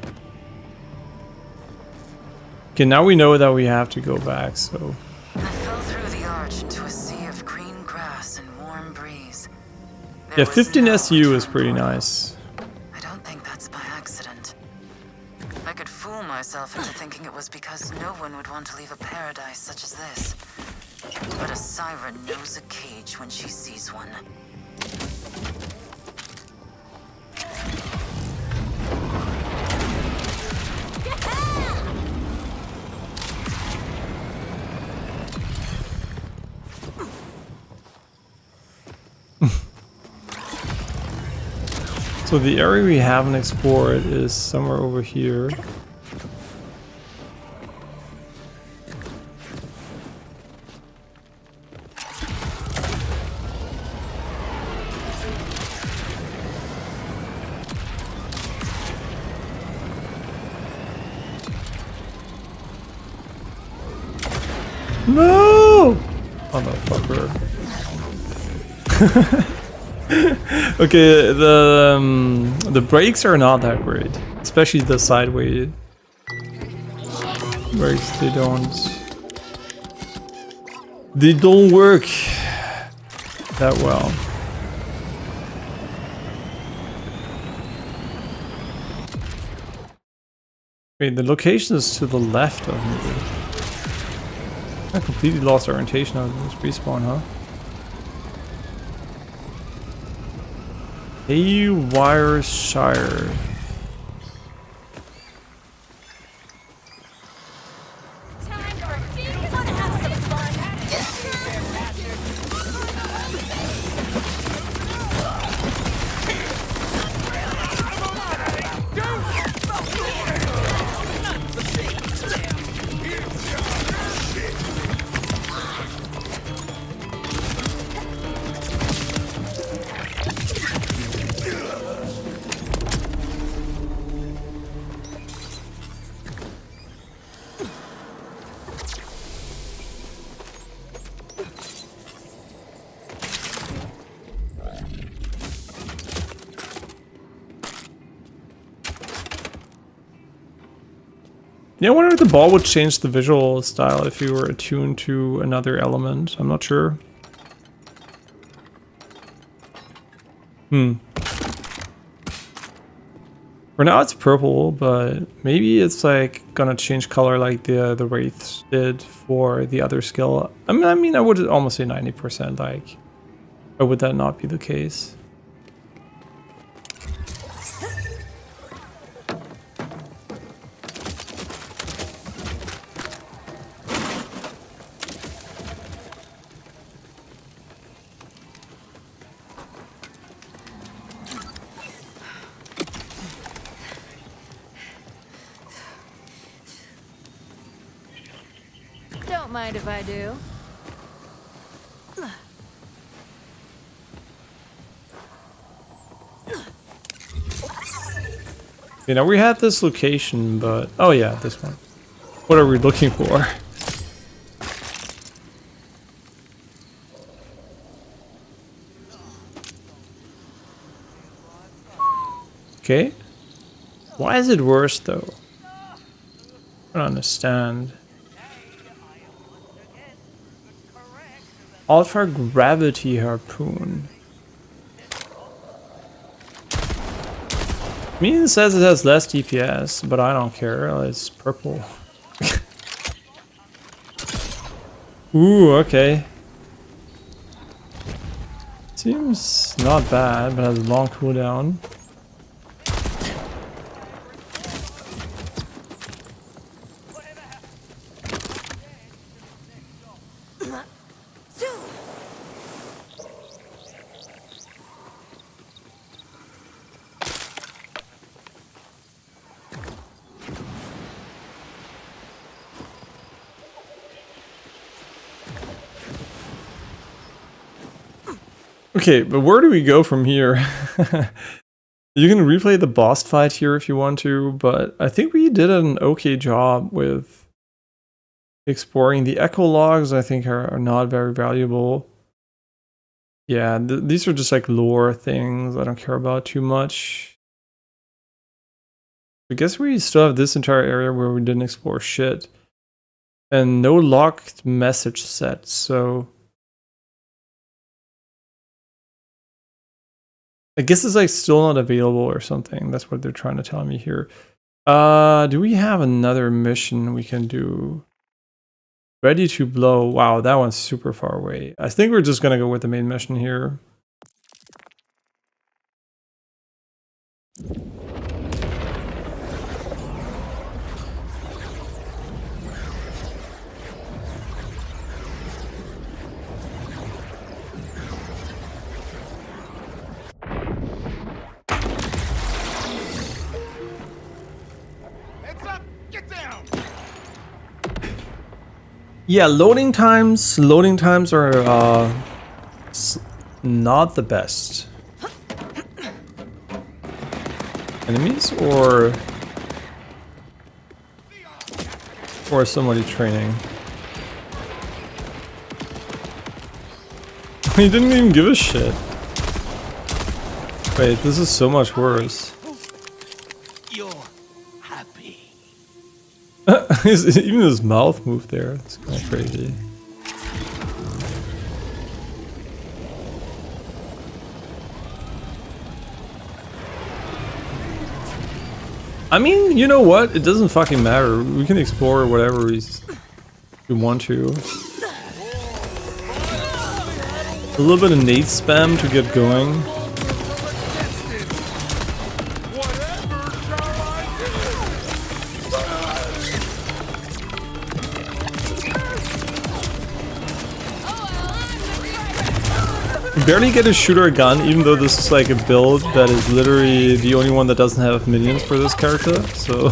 Okay, now we know that we have to go back, so... Yeah, 15 SU is pretty nice. I don't think that's by accident. I could fool myself into thinking it was because no one would want to leave a paradise such as this. But a siren knows a cage when she sees one. So the area we haven't explored is somewhere over here. No! Motherfucker. Okay, the brakes are not that great, especially the sideway brakes. They don't work that well. Wait, the location is to the left of me. I completely lost orientation of this respawn, huh? Haywireshire. Yeah, I wonder if the ball would change the visual style if you were attuned to another element. I'm not sure. For now it's purple, but maybe it's like gonna change color like the wraiths did for the other skill. I mean, I would almost say 90%. Like, or would that not be the case? Don't mind if I do. You know, we had this location, but... Oh yeah, this one. What are we looking for? Okay. Why is it worse, though? I don't understand. Alpha gravity harpoon. I mean, it says it has less DPS, but I don't care. It's purple. Ooh, okay. Seems not bad, but has a long cooldown. Okay, but where do we go from here? You can replay the boss fight here if you want to, but I think we did an okay job with exploring. The echo logs. I think are not very valuable. Yeah, these are just like lore things I don't care about too much. I guess we still have this entire area where we didn't explore shit. And no locked message set, so... I guess it's like still not available or something. That's what they're trying to tell me here. Do we have another mission we can do? Ready to blow. Wow, that one's super far away. I think we're just gonna go with the main mission here. Yeah, loading times are not the best. Enemies or somebody training. He didn't even give a shit. Wait, this is so much worse. You're happy. Even his mouth moved there. It's kind of crazy. I mean, you know what? It doesn't fucking matter. We can explore whatever we want to. A little bit of nade spam to get going. Barely get to shoot our gun, even though this is like a build that is literally the only one that doesn't have minions for this character, so...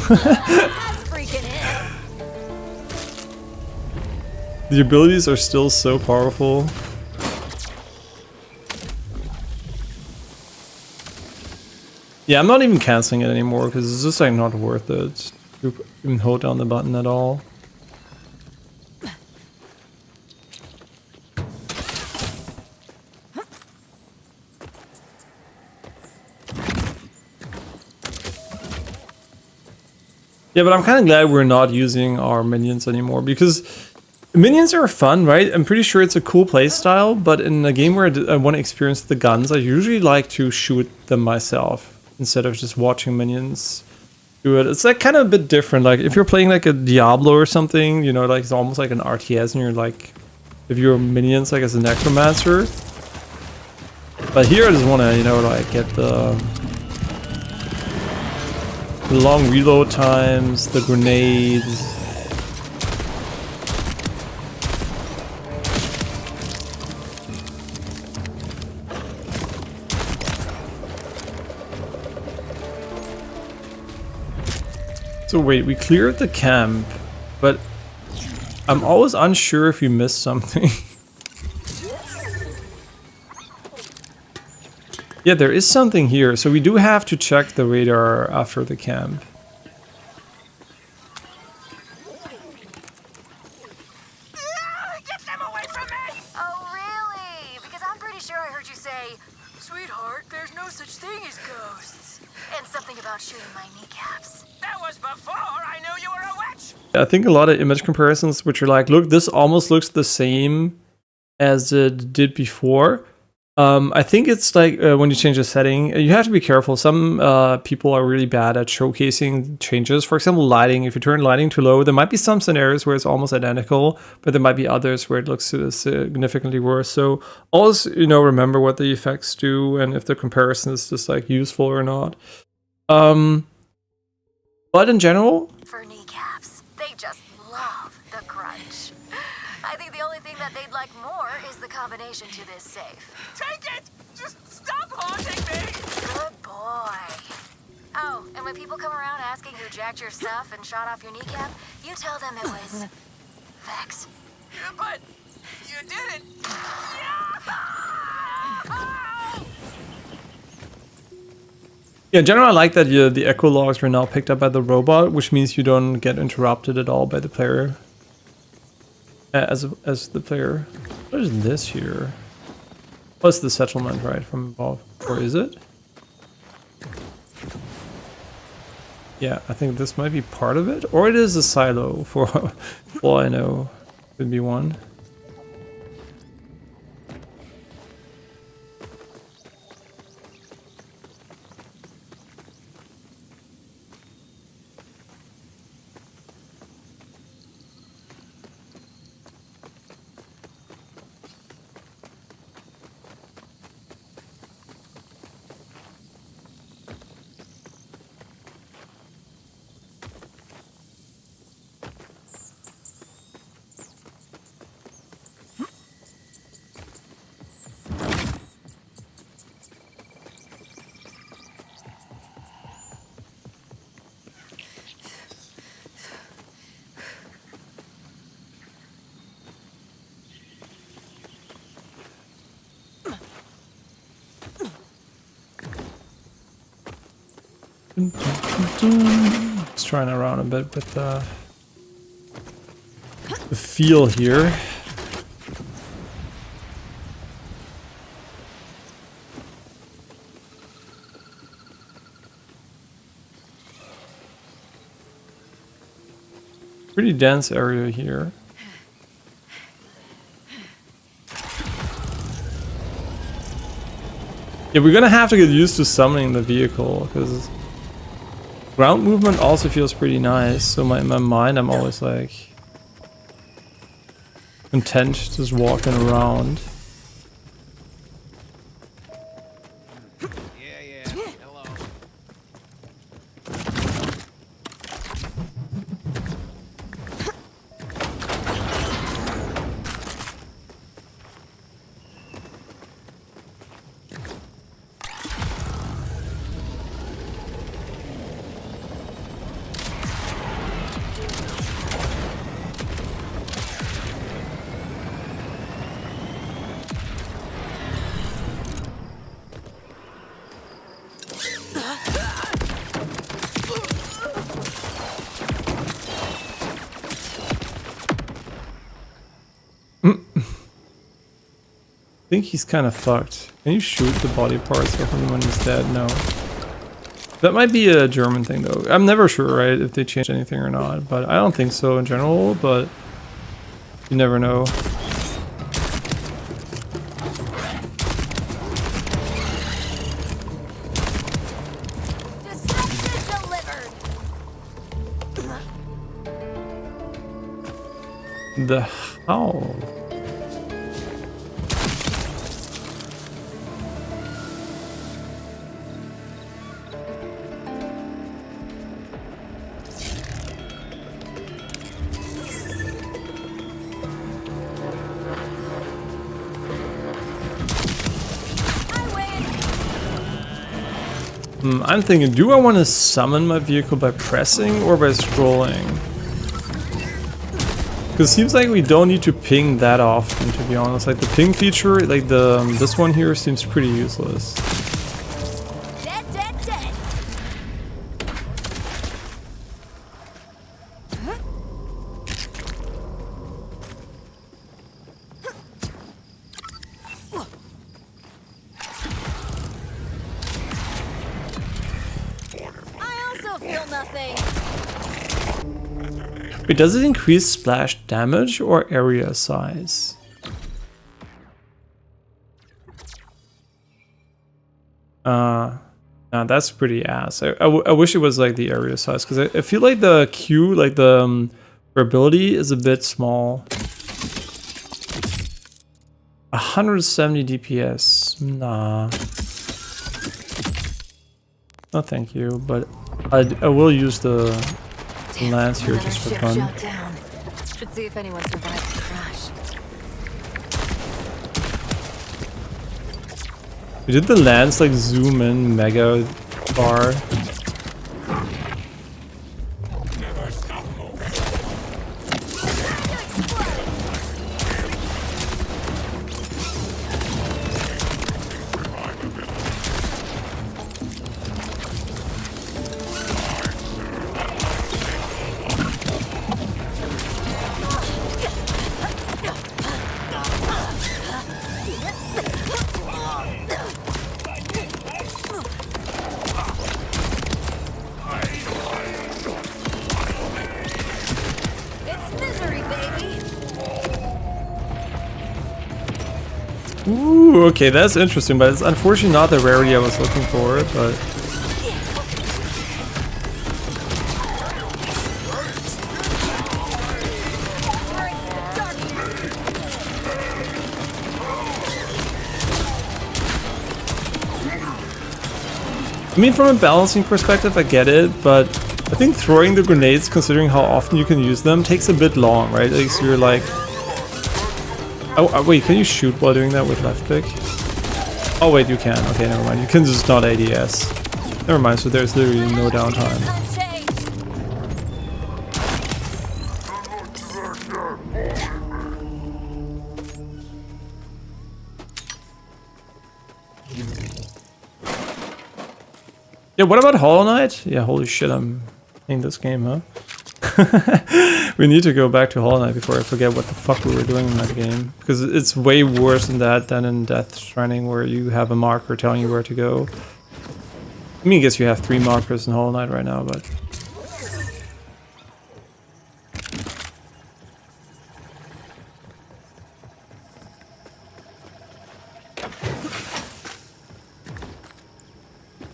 The abilities are still so powerful. Yeah, I'm not even canceling it anymore, because it's just like not worth it to even hold down the button at all. Yeah, but I'm kind of glad we're not using our minions anymore, because minions are fun, right? I'm pretty sure it's a cool playstyle, but in a game where I want to experience the guns, I usually like to shoot them myself instead of just watching minions do it. It's like kind of a bit different. Like if you're playing like a Diablo or something, you know, like it's almost like an RTS, and you're like, if you're minions like as a necromancer. But here I just want to, you know, like get the long reload times, the grenades. So wait, we cleared the camp, but I'm always unsure if you missed something. Yeah, there is something here, so we do have to check the radar after the camp. Get them away from me! Oh, really? Because I'm pretty sure I heard you say, "Sweetheart, there's no such thing as ghosts." And something about shooting my kneecaps. That was before I knew you were a witch! I think a lot of image comparisons which are like, look, this almost looks the same as it did before. I think it's like when you change the setting, you have to be careful. Some people are really bad at showcasing changes. For example, lighting. If you turn lighting too low, there might be some scenarios where it's almost identical, but there might be others where it looks significantly worse. So always, remember what the effects do and if the comparison is just like useful or not. But in general, For kneecaps, they just love the crunch. I think the only thing that they'd like more is the combination to this safe. Take it! Just stop haunting me! Good boy. Oh, and when people come around asking who jacked your stuff and shot off your kneecap, you tell them it was Vex. Yeah, but you did it! yeah, in general, I like that the echo logs were now picked up by the robot, which means you don't get interrupted at all by the player. As the player. What is this here? What's the settlement, right, from above? Or is it? Yeah, I think this might be part of it. Or it is a silo, for all I know. Could be one. Just trying around a bit with the feel here. Pretty dense area here. Yeah, we're gonna have to get used to summoning the vehicle because ground movement also feels pretty nice. So in my mind, I'm always like content just walking around. I think he's kind of fucked. Can you shoot the body parts of him when he's dead? No. That might be a German thing though. I'm never sure, right, if they changed anything or not, but I don't think so in general, but you never know. The howl. I'm thinking, do I want to summon my vehicle by pressing or by scrolling? Because it seems like we don't need to ping that often, to be honest. Like the ping feature, like this one here seems pretty useless. Dead, dead, dead. I also feel nothing. Wait, does it increase splash damage or area size? Nah, that's pretty ass. I wish it was like the area size, because I feel like the Q, like the ability is a bit small. 170 DPS. Nah. No, thank you. But I will use the Lance here just for fun. Shut down. Should see if anyone survived the crash. Did the Lance like zoom in mega far? Ooh, okay, that's interesting, but it's unfortunately not the rarity I was looking for, but... I mean, from a balancing perspective, I get it, but I think throwing the grenades, considering how often you can use them, takes a bit long, right? Like, so you're like... Oh, wait, can you shoot while doing that with left click? Oh, wait, you can. Okay, never mind. You can just not ADS. Never mind, so there's literally no downtime. Yeah, what about Hollow Knight? Yeah, holy shit, I'm playing this game, huh? We need to go back to Hollow Knight before I forget what the fuck we were doing in that game. Because it's way worse in that than in Death Stranding, where you have a marker telling you where to go. I mean, I guess you have 3 markers in Hollow Knight right now, but...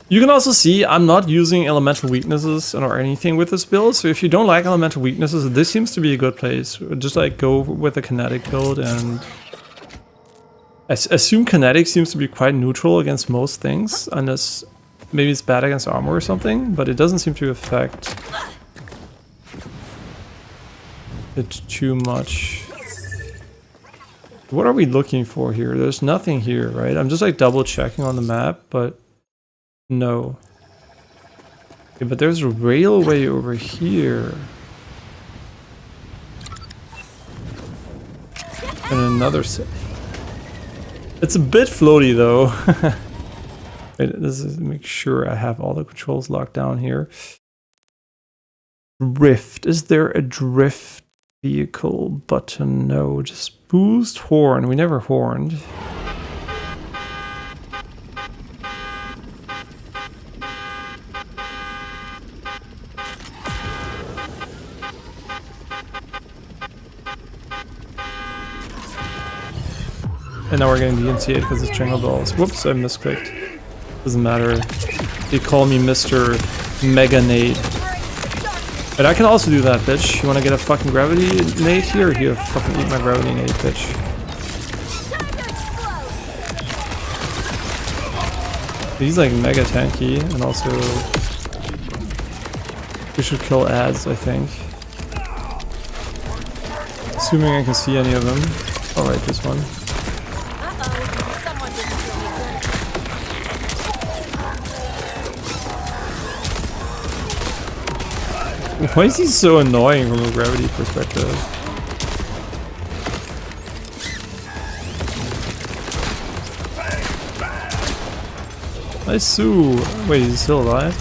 You can also see I'm not using elemental weaknesses or anything with this build, so if you don't like elemental weaknesses, this seems to be a good place. Just like go with a kinetic build, and I assume kinetic seems to be quite neutral against most things, unless maybe it's bad against armor or something, but it doesn't seem to affect it too much. What are we looking for here? There's nothing here, right? I'm just like double checking on the map, but no. Okay, but there's a railway over here. And another set. It's a bit floaty though. Wait, this is make sure I have all the controls locked down here. Drift. Is there a drift vehicle button? No, just boost horn. We never horned. And now we're getting DMCA because it's Jungle Balls. Whoops, I misclicked. Doesn't matter. They call me Mr. Mega Nade. But I can also do that, bitch. You wanna get a fucking gravity nade here? Or here, fucking eat my gravity nade, bitch. He's like mega tanky, and also we should kill ads, I think. Assuming I can see any of them. Alright, this one. Why is he so annoying from a gravity perspective? Nice Sue. Wait, he's still alive?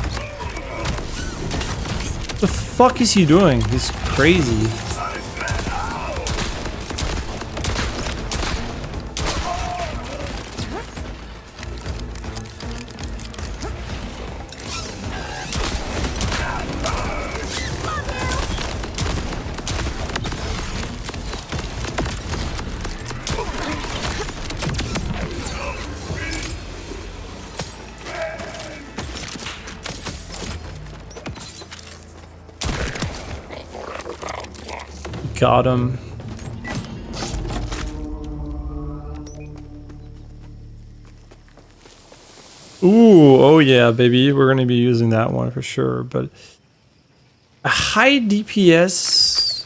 What the fuck is he doing? He's crazy. Got him. Ooh, oh yeah, baby. We're gonna be using that one for sure. But a high DPS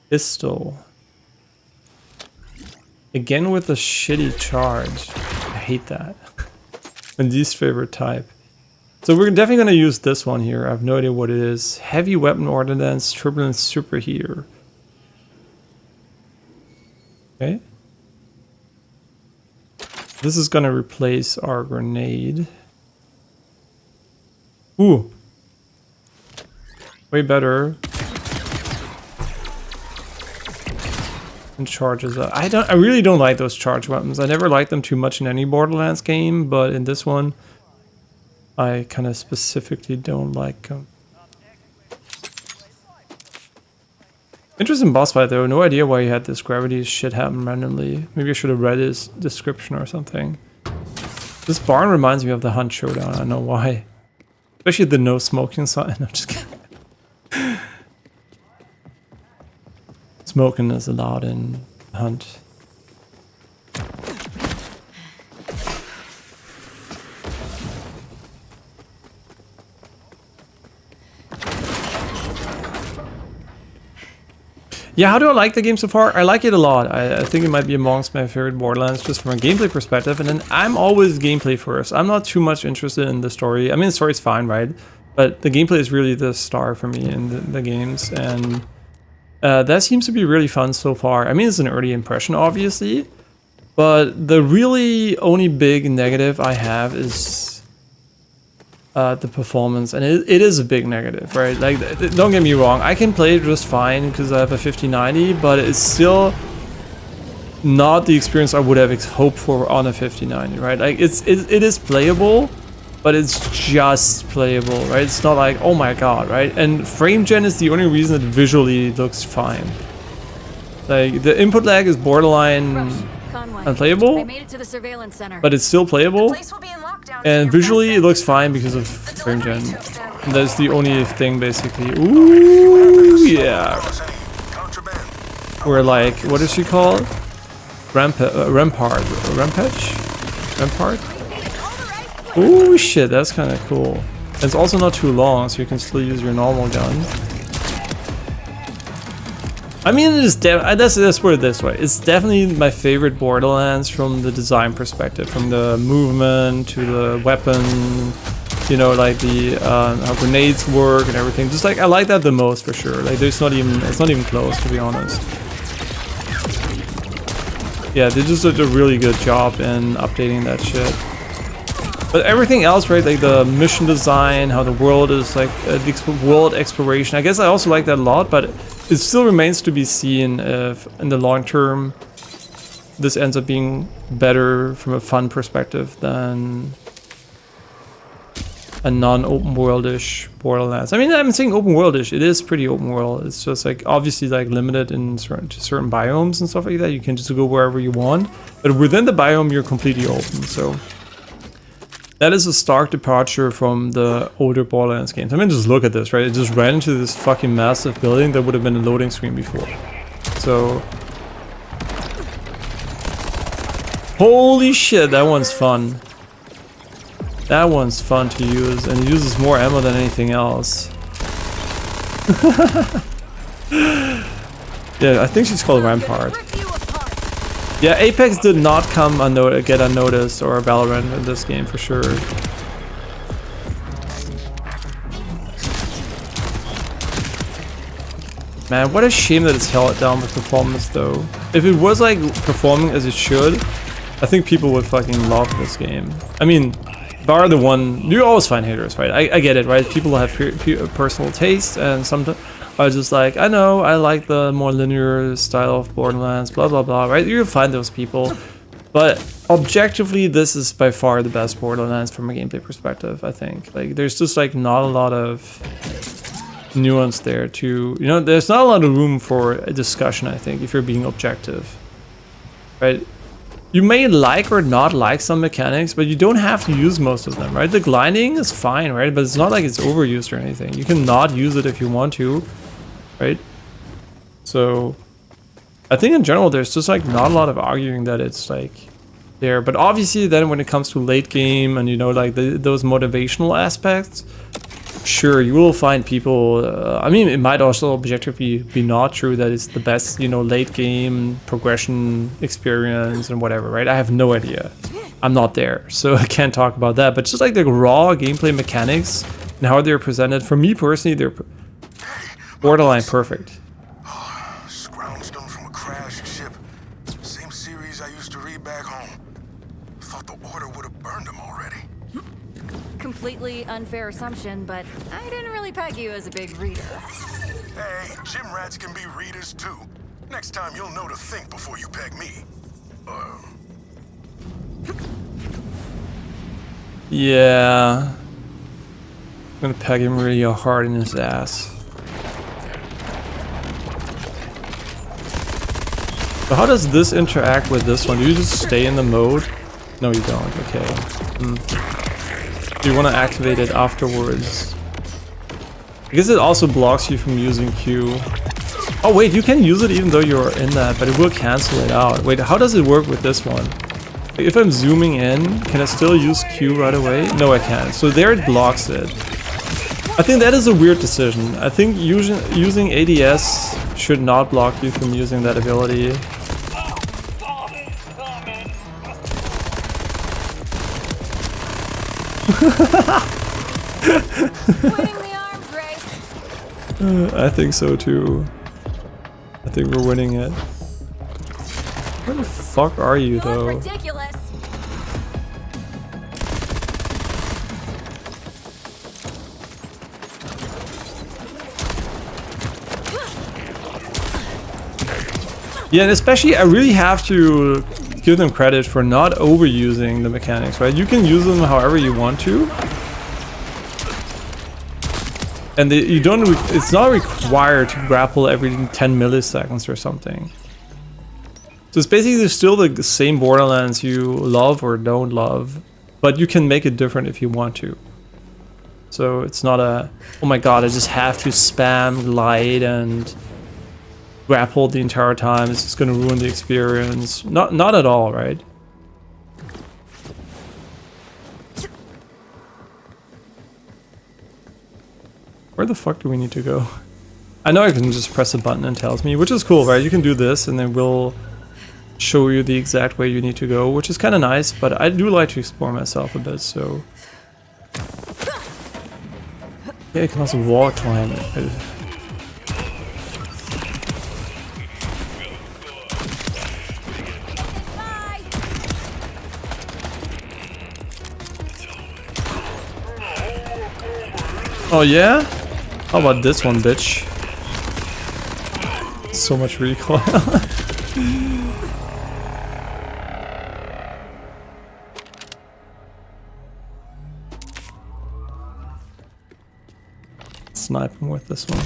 pistol. Again with a shitty charge. I hate that. My least favorite type. So we're definitely gonna use this one here. I have no idea what it is. Heavy weapon ordnance, turbulent superheater. Okay. This is gonna replace our grenade. Ooh. Way better. And charges up. I really don't like those charge weapons. I never liked them too much in any Borderlands game, but in this one I kind of specifically don't like them. Interesting boss fight though, no idea why he had this gravity shit happen randomly. Maybe I should have read his description or something. This barn reminds me of the Hunt Showdown, I don't know why. Especially the no smoking sign, I'm just kidding. Smoking is allowed in Hunt. Yeah, how do I like the game so far? I like it a lot. I think it might be amongst my favorite Borderlands just from a gameplay perspective. And then I'm always gameplay first. I'm not too much interested in the story. I mean, the story's fine, right? But the gameplay is really the star for me in the games. And that seems to be really fun so far. I mean, it's an early impression, obviously. But the really only big negative I have is the performance, and it is a big negative, right? Like, don't get me wrong, I can play it just fine because I have a 5090, but it's still not the experience I would have hoped for on a 5090, right? Like, it is playable, but it's just playable, right? It's not like, oh my god, right? And frame gen is the only reason it visually looks fine. Like, the input lag is borderline unplayable, I made it to the surveillance center. but it's still playable. And visually it looks fine because of frame gen. And that's the only thing basically. Ooh, yeah. We're like, what is she called? Rampart? Ooh, shit, that's kind of cool. And it's also not too long, so you can still use your normal gun. I mean, it is let's put it this way. It's definitely my favorite Borderlands from the design perspective, from the movement to the weapon, you know, like the how grenades work and everything. Just like I like that the most for sure. Like it's not even close, to be honest. Yeah, they just did a really good job in updating that shit. But everything else, right, like the mission design, how the world is like, the world exploration, I guess I also like that a lot, but it still remains to be seen if in the long term this ends up being better from a fun perspective than a non-open world-ish Borderlands. I mean, I'm saying open world-ish, it is pretty open world. It's just like obviously like limited in certain biomes and stuff like that. You can just go wherever you want, but within the biome you're completely open, so that is a stark departure from the older Borderlands games. I mean, just look at this, right? It just ran into this fucking massive building that would have been a loading screen before. So, holy shit, that one's fun. That one's fun to use, and it uses more ammo than anything else. Yeah, I think she's called Rampart. Yeah, Apex did not get unnoticed, or Valorant in this game for sure. Man, what a shame that it's held down with performance though. If it was like performing as it should, I think people would fucking love this game. I mean, bar the one, you always find haters, right? I get it, right? People have personal taste, and sometimes are just like, I know, I like the more linear style of Borderlands, blah blah blah, right? You'll find those people, but objectively, this is by far the best Borderlands from a gameplay perspective, I think. Like, there's just like not a lot of nuance there to, you know, there's not a lot of room for a discussion, I think, if you're being objective, right? You may like or not like some mechanics, but you don't have to use most of them, right? The gliding is fine, right? But it's not like it's overused or anything. You can not use it if you want to, right? So I think in general, there's just like not a lot of arguing that it's like there. But obviously then when it comes to late game and, you know, like those motivational aspects, sure, you will find people, I mean, it might also objectively be not true that it's the best, you know, late game progression experience and whatever, right? I have no idea. I'm not there, so I can't talk about that. But just like the raw gameplay mechanics and how they're presented, for me personally, they're borderline perfect. Scrounged them from a crashed ship. Same series I used to read back home. Thought the Order would have burned them already. Completely unfair assumption, but I didn't really peg you as a big reader. Hey, gym rats can be readers too. Next time you'll know to think before you peg me. Yeah. I'm gonna peg him really hard in his ass. So how does this interact with this one? Do you just stay in the mode? No, you don't. Okay. You want to activate it afterwards. I guess it also blocks you from using Q. Oh wait, you can use it even though you're in that, but it will cancel it out. Wait, how does it work with this one? If I'm zooming in, can I still use Q right away? No, I can't. So there it blocks it. I think that is a weird decision. I think using ADS should not block you from using that ability. I think so too. I think we're winning it. Where the fuck are you though? Ridiculous. Yeah, and especially I really have to give them credit for not overusing the mechanics, right? You can use them however you want to. And you don't, it's not required to grapple every 10 milliseconds or something. So it's basically still the same Borderlands you love or don't love, but you can make it different if you want to. So it's not a, oh my god, I just have to spam glide and grapple the entire time, it's just gonna ruin the experience. Not at all, right? Where the fuck do we need to go? I know I can just press a button and it tells me, which is cool, right? You can do this and then we'll show you the exact way you need to go, which is kind of nice, but I do like to explore myself a bit, so... Yeah, I can also wall climb. Oh yeah? How about this one, bitch? So much recoil. Sniping with this one.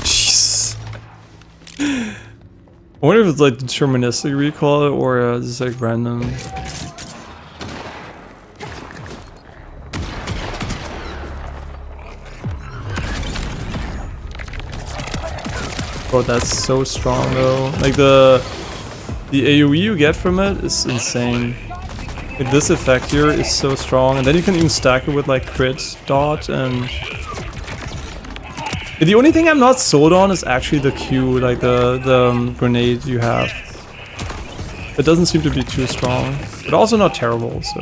Jesus. I wonder if it's like deterministic recoil or just like random. Oh, that's so strong though. Like the AoE you get from it is insane. Like this effect here is so strong, and then you can even stack it with like crit dot and... The only thing I'm not sold on is actually the Q, like the grenade you have. It doesn't seem to be too strong, but also not terrible, so...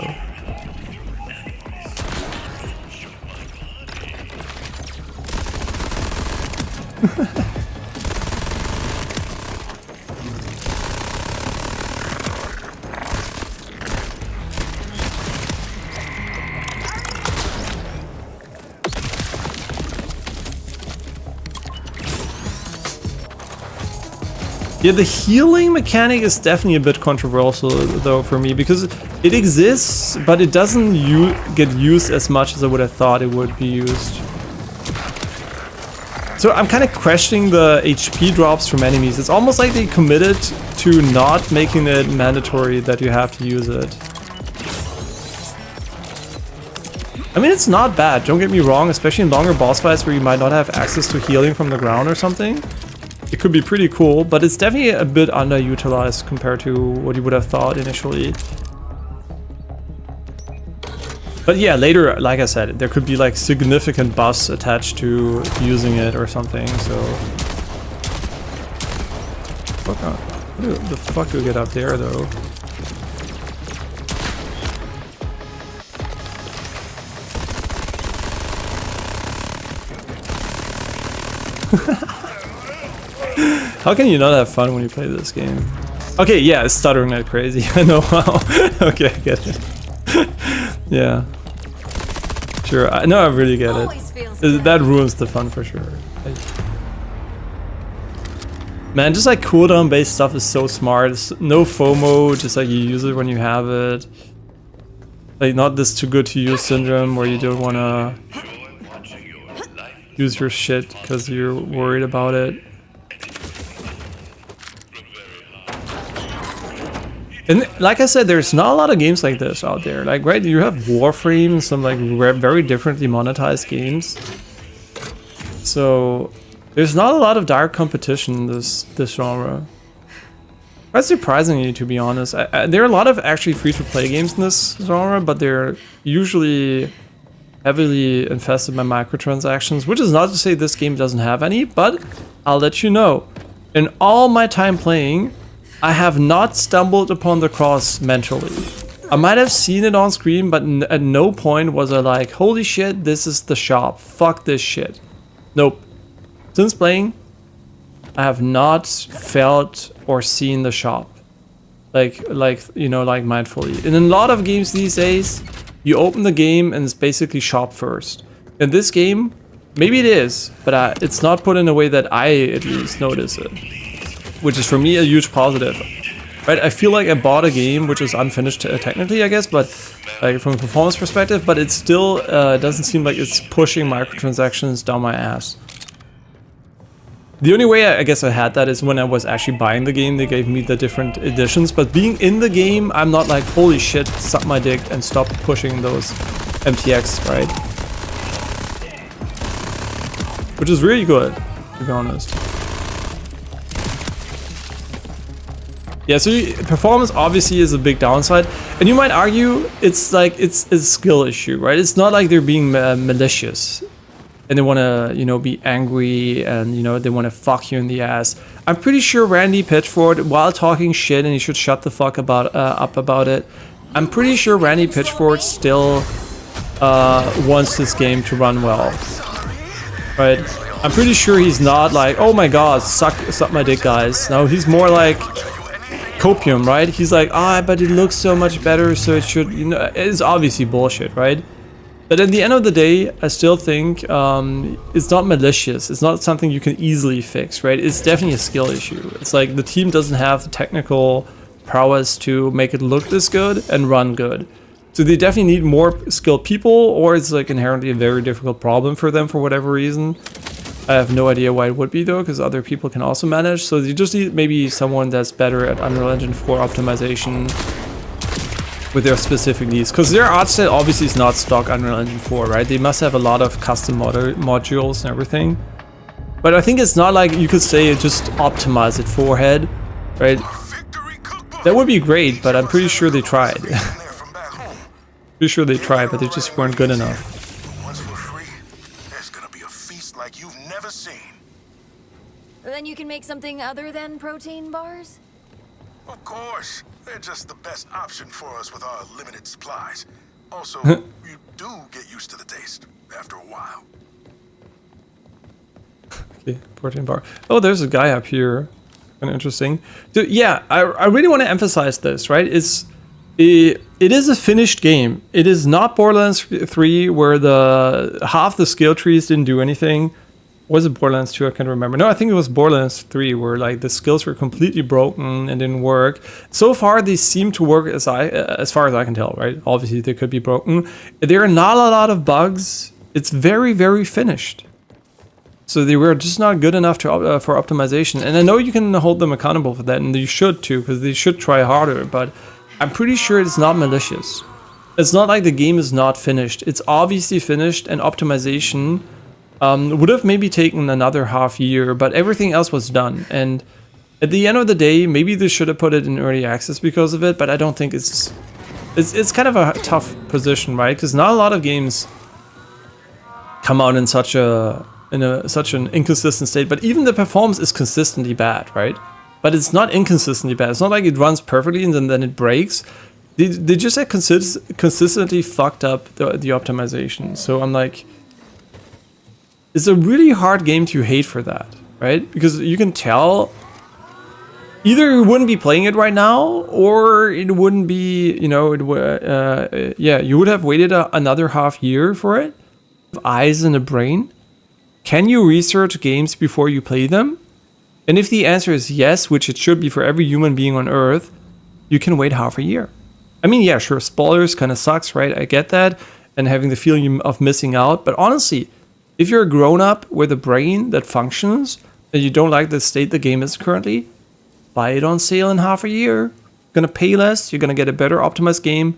Yeah, the healing mechanic is definitely a bit controversial though for me, because it exists, but it doesn't get used as much as I would have thought it would be used. So I'm kind of questioning the HP drops from enemies. It's almost like they committed to not making it mandatory that you have to use it. I mean, it's not bad, don't get me wrong, especially in longer boss fights where you might not have access to healing from the ground or something. It could be pretty cool, but it's definitely a bit underutilized compared to what you would have thought initially. But yeah, later, like I said, there could be like significant buffs attached to using it or something, so... Fuck on. What the fuck do we get up there, though? How can you not have fun when you play this game? Okay, yeah, it's stuttering like crazy. I know how. Okay, I get it. Yeah. Sure, I know, I really get it. That ruins the fun for sure. Man, just like cooldown based stuff is so smart. It's no FOMO, just like you use it when you have it. Like not this too good to use syndrome where you don't wanna use your shit because you're worried about it. And like I said, there's not a lot of games like this out there. Like, right, you have Warframe, some like very differently monetized games. So there's not a lot of direct competition in this genre. Quite surprisingly, to be honest. There are a lot of actually free-to-play games in this genre, but they're usually heavily infested by microtransactions, which is not to say this game doesn't have any, but I'll let you know. In all my time playing, I have not stumbled upon the cross mentally. I might have seen it on screen, but at no point was I like, holy shit, this is the shop. Fuck this shit. Nope. Since playing, I have not felt or seen the shop. Like you know, like mindfully. In a lot of games these days, you open the game and it's basically shop first. In this game, maybe it is, but it's not put in a way that I at least notice it. Which is for me a huge positive, right? I feel like I bought a game which is unfinished technically, I guess, but like from a performance perspective, but it still doesn't seem like it's pushing microtransactions down my ass. The only way I guess I had that is when I was actually buying the game, they gave me the different editions, but being in the game, I'm not like, holy shit, suck my dick and stop pushing those MTX, right? Which is really good, to be honest. Yeah, so performance obviously is a big downside, and you might argue it's like it's a skill issue, right? It's not like they're being malicious and they want to, you know, be angry and, you know, they want to fuck you in the ass. I'm pretty sure Randy Pitchford, while talking shit, and he should shut the fuck up about it, I'm pretty sure Randy Pitchford still wants this game to run well, right? I'm pretty sure he's not like, oh my god, suck my dick, guys. No, he's more like copium, right? He's like, but it looks so much better, so it should, you know, it's obviously bullshit, right? But at the end of the day, I still think it's not malicious. It's not something you can easily fix, right? It's definitely a skill issue. It's like the team doesn't have the technical prowess to make it look this good and run good. So they definitely need more skilled people, or it's like inherently a very difficult problem for them for whatever reason. I have no idea why it would be though, because other people can also manage. So you just need maybe someone that's better at Unreal Engine 4 optimization with their specific needs. Because their art style obviously is not stock Unreal Engine 4, right? They must have a lot of custom modules and everything. But I think it's not like you could say just optimize it forehead, right? That would be great, but I'm pretty sure they tried. Pretty sure they tried, but they just weren't good enough. Then you can make something other than protein bars? Of course. They're just the best option for us with our limited supplies. Also, you do get used to the taste after a while. Okay, protein bar. Oh, there's a guy up here. Kind of interesting. So, yeah, I really want to emphasize this, right? It is a finished game. It is not Borderlands 3 where half the skill trees didn't do anything. Was it Borderlands 2? I can't remember. No, I think it was Borderlands 3 where like the skills were completely broken and didn't work. So far, they seem to work as far as I can tell, right? Obviously, they could be broken. There are not a lot of bugs. It's very, very finished. So they were just not good enough to for optimization. And I know you can hold them accountable for that, and you should too, because they should try harder. But I'm pretty sure it's not malicious. It's not like the game is not finished. It's obviously finished, and optimization would have maybe taken another half year, but everything else was done. And at the end of the day, maybe they should have put it in early access because of it, but I don't think it's kind of a tough position, right? Because not a lot of games come out in such an inconsistent state, but even the performance is consistently bad, right? But it's not inconsistently bad. It's not like it runs perfectly and then it breaks. They just had consistently fucked up the optimization. So I'm like, it's a really hard game to hate for that, right? Because you can tell either you wouldn't be playing it right now, or it wouldn't be, you know, you would have waited another half year for it. Eyes and a brain. Can you research games before you play them? And if the answer is yes, which it should be for every human being on Earth, you can wait half a year. I mean, yeah, sure, spoilers kind of sucks, right? I get that, and having the feeling of missing out. But honestly, if you're a grown-up with a brain that functions, and you don't like the state the game is currently, buy it on sale in half a year. You're gonna pay less, you're gonna get a better optimized game.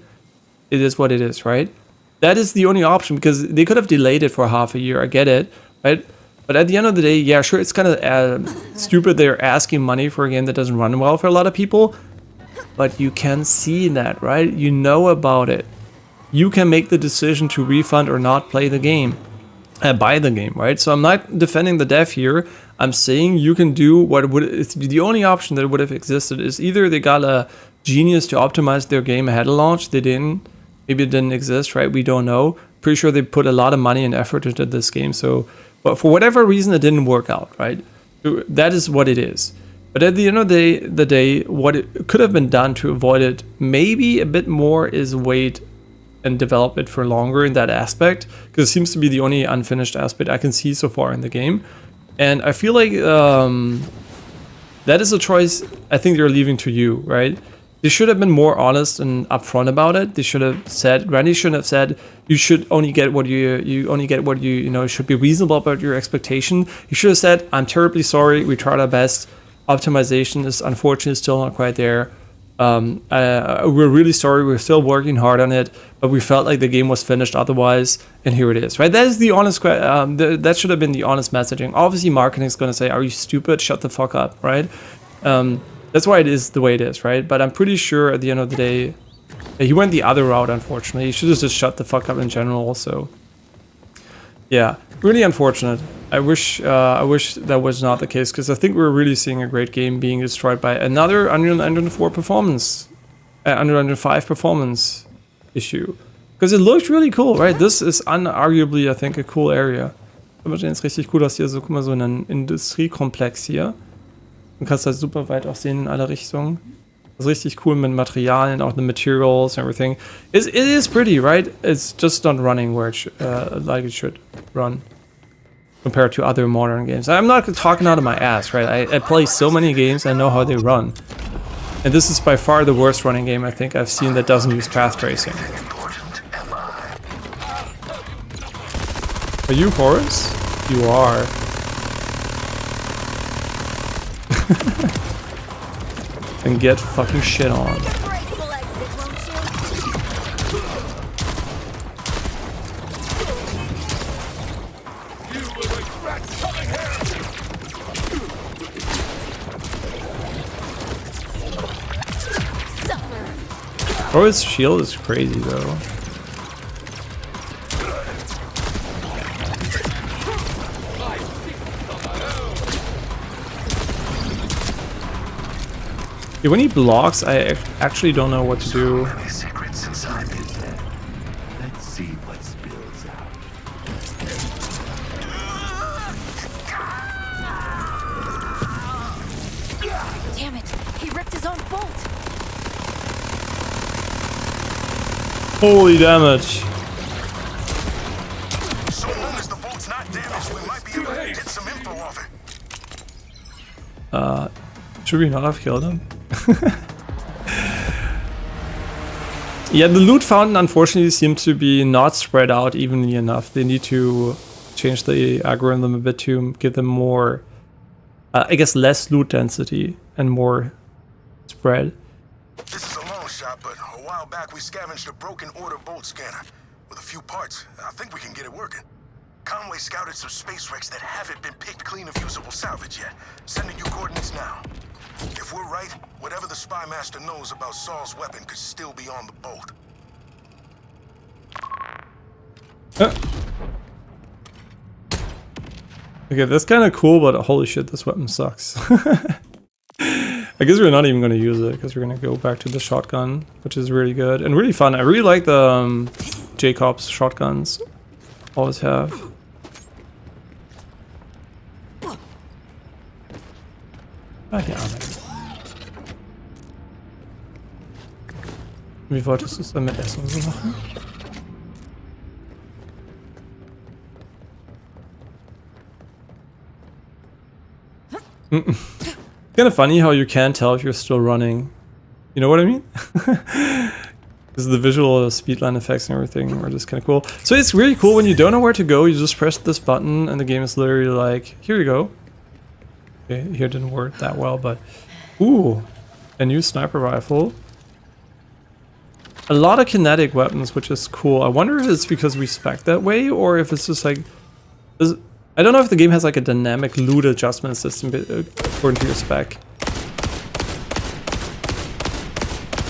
It is what it is, right? That is the only option, because they could have delayed it for half a year, I get it, right? But at the end of the day, yeah, sure, it's kind of stupid they're asking money for a game that doesn't run well for a lot of people, but you can see that, right? You know about it. You can make the decision to refund or not play the game. Buy the game, right? So I'm not defending the dev here. I'm saying you can do what would, it's the only option that would have existed is either they got a genius to optimize their game ahead of launch. They didn't. Maybe it didn't exist, right? We don't know. Pretty sure they put a lot of money and effort into this game. So, but for whatever reason, it didn't work out, right? That is what it is. But at the end of the day, what it could have been done to avoid it maybe a bit more is wait and develop it for longer in that aspect, because it seems to be the only unfinished aspect I can see so far in the game. And I feel like that is a choice I think they're leaving to you, right? They should have been more honest and upfront about it. They should have said, Randy shouldn't have said, you should only get what you only get what you know, should be reasonable about your expectation. You should have said, I'm terribly sorry, we tried our best. Optimization is unfortunately still not quite there. We're really sorry, we're still working hard on it, but we felt like the game was finished otherwise, and here it is, right? That is the honest, that should have been the honest messaging. Obviously, marketing is going to say, are you stupid? Shut the fuck up, right? That's why it is the way it is, right? But I'm pretty sure at the end of the day, he went the other route, unfortunately. He should have just shut the fuck up in general also. Yeah, really unfortunate. I wish that was not the case, because I think we're really seeing a great game being destroyed by another Unreal Engine 4 performance, Unreal Engine 5 performance issue. Because it looks really cool, right? This is unarguably, I think, a cool area. Aber das ist richtig cool, dass hier so, guck mal, so ein Industriekomplex hier. Du kannst halt super weit auch sehen in alle Richtungen. Das ist richtig cool mit Materialien, auch the materials and everything. It is pretty, right? It's just not running where it like it should run compared to other modern games. I'm not talking out of my ass, right? I play so many games, I know how they run. And this is by far the worst running game I think I've seen that doesn't use path tracing. Are you Horace? You are. And get fucking shit on. Oh, his shield is crazy though. Yeah, when he blocks, I actually don't know what to do. Secrets inside me. Let's see what spills out. Damn it! He ripped his own bolt. Holy damage! So long as the bolt's not damaged, we might be able to get some Should we not have killed him? Yeah, the loot fountain unfortunately seems to be not spread out evenly enough. They need to change the algorithm a bit to give them more, I guess, less loot density and more spread. This is a long shot, but a while back we scavenged a broken order bolt scanner. With a few parts, I think we can get it working. Conway scouted some space wrecks that haven't been picked clean of usable salvage yet. Sending you coordinates now. If we're right, whatever the spy master knows about Saul's weapon could still be on the bolt. Okay, that's kind of cool, but holy shit, this weapon sucks. I guess we're not even going to use it because we're going to go back to the shotgun, which is really good and really fun. I really like the Jacobs shotguns. Always have. Wie wolltest du es dann mit Essen so machen? Kind of funny how you can't tell if you're still running. You know what I mean? Because the visual speedline effects and everything are just kind of cool. So it's really cool when you don't know where to go, you just press this button and the game is literally like, here you go. Okay, here didn't work that well, but... Ooh, a new sniper rifle. A lot of kinetic weapons, which is cool. I wonder if it's because we spec that way, or if it's just like... I don't know if the game has like a dynamic loot adjustment system according to your spec.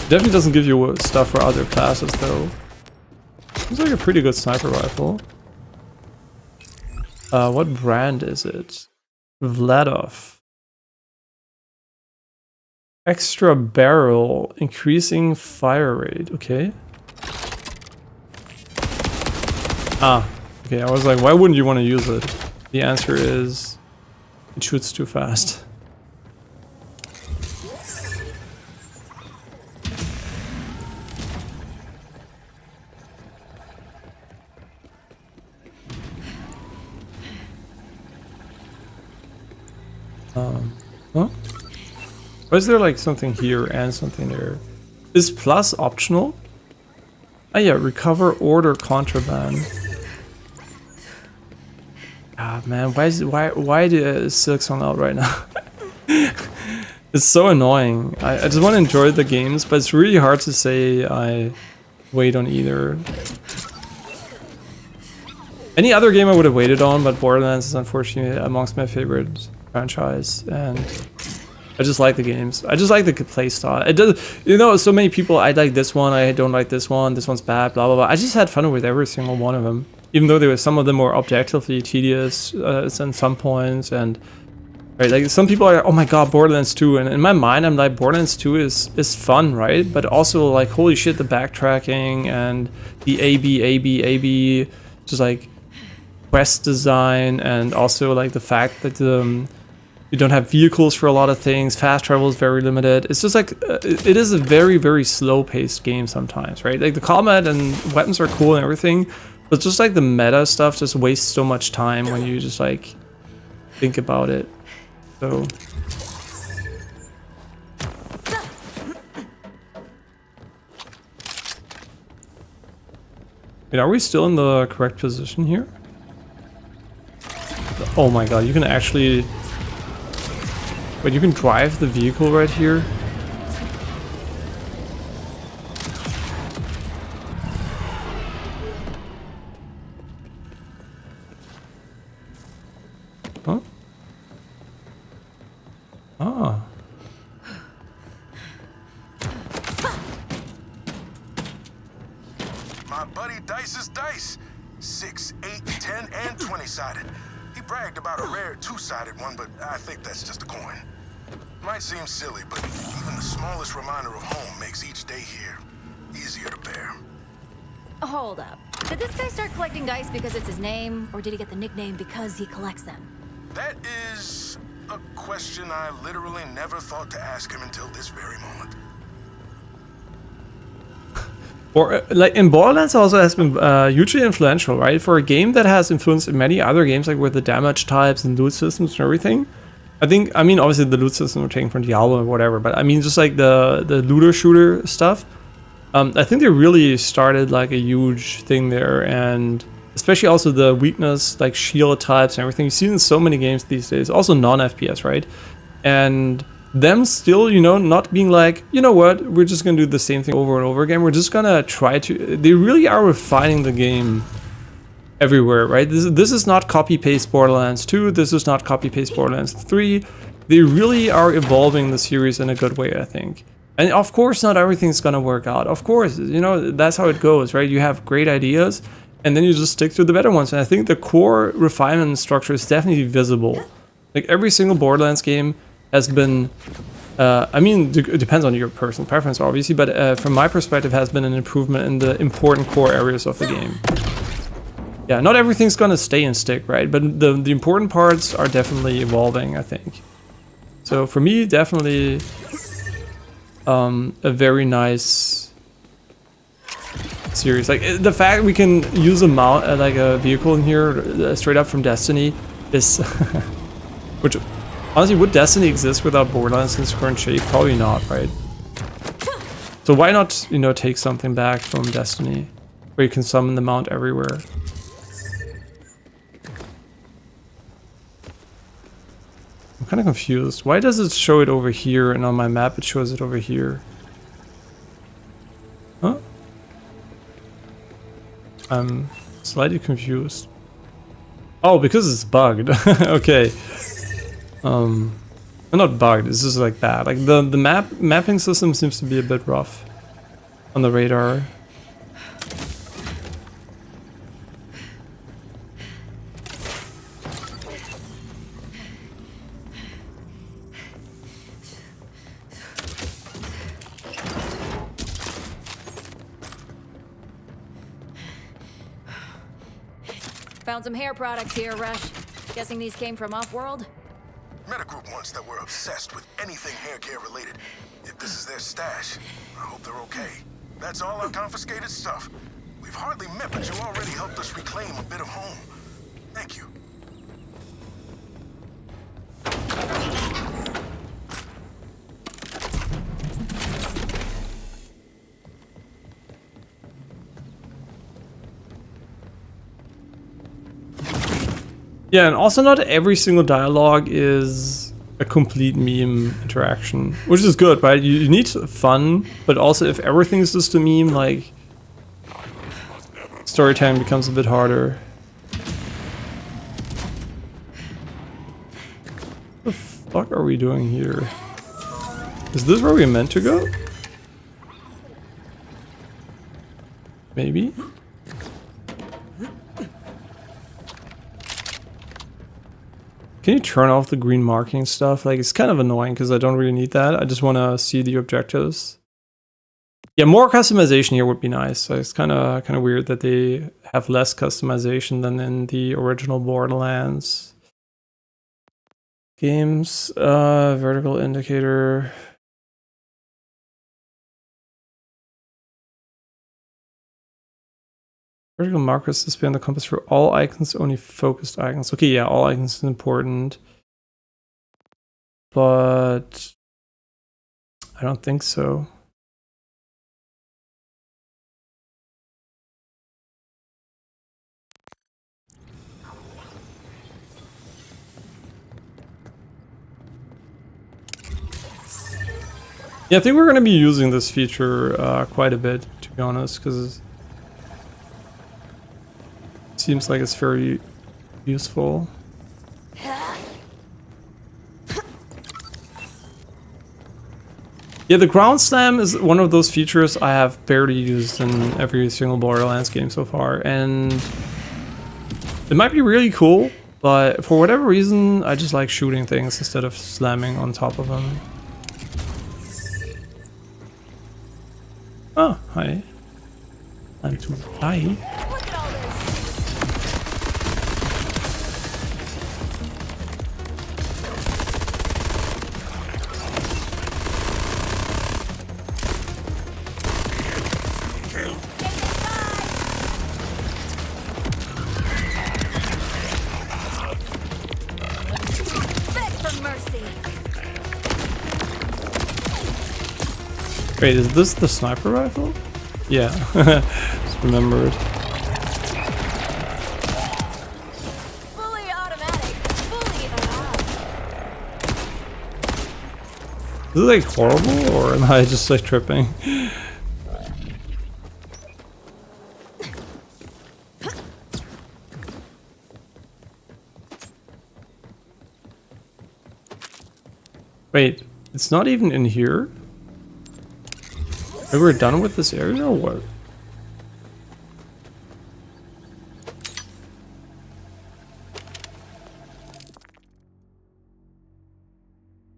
Definitely doesn't give you stuff for other classes though. Seems like a pretty good sniper rifle. What brand is it? Vladov. Extra barrel, increasing fire rate. Okay. Ah, okay. I was like, why wouldn't you want to use it? The answer is, it shoots too fast. Huh? Why is there like something here and something there? Is plus optional? Ah yeah, recover order contraband. Ah man, why is Silksong out right now? It's so annoying. I just want to enjoy the games, but it's really hard to say I wait on either. Any other game I would have waited on, but Borderlands is unfortunately amongst my favorite franchise, and I just like the games. I just like the play style. It does, you know, so many people, I like this one, I don't like this one's bad, blah blah blah. I just had fun with every single one of them, even though there were some of them were objectively tedious at some points, and right, like some people are, oh my god, Borderlands 2, and in my mind I'm like, Borderlands 2 is fun, right? But also like, holy shit, the backtracking and the AB, just like quest design, and also like the fact that you don't have vehicles for a lot of things, fast travel is very limited. It's just like, it is a very, very slow paced game sometimes, right? Like the combat and weapons are cool and everything, but just like the meta stuff just wastes so much time when you just like think about it. So wait, are we still in the correct position here? Oh my god, you can actually... Wait, you can drive the vehicle right here? Huh? Ah. My buddy Dice is Dice. 6, 8, 10, and 20-sided. He bragged about a rare 2-sided one, but I think that's just a coin. Might seem silly, but even the smallest reminder of home makes each day here easier to bear. Hold up. Did this guy start collecting dice because it's his name, or did he get the nickname because he collects them? That is a question I literally never thought to ask him until this very moment. Or like in Borderlands also has been hugely influential, right? For a game that has influenced many other games, like with the damage types and loot systems and everything. I think, I mean, obviously the loot system we're taking from Diablo or whatever, but I mean, just like the looter shooter stuff, I think they really started like a huge thing there, and especially also the weakness, like shield types and everything. You see in so many games these days, also non-FPS, right? And them still, you know, not being like, you know what, we're just gonna do the same thing over and over again. We're just gonna try to, they really are refining the game everywhere, right? This is not copy-paste Borderlands 2, this is not copy-paste Borderlands 3. They really are evolving the series in a good way, I think. And of course, not everything's gonna work out. Of course, you know, that's how it goes, right? You have great ideas, and then you just stick to the better ones. And I think the core refinement structure is definitely visible. Like every single Borderlands game has been, I mean, it depends on your personal preference, obviously, but from my perspective, has been an improvement in the important core areas of the game. Yeah, not everything's gonna stay and stick, right? But the important parts are definitely evolving, I think. So for me, definitely a very nice series. Like the fact we can use a mount, like a vehicle in here, straight up from Destiny, is which honestly, would Destiny exist without Borderlands in its current shape? Probably not, right? So why not, you know, take something back from Destiny, where you can summon the mount everywhere? I'm kind of confused. Why does it show it over here and on my map it shows it over here? Huh? I'm slightly confused. Oh, because it's bugged. Okay. Not bugged, it's just like that. Like the mapping system seems to be a bit rough on the radar. Found some hair products here, Rush. Guessing these came from off-world? Met a group once that were obsessed with anything hair care related. If this is their stash, I hope they're okay. That's all our confiscated stuff. We've hardly met, but you already helped us reclaim a bit of home. Thank you. Yeah, and also not every single dialogue is a complete meme interaction, which is good, right? You need fun, but also if everything is just a meme, like, storytelling becomes a bit harder. What the fuck are we doing here? Is this where we're meant to go? Maybe? Can you turn off the green marking stuff? Like, it's kind of annoying because I don't really need that. I just want to see the objectives. Yeah, more customization here would be nice. So it's kind of weird that they have less customization than in the original Borderlands games. Vertical indicator. Vertical markers display on the compass for all icons, only focused icons. Okay, yeah, all icons is important. But I don't think so. Yeah, I think we're going to be using this feature quite a bit, to be honest, because seems like it's very useful. Yeah, the ground slam is one of those features I have barely used in every single Borderlands game so far, and it might be really cool, but for whatever reason, I just like shooting things instead of slamming on top of them. Oh, hi. Time to die. Beg for mercy. Wait, is this the sniper rifle? Yeah, just remembered. Fully automatic. Fully Is it like horrible, or am I just like tripping? Wait, it's not even in here? Are we done with this area or what?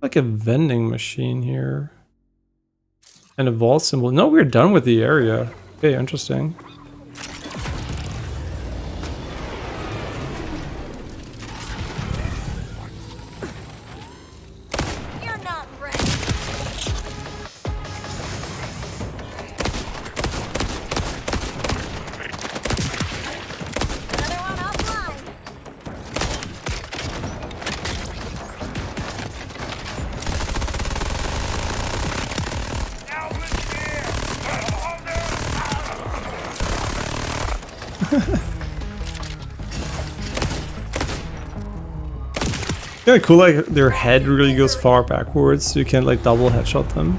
Like a vending machine here. And a vault symbol. No, we're done with the area. Okay, interesting. You're not ready. Another one offline. Yeah, cool, like their head really goes far backwards, so you can like double headshot them.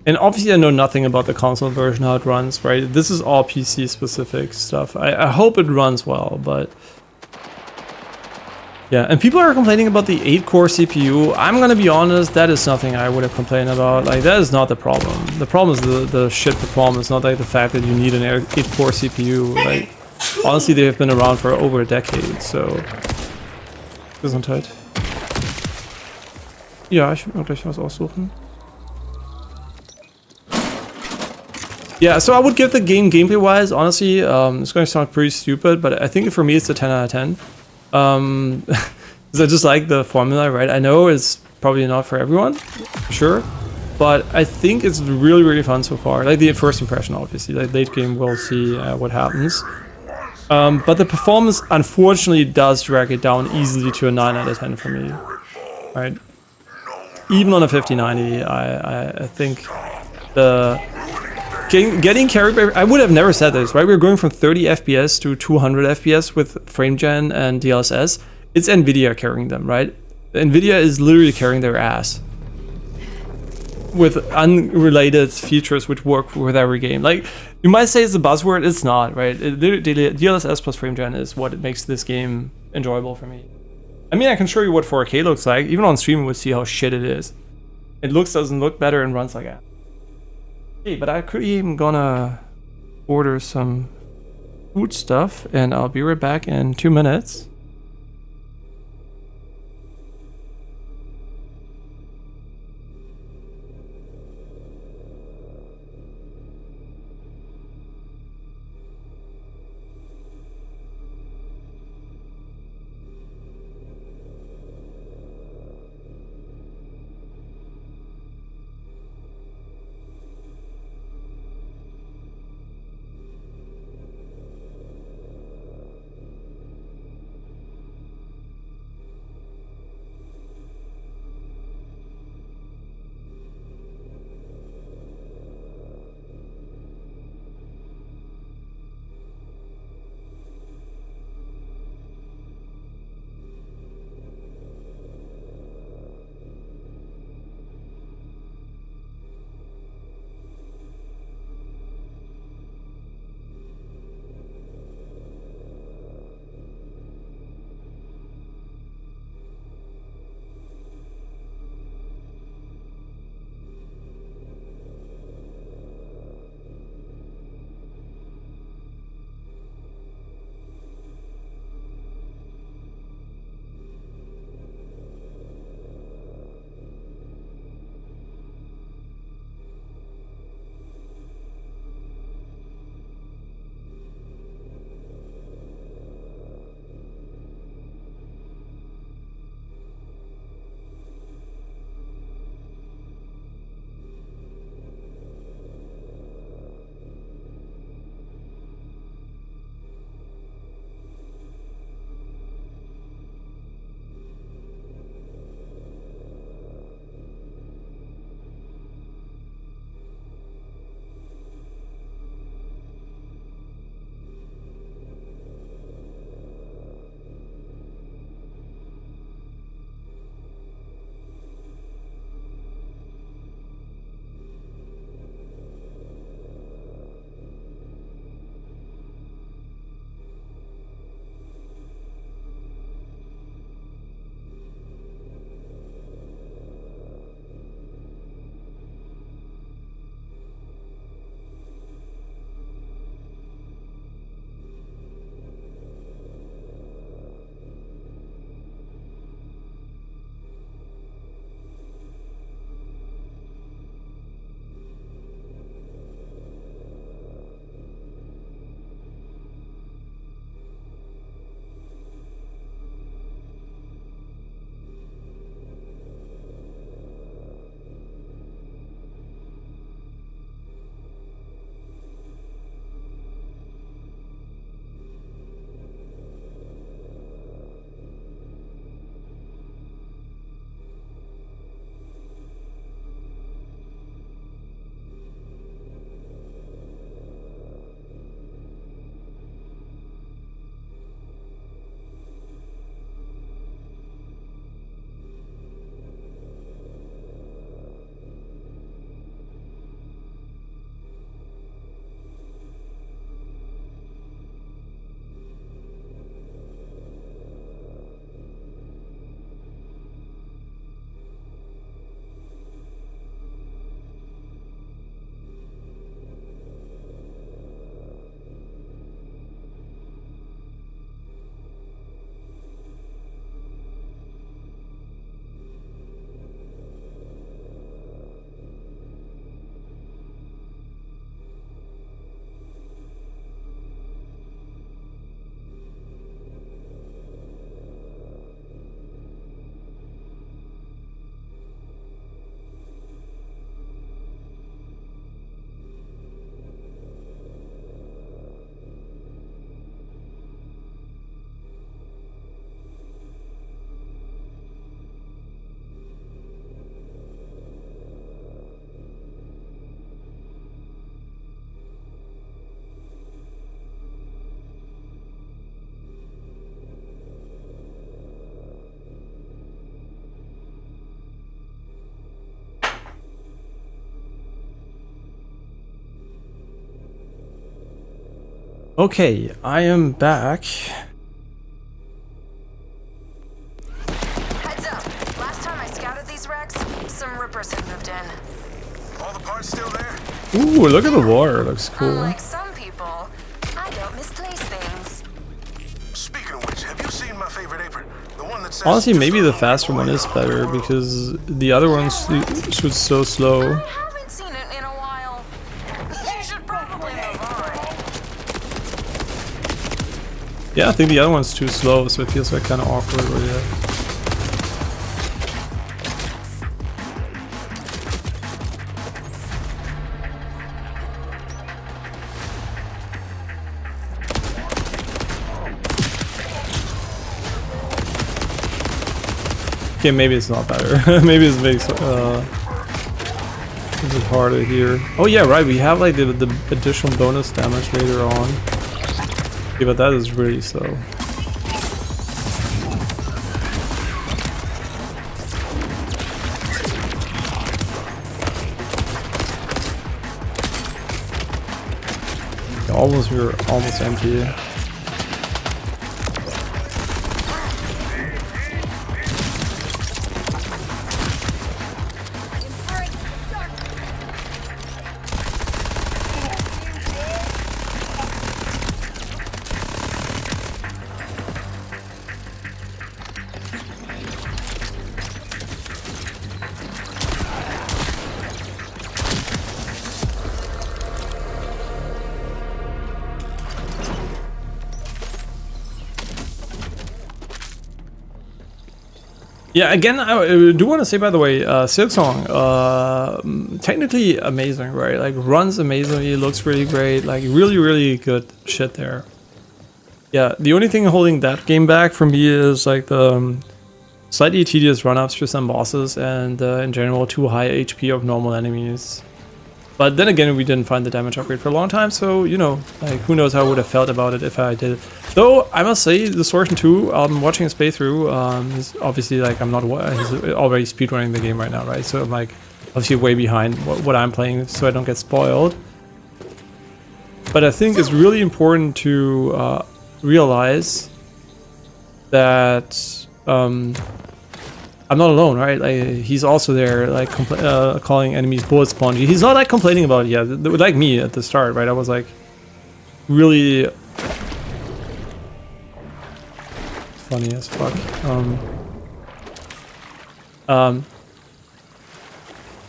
And obviously I know nothing about the console version, how it runs, right? This is all PC specific stuff. I hope it runs well, but... Yeah, and people are complaining about the 8-core CPU. I'm gonna be honest, that is nothing I would have complained about. Like, that is not the problem. The problem is the shit performance, not like the fact that you need an 8-core CPU. Like, honestly, they have been around for over a decade, so... Gesundheit. Ja, ich will mir gleich was aussuchen. Yeah, so I would give the game gameplay-wise, honestly, it's going to sound pretty stupid, but I think for me it's a 10 out of 10. Because I just like the formula, right? I know it's probably not for everyone, for sure, but I think it's really, really fun so far. Like the first impression, obviously, like late game, we'll see what happens. But the performance, unfortunately, does drag it down easily to a 9 out of 10 for me, right? Even on a 5090, I think the... Getting carried by... I would have never said this, right? We're going from 30 FPS to 200 FPS with frame gen and DLSS. It's Nvidia carrying them, right? Nvidia is literally carrying their ass. With unrelated features which work with every game. Like, you might say it's a buzzword, it's not, right? DLSS plus frame gen is what makes this game enjoyable for me. I mean, I can show you what 4K looks like. Even on stream, we'll see how shit it is. It doesn't look better and runs like that. But I could even gonna order some food stuff, and I'll be right back in 2 minutes. Okay, I am back. Heads up. Last time I scouted these wrecks, some rippers had moved in. All the parts still there? Ooh, look at the water. Looks cool. Unlike some people, I don't misplace things. Speaking of which, have you seen my favorite apron? The one that says Honestly, maybe the faster one is better because the other ones shoot so slow. I haven't seen it in a while. You should probably move on. Yeah, I think the other one's too slow, so it feels like kind of awkward. Or yeah. Okay, maybe it's not better. Maybe it makes a bit harder here. Oh yeah, right. We have like the additional bonus damage later on. Okay, but that is really slow. We're almost empty. Yeah, again, I do want to say, by the way, Silksong, technically amazing, right? Like, runs amazingly, looks really great, like, really, really good shit there. Yeah, the only thing holding that game back for me is, like, the slightly tedious run-ups for some bosses and, in general, too high HP of normal enemies. But then again, we didn't find the damage upgrade for a long time, so, you know, like, who knows how I would have felt about it if I did it. Though, I must say, the Sortion 2, watching his playthrough, he's obviously, like, he's already speedrunning the game right now, right? So I'm, like, obviously way behind what I'm playing, so I don't get spoiled. But I think it's really important to realize that I'm not alone, right? Like, he's also there, like, calling enemies bullet spongy. He's not, like, complaining about it yet. Like me at the start, right? I was, like, really funny as fuck.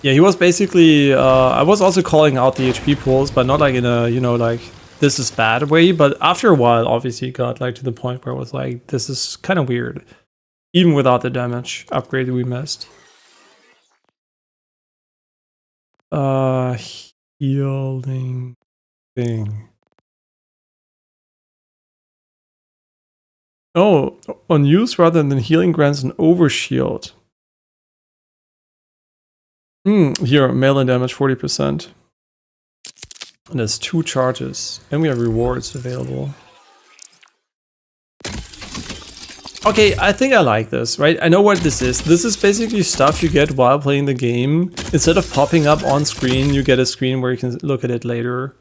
Yeah, he was basically, I was also calling out the HP pools, but not, like, in a, you know, like, this is bad way. But after a while, obviously, it got, like, to the point where it was, like, this is kind of weird. Even without the damage upgrade that we missed. Healing thing. Oh, on use rather than healing grants an overshield. Here, melee damage 40%. And there's 2 charges. And we have rewards available. Okay, I think I like this, right? I know what this is. This is basically stuff you get while playing the game. Instead of popping up on screen, you get a screen where you can look at it later.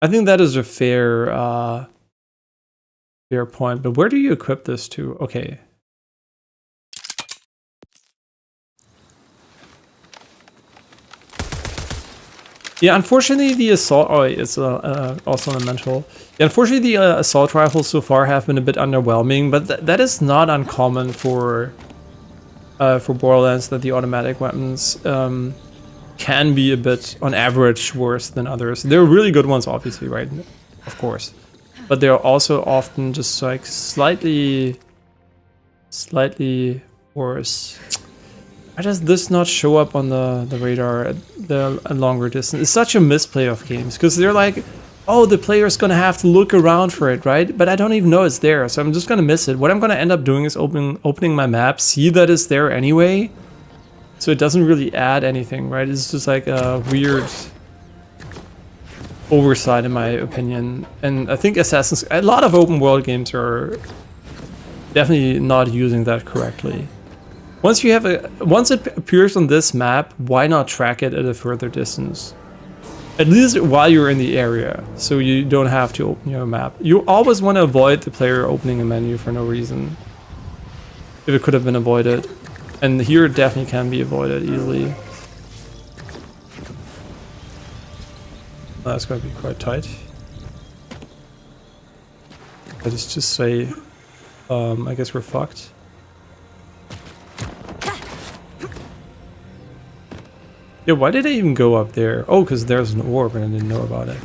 I think that is a fair point. But where do you equip this to? Okay. Yeah, unfortunately the assault... Oh, it's also elemental. Yeah, unfortunately the assault rifles so far have been a bit underwhelming, but that is not uncommon for Borderlands, that the automatic weapons can be a bit, on average, worse than others. There are really good ones, obviously, right? Of course. But they're also often just, like, slightly worse. Why does this not show up on the radar at the longer distance? It's such a misplay of games, because they're like, oh, the player's gonna have to look around for it, right? But I don't even know it's there, so I'm just gonna miss it. What I'm gonna end up doing is opening my map, see that it's there anyway, so it doesn't really add anything, right? It's just like a weird oversight, in my opinion. And I think a lot of open world games are definitely not using that correctly. Once it appears on this map, why not track it at a further distance? At least while you're in the area, so you don't have to open your map. You always want to avoid the player opening a menu for no reason. If it could have been avoided. And here it definitely can be avoided easily. That's going to be quite tight. But it's just say, I guess we're fucked. Yeah, why did I even go up there? Oh, because there's an orb and I didn't know about it.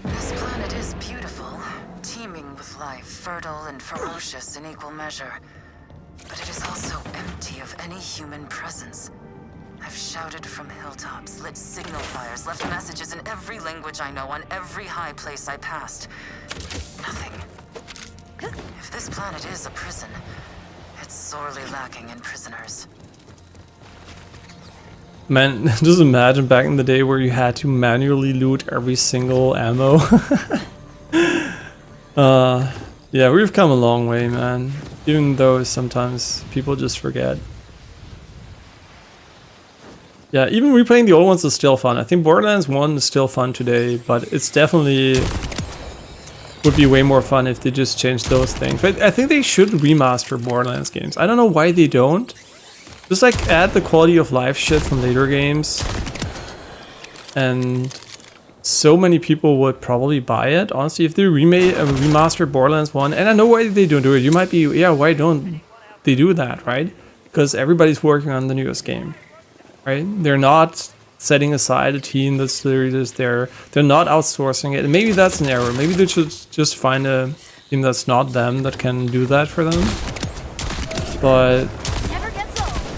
This planet is beautiful, teeming with life, fertile and ferocious in equal measure. But it is also empty of any human presence. I've shouted from hilltops, lit signal fires, left messages in every language I know on every high place I passed. Nothing. If this planet is a prison, it's sorely lacking in prisoners. Man, just imagine back in the day where you had to manually loot every single ammo. Yeah, we've come a long way, man. Even though sometimes people just forget. Yeah, even replaying the old ones is still fun. I think Borderlands 1 is still fun today, but it's definitely would be way more fun if they just changed those things. But I think they should remaster Borderlands games. I don't know why they don't. Just like add the quality of life shit from later games. And so many people would probably buy it. Honestly, if they remastered Borderlands 1, and I know why they don't do it. You might be, yeah, why don't they do that, right? Because everybody's working on the newest game, right? They're not setting aside a team that's just there. They're not outsourcing it. And maybe that's an error. Maybe they should just find a team that's not them that can do that for them. But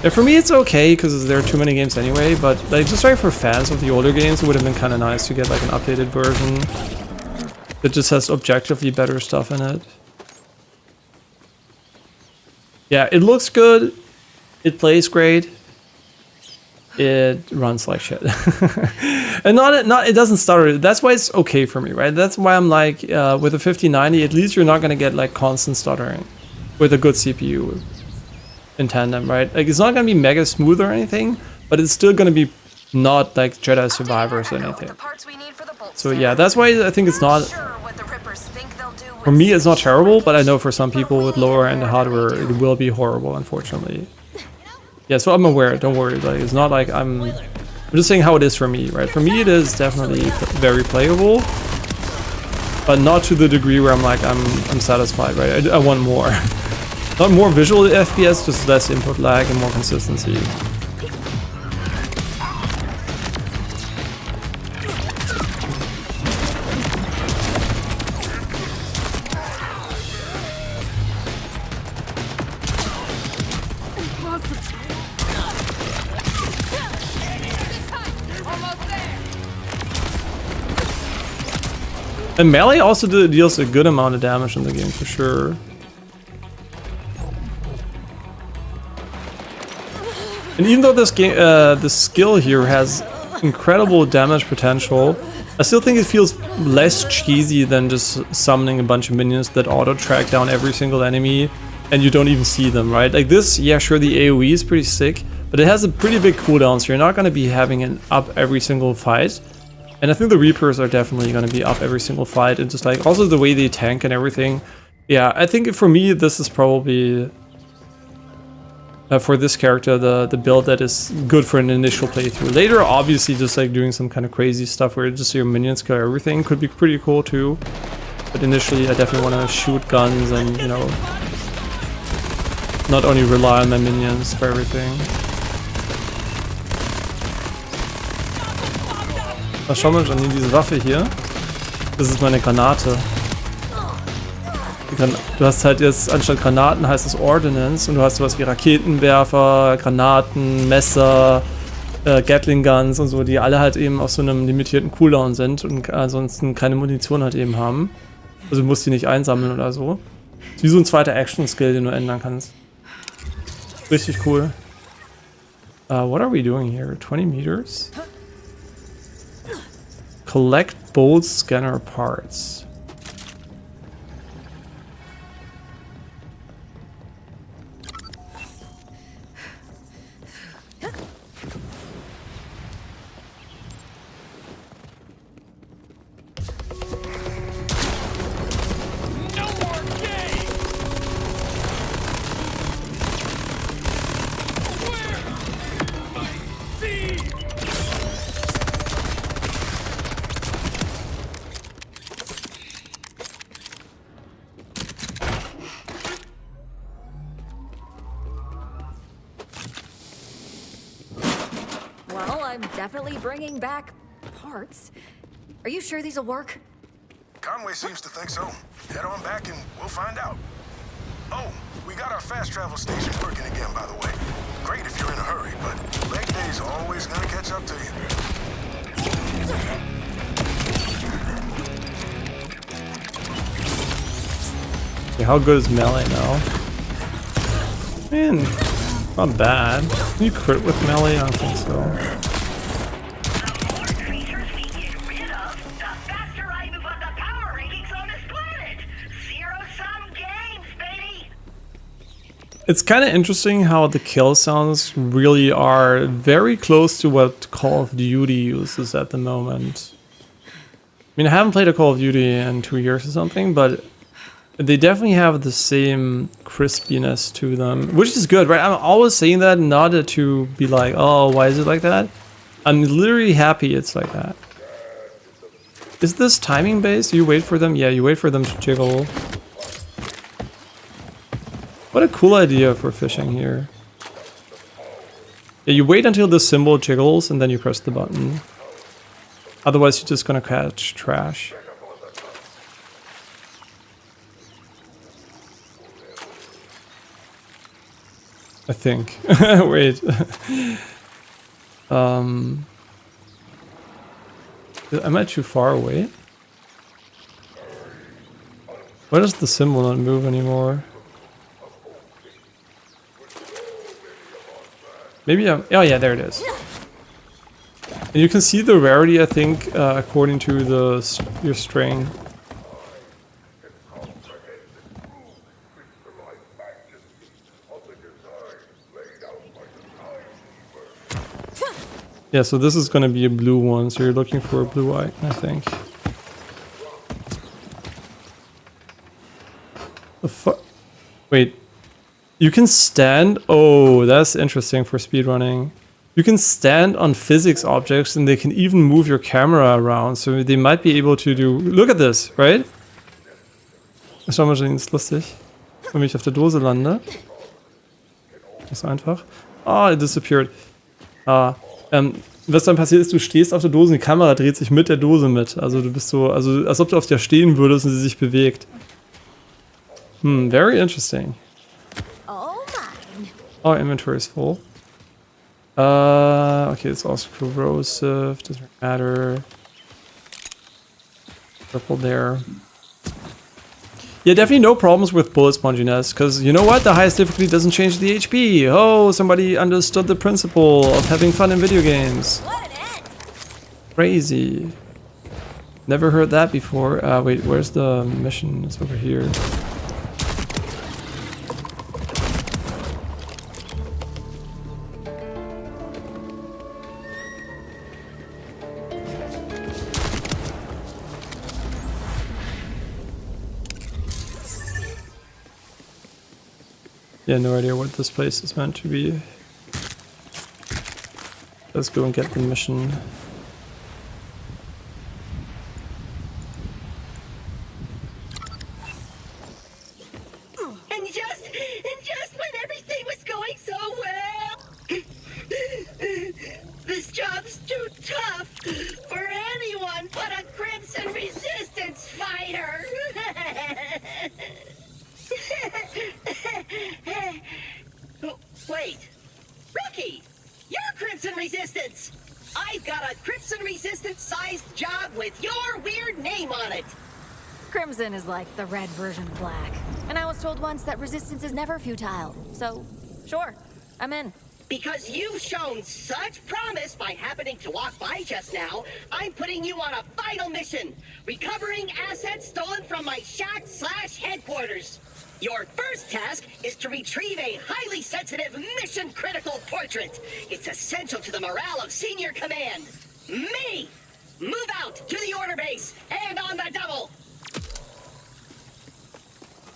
yeah, for me it's okay because there are too many games anyway, but like just right for fans of the older games, it would have been kind of nice to get like an updated version that just has objectively better stuff in it. Yeah, it looks good, it plays great, it runs like shit. And it doesn't stutter. That's why it's okay for me, right? That's why I'm like, with a 5090, at least you're not gonna get like constant stuttering with a good CPU. In tandem, right? Like it's not gonna be mega smooth or anything, but it's still gonna be not like Jedi Survivors or anything. So yeah, that's why I think it's not. For me, it's not terrible, but I know for some people with lower end hardware, it will be horrible, unfortunately. Yeah, so I'm aware. Don't worry. Like it's not like I'm just saying how it is for me, right? For me, it is definitely very playable, but not to the degree where I'm like I'm satisfied, right? I want more. Not more visual FPS, just less input lag and more consistency. And melee also deals a good amount of damage in the game for sure. And even though this game, the skill here has incredible damage potential, I still think it feels less cheesy than just summoning a bunch of minions that auto-track down every single enemy and you don't even see them, right? Like this, yeah, sure, the AoE is pretty sick, but it has a pretty big cooldown, so you're not going to be having it up every single fight. And I think the Reapers are definitely going to be up every single fight, and just like also the way they tank and everything. Yeah, I think for me, this is probably... for this character, the build that is good for an initial playthrough. Later, obviously, just like doing some kind of crazy stuff where just your minions kill everything could be pretty cool too. But initially, I definitely want to shoot guns and, you know, not only rely on my minions for everything. Na, schau mal, Janine, diese Waffe hier. Das ist meine Granate. Du hast halt jetzt anstatt Granaten heißt es Ordnance und du hast sowas wie Raketenwerfer, Granaten, Messer, Gatling Guns und so, die alle halt eben auf so einem limitierten Cooldown sind und ansonsten keine Munition halt eben haben. Also du musst die nicht einsammeln oder so. Ist wie so ein zweiter Action-Skill, den du ändern kannst. Richtig cool. What are we doing here? 20 meters? Collect bolt scanner parts. Well, I'm definitely bringing back parts. Are you sure these will work? Conway seems to think so. Head on back and we'll find out. Oh, we got our fast travel station working again, by the way. Great if you're in a hurry, but leg day's always gonna catch up to you. Okay, how good is melee now? Man, not bad. Can you crit with melee? I don't think so. It's kind of interesting how the kill sounds really are very close to what Call of Duty uses at the moment. I mean, I haven't played a Call of Duty in 2 years or something, but they definitely have the same crispiness to them, which is good, right? I'm always saying that, not to be like, oh, why is it like that? I'm literally happy it's like that. Is this timing based? You wait for them? Yeah, you wait for them to jiggle. What a cool idea for fishing here. Yeah, you wait until the symbol jiggles and then you press the button. Otherwise you're just gonna catch trash. I think. Wait. Am I too far away? Why does the symbol not move anymore? Maybe I'm... Oh yeah, there it is. And you can see the rarity, I think, according to your string. Yeah, so this is going to be a blue one, so you're looking for a blue eye, I think. Wait. You can stand... Oh, that's interesting for speedrunning. You can stand on physics objects and they can even move your camera around. So they might be able to do... Look at this, right? Schau mal, das ist lustig. Wenn ich auf der Dose lande. Das ist einfach. Ah, it disappeared. Was dann passiert ist, du stehst auf der Dose und die Kamera dreht sich mit der Dose mit. Also du bist so... Also als ob du auf der stehen würdest und sie sich bewegt. Very interesting. Oh, inventory is full. Okay, it's also corrosive. Doesn't matter. Purple there. Yeah, definitely no problems with bullet sponginess, because you know what? The highest difficulty doesn't change the HP. Oh, somebody understood the principle of having fun in video games. Crazy. Never heard that before. Wait, where's the mission? It's over here. Yeah, no idea what this place is meant to be. Let's go and get the mission. And just when everything was going so well, this job's too tough for anyone but a Crimson Resistance fighter. Wait, Rookie, you're Crimson Resistance. I've got a Crimson Resistance-sized job with your weird name on it. Crimson is like the red version of black. And I was told once that resistance is never futile. So, sure, I'm in. Because you've shown such promise by happening to walk by just now, I'm putting you on a final mission. Recovering assets stolen from my shack/headquarters. Your first task is to retrieve a highly sensitive, mission-critical portrait. It's essential to the morale of Senior Command. Me! Move out to the order base and on the double!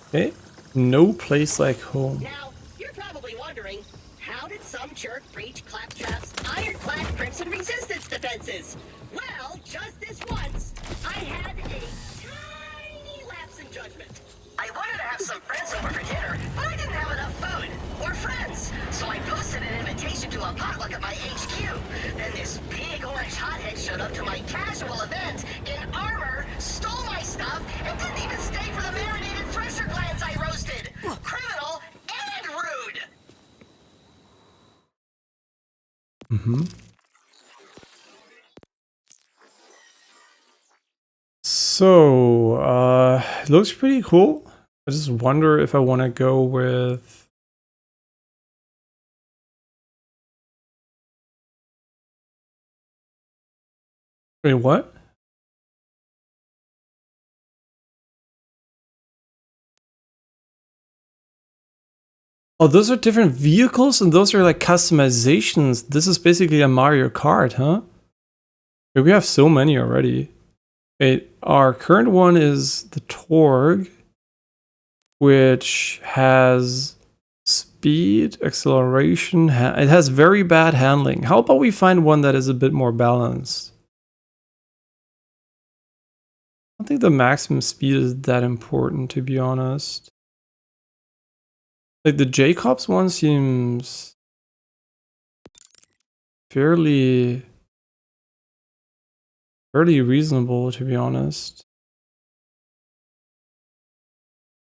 Okay. No place like home. Now, you're probably wondering, how did some jerk breach Claptrap's ironclad Crimson Resistance defenses? Well, just this once, I had a tiny lapse in judgment. I wanted to have some friends over for dinner, but I didn't have enough food or friends, so I posted an invitation to a potluck at my HQ. Then this big orange hothead showed up to my casual event in armor, stole my stuff, and didn't even stay for the marinated thresher glands I roasted. Criminal and rude. Mm-hmm. So, it looks pretty cool. I just wonder if I want to go with... Wait, what? Oh, those are different vehicles and those are like customizations. This is basically a Mario Kart, huh? Wait, we have so many already. Wait, our current one is the Torg, which has speed, acceleration, it has very bad handling. How about we find one that is a bit more balanced? I don't think the maximum speed is that important, to be honest. Like the Jacobs one seems fairly reasonable, to be honest.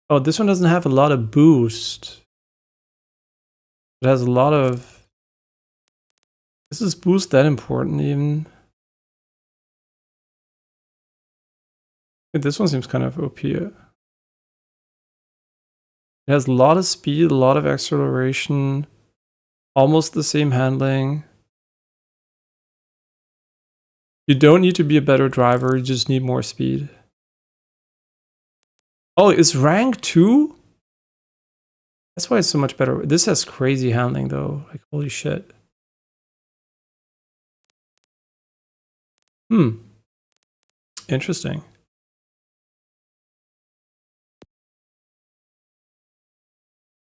Oh, this one doesn't have a lot of boost. It has a lot of... Is this boost that important even? This one seems kind of OP. It has a lot of speed, a lot of acceleration, almost the same handling. You don't need to be a better driver, you just need more speed. Oh, it's rank 2? That's why it's so much better. This has crazy handling though, like holy shit. Interesting.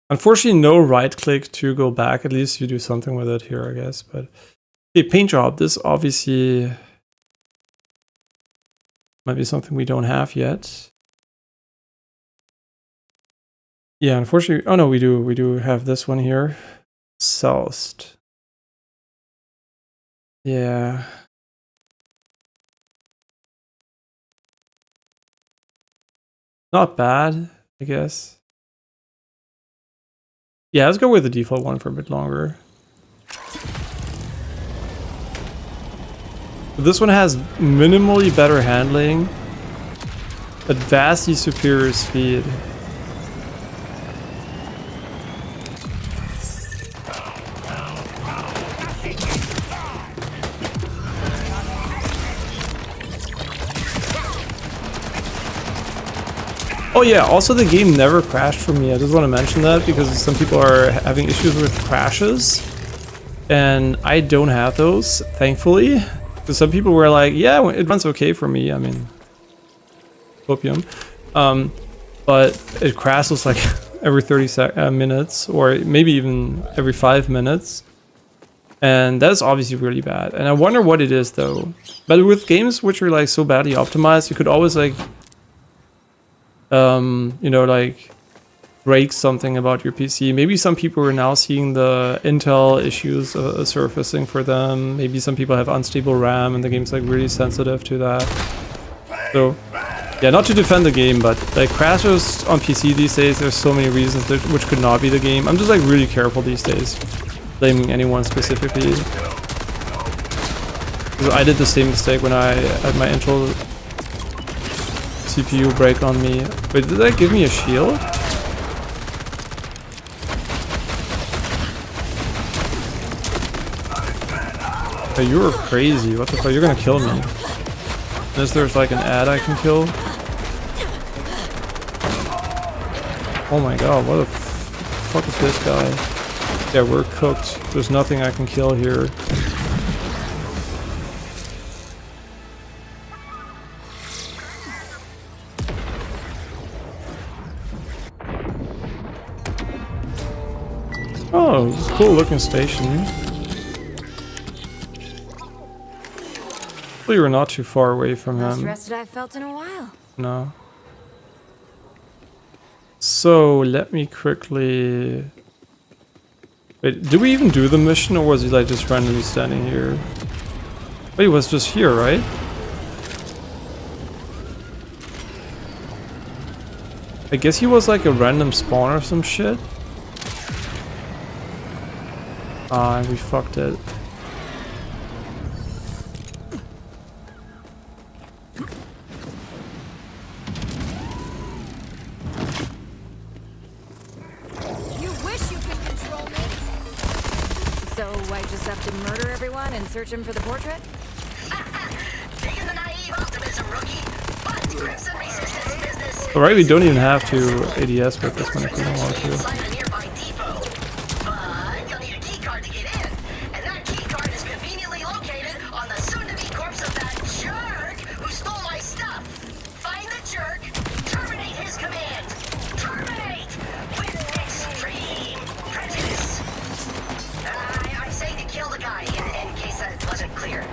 Unfortunately, no right click to go back. At least you do something with it here, I guess. But okay, paint job. This obviously might be something we don't have yet. Yeah, unfortunately. Oh no, we do. We do have this one here. Soused. Yeah. Not bad, I guess. Yeah, let's go with the default one for a bit longer. This one has minimally better handling, but vastly superior speed. Oh yeah, also the game never crashed for me. I just want to mention that because some people are having issues with crashes. And I don't have those, thankfully. Because some people were like, yeah, it runs okay for me. I mean, opium. But it crashes like every 30 minutes or maybe even every 5 minutes. And that's obviously really bad. And I wonder what it is though. But with games which are like so badly optimized, you could always like you know, like break something about your PC. Maybe some people are now seeing the Intel issues surfacing for them. Maybe some people have unstable RAM and the game's like really sensitive to that. So yeah, not to defend the game, but like crashes on PC these days, there's so many reasons that, which could not be the game. I'm just like really careful these days, blaming anyone specifically. Because I did the same mistake when I had my Intel CPU break on me. Wait, did that give me a shield? Hey, you're crazy. What the fuck? You're gonna kill me. Unless there's like an ad I can kill. Oh my god, what the fuck is this guy? Yeah, we're cooked. There's nothing I can kill here. Oh, cool looking station. We were not too far away from Most him. rested I've felt in a while. No. So let me quickly. Wait, did we even do the mission, or was he like just randomly standing here? Wait, he was just here, right? I guess he was like a random spawn or some shit. Ah, we fucked it. You wish you could control me. So I just have to murder everyone and search him for the portrait? Taking the naive optimism, rookie. But Crimson Resistance business. Alright, we don't even have to ADS with this one if we don't want to. Inside a nearby depot. But you'll need a key card to get in. And that key card is conveniently located on the soon-to-be corpse of that jerk who stole my stuff. Find the jerk, terminate his command. Terminate with extreme prejudice. I say to kill the guy in case that wasn't clear.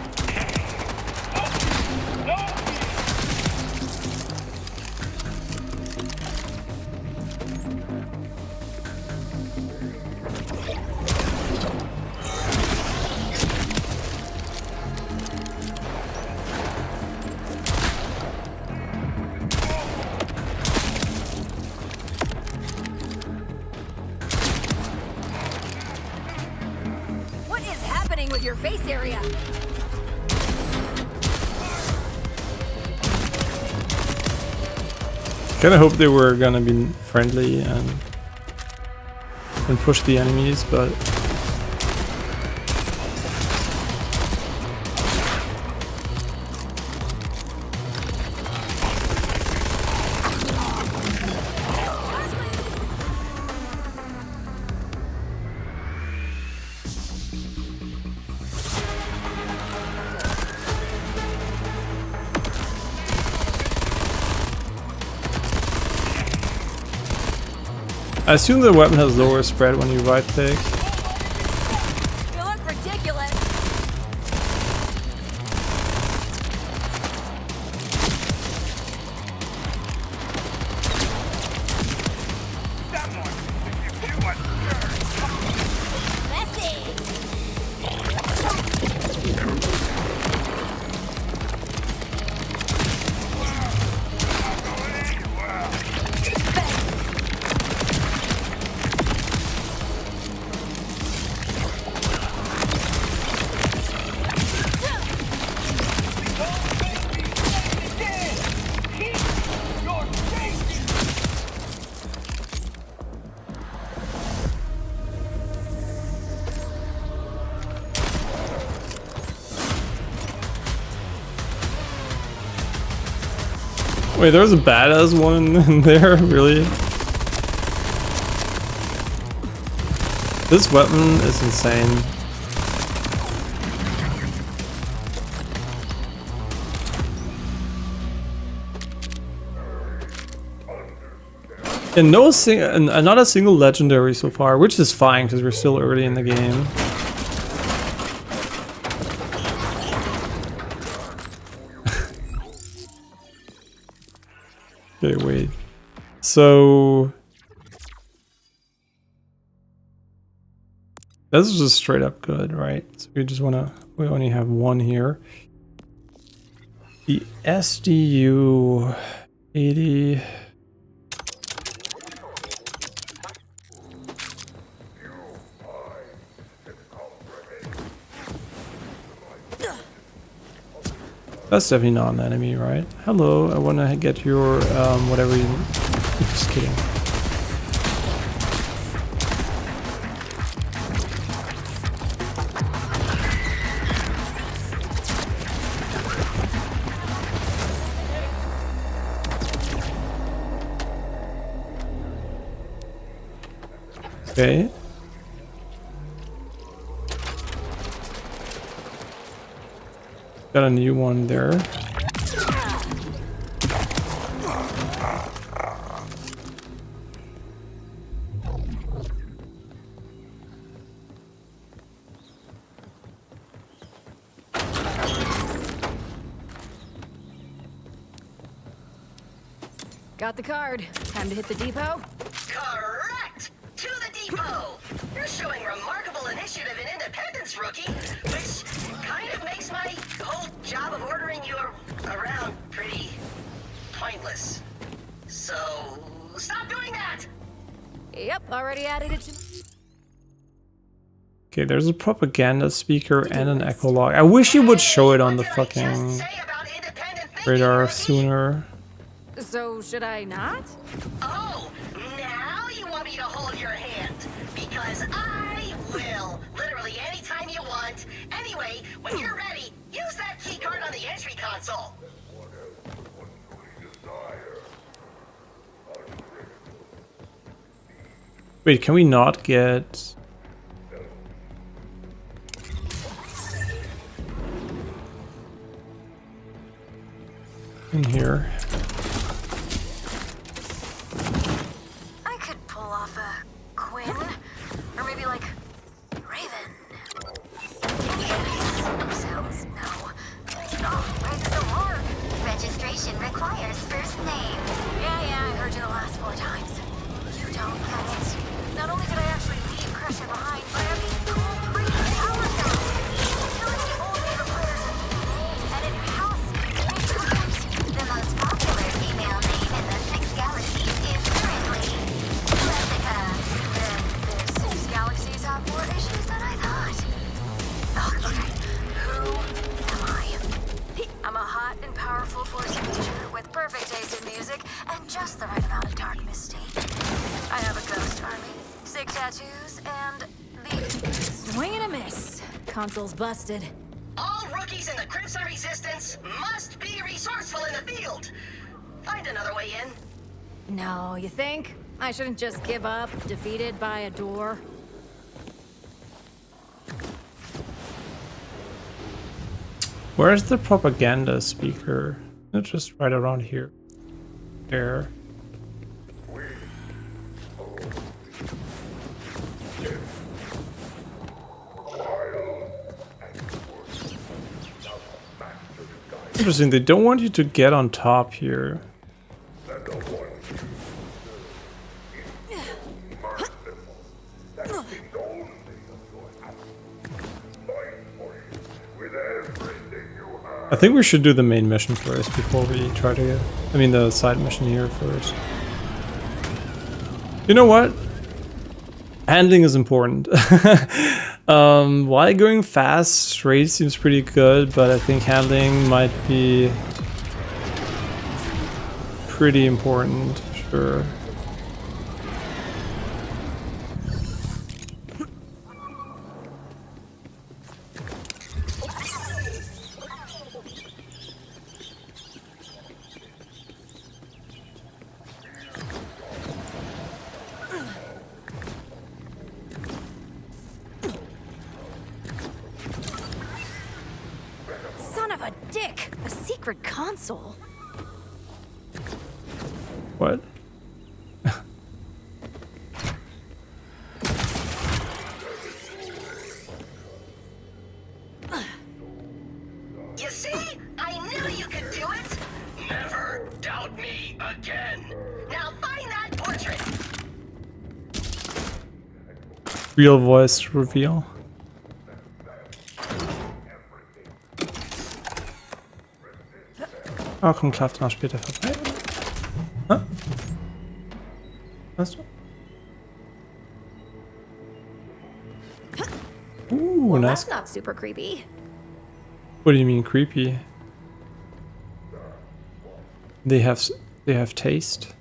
What is happening with your face area? Kinda hope they were gonna be friendly and push the enemies, but I assume the weapon has lower spread when you right click. You look ridiculous. Wait, there's a badass one in there, really? This weapon is insane. And not a single legendary so far, which is fine because we're still early in the game. Okay, wait. So this is just straight up good, right? So we only have one here. The SDU 80. That's definitely not an enemy, right? Hello, I want to get your, whatever you... Just kidding. Okay. Got a new one there. Got the card. Time to hit the depot? Correct! To the depot! You're showing remarkable initiative and independence, rookie, which kind of makes my whole job of ordering you around pretty pointless. So, stop doing that! Yep, already added it to... Okay, there's a propaganda speaker and an echo log. I wish you would show it on the fucking radar sooner. So, should I not? Oh, now you want me to hold your hand. Because I will. Literally anytime you want. Anyway, when you're ready, use that key card on the entry console. Wait, can we not get... in here? I could pull off a Quinn, or maybe like Raven. Cells, no. Oh, why is it so hard? Registration requires first name. Yeah, I heard you the last 4 times. You don't get it. Not only did I actually leave Crusher behind, but I'm being cool free power zone. Utility only requires a name, and it has to be correct. The most popular female name in the 6 galaxies is currently Jessica. The 6 galaxies have more issues than I thought. Oh, okay. Who am I? I'm a hot and powerful force major with perfect taste in music and just the right amount of dark mystique. I have a ghost army, 6 tattoos, and the... Swing and a miss. Console's busted. All rookies in the Crimson Resistance must be resourceful in the field. Find another way in. No, you think? I shouldn't just give up, defeated by a door? Where's the propaganda speaker? It's just right around here. There. Interesting, they don't want you to get on top here. I think we should do the main mission first before we try to get... I mean the side mission here first. You know what? Handling is important. While going fast, straight seems pretty good, but I think handling might be pretty important, sure. Son of a dick! A secret console. What? You see? I knew you could do it! Never doubt me again. Now find that portrait! Real voice reveal. Oh, komm, klafft noch später vorbei. Huh? Was? Ooh, Well, nice. that's not super creepy. What do you mean creepy? They have taste.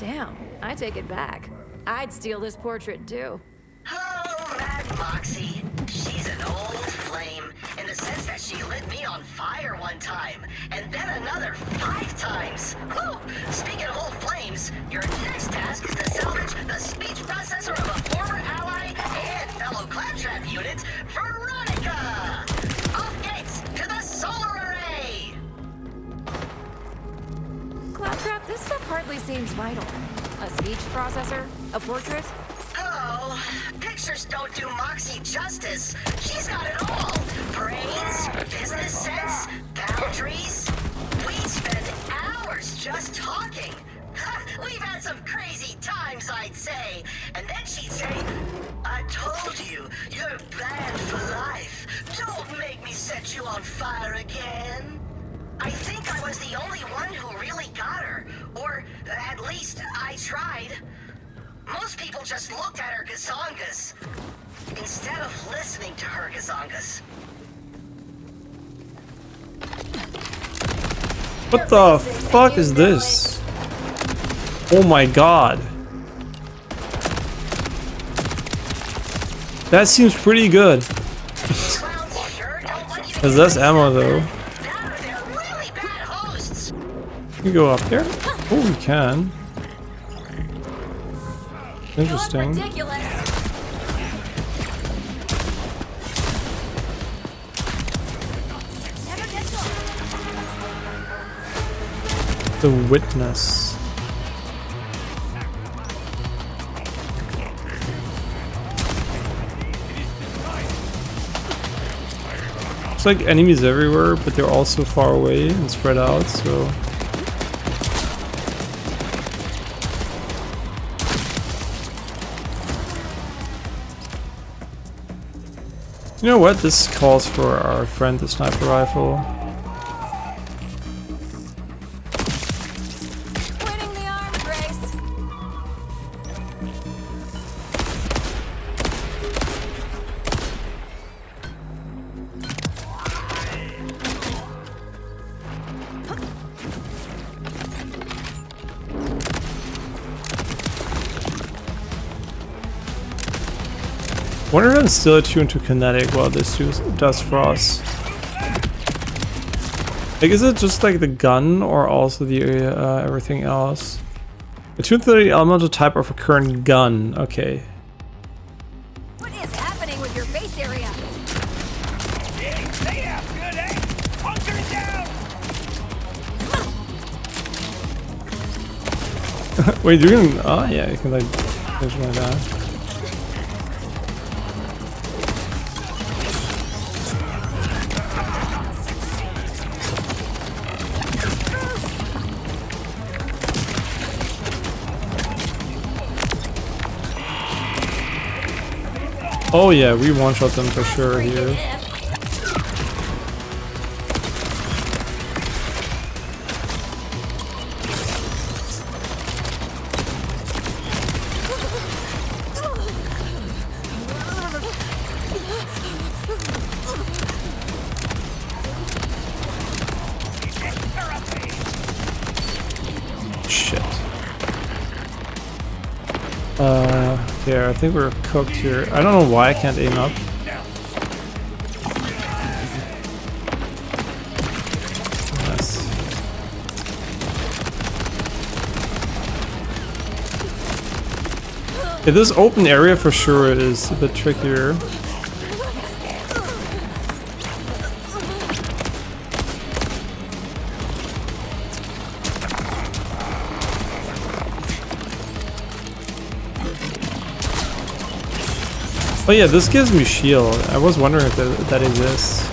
Damn, I take it back. I'd steal this portrait too. Oh, Mad Moxie. She's an old flame in the sense that she lit me on fire one time, and then another 5 times. Whew. Speaking of old flames, your next task is to salvage the speech processor of a former ally and fellow claptrap unit, Veronica! Off gates to the solar array! Claptrap, this stuff hardly seems vital. A speech processor? A portrait? Oh, pictures don't do Moxie justice. She's got it all. Brains, business sense, boundaries. We spend hours just talking. We've had some crazy times, I'd say. And then she'd say, I told you, you're banned for life. Don't make me set you on fire again. I think I was the only one who really got her. Or at least I tried. Most people just looked at her gazongas instead of listening to her gazongas. What the fuck is this? Oh my god. That seems pretty good. There's less ammo though. Can we go up there? Oh, we can. Interesting. The witness. It's like enemies everywhere, but they're all so far away and spread out, so... You know what? This calls for our friend, the sniper rifle. Winning the arms race. Wonder if I'm still attuned to kinetic while this does frost. Like, is it just like the gun or also the everything else? Attuned to the elemental type of a current gun. Okay. What is happening with your face area? Wait, you can. Oh yeah, you can like visualize that. Oh yeah, we one-shot them for sure here. Shit. Okay, I think we're cooked here. I don't know why I can't aim up. Nice. Yeah, this open area for sure is a bit trickier. Oh yeah, this gives me shield. I was wondering if that exists.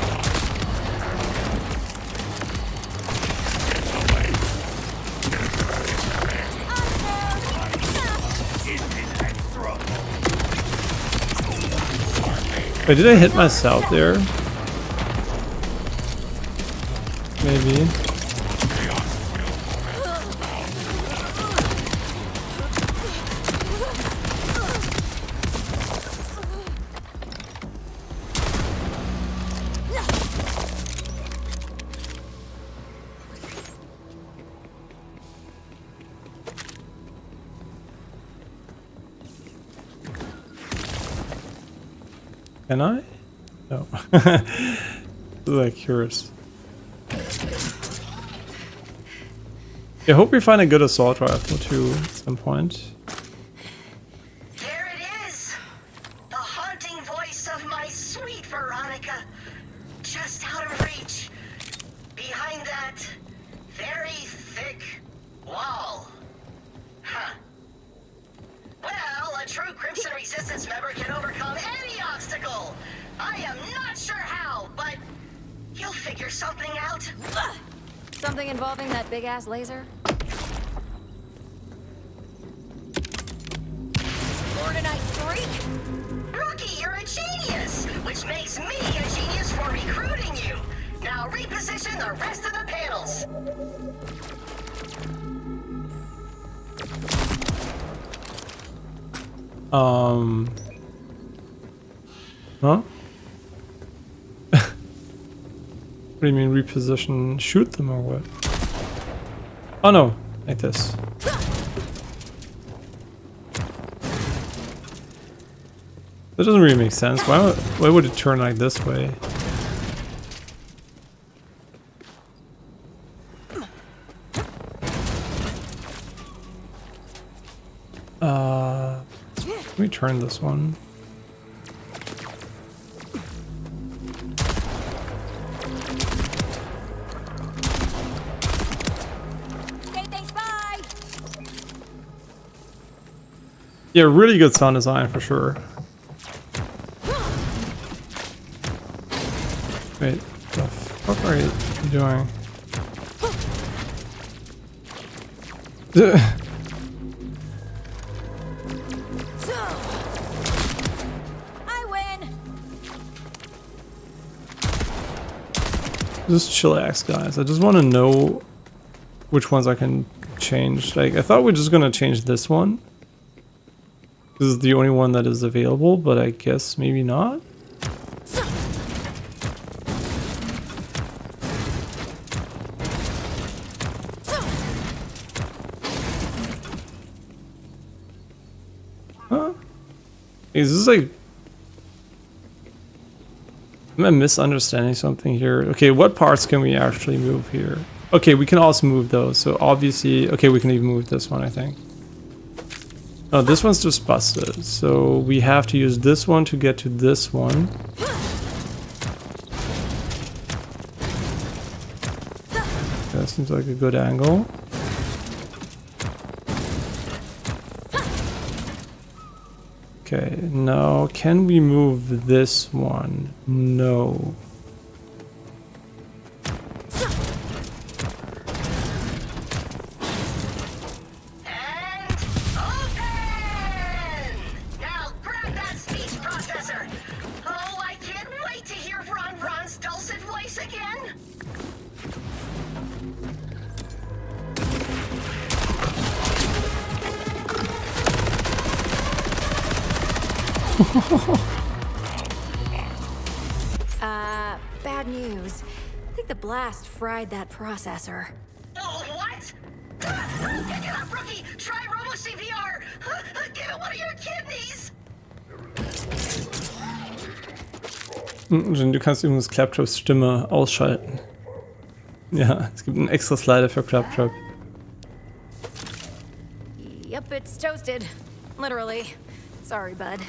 Wait, did I hit myself there? Maybe. Can I? No. Like curious. I hope we find a good assault rifle too at some point. There it is! The haunting voice of my sweet Veronica. Just out of reach. Behind that very thick wall. Huh. Well, a true Crimson Resistance member can overcome any obstacle. I am not sure how, but you'll figure something out. Something involving that big-ass laser? Borderlands freak! Rookie, you're a genius! Which makes me a genius for recruiting you. Now reposition the rest of the panels. Huh? What do you mean reposition? Shoot them or what? Oh no, like this. That doesn't really make sense. Why would it turn like this way? Let me turn this one. Yeah, really good sound design for sure. Wait, the fuck are you doing? I win. Just chillax, guys. I just want to know which ones I can change. Like, I thought we are just gonna change this one. This is the only one that is available, but I guess maybe not. Huh? Is this like... Am I misunderstanding something here? Okay, what parts can we actually move here? Okay, we can also move those. So obviously... Okay, we can even move this one, I think. Oh, this one's just busted. So we have to use this one to get to this one. That seems like a good angle. Okay, now can we move this one? No. Bad news. I think the blast fried that processor. Oh, what? Pick it up, rookie! Try Robo CPR! Give it one of your kidneys! Du kannst übrigens Claptraps Stimme ausschalten. Ja, es gibt einen extra Slider für Claptrap. Yep, it's toasted. Literally. Sorry, bud.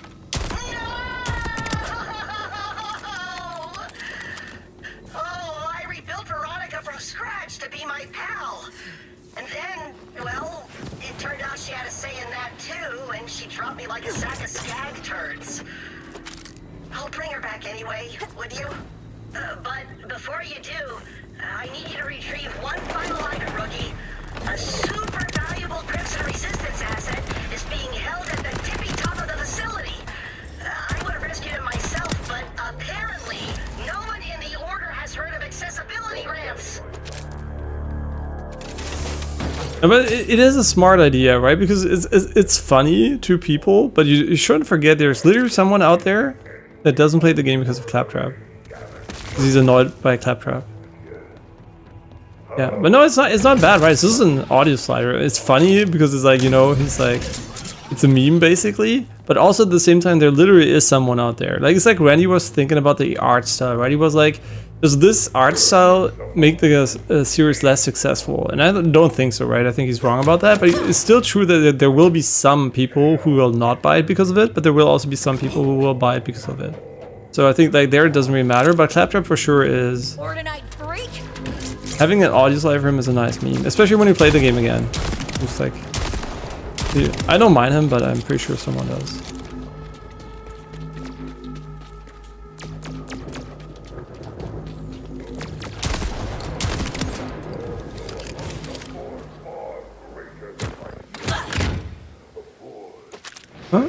From scratch to be my pal. And then, well, it turned out she had a say in that too, and she dropped me like a sack of skag turds. I'll bring her back anyway, would you? But before you do, I need you to retrieve one final item, rookie. A super valuable Crimson Resistance asset is being held at the tippy top of the facility. I would have rescued it myself, but apparently no one in the Order has heard of accessibility ramps. But it is a smart idea, right? Because it's funny to people, but you shouldn't forget there's literally someone out there that doesn't play the game because of Claptrap. Because he's annoyed by Claptrap. Yeah, but no, it's not bad, right? This is an audio slider. It's funny because it's like, you know, he's like, it's a meme basically, but also at the same time there literally is someone out there. Like, it's like Randy was thinking about the art style, right? He was like, Does this art style make the series less successful? And I don't think so, right? I think he's wrong about that, but it's still true that there will be some people who will not buy it because of it, but there will also be some people who will buy it because of it. So I think like there it doesn't really matter, but Claptrap for sure is... Having an audio slide for him is a nice meme, especially when you play the game again. It's like... I don't mind him, but I'm pretty sure someone does. Huh?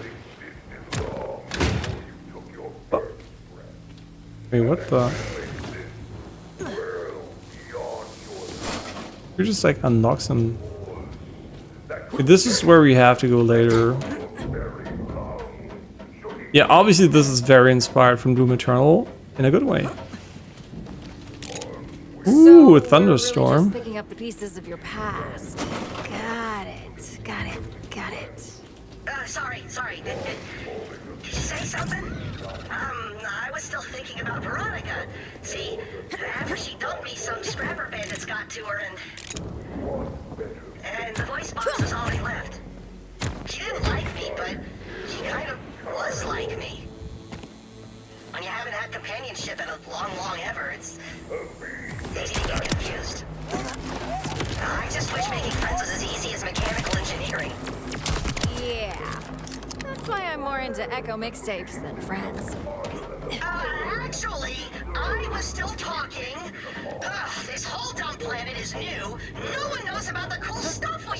Wait, what the? You just like unlock some. Wait, this is where we have to go later. Yeah, obviously this is very inspired from Doom Eternal in a good way. Ooh, a thunderstorm. Really just picking up the pieces of your past. Got it. Got it. Got it. Sorry. Did you say something? I was still thinking about Veronica. See, after she dumped me, some scrapper bandits got to her and the voice box was all they left. She didn't like me, but she kind of was like me. When you haven't had companionship in a long ever, it's easy to get confused. I just wish making friends was as easy as mechanical engineering. Yeah. That's why I'm more into Echo mixtapes than Friends. Actually, I was still talking. This whole dumb planet is new. No one knows about the cool stuff we...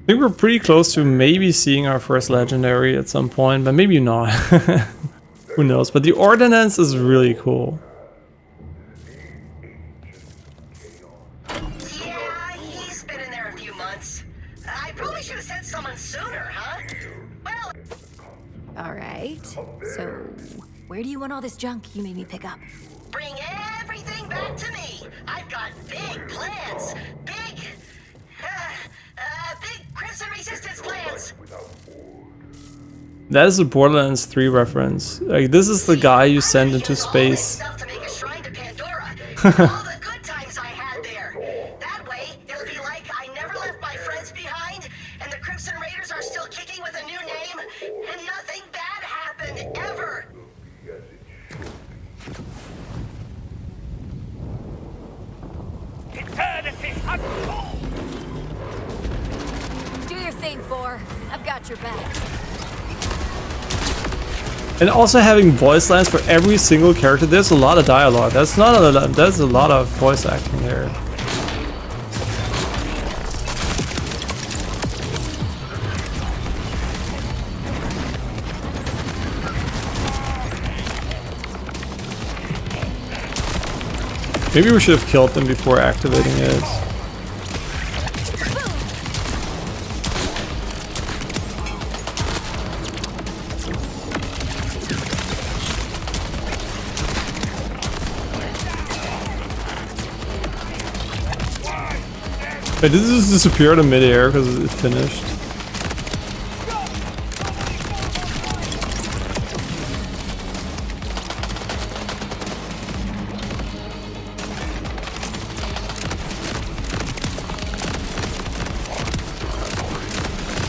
I think we're pretty close to maybe seeing our first legendary at some point, but maybe not. Who knows? But the ordnance is really cool. Yeah, he's been in there a few months. I probably should have sent someone sooner, huh? Well... Alright. So, where do you want all this junk you made me pick up? Bring everything back to me. I've got big plans. Big Crimson Resistance plans. That is a Borderlands 3 reference. Like, this is the guy you send into space. All the good times I had there. That way, it'll be like I never left my friends behind, and the Crimson Raiders are still kicking with a new name, and nothing bad happened ever. Do your thing, 4. I've got your back. And also having voice lines for every single character. There's a lot of dialogue. That's not a lot. There's a lot of voice acting there. Maybe we should have killed them before activating it. Wait, did this just disappear in midair because it finished?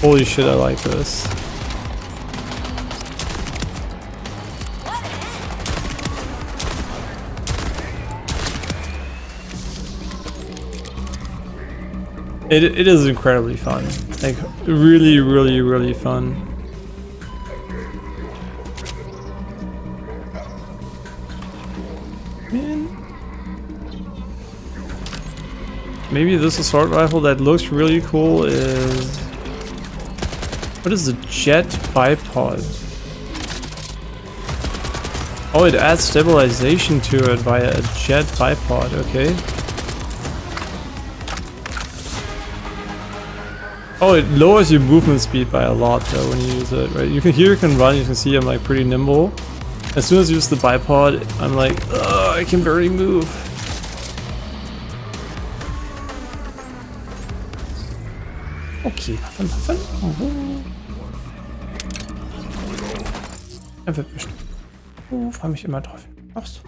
Holy shit, I like this. It is incredibly fun. Like, really, really, really fun. Man. Maybe this assault rifle that looks really cool is... What is the jet bipod? Oh, it adds stabilization to it via a jet bipod, okay. Oh, it lowers your movement speed by a lot though when you use it, right? You can run, you can see I'm like pretty nimble. As soon as I use the bipod, I'm like, ugh, I can barely move. Okay, Muffin. Er wird bestimmt. Freu mich immer drauf. Mach's.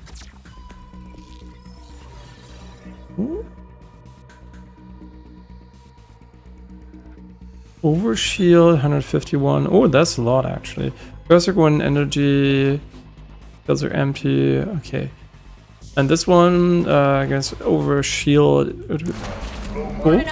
Overshield 151. Oh, that's a lot actually. Berserk 1 energy. Those are empty. Okay. And this one, I guess, overshield. Oh.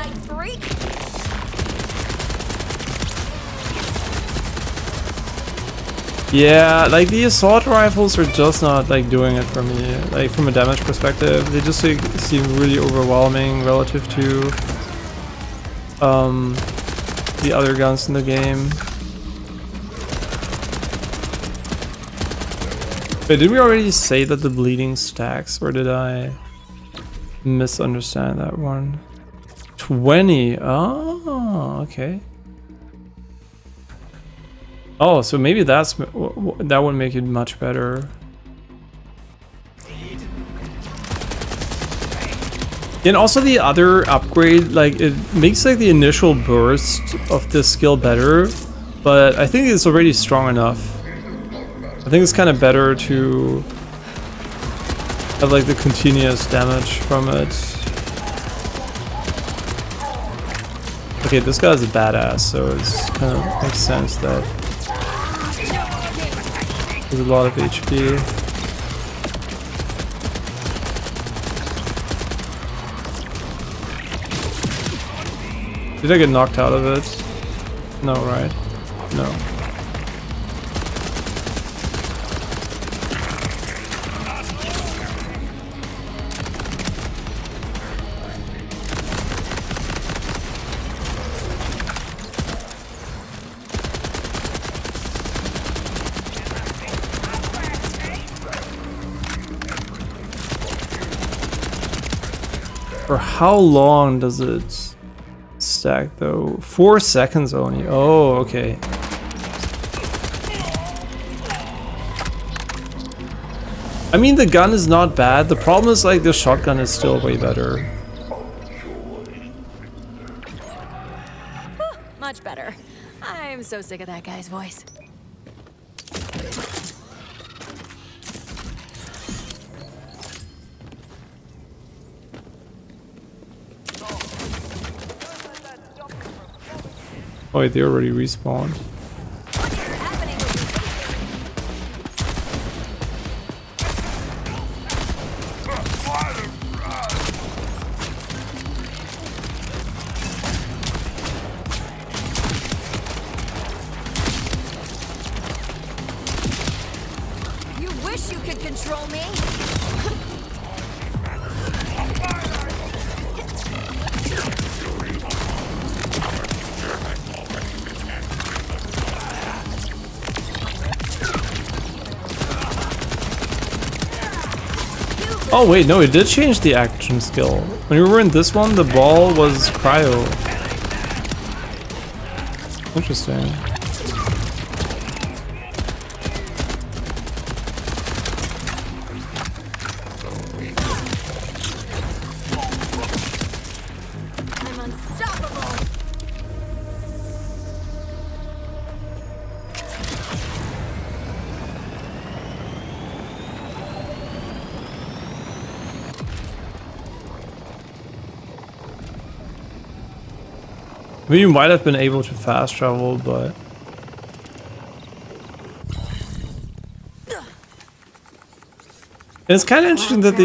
Yeah, like the assault rifles are just not like doing it for me. Like from a damage perspective, they just like, seem really overwhelming relative to the other guns in the game. Wait, did we already say that the bleeding stacks, or did I misunderstand that one? 20. Oh, okay. Oh, so maybe that would make it much better. And also the other upgrade, like it makes like the initial burst of this skill better, but I think it's already strong enough. I think it's kind of better to have like the continuous damage from it. Okay, this guy's a badass, so it's kind of makes sense that there's a lot of HP. Did I get knocked out of it? No, right? No. For how long does it stack though? 4 seconds only. Oh, okay. I mean, the gun is not bad. The problem is like the shotgun is still way better. Much better. I'm so sick of that guy's voice. Oh wait, they already respawned. You wish you could control me. Oh wait, no, it did change the action skill. When we were in this one, the ball was cryo. Interesting. I'm unstoppable. I mean, you might have been able to fast travel, but it's kind of interesting that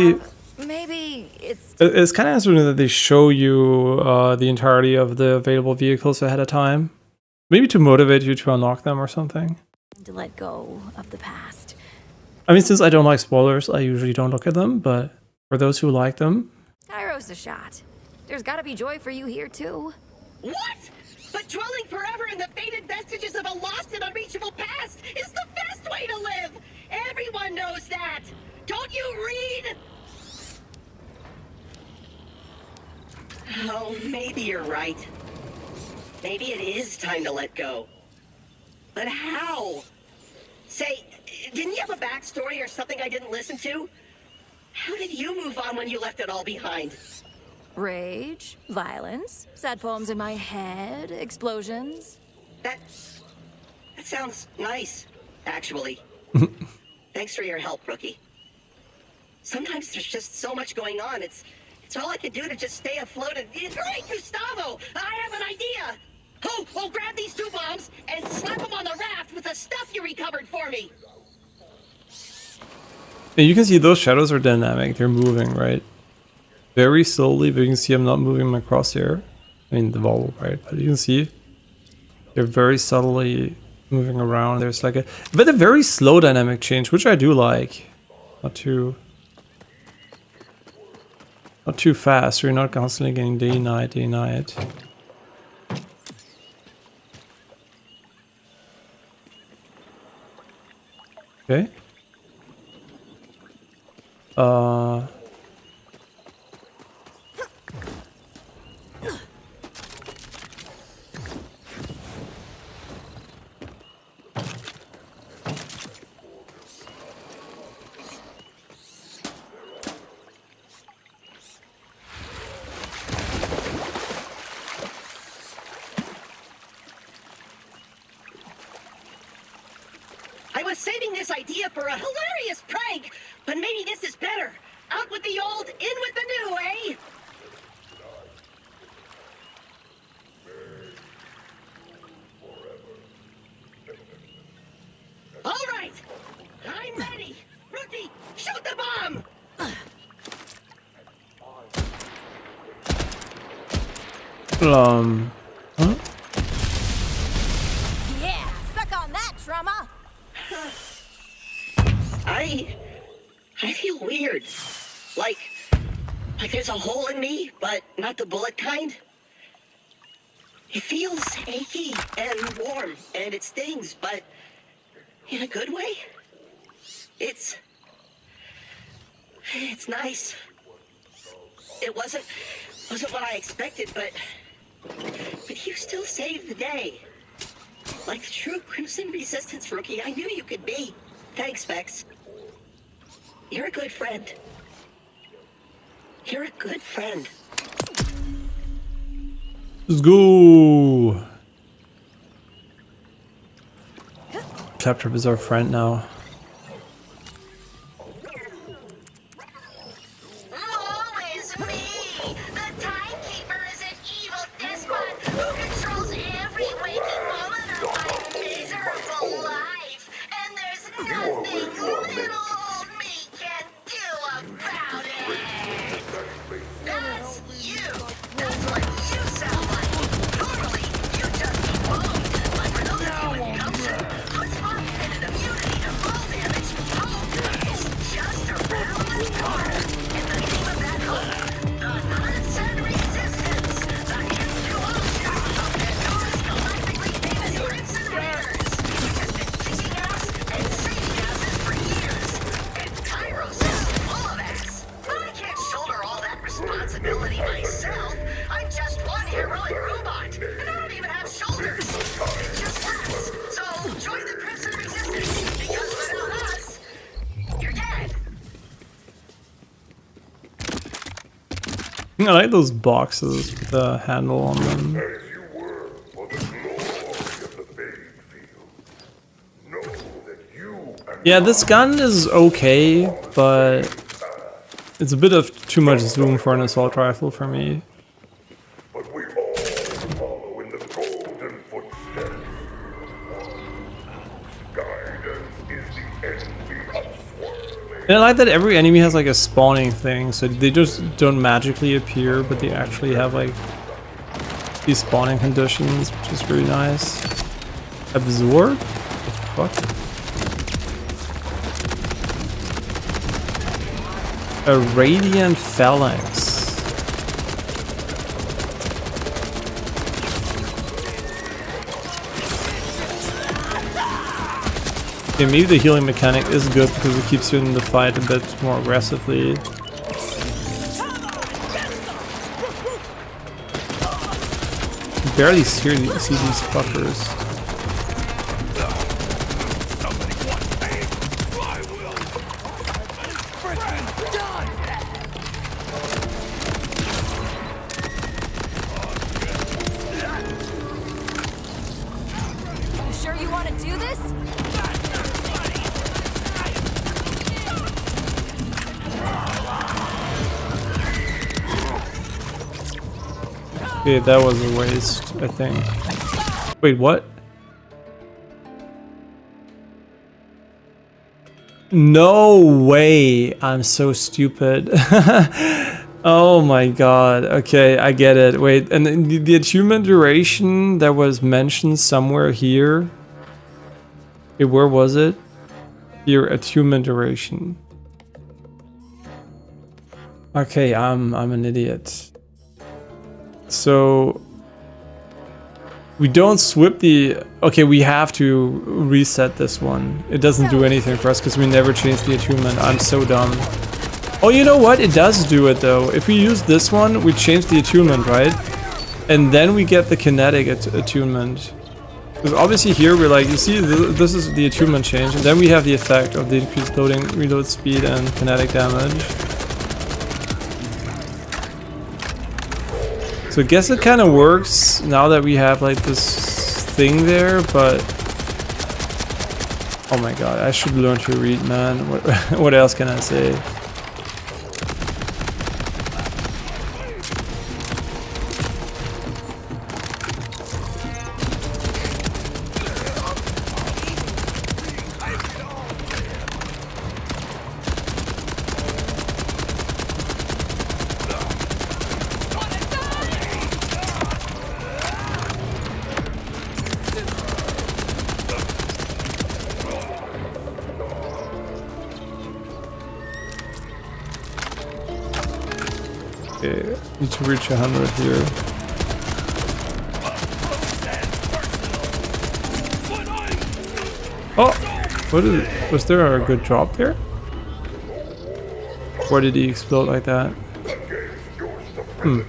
Maybe it's kind of interesting that they show you the entirety of the available vehicles ahead of time, maybe to motivate you to unlock them or something. to let go of the past. I mean, since I don't like spoilers, I usually don't look at them, but for those who like them, Kairos a shot. There's gotta be joy for you here too. What? But dwelling forever in the faded vestiges of a lost and unreachable past is the best way to live! Everyone knows that! Don't you read? Oh, maybe you're right. Maybe it is time to let go. But how? Say, didn't you have a backstory or something I didn't listen to? How did you move on when you left it all behind? Rage, violence, sad poems in my head, explosions. That sounds nice, actually. Thanks for your help, Rookie. Sometimes there's just so much going on. It's all I can do to just stay afloat. And great, Gustavo! I have an idea. Oh, grab these 2 bombs and slap them on the raft with the stuff you recovered for me. And you can see those shadows are dynamic. They're moving, right? Very slowly, but you can see I'm not moving my crosshair. I mean, the Volvo, right? But you can see they're very subtly moving around. There's like a very slow dynamic change, which I do like. Not too fast, so you're not constantly getting day, night. Okay. I was saving this idea for a hilarious prank, but maybe this is better. Out with the old, in with the new, eh? All right, I'm ready. Rookie, shoot the bomb! Huh? Yeah, suck on that, trauma. I feel weird. Like there's a hole in me, but not the bullet kind. It feels achy and warm, and it stings, but in a good way. It's nice. It wasn't what I expected, but you still saved the day. Like the true Crimson Resistance Rookie I knew you could be. Thanks, Vex. You're a good friend. You're a good friend. Let's go. Claptrap is our friend now. Always me! The Timekeeper is an evil despot who controls every waking moment of my miserable life. And there's nothing little old me can do about it. That's you! That's what you sound like! Normally, you just evolved. But for those of you with gumption, who's forfeited immunity to fall damage, home is just around the corner. In the name of that hope, the Crimson Resistance, the intuition of Pandora's galactically famous Crimson Raiders, which has been kicking ass and saving asses for years. And Tyros is full of ass. But I can't shoulder all that responsibility myself. I'm just one heroic robot, and I don't even have shoulders. It's just us. So join the Crimson Resistance, because without us, you're dead. I like those boxes with the handle on them. Yeah, this gun is okay, but it's a bit of too much zoom for an assault rifle for me. And I like that every enemy has like a spawning thing, so they just don't magically appear, but they actually have like these spawning conditions, which is really nice. Absorb? What the fuck? A radiant phalanx. Okay, maybe the healing mechanic is good because it keeps you in the fight a bit more aggressively. You barely see these fuckers. Okay, that was a waste, I think. Wait, what? No way! I'm so stupid. Oh my god. Okay, I get it. Wait, and the achievement duration that was mentioned somewhere here. Okay, where was it? Here, achievement duration. Okay, I'm an idiot. So we don't swip the... Okay, we have to reset this one. It doesn't do anything for us because we never changed the attunement. I'm so dumb. Oh, you know what? It does do it though. If we use this one, we change the attunement, right? And then we get the kinetic attunement. Because obviously here we're like, you see, this is the attunement change. And then we have the effect of the increased loading, reload speed, and kinetic damage. So I guess it kind of works now that we have like this thing there, but oh my god, I should learn to read, man. What else can I say? Okay, need to reach 100 here. Oh! What is it? Was there a good drop there? Or did he explode like that? Hmm.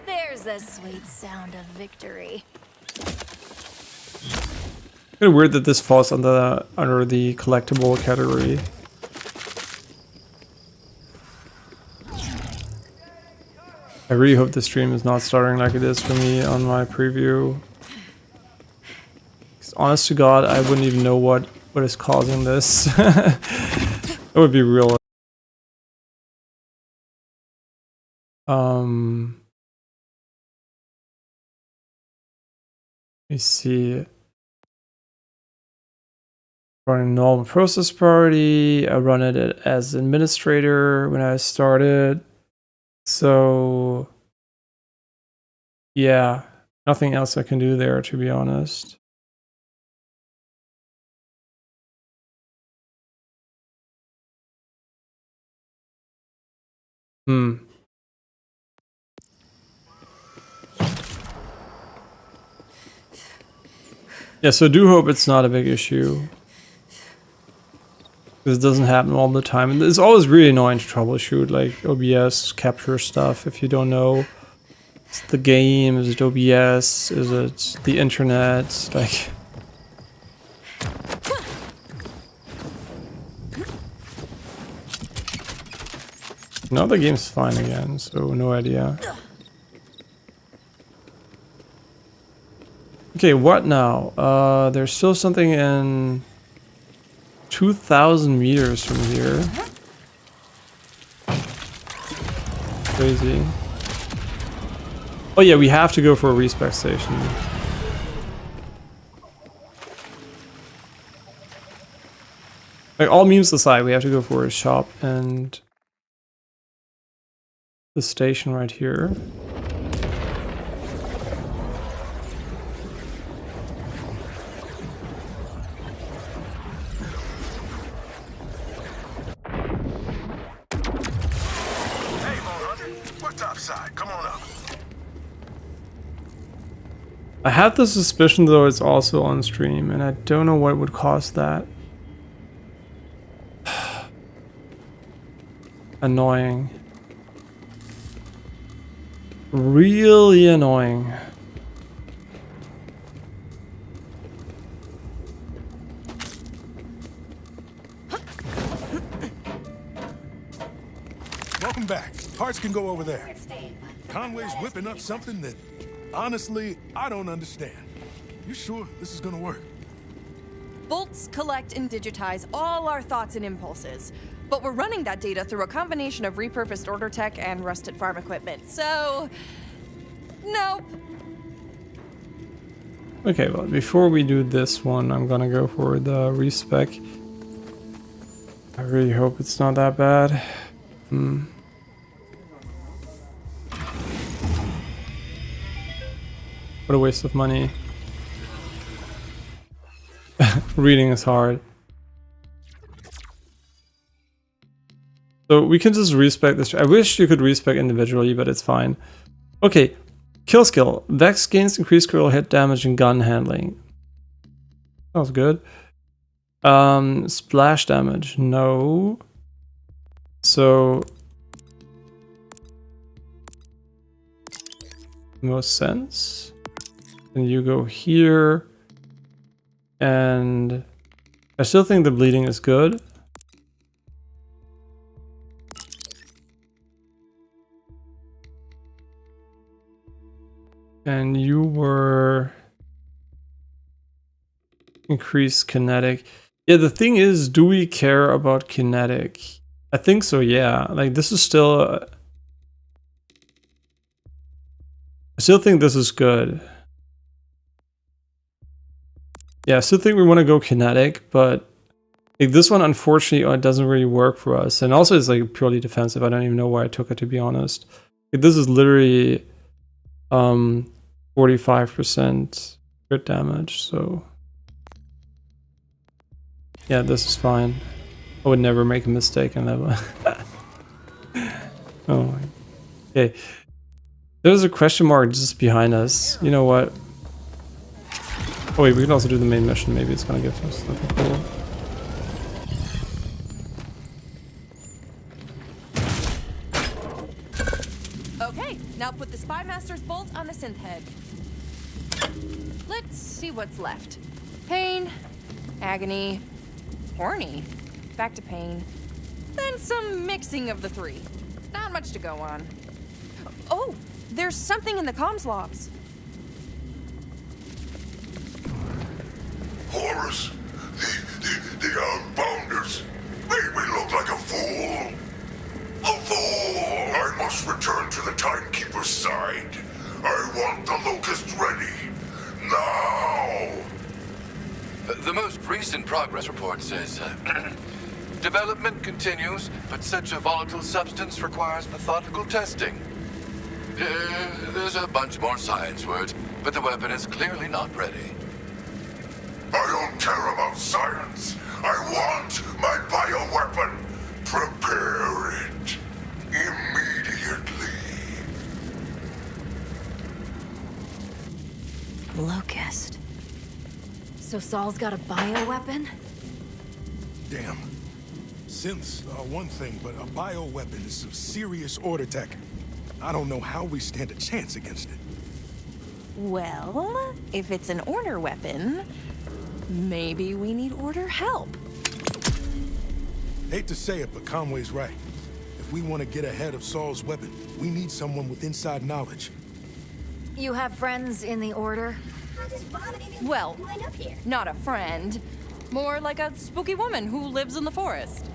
There's the sweet sound of victory. Kind of weird that this falls under the collectible category. I really hope the stream is not starting like it is for me on my preview. 'Cause honest to God, I wouldn't even know what is causing this. That would be real. Let me see. Running normal process priority. I run it as administrator when I started. So yeah, nothing else I can do there, to be honest. Yeah, so do hope it's not a big issue. Because it doesn't happen all the time. And it's always really annoying to troubleshoot, like OBS, capture stuff if you don't know. Is it the game? Is it OBS? Is it the internet? Like... Now the game's fine again, so no idea. Okay, what now? There's still something in 2,000 meters from here. Crazy. Oh yeah, we have to go for a respec station. Like, all memes aside, we have to go for a shop and the station right here. I have the suspicion though it's also on stream, and I don't know what would cause that. Annoying. Really annoying. Welcome back. Parts can go over there. Conway's whipping up something that, honestly, I don't understand. You sure this is gonna work? Bolts collect and digitize all our thoughts and impulses. But we're running that data through a combination of repurposed order tech and rusted farm equipment, so... nope. Okay, well, before we do this one, I'm gonna go for the respec. I really hope it's not that bad. What a waste of money. Reading is hard. So we can just respec this. I wish you could respec individually, but it's fine. Okay, kill skill. Vex gains increased critical hit damage and gun handling. Sounds good. Splash damage, no. So most sense. And you go here. And I still think the bleeding is good. And you were increased kinetic. Yeah, the thing is, do we care about kinetic? I think so, yeah. Like, this is still... I still think this is good. Yeah, I still think we want to go kinetic, but like, this one, unfortunately, it doesn't really work for us. And also, it's like purely defensive. I don't even know why I took it, to be honest. Like, this is literally 45% crit damage, so... yeah, this is fine. I would never make a mistake in that one. Oh my... okay. There's a question mark just behind us. You know what? Oh wait, we can also do the main mission. Maybe it's gonna give us something cool. Okay, now put the Spy Master's bolt on the synth head. Let's see what's left. Pain, agony, horny, back to pain, then some mixing of the three. Not much to go on. Oh, there's something in the comms logs. Horus, the Outbounders made me look like a fool. A fool! I must return to the Timekeeper's side. I want the Locust ready. Now! The most recent progress report says, development continues, but such a volatile substance requires methodical testing. There's a bunch more science words, but the weapon is clearly not ready. I don't care about science. I want my bioweapon. Prepare it immediately. Locust. So Saul's got a bioweapon? Damn. Synths are one thing, but a bioweapon is some serious order tech. I don't know how we stand a chance against it. Well, if it's an order weapon, maybe we need order help. Hate to say it, but Conway's right. If we want to get ahead of Saul's weapon, we need someone with inside knowledge. You have friends in the order? Well, not a friend. More like a spooky woman who lives in the forest.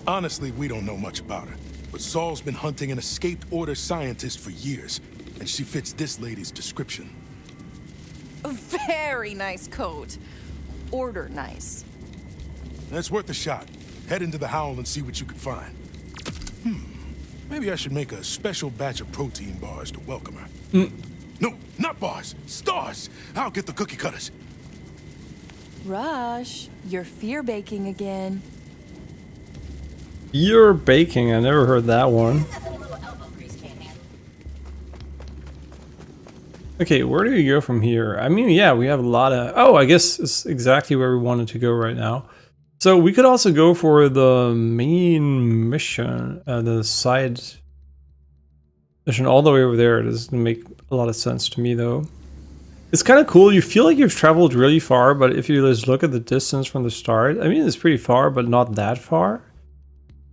Honestly, we don't know much about her. But Saul's been hunting an escaped order scientist for years, and she fits this lady's description. A very nice coat. Order nice. That's worth a shot. Head into the Howl and see what you can find. Maybe I should make a special batch of protein bars to welcome her. No, not bars. Stars! I'll get the cookie cutters. Rush, you're fear baking again. You're baking. I never heard that one. Okay, where do we go from here? I mean, yeah, we have a lot of... oh, I guess it's exactly where we wanted to go right now. So we could also go for the main mission, the side mission all the way over there. It doesn't make a lot of sense to me, though. It's kind of cool. You feel like you've traveled really far, but if you just look at the distance from the start, I mean, it's pretty far, but not that far.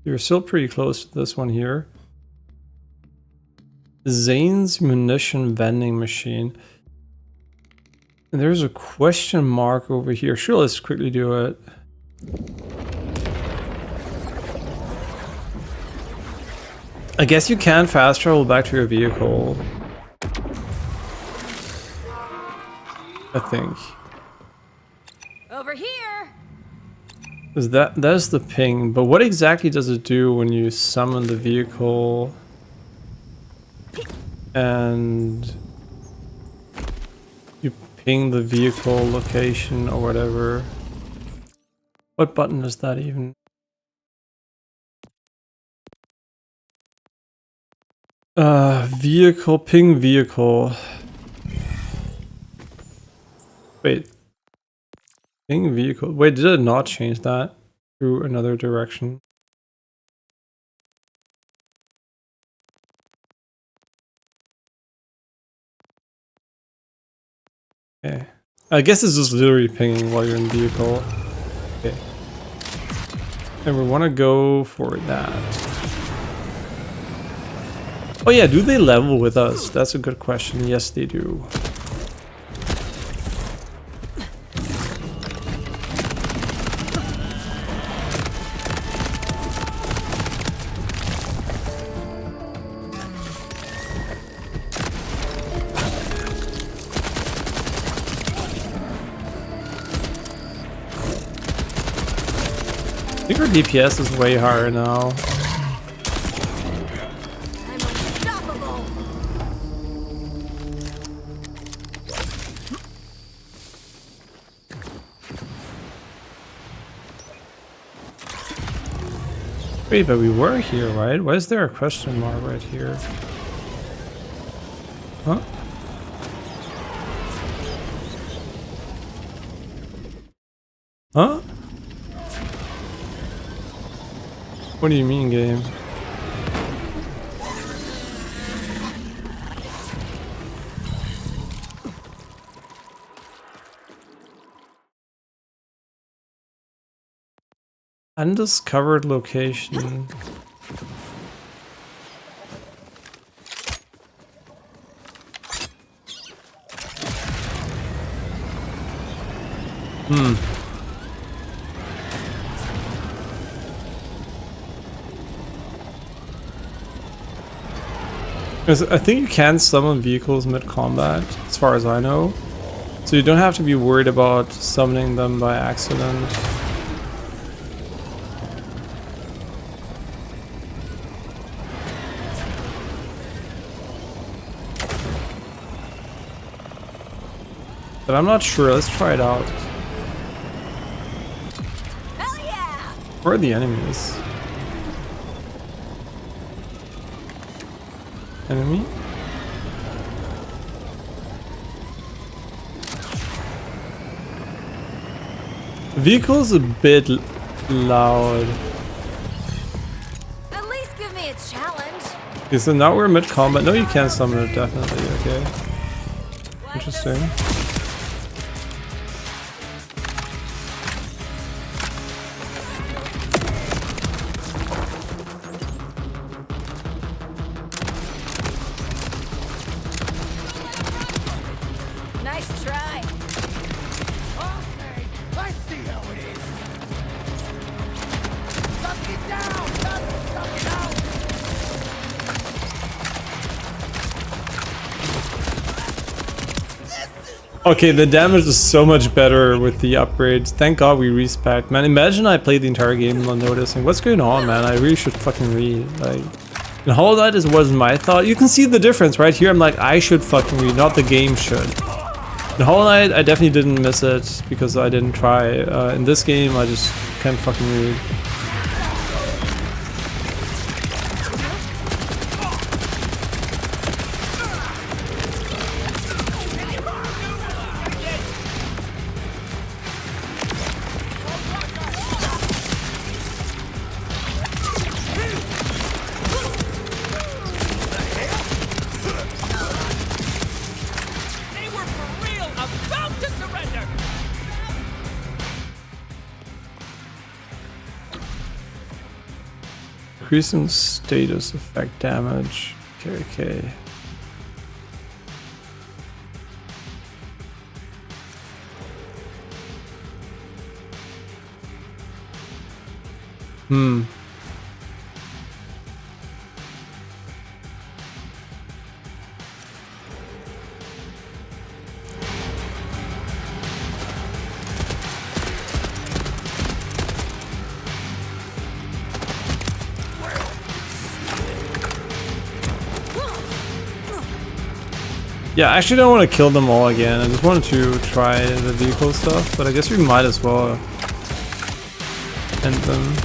You're still pretty close to this one here. Zane's munition vending machine. And there's a question mark over here. Sure, let's quickly do it. I guess you can fast travel back to your vehicle. I think. Over here. Is that's the ping, but what exactly does it do when you summon the vehicle and you ping the vehicle location or whatever? What button is that even? Vehicle, ping vehicle. Wait. Ping vehicle. Wait, did it not change that to another direction? Okay. I guess it's just literally pinging while you're in vehicle. Okay. And we want to go for that. Oh yeah, do they level with us? That's a good question. Yes, they do. I think our DPS is way higher now. Wait, but we were here, right? Why is there a question mark right here? Huh? Huh? What do you mean, game? Undiscovered location. I think you can summon vehicles mid-combat, as far as I know. So you don't have to be worried about summoning them by accident. But I'm not sure. Let's try it out. Hell yeah! Where are the enemies? Enemy? The vehicle's a bit loud. At least give me a challenge. Okay, so now we're mid-combat. No, you can summon it, definitely. Okay. Interesting. Nice try. Okay, I see how it is. Suck it down! Suck it out! Okay, the damage is so much better with the upgrades. Thank God we respec. Man, imagine I played the entire game not noticing. What's going on, man? I really should fucking read. Like, and Hollow Knight wasn't my thought. You can see the difference right here. I'm like, I should fucking read, not the game should. In Hollow Knight, I definitely didn't miss it because I didn't try. In this game, I just can't fucking read. Increasing status effect damage. Okay. Yeah, I actually don't want to kill them all again. I just wanted to try the vehicle stuff, but I guess we might as well end them.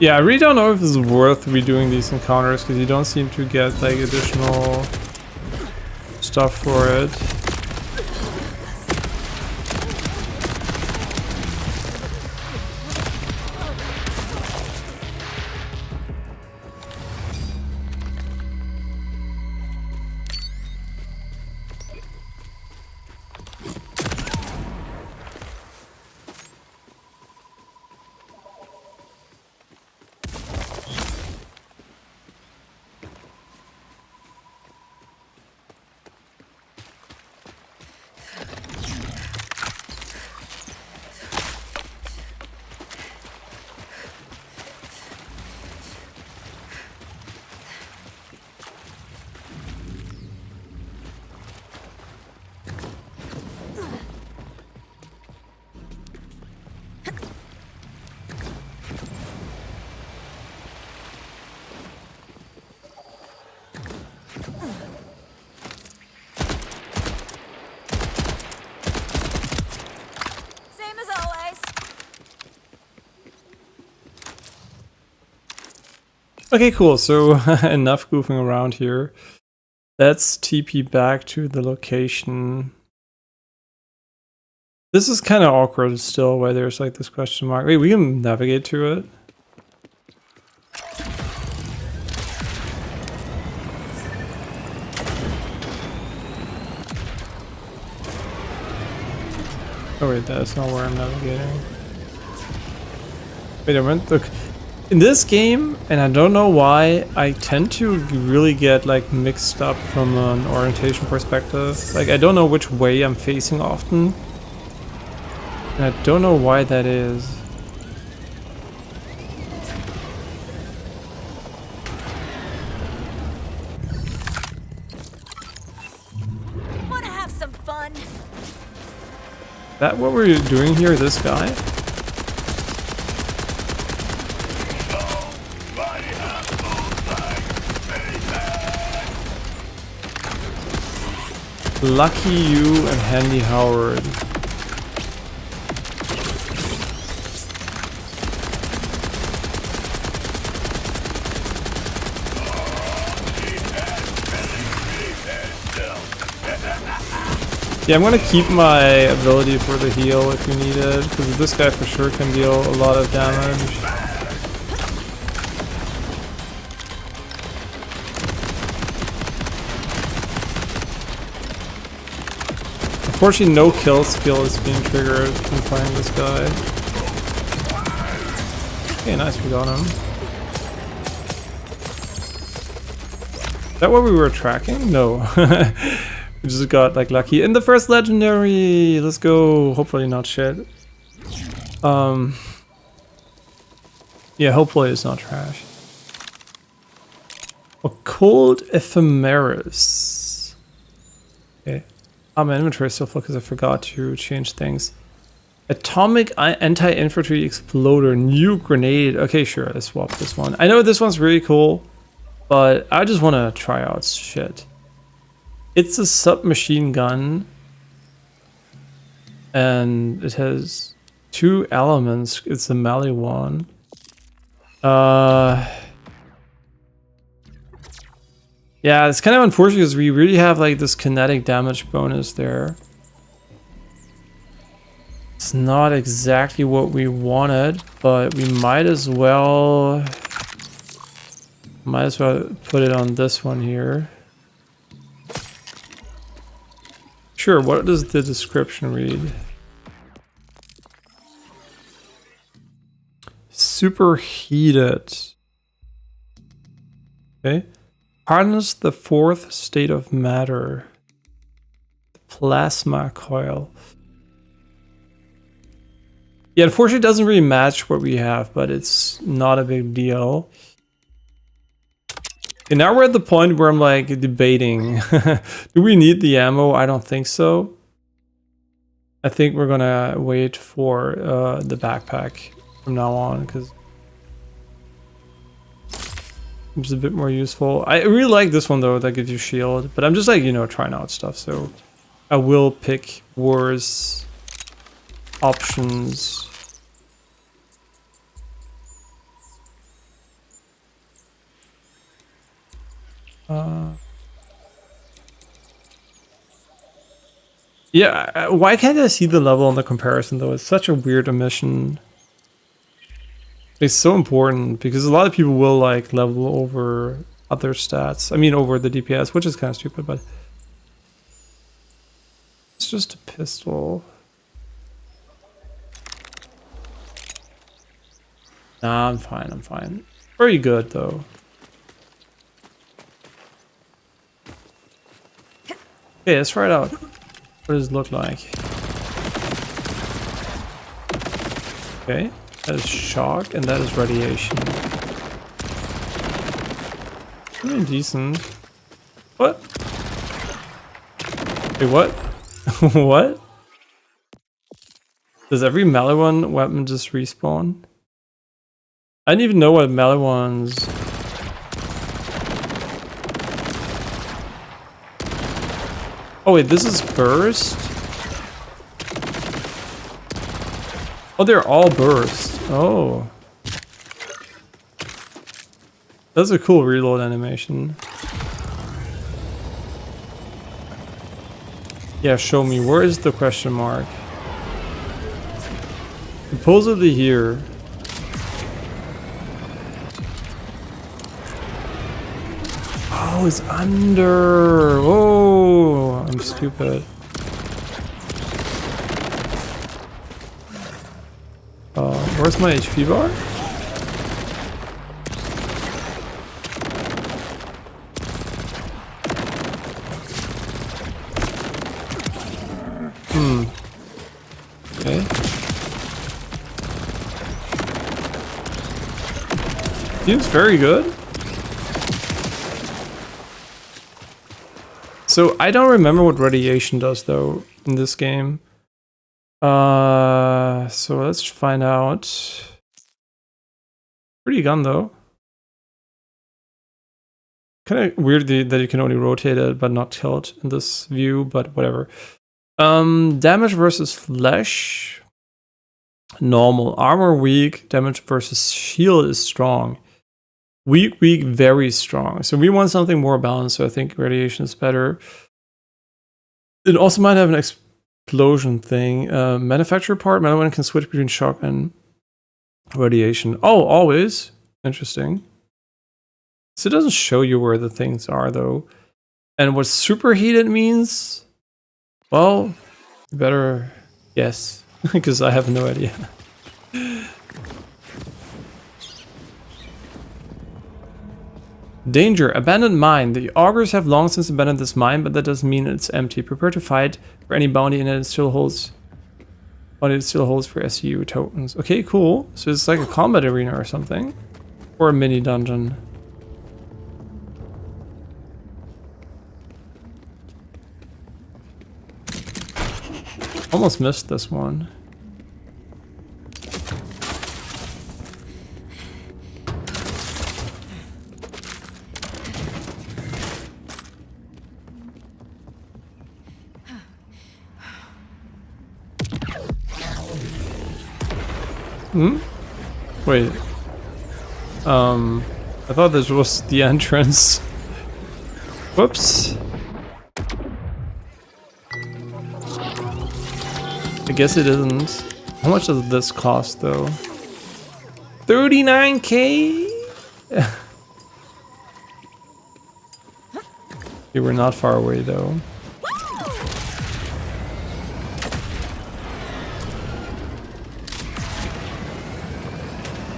Yeah, I really don't know if it's worth redoing these encounters because you don't seem to get like additional stuff for it. Okay, cool. So enough goofing around here. Let's TP back to the location. This is kind of awkward still, why there's like this question mark. Wait, we can navigate to it. Oh wait, that's not where I'm navigating. Wait, I went. Look, in this game, and I don't know why, I tend to really get like mixed up from an orientation perspective. Like I don't know which way I'm facing often. And I don't know why that is. Wanna have some fun? Is that what we're doing here, this guy? Lucky you and Handy Howard. Yeah, I'm gonna keep my ability for the heal if you need it, because this guy for sure can deal a lot of damage. Unfortunately, no kill skill is being triggered when playing this guy. Okay, nice, we got him. Is that what we were tracking? No. We just got like lucky in the first legendary. Let's go. Hopefully not shit. Yeah, hopefully it's not trash. Occult Ephemeris. Okay. My inventory is still full because I forgot to change things. Atomic anti-infantry exploder, new grenade. Okay, sure, let's swap this one. I know this one's really cool, but I just want to try out shit. It's a submachine gun, and it has two elements. It's a melee one. Yeah, it's kind of unfortunate because we really have like this kinetic damage bonus there. It's not exactly what we wanted, but we might as well Might as well put it on this one here. Sure, what does the description read? Superheated. Okay. Harness the fourth state of matter. The plasma coil. Yeah, unfortunately it doesn't really match what we have, but it's not a big deal. And now we're at the point where I'm like debating. Do we need the ammo? I don't think so. I think we're gonna wait for the backpack from now on because it's a bit more useful. I really like this one though, that gives you shield, but I'm just like, you know, trying out stuff, so I will pick worse options. Yeah, why can't I see the level on the comparison though? It's such a weird omission. It's so important because a lot of people will like level over other stats. I mean over the DPS, which is kind of stupid, but it's just a pistol. Nah, I'm fine, I'm fine. Very good though. Okay, let's try it out. What does it look like? Okay, that is shock and that is radiation. Pretty decent. What? Wait, what? What? Does every melee one weapon just respawn? I didn't even know what melee ones. Oh wait, this is burst? Oh, they're all burst. Oh. That's a cool reload animation. Yeah, show me. Where is the question mark? Supposedly here. Oh, it's under. Oh, I'm stupid. Where's my HP bar? Okay. Seems very good. So I don't remember what radiation does though in this game. So let's find out. Pretty gun though. Kind of weird that you can only rotate it but not tilt in this view, but whatever. Damage versus flesh. Normal. Armor weak. Damage versus shield is strong. Weak, very strong. So we want something more balanced, so I think radiation is better. It also might have an explosion thing. Manufacturer part, metal one can switch between shock and radiation. Oh, always. Interesting. So it doesn't show you where the things are though. And what superheated means? Well, you better guess, because I have no idea. Danger, abandoned mine. The augurs have long since abandoned this mine, but that doesn't mean it's empty. Prepare to fight for any bounty in it. It still holds for SU tokens. Okay, cool. So it's like a combat arena or something. Or a mini dungeon. Almost missed this one. Wait. I thought this was the entrance. Whoops. I guess it isn't. How much does this cost though? 39K? Okay, we're not far away though.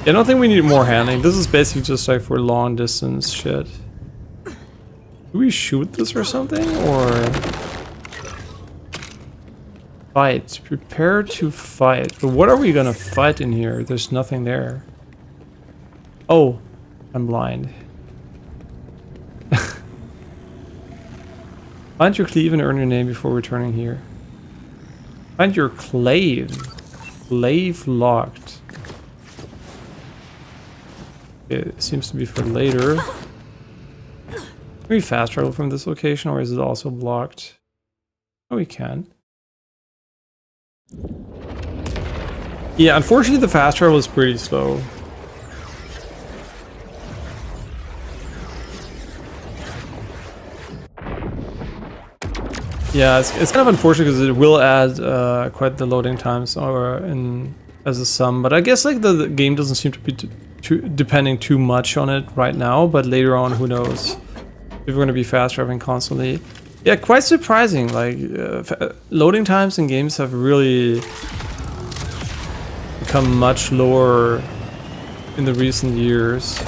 I don't think we need more handling. This is basically just like for long distance shit. Do we shoot this or something? Or fight. Prepare to fight. But what are we gonna fight in here? There's nothing there. Oh, I'm blind. Find your cleave and earn your name before returning here. Find your clave. Clave locked. It seems to be for later. Can we fast travel from this location, or is it also blocked? Oh, we can. Yeah, unfortunately the fast travel is pretty slow. Yeah, it's kind of unfortunate because it will add quite the loading times or in as a sum, but I guess like the game doesn't seem to be depending too much on it right now, but later on, who knows if we're going to be fast traveling constantly. Yeah, quite surprising. Like loading times in games have really become much lower in the recent years.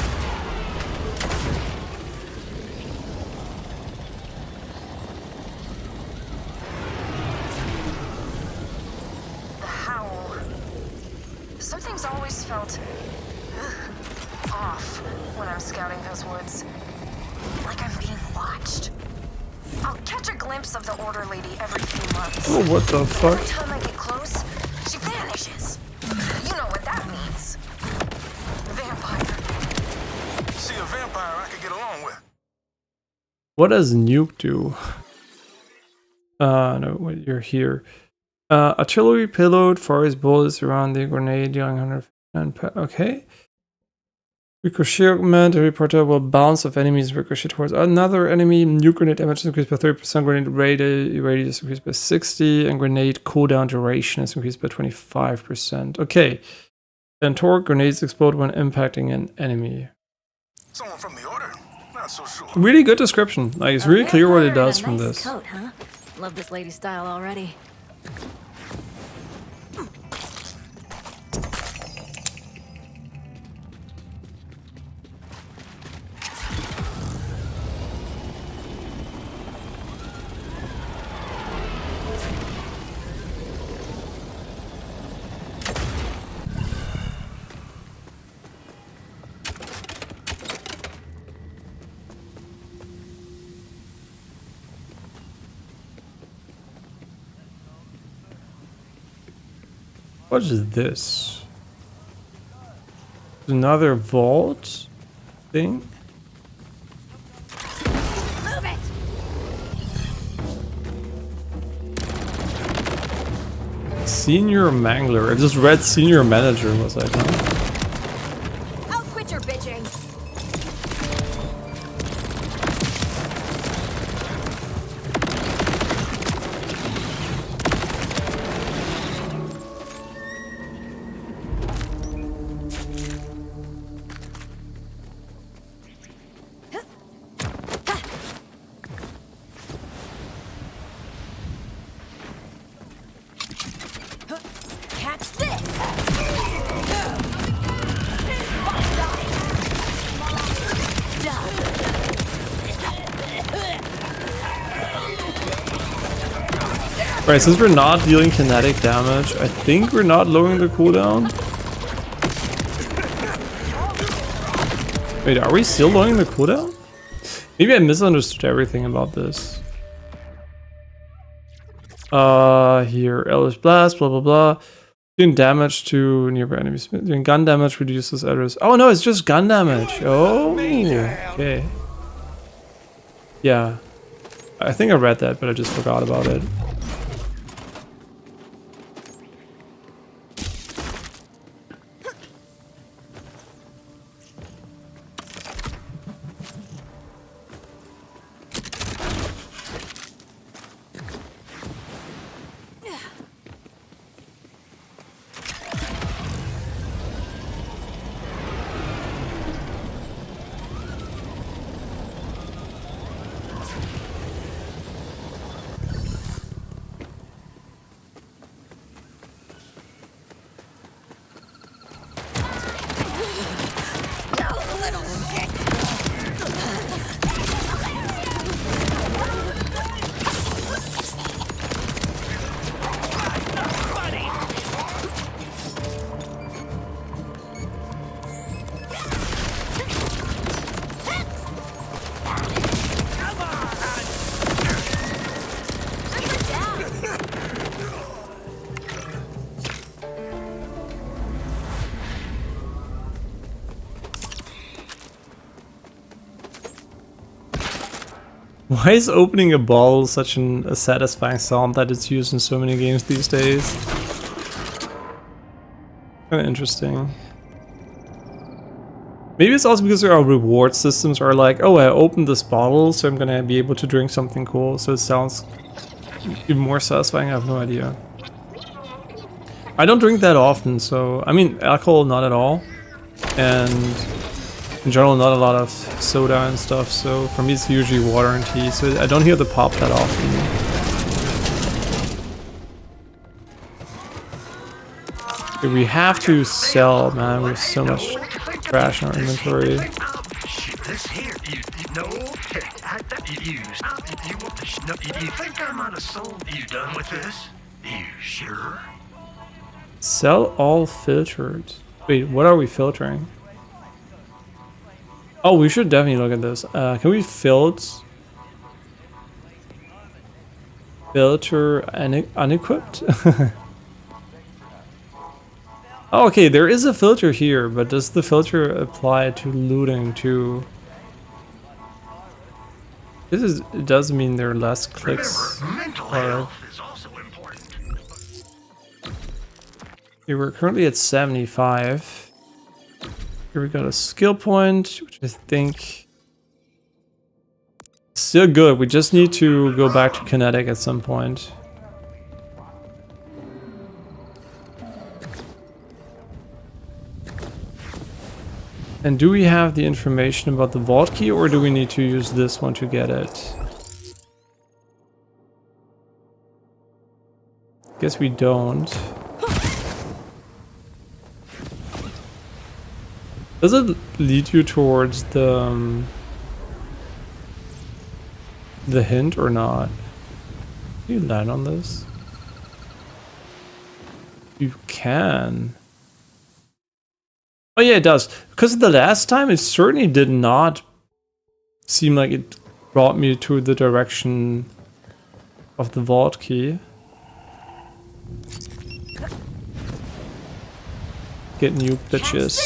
The howl. Something's always felt off when I'm scouting those woods. Like I'm being watched. I'll catch a glimpse of the order lady every few months. Oh, what the fuck? Every time I get close, she vanishes. You know what that means. Vampire. See a vampire I could get along with. What does nuke do? No, wait, you're here. Artillery payload fires bullets around the grenade dealing 100%. Okay. Ricochet augment. Every projectile will bounce off enemies ricochet towards another enemy. Nuke grenade damage is increased by 30%. Grenade radius is increased by 60%. And grenade cooldown duration is increased by 25%. Okay. And torque grenades explode when impacting an enemy. Someone from the order? Not so sure. Really good description. Like it's really clear what it does from nice this. Coat, huh? Love this lady style already. What is this? Another vault thing? Move it! Senior Mangler. I just read Senior Manager, was I? I'll quit your bitching. Catch this! Right, since we're not dealing kinetic damage, I think we're not lowering the cooldown. Wait, are we still lowering the cooldown? Maybe I misunderstood everything about this. Here, Elvish Blast, blah blah blah. Doing damage to nearby enemies. Doing gun damage reduces address. Oh no, it's just gun damage. Oh, okay. Yeah. I think I read that, but I just forgot about it. Why is opening a bottle such a satisfying sound that it's used in so many games these days? Kind of interesting. Maybe it's also because our reward systems are like, oh, I opened this bottle, so I'm gonna be able to drink something cool, so it sounds even more satisfying. I have no idea. I don't drink that often, so I mean, alcohol not at all, and in general not a lot of soda and stuff, so for me it's usually water and tea, so I don't hear the pop that often. Okay, we have to sell, man, we have so much trash in our inventory. This here, you think I might have sold? You done with this? You sure? Sell all filtered. Wait, what are we filtering? Oh, we should definitely look at this. Can we filter unequipped? Oh, okay, there is a filter here, but does the filter apply to looting too? It does mean there are less clicks. Remember, mental health is also important. Okay, we're currently at 75. Here we got a skill point, which I think is still good. We just need to go back to kinetic at some point. And do we have the information about the vault key, or do we need to use this one to get it? Guess we don't. Does it lead you towards the hint or not? Can you land on this? You can. Oh yeah, it does. Because the last time, it certainly did not seem like it brought me to the direction of the vault key. Get new bitches.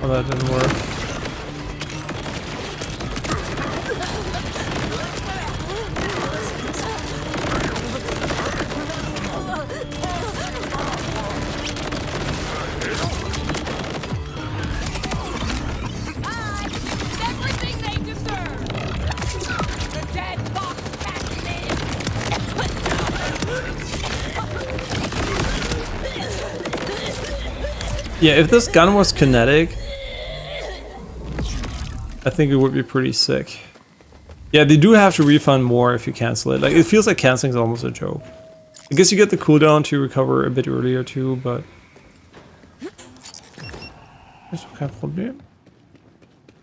Oh, that didn't work. Yeah, if this gun was kinetic, I think it would be pretty sick. Yeah, they do have to refund more if you cancel it. Like, it feels like canceling is almost a joke. I guess you get the cooldown to recover a bit earlier too, but... That's kein Problem.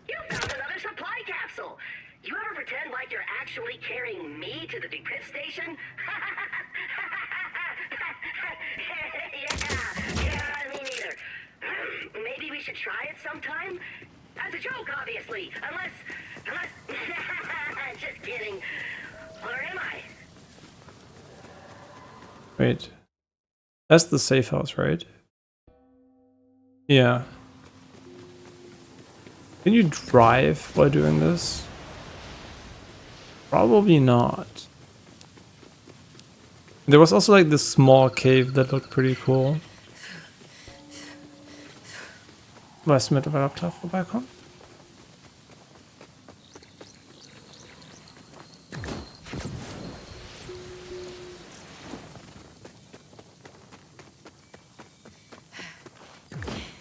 You found another supply capsule! You ever pretend like you're actually carrying me to the decrypt station? Yeah, me neither. Maybe we should try it sometime? As a joke, obviously. Unless... Just kidding. Or am I? Wait. That's the safe house, right? Yeah. Can you drive while doing this? Probably not. There was also like this small cave that looked pretty cool. Vad som heter våra upptag för balkon?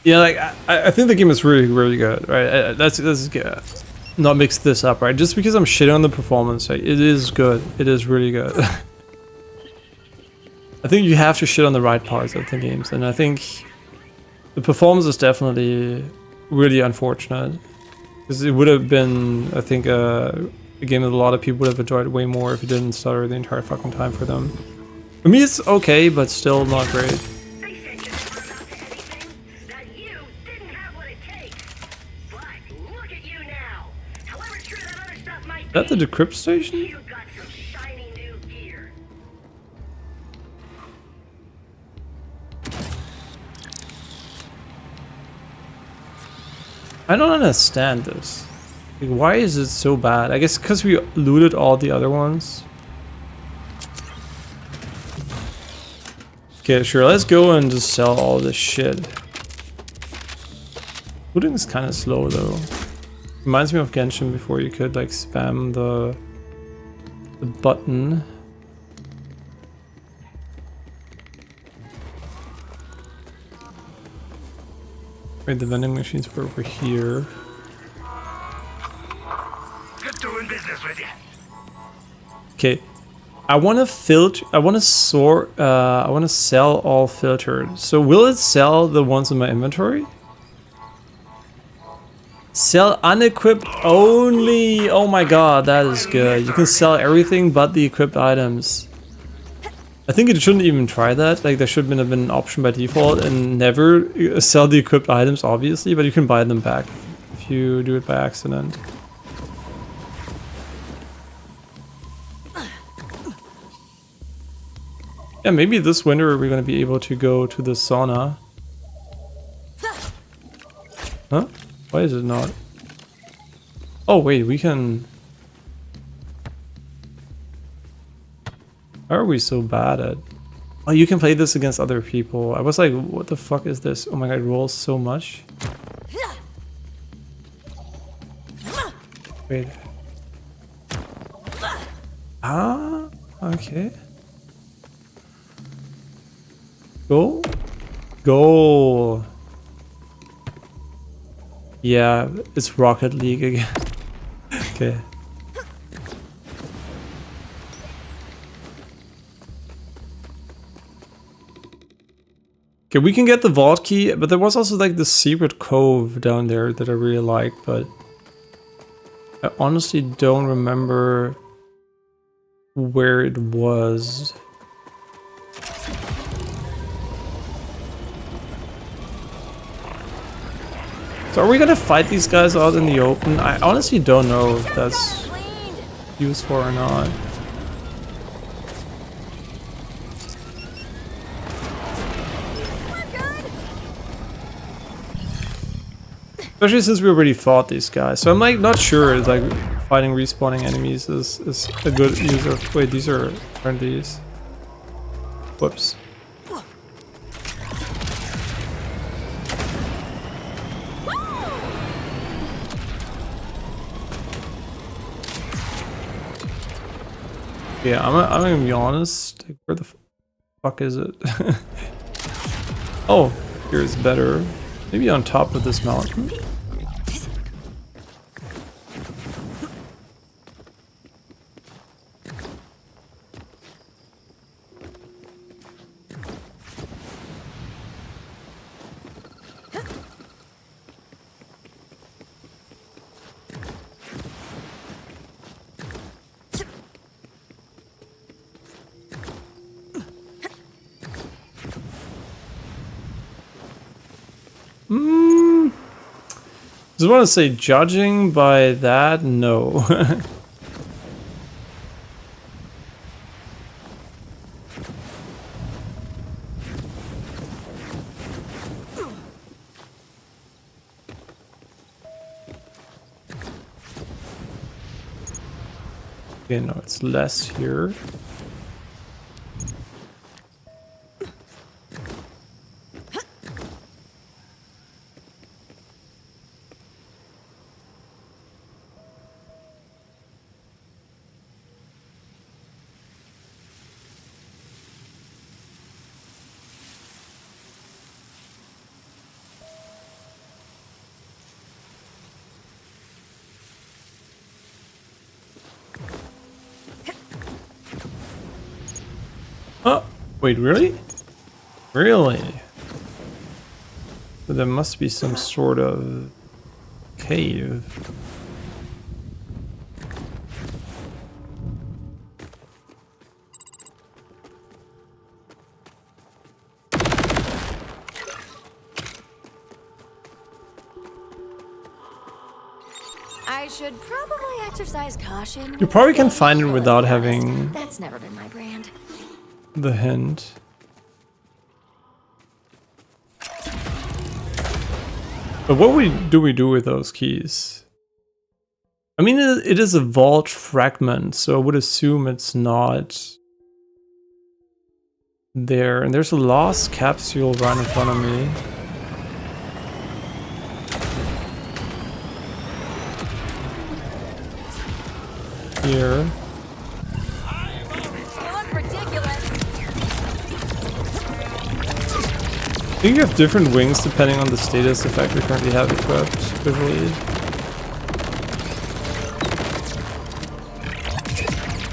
Yeah, like I think the game is really, really good, right? Let's not mix this up, right? Just because I'm shitting on the performance, right? It is good. It is really good. I think you have to shit on the right parts of the games, and I think the performance is definitely really unfortunate, because it would have been, I think, a game that a lot of people would have enjoyed way more if it didn't stutter the entire fucking time for them. For me, it's okay, but still not great. Is that the decrypt station? I don't understand this. Like, why is it so bad? I guess because we looted all the other ones. Okay, sure, let's go and just sell all this shit. Looting is kind of slow though. Reminds me of Genshin before you could like spam the button. Wait, the vending machines were over here. Good doing business with you. Okay, I want to filter. I want to sort. I want to sell all filtered. So will it sell the ones in my inventory? Sell unequipped only. Oh my god, that is good. You can sell everything but the equipped items. I think it shouldn't even try that. Like there should have been an option by default and never sell the equipped items, obviously, but you can buy them back if you do it by accident. Yeah, maybe this winter we're gonna be able to go to the sauna. Huh? Why is it not? Oh wait, we can... How are we so bad at... Oh, you can play this against other people. I was like, what the fuck is this? Oh my god, it rolls so much. Wait. Ah, okay. Go? Go! Yeah, it's Rocket League again. Okay. Okay, we can get the vault key, but there was also like the secret cove down there that I really liked, but I honestly don't remember where it was. So are we gonna fight these guys out in the open? I honestly don't know if that's useful or not. Especially since we already fought these guys. So I'm like not sure like fighting respawning enemies is a good use of... Wait, these are friendlies. Whoops. Yeah, I'm gonna be honest. Like, where the fuck is it? Oh, here's better. Maybe on top of this mountain. Just want to say, judging by that, no. Okay, no, it's less here. Oh, wait, really? Really? But there must be some sort of cave. I should probably exercise caution. You probably can find it without having That's never been my brand. the hint. But what do we do with those keys? I mean, it is a vault fragment, so I would assume it's not there. And there's a lost capsule right in front of me. Here. I think you have different wings depending on the status effect we currently have equipped visually.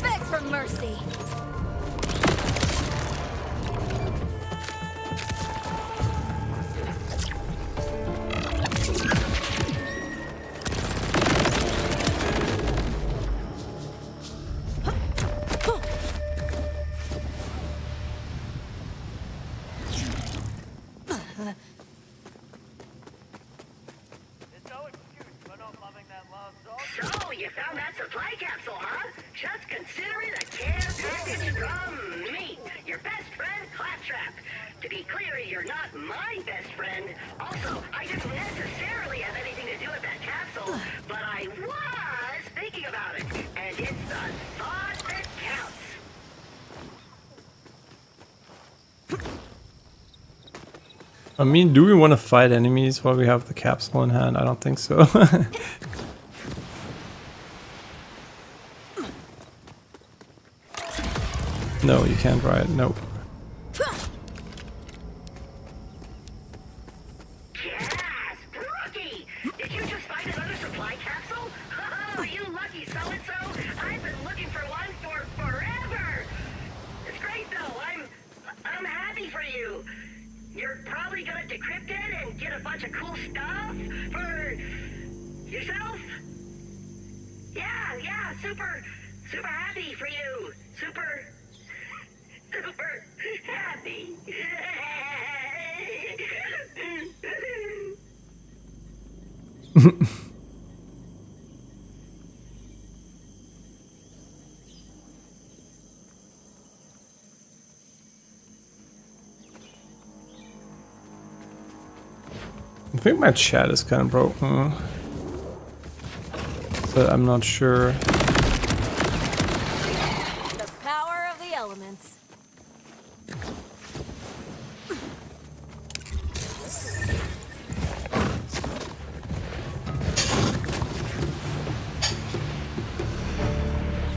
Beg for mercy. So, you found that supply capsule, huh? Just consider it a care package from me, your best friend, Claptrap. To be clear, you're not my best friend. Also, I didn't necessarily have anything to do with that capsule, but I was thinking about it, and it's the thought that counts. I mean, do we want to fight enemies while we have the capsule in hand? I don't think so. No, you can't ride. Nope. Yes, Brookie! Did you just find another supply capsule? Oh, you lucky so-and-so! I've been looking for one for forever! It's great though, I'm happy for you. You're probably gonna decrypt it and get a bunch of cool stuff for yourself? Yeah, super happy for you. Super happy. I think my chat is kind of broken, but I'm not sure. The power of the elements.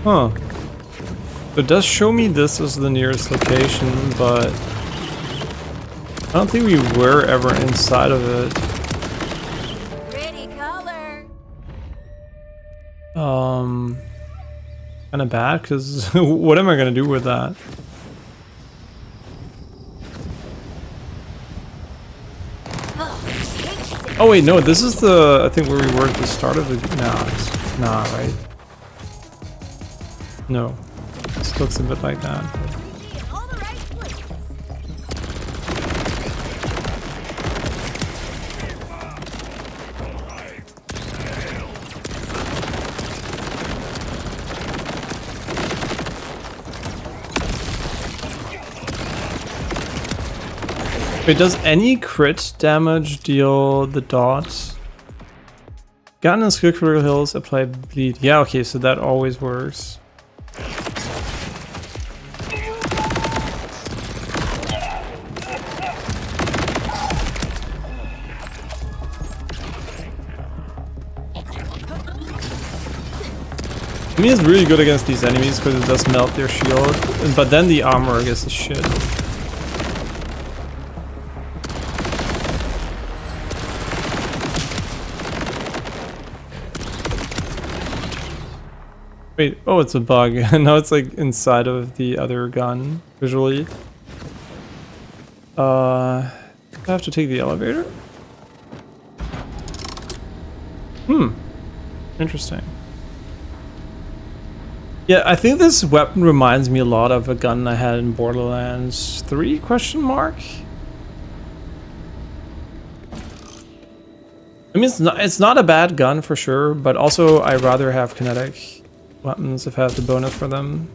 Huh. It does show me this as the nearest location, but I don't think we were ever inside of it. Pretty color. Kind of bad, because what am I gonna do with that? Oh wait, no, this is the, I think, where we were at the start of the, nah, right? No, this looks a bit like that. Wait, does any crit damage deal the dot? Gun and skill critical hills apply bleed. Yeah, okay, so that always works. I mean, it's really good against these enemies because it does melt their shield, but then the armor, I guess, is shit. Wait, oh, it's a bug. Now it's like inside of the other gun, visually. I have to take the elevator? Interesting. Yeah, I think this weapon reminds me a lot of a gun I had in Borderlands 3, question mark? I mean, it's not a bad gun for sure, but also I'd rather have kinetic weapons if I have the bonus for them.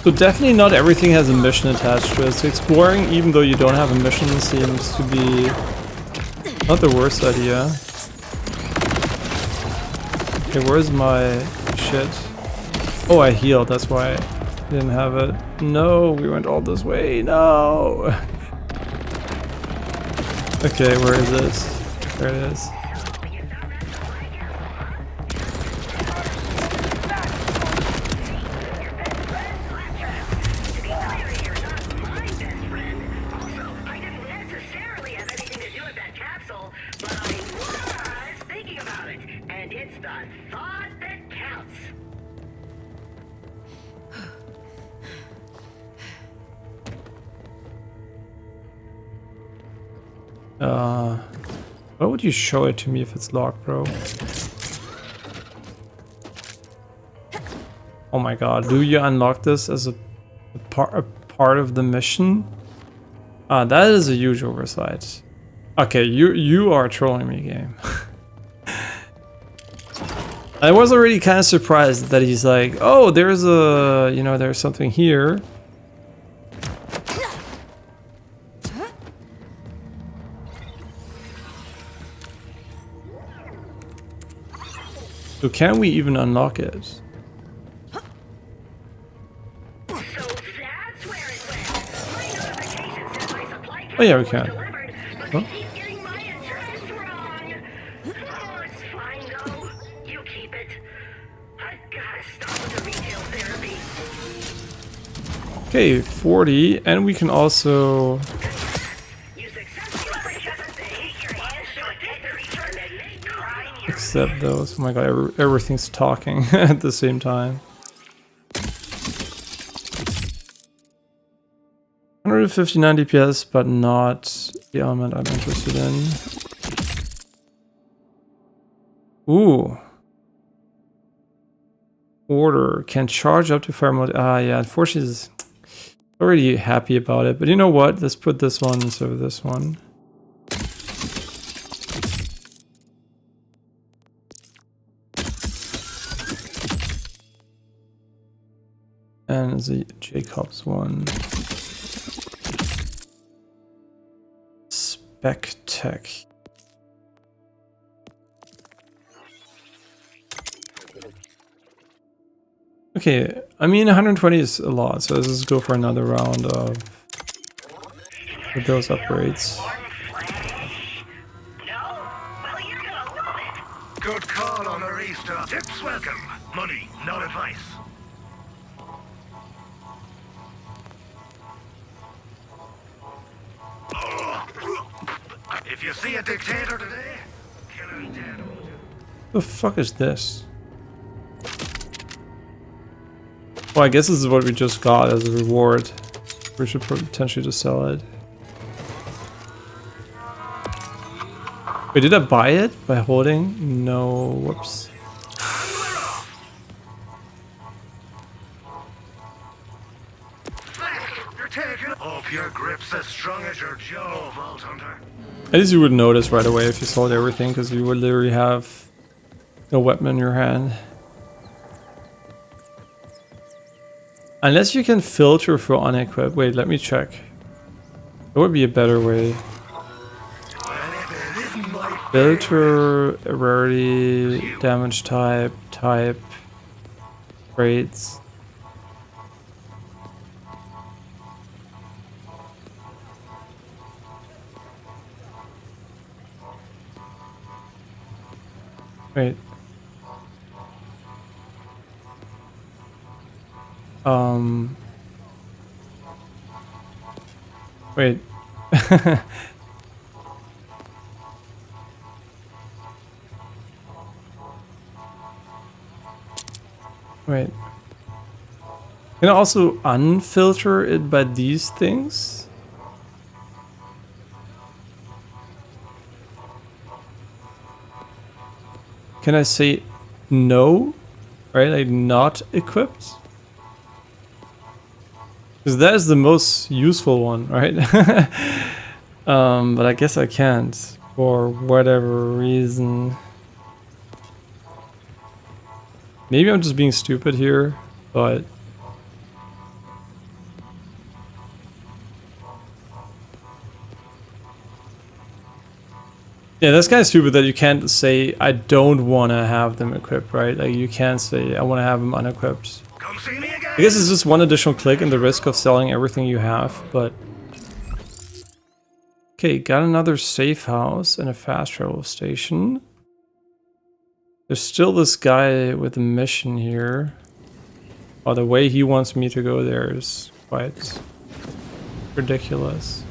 So definitely not everything has a mission attached to it. So exploring, even though you don't have a mission, seems to be not the worst idea. Okay, where's my shit? Oh, I healed, that's why I didn't have it. No, we went all this way, no! Okay, where is this? There it is. Why would you show it to me if it's locked, bro? Oh my god, do you unlock this as a part of the mission? That is a huge oversight. Okay, you are trolling me, game. I was already kind of surprised that he's like, oh, there's a, you know, there's something here. So can we even unlock it? Oh yeah, we can. Huh? Okay, 40, and we can also accept those. Oh my god, everything's talking at the same time. 159 DPS, but not the element I'm interested in. Ooh. Order can charge up to fire mode. Yeah, unfortunately, is already happy about it. But you know what? Let's put this one instead of this one. And the Jacobs one. Spec Tech. Okay, I mean 120 is a lot, so let's just go for another round of with those upgrades. Good call on the restart. Tips welcome. Money, not advice. If you see a dictator today, killer's dead. The fuck is this? Well, I guess this is what we just got as a reward. We should potentially just sell it. Wait, did I buy it by holding? No, whoops. You're taking up your grips as strong as your jaw, Vault Hunter. At least you would notice right away if you sold everything, because you would literally have a weapon in your hand. Unless you can filter for unequipped. Wait, let me check. That would be a better way. Filter, rarity, damage type, rates. Wait. Wait. Wait. Can I also unfilter it by these things? Can I say no? Right, like not equipped? Because that is the most useful one, right? But I guess I can't for whatever reason. Maybe I'm just being stupid here, but Yeah, that's kind of stupid that you can't say, I don't want to have them equipped, right? Like, you can't say, I want to have them unequipped. Come see me again. I guess it's just one additional click and the risk of selling everything you have, but... Okay, got another safe house and a fast travel station. There's still this guy with a mission here. Oh, the way he wants me to go there is quite ridiculous.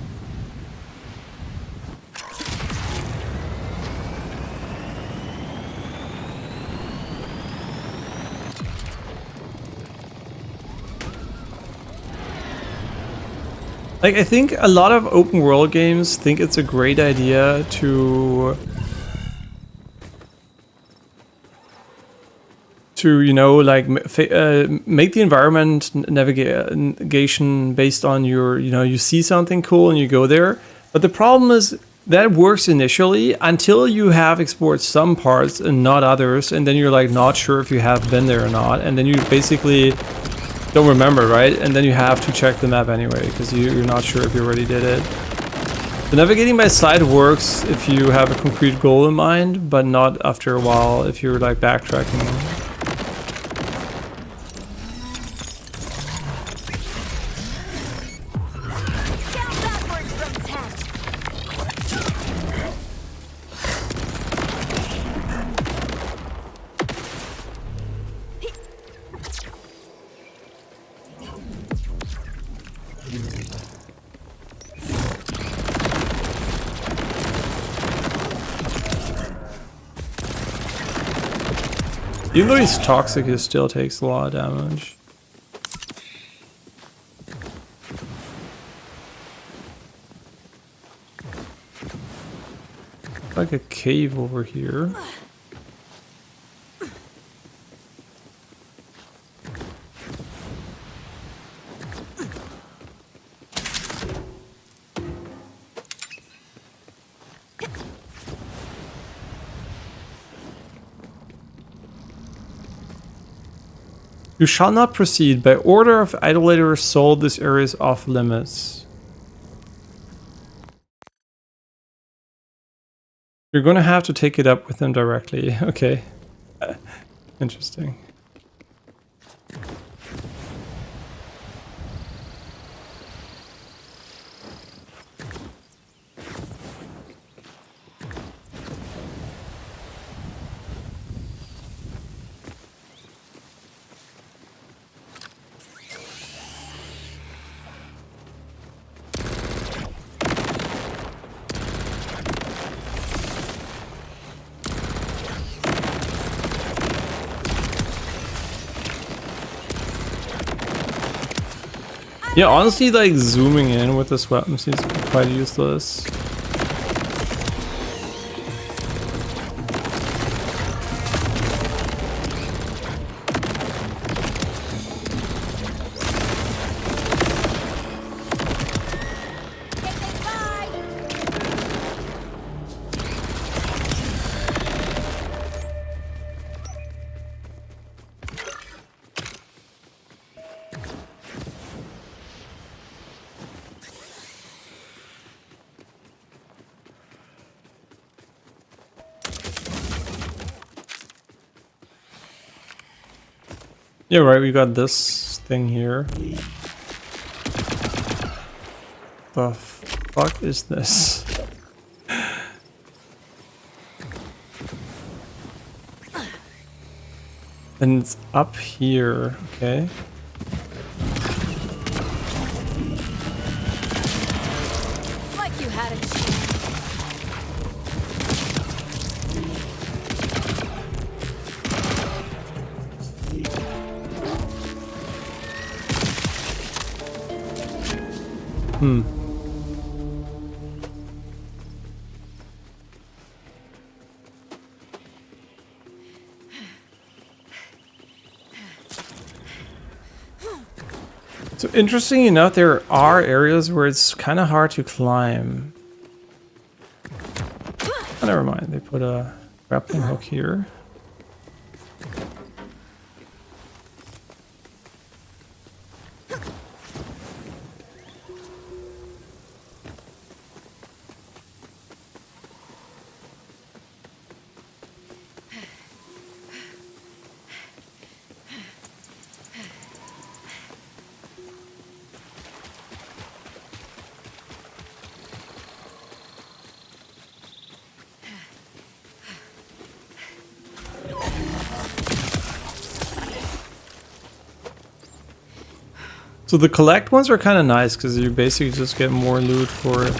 Like, I think a lot of open world games think it's a great idea to you know, like make the environment navigation based on your, you know, you see something cool and you go there. But the problem is that works initially until you have explored some parts and not others, and then you're like not sure if you have been there or not, and then you basically don't remember, right? And then you have to check the map anyway because you're not sure if you already did it. The navigating by sight works if you have a concrete goal in mind, but not after a while if you're like backtracking. Even though he's toxic, he still takes a lot of damage. Like a cave over here. You shall not proceed. By order of idolater sold, this area is off limits. You're gonna have to take it up with him directly. Okay. Interesting. Yeah, honestly, like zooming in with this weapon seems quite useless. Yeah, right, we got this thing here. The fuck is this? And it's up here, okay. Like you had a chance. So interesting enough, there are areas where it's kind of hard to climb. Oh, never mind, they put a grappling hook here. So the collect ones are kind of nice because you basically just get more loot for it.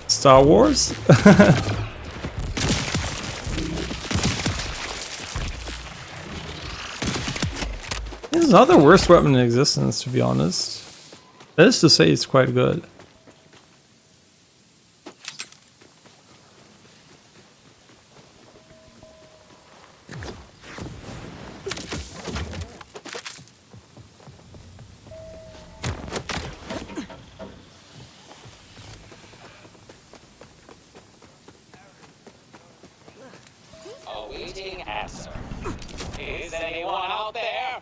Star Wars? This is not the worst weapon in existence, to be honest. That is to say, it's quite good. Awaiting answer. Is anyone out there?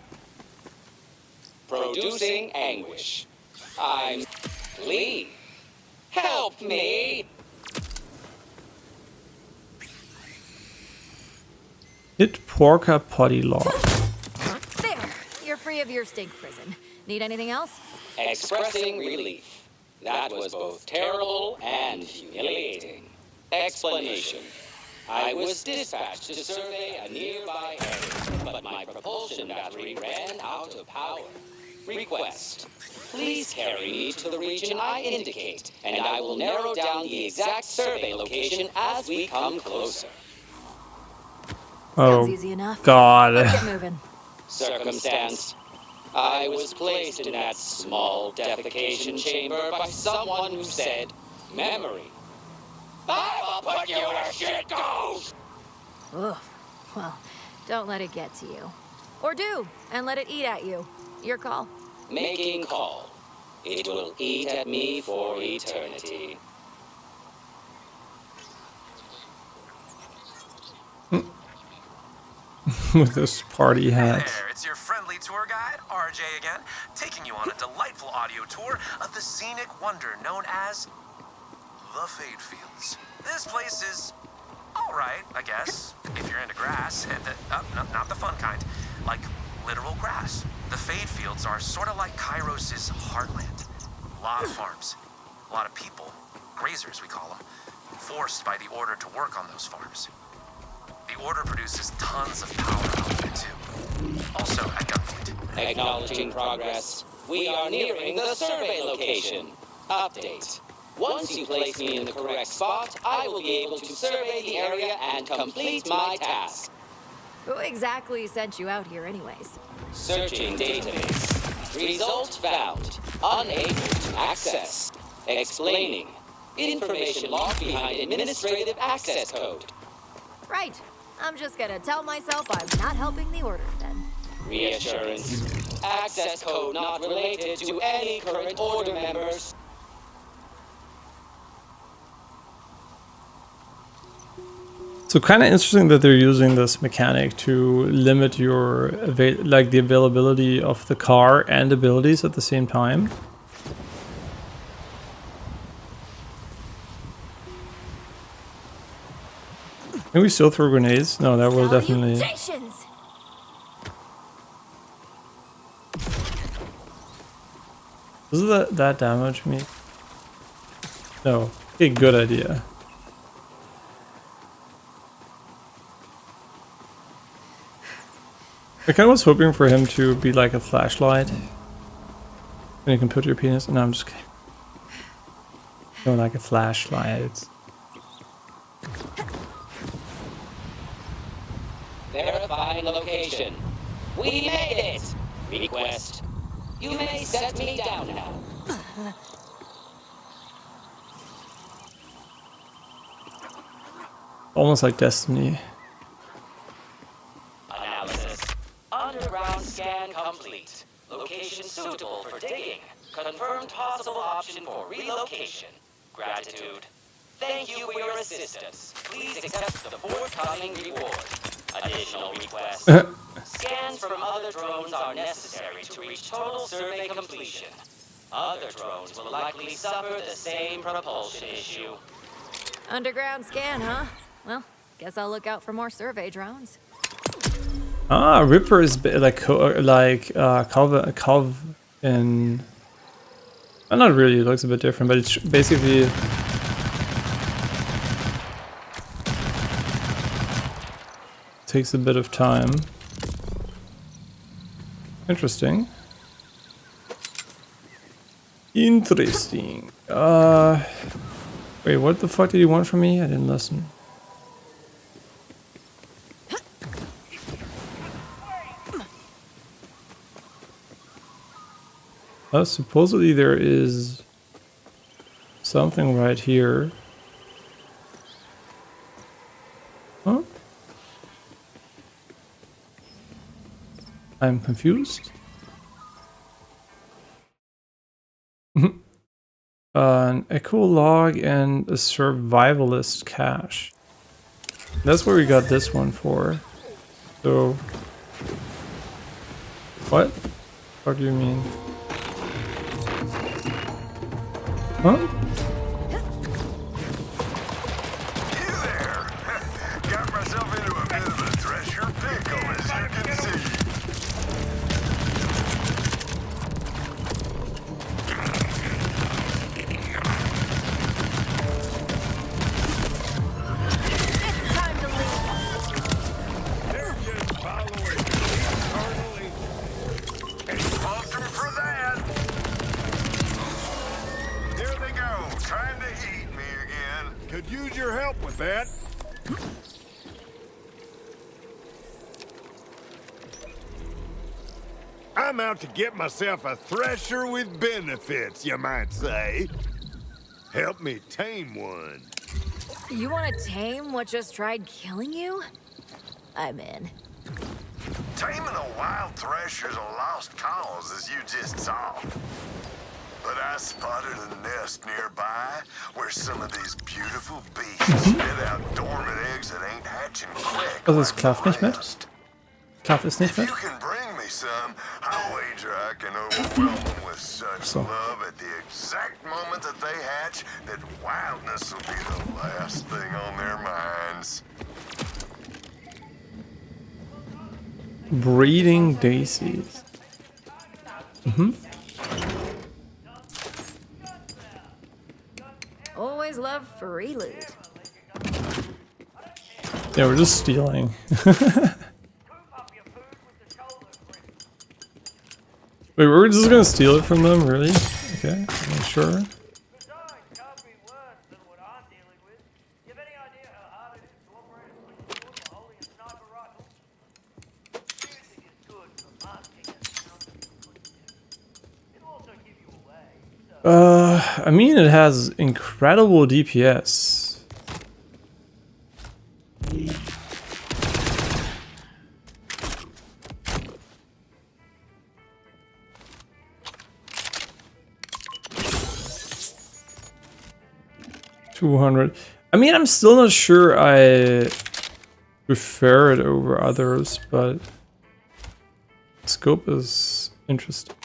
Producing anguish. I'm Lee. Help me! Hit Porca Potty Law. There, you're free of your stink prison. Need anything else? Expressing relief. That was both terrible and humiliating. Explanation. I was dispatched to survey a nearby area, but my propulsion battery ran out of power. Request. Please carry me to the region I indicate, and I will narrow down the exact survey location as we come closer. Oh, easy enough. God. Let's get moving. Circumstance. I was placed in that small defecation chamber by someone who said, memory. I will put you where shit goes! Ugh. Well, don't let it get to you. Or do, and let it eat at you. Your call. Making call. It will eat at me for eternity. With this party hat. Hey there, it's your friendly tour guide, RJ again, taking you on a delightful audio tour of the scenic wonder known as the Fade Fields. This place is alright, I guess, if you're into grass. Not the fun kind, like literal grass. The Fade Fields are sort of like Kairos' heartland. A lot of farms, a lot of people, grazers we call them, forced by the Order to work on those farms. The Order produces tons of power output too, also at gunpoint. Acknowledging progress. We are nearing the survey location. Update. Once you place me in the correct spot, I will be able to survey the area and complete my task. Who exactly sent you out here anyways? Searching database. Result found. Unable to access. Explaining. Information locked behind administrative access code. Right. I'm just gonna tell myself I'm not helping the Order then. Reassurance. Access code not related to any current Order members. So kind of interesting that they're using this mechanic to limit your the availability of the car and abilities at the same time. Can we still throw grenades? No, that will definitely. Does that damage me? No. Okay, good idea. I kind of was hoping for him to be like a flashlight. And you can put your penis. No, I'm just kidding. No, like a flashlight. Verifying location. We made it! Request. You may set me down now. Almost like Destiny. Analysis. Underground scan complete. Location suitable for digging. Confirmed possible option for relocation. Gratitude. Thank you for your assistance. Please accept the forthcoming reward. Additional request. Scans from other drones are necessary to reach total survey completion. Other drones will likely suffer the same propulsion issue. Underground scan, huh? Well, guess I'll look out for more survey drones. Ah, Ripper is Calv in. Not really. It looks a bit different, but it's basically. Takes a bit of time. Interesting. Interesting. Wait, what the fuck did you want from me? I didn't listen. Supposedly there is something right here. Huh? I'm confused. An echo log and a survivalist cache. That's where we got this one for. So, what? What do you mean? Huh? You there? Got myself into a bit of a thresher pickle, as you can see. It's time to leave. They're just following me eternally. And pumped 'em for that. There they go, trying to eat me again. Could use your help with that. I'm out to get myself a thresher with benefits, you might say. Help me tame one. You want to tame what just tried killing you? I'm in. Taming a wild thresher's a lost cause, as you just saw. But I spotted a nest nearby where some of these beautiful beasts spit out dormant eggs that ain't hatching quick. Was ist Klaff nicht mit? Klaff ist nicht If mit? you can bring me some, I'll wager I can overwhelm them with such love at the exact moment that they hatch that wildness will be the last thing on their minds. Breeding daisies. Always love free loot. Yeah, we're just stealing. Wait, we're just gonna steal it from them, really? Okay, I'm sure. I mean, it has incredible DPS. $200. I mean, I'm still not sure I prefer it over others, but scope is interesting.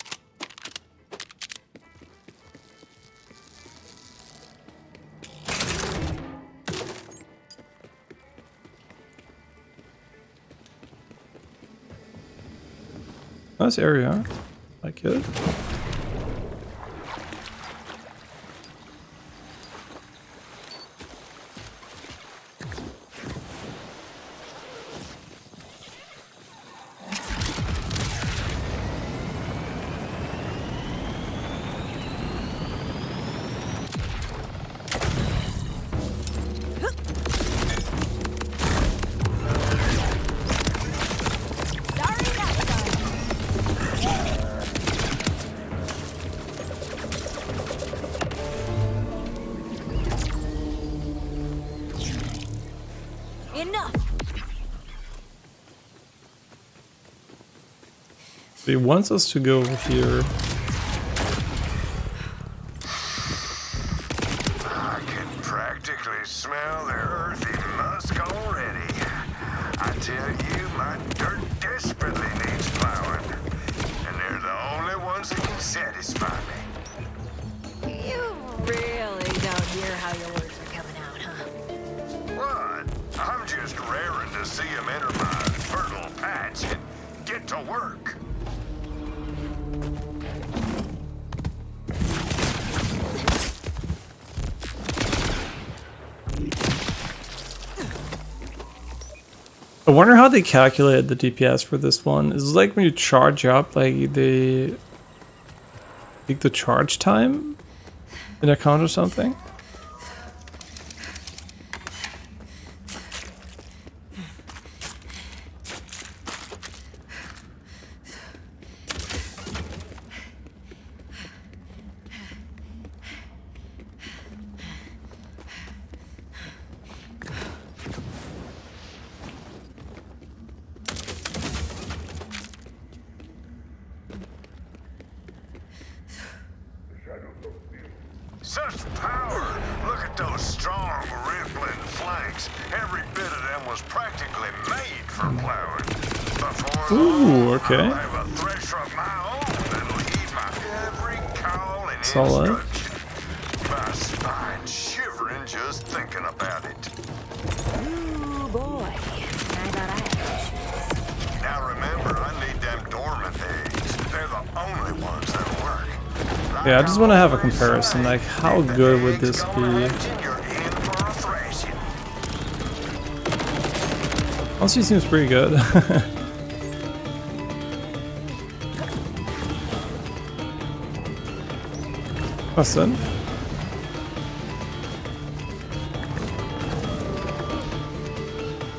Nice area, like it. Enough. So he wants us to go over here. I can practically smell the earthy musk already. I tell you, my dirt desperately needs plowing. And they're the only ones that can satisfy me. You really don't hear how your words are coming out, huh? What? I'm just raring to see them enter my fertile patch and get to work. I wonder how they calculated the DPS for this one. Is it like when you charge up, like the charge time in account or something? Such power! Look at those strong, rippling flanks. Every bit of them was practically made for plowing. Before Ooh, okay. I'll have a thresher of my own that'll heed my every call and Solid. instruction. My spine shivering just thinking about it. Ooh, boy. I thought I had issues. Now remember, I need them dormant eggs. They're the only ones that'll work. Yeah, I just want to have a comparison. Like, how good would this be? Honestly, seems pretty good. Was denn?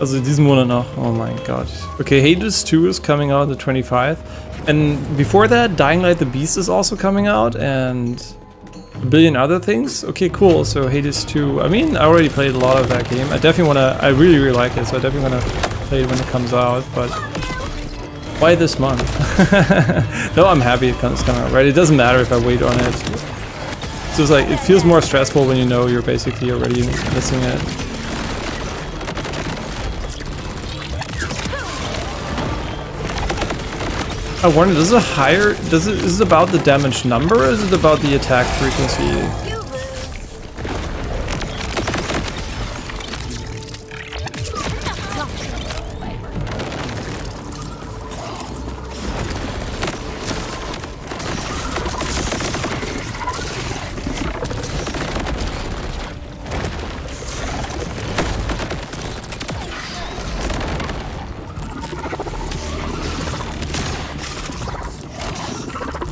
Also diesen Monat noch. Oh mein Gott. Okay, Hades 2 is coming out on the 25th. And before that, Dying Light the Beast is also coming out, and a billion other things. Okay, cool. So Hades 2. I mean, I already played a lot of that game. I definitely want to. I really, really like it. So I definitely want to play it when it comes out. But why this month? No, I'm happy it's coming out. Right? It doesn't matter if I wait on it. So it's like it feels more stressful when you know you're basically already missing it. I wonder, is it about the damage number, or is it about the attack frequency?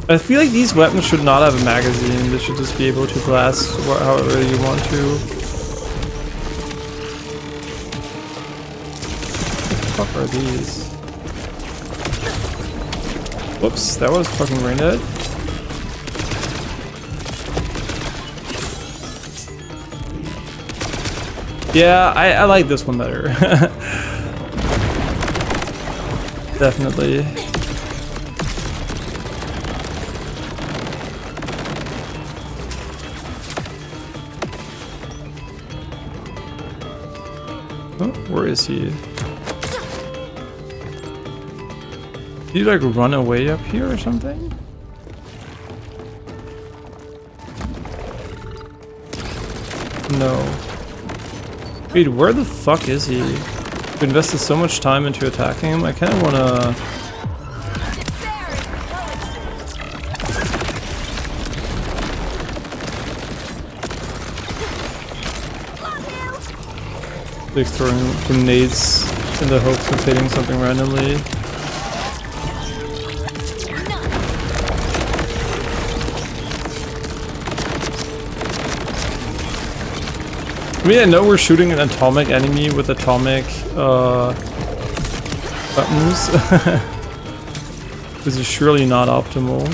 I feel like these weapons should not have a magazine. They should just be able to blast however you want to. What the fuck are these? Whoops, that was fucking brain dead. Yeah, I like this one better. Definitely. Oh, where is he? Did he like run away up here or something? No. Wait, where the fuck is he? We invested so much time into attacking him. I kind of want to... like throwing grenades in the hopes of hitting something randomly. I mean, I know we're shooting an atomic enemy with atomic weapons. This is surely not optimal.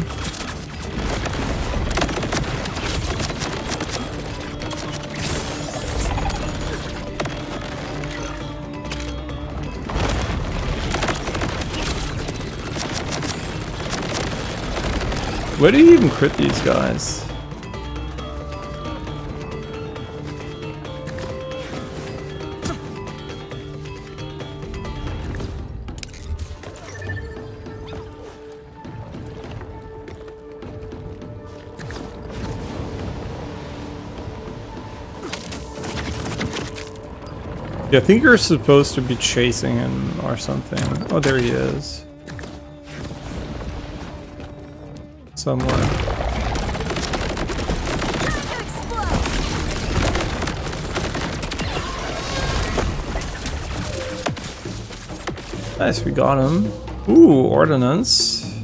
Where do you even crit these guys? Yeah, I think you're supposed to be chasing him or something. Oh, there he is. Somewhere. Nice, we got him. Ooh, ordnance.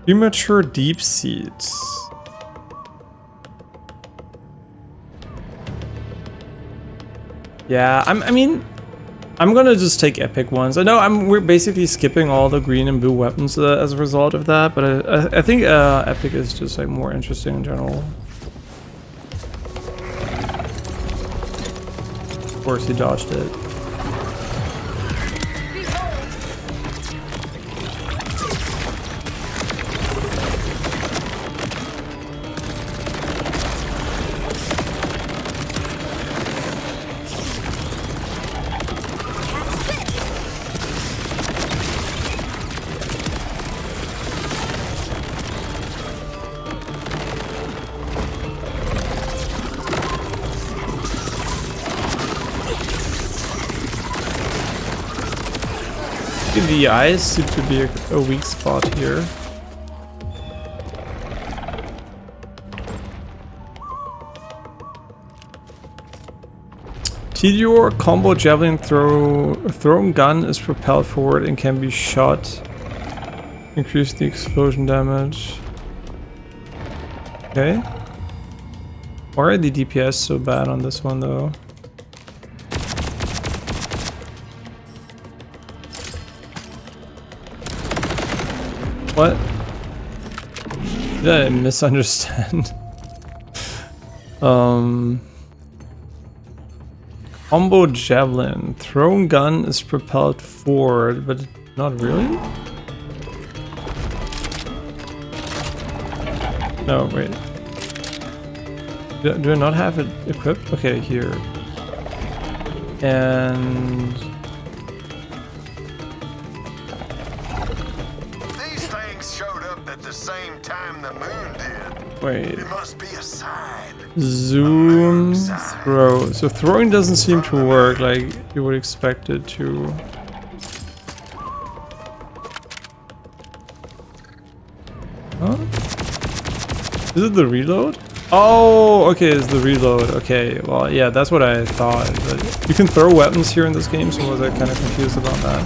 Premature deep seeds. Yeah, I mean, I'm gonna just take epic ones. I know we're basically skipping all the green and blue weapons as a result of that, but I think epic is just like more interesting in general. Of course, he dodged it. The eyes seem to be a weak spot here. Your combo javelin thrown gun is propelled forward and can be shot. Increase the explosion damage. Okay. Why are the DPS so bad on this one though? What? Did I misunderstand? Combo javelin. Thrown gun is propelled forward, but not really? No, wait. Do I not have it equipped? Okay, here. And... Wait. It must be a sign. Zoom, throw. So throwing doesn't seem to work like you would expect it to. Huh? Is it the reload? Oh, okay, it's the reload. Okay, well, yeah, that's what I thought. But you can throw weapons here in this game, so was I kind of confused about that?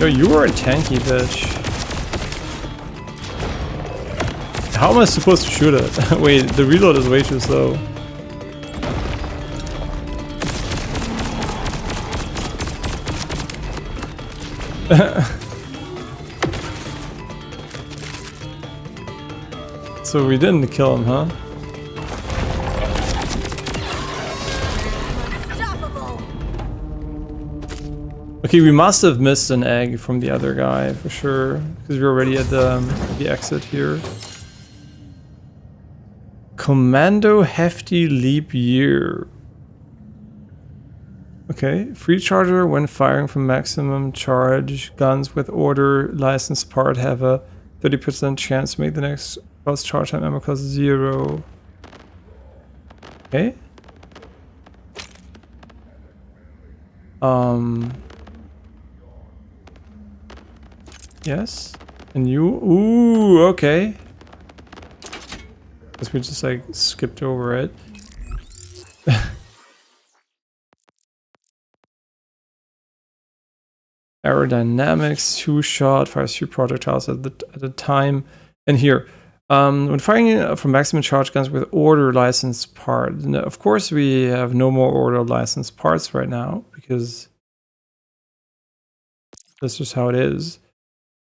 Yo, you were a tanky bitch. How am I supposed to shoot it? Wait, the reload is way too slow. So we didn't kill him, huh? Okay, we must have missed an egg from the other guy for sure, because we're already at the exit here. Commando Hefty Leap Year. Okay, free charger when firing from maximum charge. Guns with order licensed part have a 30% chance to make the next cross charge time ammo cost 0. Okay. Yes. And you? Ooh, okay. Guess we just like skipped over it. Aerodynamics, 2-shot, fires 2 projectiles at a time. And here, when firing from maximum charge guns with order licensed part. Now, of course, we have no more order licensed parts right now because that's just how it is.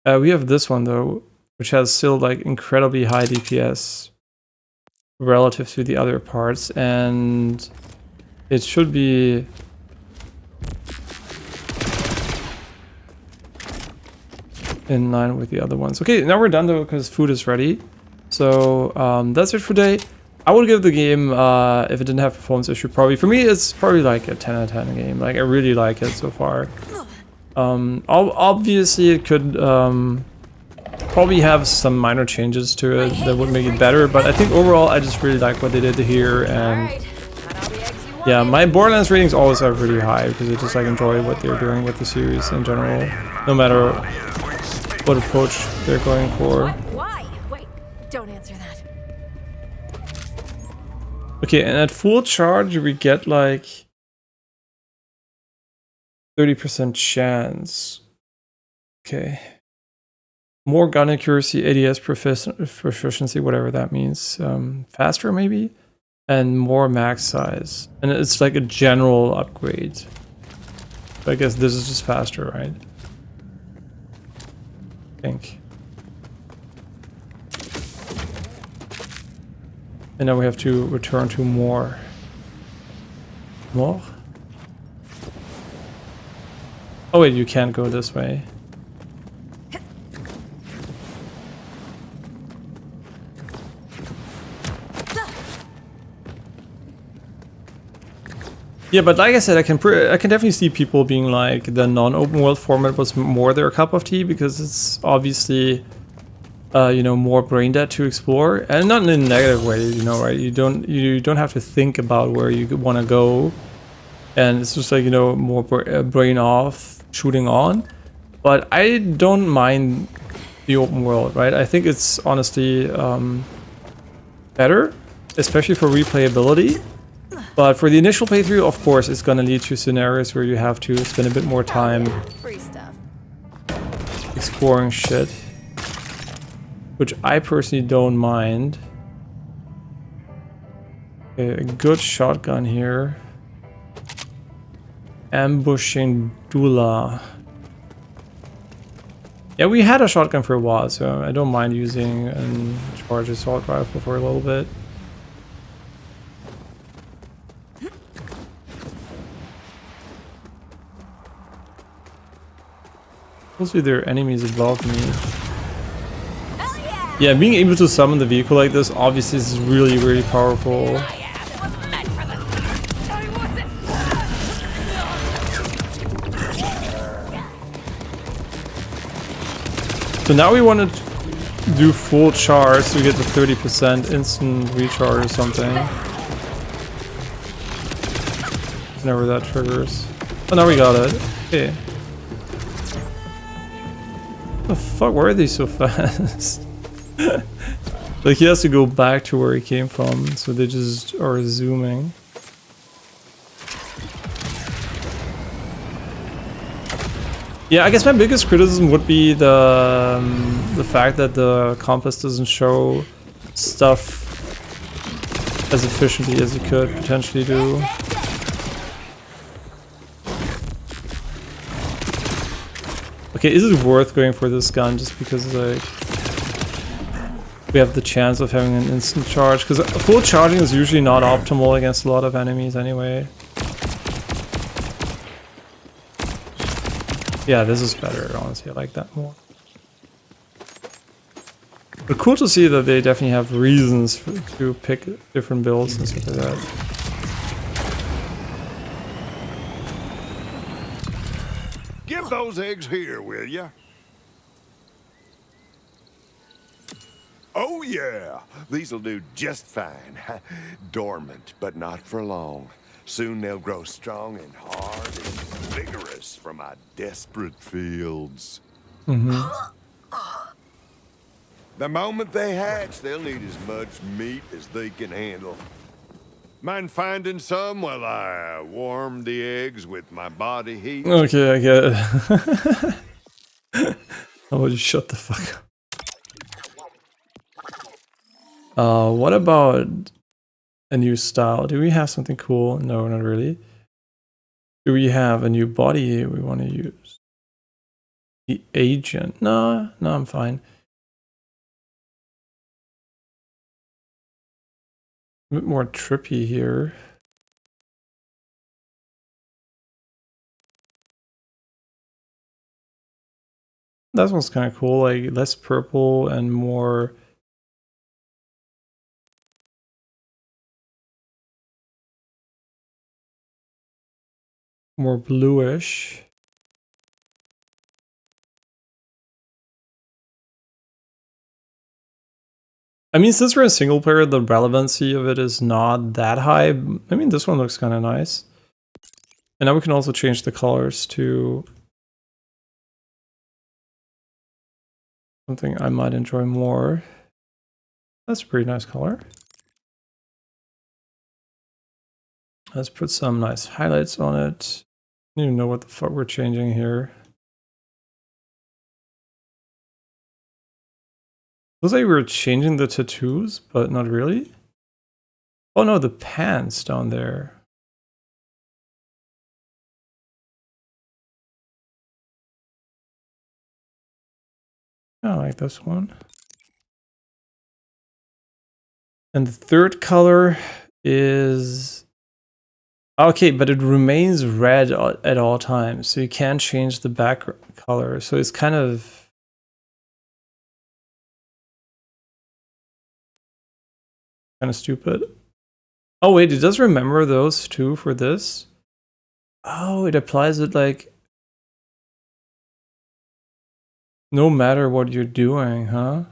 We have this one though, which has still like incredibly high DPS relative to the other parts, and it should be in line with the other ones. Okay, now we're done though because food is ready. So that's it for today. I would give the game, if it didn't have performance issue, probably for me it's probably like a 10 out of 10 game. Like I really like it so far. Obviously it could probably have some minor changes to it that would make it better, but I think overall I just really like what they did here. And yeah, my Borderlands ratings always are really high because I just like enjoy what they're doing with the series in general, no matter what approach they're going for. Why? Wait, don't answer that. Okay, and at full charge we get like 30% chance. Okay. More gun accuracy, ADS proficiency, whatever that means. Faster maybe? And more max size. And it's like a general upgrade. But I guess this is just faster, right? I think. And now we have to return to more. More? Oh wait, you can't go this way. Yeah, but like I said, I can definitely see people being like the non-open world format was more their cup of tea because it's obviously, you know, more brain dead to explore, and not in a negative way, you know, right? You don't have to think about where you want to go, and it's just like, you know, more brain off, shooting on. But I don't mind the open world, right? I think it's honestly better, especially for replayability. But for the initial playthrough, of course, it's going to lead to scenarios where you have to spend a bit more time exploring shit. Which I personally don't mind. Okay, a good shotgun here. Ambushing Dula. Yeah, we had a shotgun for a while, so I don't mind using a charged assault rifle for a little bit. Mostly there are enemies above me. Yeah, being able to summon the vehicle like this obviously is really, really powerful. So now we want to do full charge so we get the 30% instant recharge or something. Whenever that triggers. Oh, now we got it. Okay. What the fuck, why are they so fast? Like he has to go back to where he came from, so they just are zooming. Yeah, I guess my biggest criticism would be the fact that the compass doesn't show stuff as efficiently as it could potentially do. Okay, is it worth going for this gun just because like we have the chance of having an instant charge? Because full charging is usually not optimal against a lot of enemies anyway. Yeah, this is better, honestly. I like that more. But cool to see that they definitely have reasons to pick different builds and stuff like that. Give those eggs here, will ya? Oh yeah, these'll do just fine. Dormant, but not for long. Soon they'll grow strong and hard and vigorous for my desperate fields. The moment they hatch, they'll need as much meat as they can handle. Mind finding some while I warm the eggs with my body heat? Okay, I get it. How about you shut the fuck up? What about a new style? Do we have something cool? No, not really. Do we have a new body we want to use? The agent? No, I'm fine. A bit more trippy here. That one's kind of cool, like less purple and more bluish. I mean, since we're in single player, the relevancy of it is not that high. I mean, this one looks kind of nice. And now we can also change the colors to something I might enjoy more. That's a pretty nice color. Let's put some nice highlights on it. don't even know what the fuck we're changing here. Looks like we were changing the tattoos, but not really. Oh no, the pants down there. I like this one. And the third color is... Okay, but it remains red at all times, so you can't change the back color. So it's kind of stupid. Oh wait, it does remember those two for this? Oh, it applies it like no matter what you're doing, huh?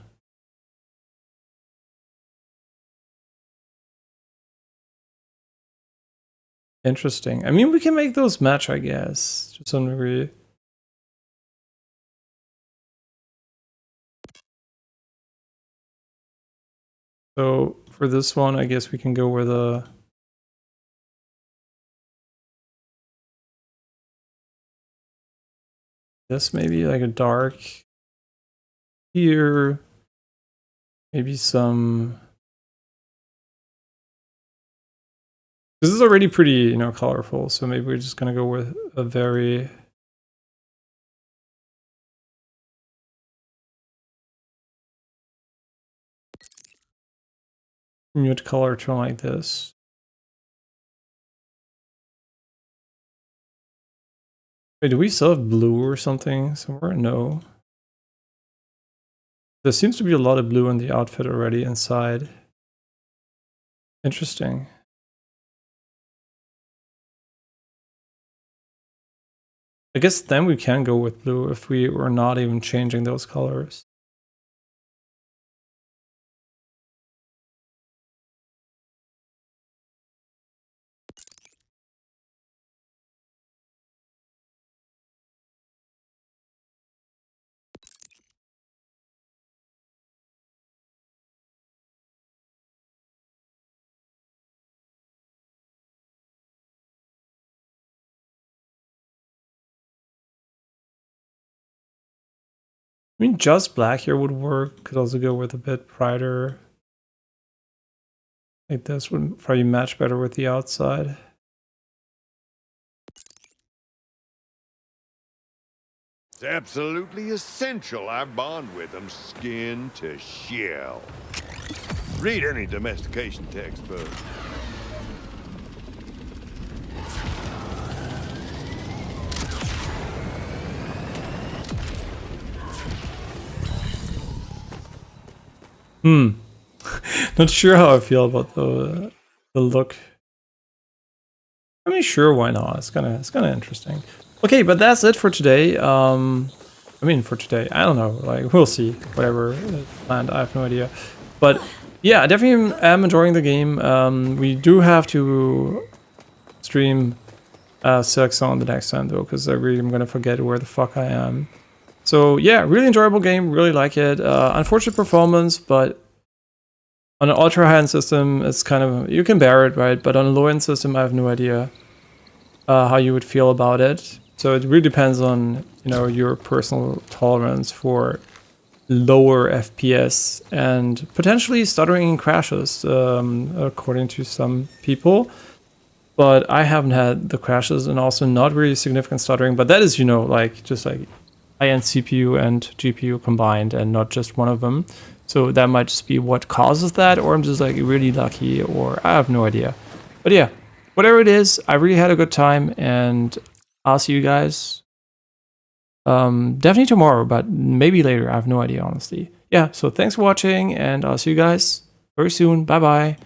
Interesting. I mean, we can make those match, I guess, to some degree. So for this one, I guess we can go with a... This maybe like a dark here. Maybe some... This is already pretty, you know, colorful, so maybe we're just gonna go with a very... mute color tone like this. Wait, do we still have blue or something somewhere? No. There seems to be a lot of blue in the outfit already inside. Interesting. I guess then we can go with blue if we were not even changing those colors. I mean, just black here would work. Could also go with a bit brighter. Like this would probably match better with the outside. It's absolutely essential I bond with them skin to shell. Read any domestication textbook. Not sure how I feel about the look. I mean, sure, why not? It's kind of interesting. Okay, but that's it for today. I mean, for today, I don't know. Like, we'll see. Whatever is planned, I have no idea. But yeah, I definitely am enjoying the game. We do have to stream Silksong the next time though, because I really am gonna forget where the fuck I am. So yeah, really enjoyable game. Really like it. Unfortunate performance, but on an ultra high-end system, it's kind of, you can bear it, right? But on a low-end system, I have no idea how you would feel about it. So it really depends on, you know, your personal tolerance for lower FPS and potentially stuttering and crashes, according to some people. But I haven't had the crashes and also not really significant stuttering. But that is, you know, like just like high-end CPU and GPU combined and not just one of them. So that might just be what causes that, or I'm just like really lucky, or I have no idea. But yeah, whatever it is, I really had a good time, and I'll see you guys definitely tomorrow, but maybe later. I have no idea, honestly. Yeah, so thanks for watching, and I'll see you guys very soon. Bye bye.